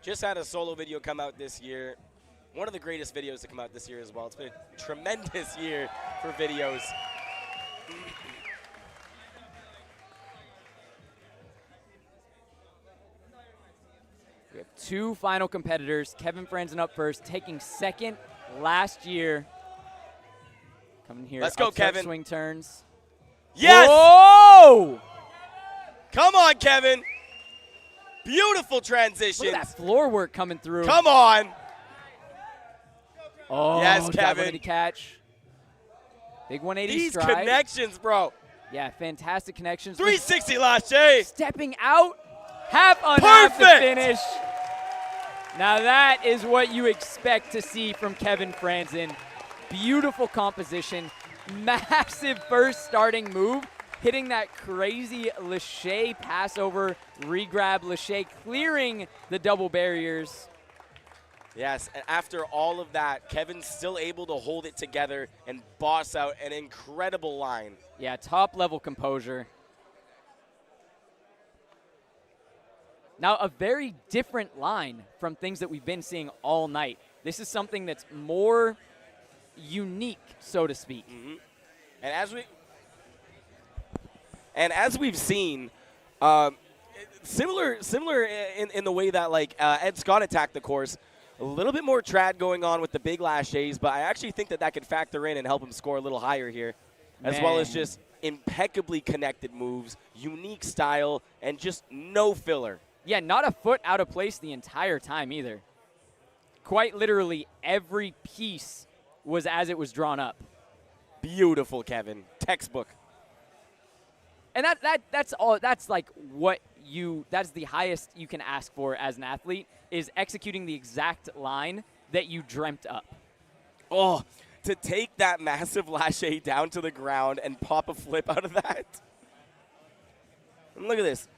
Just had a solo video come out this year. One of the greatest videos to come out this year as well. It's been a tremendous year for videos. We have two final competitors. Kevin Franzen up first, taking second last year. Coming here. Let's go, Kevin. Swing turns. Yes! Whoa! Come on, Kevin. Beautiful transitions. Look at that floor work coming through. Come on. Oh, yes, Kevin. Kevin. Catch. Big 180 These stride. connections, bro. Yeah, fantastic connections. 360 last day. Stepping out. Half on half to Perfect. finish. Now that is what you expect to see from Kevin Franzen. Beautiful composition. Massive first starting move. hitting that crazy Lachey passover, regrab Lachey, clearing the double barriers. Yes, and after all of that, Kevin's still able to hold it together and boss out an incredible line. Yeah, top-level composure. Now, a very different line from things that we've been seeing all night. This is something that's more unique, so to speak. Mm-hmm. And as we've seen, similar in the way that like Ed Scott attacked the course, a little bit more trad going on with the big lachets, but I actually think that could factor in and help him score a little higher here, as well as just impeccably connected moves, unique style, and just no filler. Yeah, not a foot out of place the entire time either. Quite literally every piece was as it was drawn up. Beautiful, Kevin. Textbook. And that's all. That's like what that's the highest you can ask for as an athlete, is executing the exact line that you dreamt up. Oh, to take that massive lachet down to the ground and pop a flip out of that. And look at this.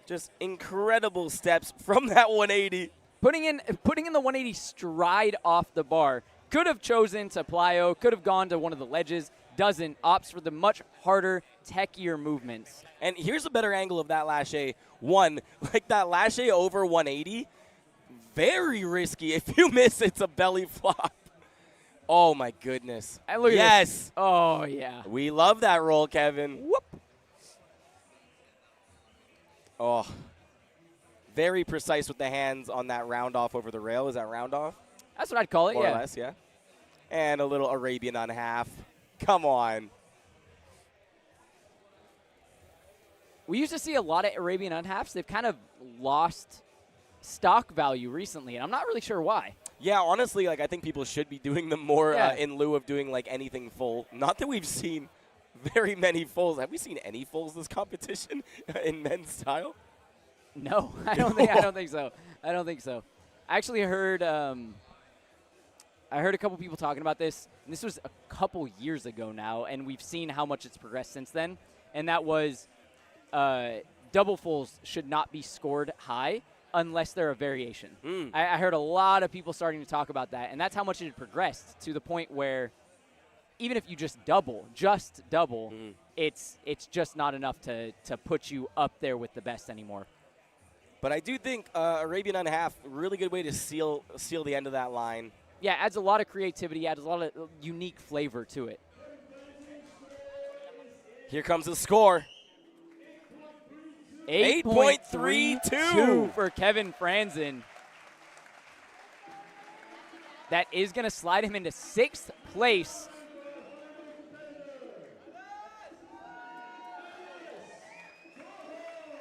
Just incredible steps from that 180. Putting in the 180 stride off the bar. Could have chosen to plyo, could have gone to one of the ledges, doesn't, opts for the much harder, techier movements. And here's a better angle of that lachet. One, like that lachet over 180, very risky. If you miss, it's a belly flop. Oh, my goodness. And look at this. Oh, yeah. We love that roll, Kevin. Whoop. Oh, very precise with the hands on that round off over the rail. Is that round off? That's what I'd call it, More or less, yeah. And a little Arabian on half. Come on. We used to see a lot of Arabian unhalves. They've kind of lost stock value recently, and I'm not really sure why. Yeah, honestly, like I think people should be doing them more in lieu of doing like anything full. Not that we've seen very many fulls. Have we seen any fulls this competition in men's style? No, I don't think so. I don't think so. I actually heard I heard a couple people talking about this, and this was a couple years ago now, and we've seen how much it's progressed since then, and that was double fulls should not be scored high unless they're a variation. I heard a lot of people starting to talk about that, and that's how much it had progressed to the point where even if you just double, it's just not enough to put you up there with the best anymore. But I do think Arabian on half, really good way to seal the end of that line. Yeah, adds a lot of creativity, adds a lot of unique flavor to it. Here comes the score. 8.32 for Kevin Franzen. That is going to slide him into 6th place.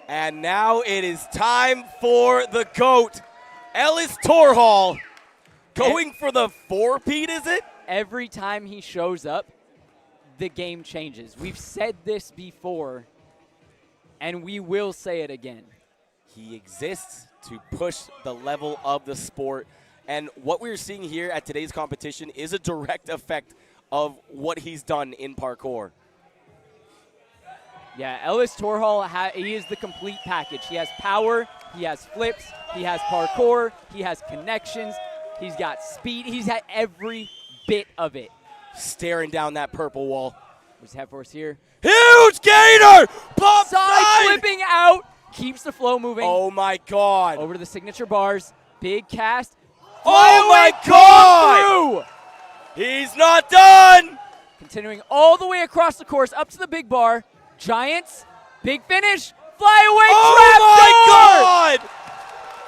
And now it is time for the GOAT, Ellis Torhall. Going for the 4-peat, is it? Every time he shows up, the game changes. We've said this before, and we will say it again. He exists to push the level of the sport. And what we're seeing here at today's competition is a direct effect of what he's done in parkour. Yeah, Ellis Torhall, he is the complete package. He has power, he has flips, he has parkour, he has connections, he's got speed, he's had every bit of it. Staring down that purple wall. What's head force here? Huge gator! Pop side flipping out, keeps the flow moving. Oh my God. Over to the signature bars, big cast. Oh my God! He's not done! Continuing all the way across the course, up to the big bar. Giants, big finish, flyaway trap door!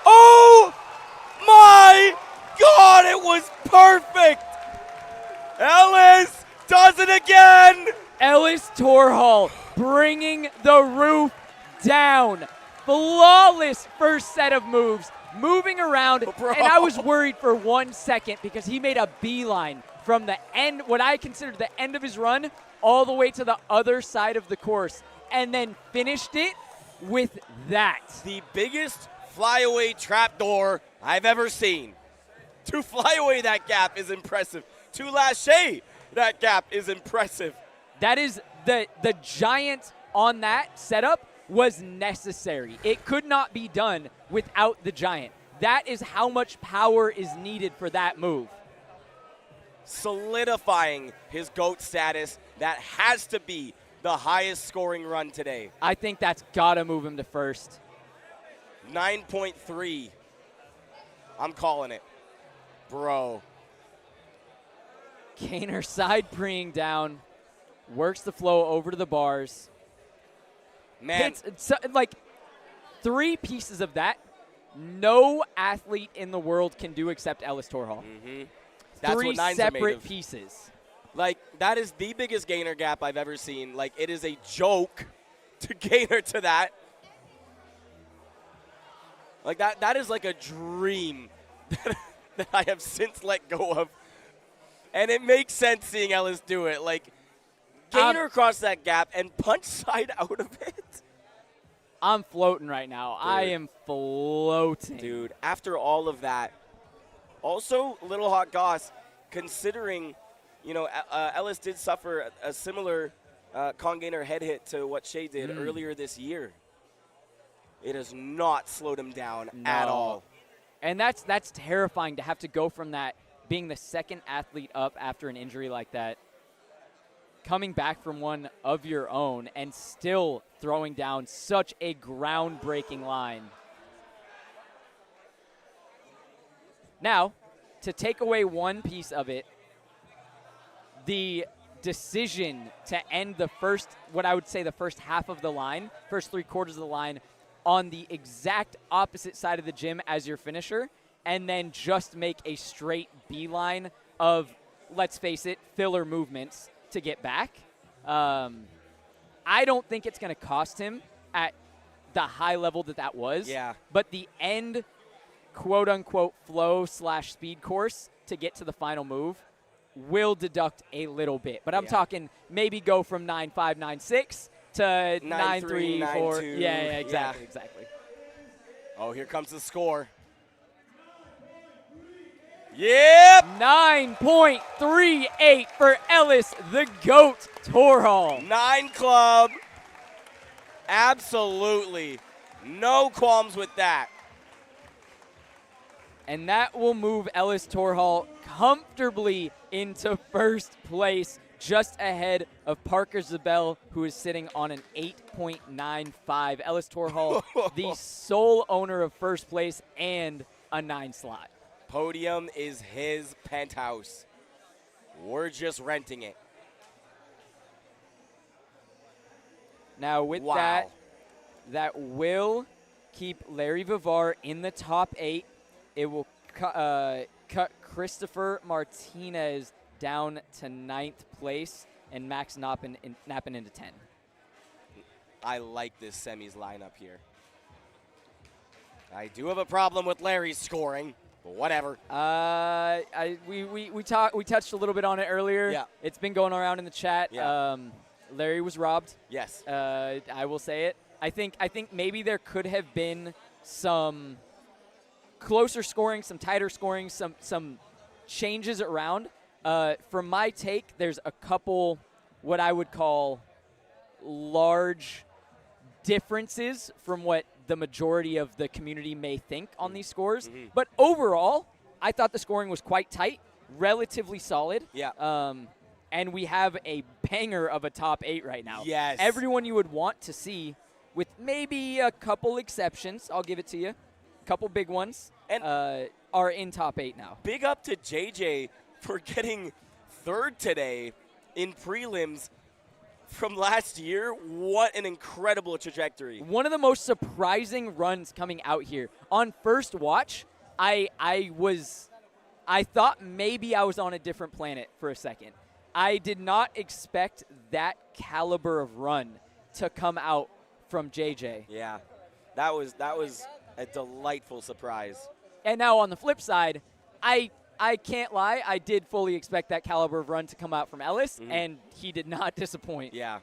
Oh my God, it was perfect! Ellis does it again! Ellis Torhall bringing the roof down. Flawless first set of moves, moving around, and I was worried for 1 second because he made a beeline from the end, what I considered the end of his run, all the way to the other side of the course, and then finished it with that. The biggest flyaway trapdoor I've ever seen. To fly away that gap is impressive. To lâcher that gap is impressive. That is the giant on that setup was necessary. It could not be done without the giant. That is how much power is needed for that move. Solidifying his GOAT status. That has to be the highest scoring run today. I think that's got to move him to first. 9.3. I'm calling it. Bro. Gainer side preeing down, works the flow over to the bars. Man. It's like 3 pieces of that, no athlete in the world can do except Ellis Torhall. Mm-hmm. That's 3 what nines separate are made of. pieces. Like, that is the biggest gainer gap I've ever seen. Like, it is a joke to gainer to that. Like, that is like a dream that I have since let go of. And it makes sense seeing Ellis do it. Like, gainer across that gap and punch side out of it. I'm floating right now. Dude. I am floating. Dude, after all of that. Also, Little Hot Goss, considering, you know, Ellis did suffer a similar con gainer head hit to what Shea did earlier this year. It has not slowed him down at all. And that's terrifying to have to go from that, being the second athlete up after an injury like that, coming back from one of your own and still throwing down such a groundbreaking line. Now, to take away one piece of it, the decision to end the first, what I would say the first half of the line, first 3/4 of the line, on the exact opposite side of the gym as your finisher, and then just make a straight beeline of, let's face it, filler movements to get back. I don't think it's going to cost him at the high level that was. Yeah. But the end, quote-unquote, flow/speed course to get to the final move will deduct a little bit. But I'm talking maybe go from 9.5, 9.6 to 9.3, 9.4. Yeah, exactly. Oh, here comes the score. Yep! 9.38 for Ellis, the GOAT, Torhall. 9 club. Absolutely. No qualms with that. And that will move Ellis Torhall comfortably into first place, just ahead of Parker Zabel, who is sitting on an 8.95. Ellis Torhall, the sole owner of first place and a 9 slot. Podium is his penthouse. We're just renting it. Now with that will keep Larry Vivar in the top 8. It will cut Christopher Martinez down to 9th place and Max Nappen into 10. I like this semis lineup here. I do have a problem with Larry's scoring, but whatever. We touched a little bit on it earlier. Yeah. It's been going around in the chat. Yeah. Larry was robbed. Yes. I will say it. I think maybe there could have been some closer scoring, some tighter scoring, some changes around. From my take, there's a couple what I would call large differences from what the majority of the community may think on these scores. Mm-hmm. But overall, I thought the scoring was quite tight, relatively solid. Yeah. And we have a banger of a top 8 right now. Yes. Everyone you would want to see, with maybe a couple exceptions, I'll give it to you, a couple big ones, And are in top 8 now. big up to JJ for getting 3rd today in prelims from last year. What an incredible trajectory. One of the most surprising runs coming out here. On first watch, I thought maybe I was on a different planet for a second. I did not expect that caliber of run to come out from JJ. Yeah, that was a delightful surprise. And now on the flip side, I can't lie, I did fully expect that caliber of run to come out from Ellis, and he did not disappoint. Yeah,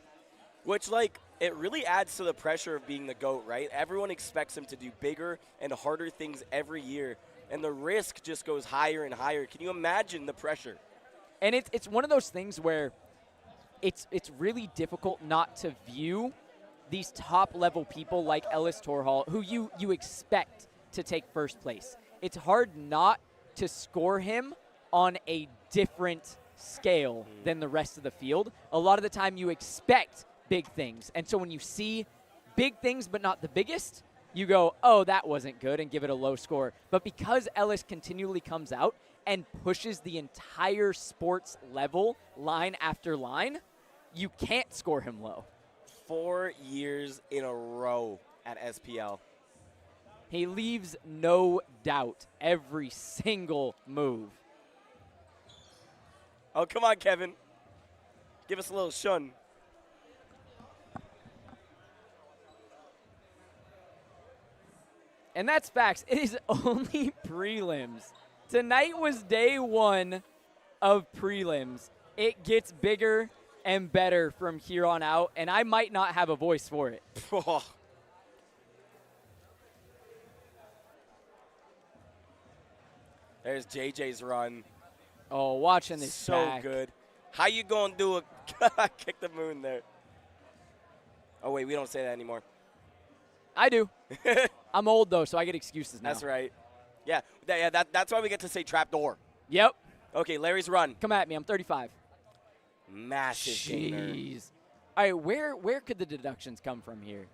which, like, it really adds to the pressure of being the GOAT, right? Everyone expects him to do bigger and harder things every year, and the risk just goes higher and higher. Can you imagine the pressure? And it's one of those things where it's really difficult not to view these top-level people like Ellis Torhall, who you expect to take first place. It's hard not to score him on a different scale than the rest of the field. A lot of the time you expect big things. And so when you see big things but not the biggest, you go, oh, that wasn't good, and give it a low score. But because Ellis continually comes out and pushes the entire sports level line after line, you can't score him low. 4 years in a row at SPL. He leaves no doubt every single move. Oh, come on, Kevin. Give us a little shun. And that's facts. It is only prelims. Tonight was day 1 of prelims. It gets bigger and better from here on out, and I might not have a voice for it. There's JJ's run. Oh, watching this so back. good. How you gonna do a kick the moon there? Oh wait, we don't say that anymore. I do. I'm old though, so I get excuses now. That's right. Yeah, that's why we get to say trapdoor. Yep. Okay, Larry's run. Come at me. I'm 35. Massive gainer. Jeez. All right, where could the deductions come from here?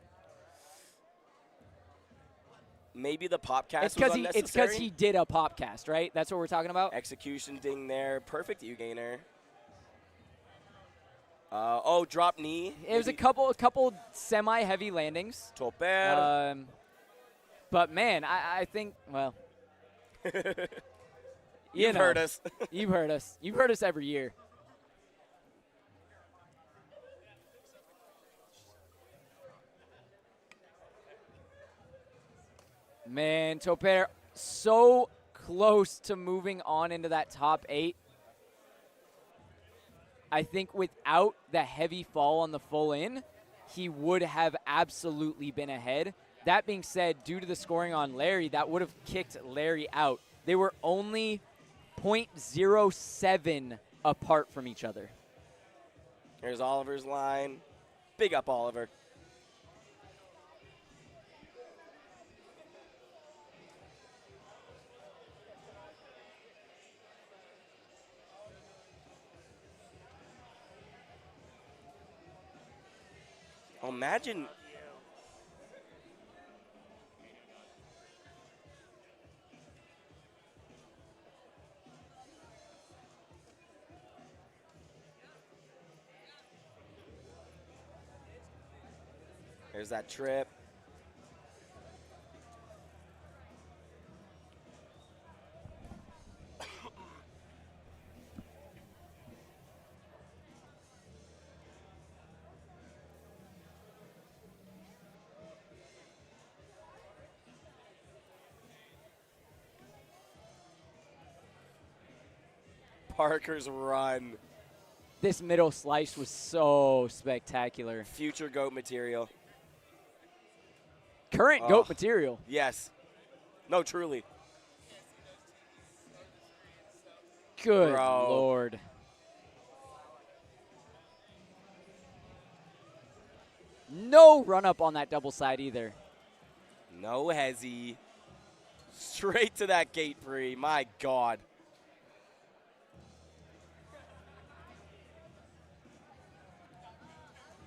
Maybe the popcast It's was because unnecessary. he did a popcast, right? That's what we're talking about. Execution ding there. Perfect U gainer. Oh, drop knee. It was a couple semi-heavy landings. Toper. But man, I think, well, You've heard us. You've heard us. You've heard us every year. Man, Toper so close to moving on into that top 8. I think without the heavy fall on the full in, he would have absolutely been ahead. That being said, due to the scoring on Larry, that would have kicked Larry out. They were only 0.07 apart from each other. Here's Oliver's line. Big up, Oliver. Imagine. There's that trip. Parker's run. This middle slice was so spectacular. Future GOAT material. Current GOAT material. Yes. No, truly. Good Bro. Lord. No run up on that double side either. No hezzy. Straight to that gate free. My God.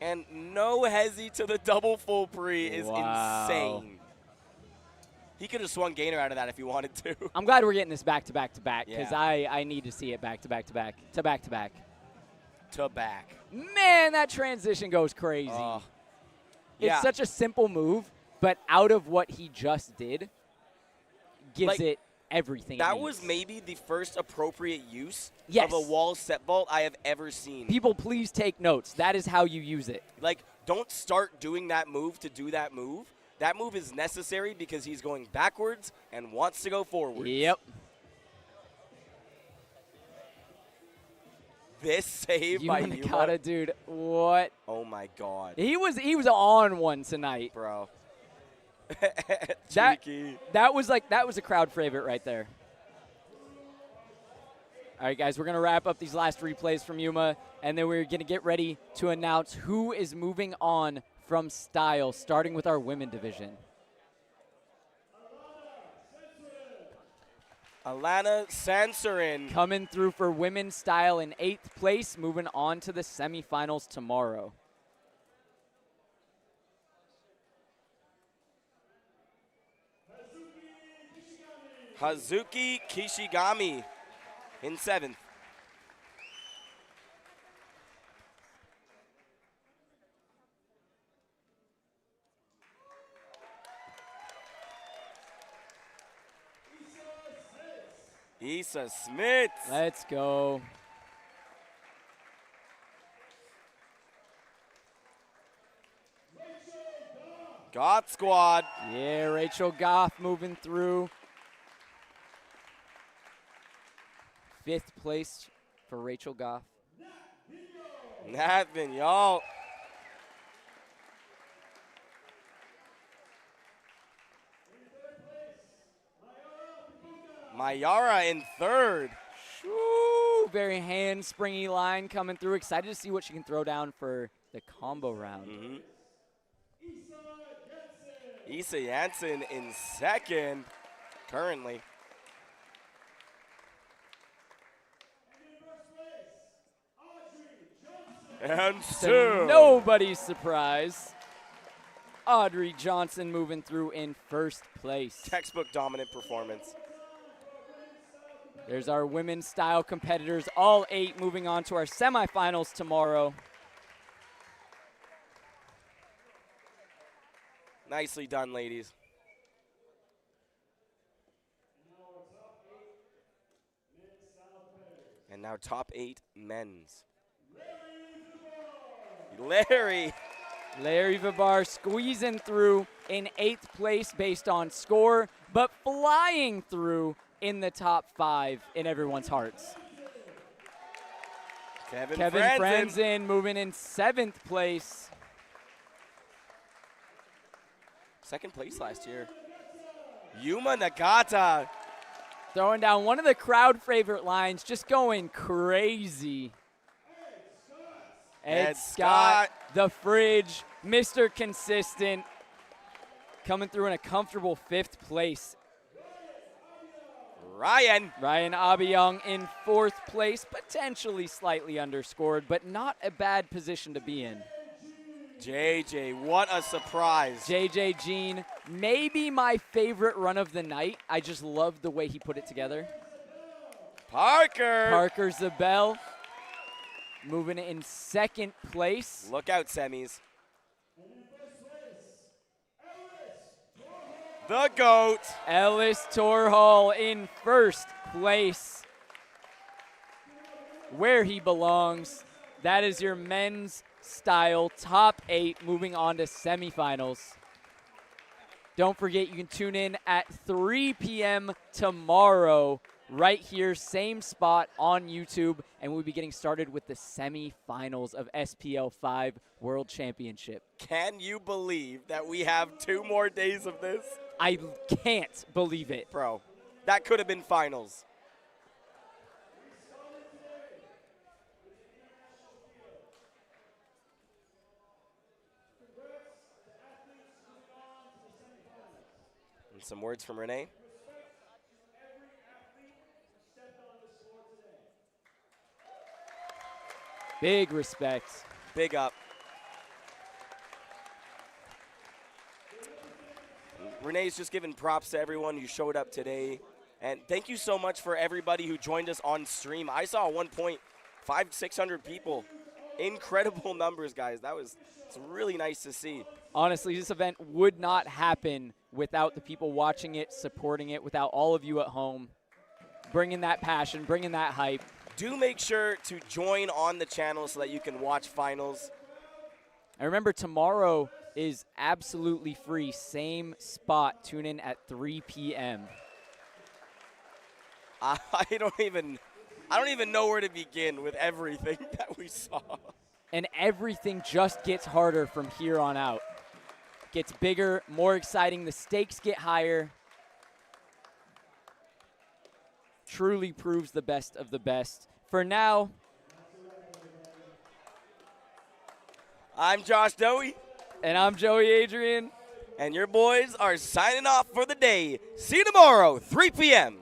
And no hezzy to the double full pre is insane. He could have swung gainer out of that if he wanted to. I'm glad we're getting this back to back to back because Yeah. I need to see it back to back to back to back to back. To back. Man, that transition goes crazy. Yeah. It's such a simple move, but out of what he just did, gives it everything. That it was needs. maybe the first appropriate use Yes. of a wall set vault I have ever seen. People, please take notes. That is how you use it. Like, don't start doing that move to do that move. That move is necessary because he's going backwards and wants to go forward. Yep. This save by Yuma. Yuma, dude, what? Oh my God. He was on one tonight, bro. that was a crowd favorite right there. All right, guys, we're going to wrap up these last replays from Yuma, and then we're going to get ready to announce who is moving on from style, starting with our women division. Alana Sansarin coming through for women's style in 8th place, moving on to the semifinals tomorrow. Hazuki Kishigami in 7th. Issa Smith. Let's go. Goth Squad. Yeah, Rachel Goff moving through. 5th place for Rachel Goff. Nat Vignal. Mayara in 3rd. Shoo, very hand-springy line coming through. Excited to see what she can throw down for the combo round. Issa Janssen in 2nd currently. And To nobody's surprise, Audrey Johnson moving through in 1st place. Textbook dominant performance. There's our women's style competitors, all 8 moving on to our semifinals tomorrow. Nicely done, ladies. And now top 8 men's. Larry Vibar squeezing through in 8th place based on score, but flying through in the top 5 in everyone's hearts. Kevin Franzen moving in 7th place. 2nd place last year. Yuma Nagata. Throwing down one of the crowd favorite lines, just going crazy. Ed Scott, the fridge, Mr. Consistent, coming through in a comfortable 5th place. Ryan Abiyong in 4th place, potentially slightly underscored, but not a bad position to be in. JJ, what a surprise. JJ Jean, maybe my favorite run of the night. I just loved the way he put it together. Parker Zabel moving in 2nd place. Look out, semis. The GOAT. Ellis Torhall in 1st place, where he belongs. That is your men's style top 8 moving on to semifinals. Don't forget, you can tune in at 3 p.m. tomorrow right here, same spot on YouTube, and we'll be getting started with the semifinals of SPL5 World Championship. Can you believe that we have 2 more days of this? I can't believe it. Bro, that could have been finals. And some words from Renee. Big respect. Big up. Renee's just giving props to everyone who showed up today. And thank you so much for everybody who joined us on stream. I saw 600 people. Incredible numbers, guys. It's really nice to see. Honestly, this event would not happen without the people watching it, supporting it, without all of you at home, bringing that passion, bringing that hype. Do make sure to join on the channel so that you can watch finals. And remember, tomorrow is absolutely free. Same spot. Tune in at 3 p.m. I don't even know where to begin with everything that we saw. And everything just gets harder from here on out. Gets bigger, more exciting. The stakes get higher. Truly proves the best of the best. For now, I'm Josh Dowie. And I'm Joey Adrian. And your boys are signing off for the day. See you tomorrow, 3 p.m.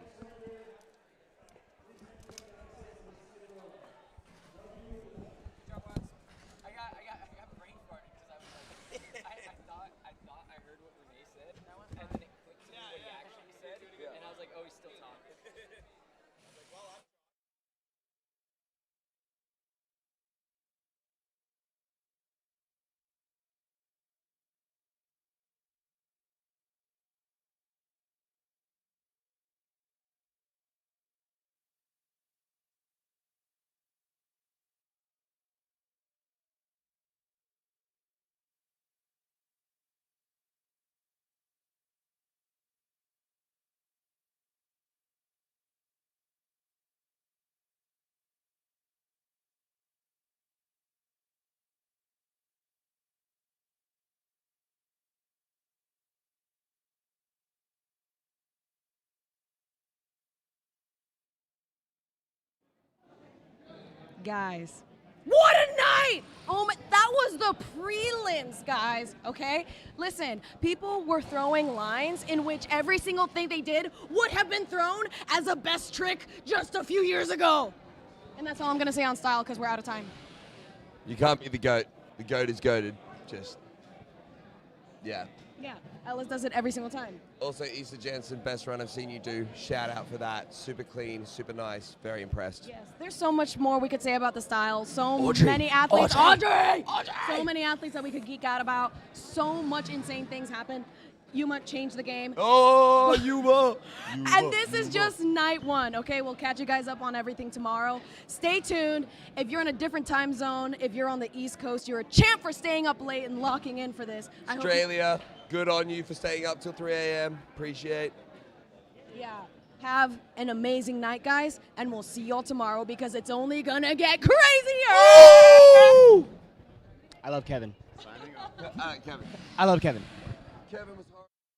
Guys, what a night! Oh my, that was the prelims, guys, okay? Listen, people were throwing lines in which every single thing they did would have been thrown as a best trick just a few years ago. And that's all I'm gonna say on style because we're out of time. You can't be the GOAT. The GOAT is goated. Just, yeah. Yeah, Ellis does it every single time. Also, Issa Jensen, best run I've seen you do. Shout out for that. Super clean, super nice. Very impressed. Yes, there's so much more we could say about the style. So many athletes. Audrey! So many athletes that we could geek out about. So much insane things happen. Yuma changed the game. Oh, Yuma! And this is just night one, okay? We'll catch you guys up on everything tomorrow. Stay tuned. If you're in a different time zone, if you're on the East Coast, you're a champ for staying up late and locking in for this. Australia, good on you for staying up till 3 a.m. Appreciate. Yeah. Have an amazing night, guys, and we'll see y'all tomorrow because it's only gonna get crazier! I love Kevin. Kevin. I love Kevin. Kevin was hard.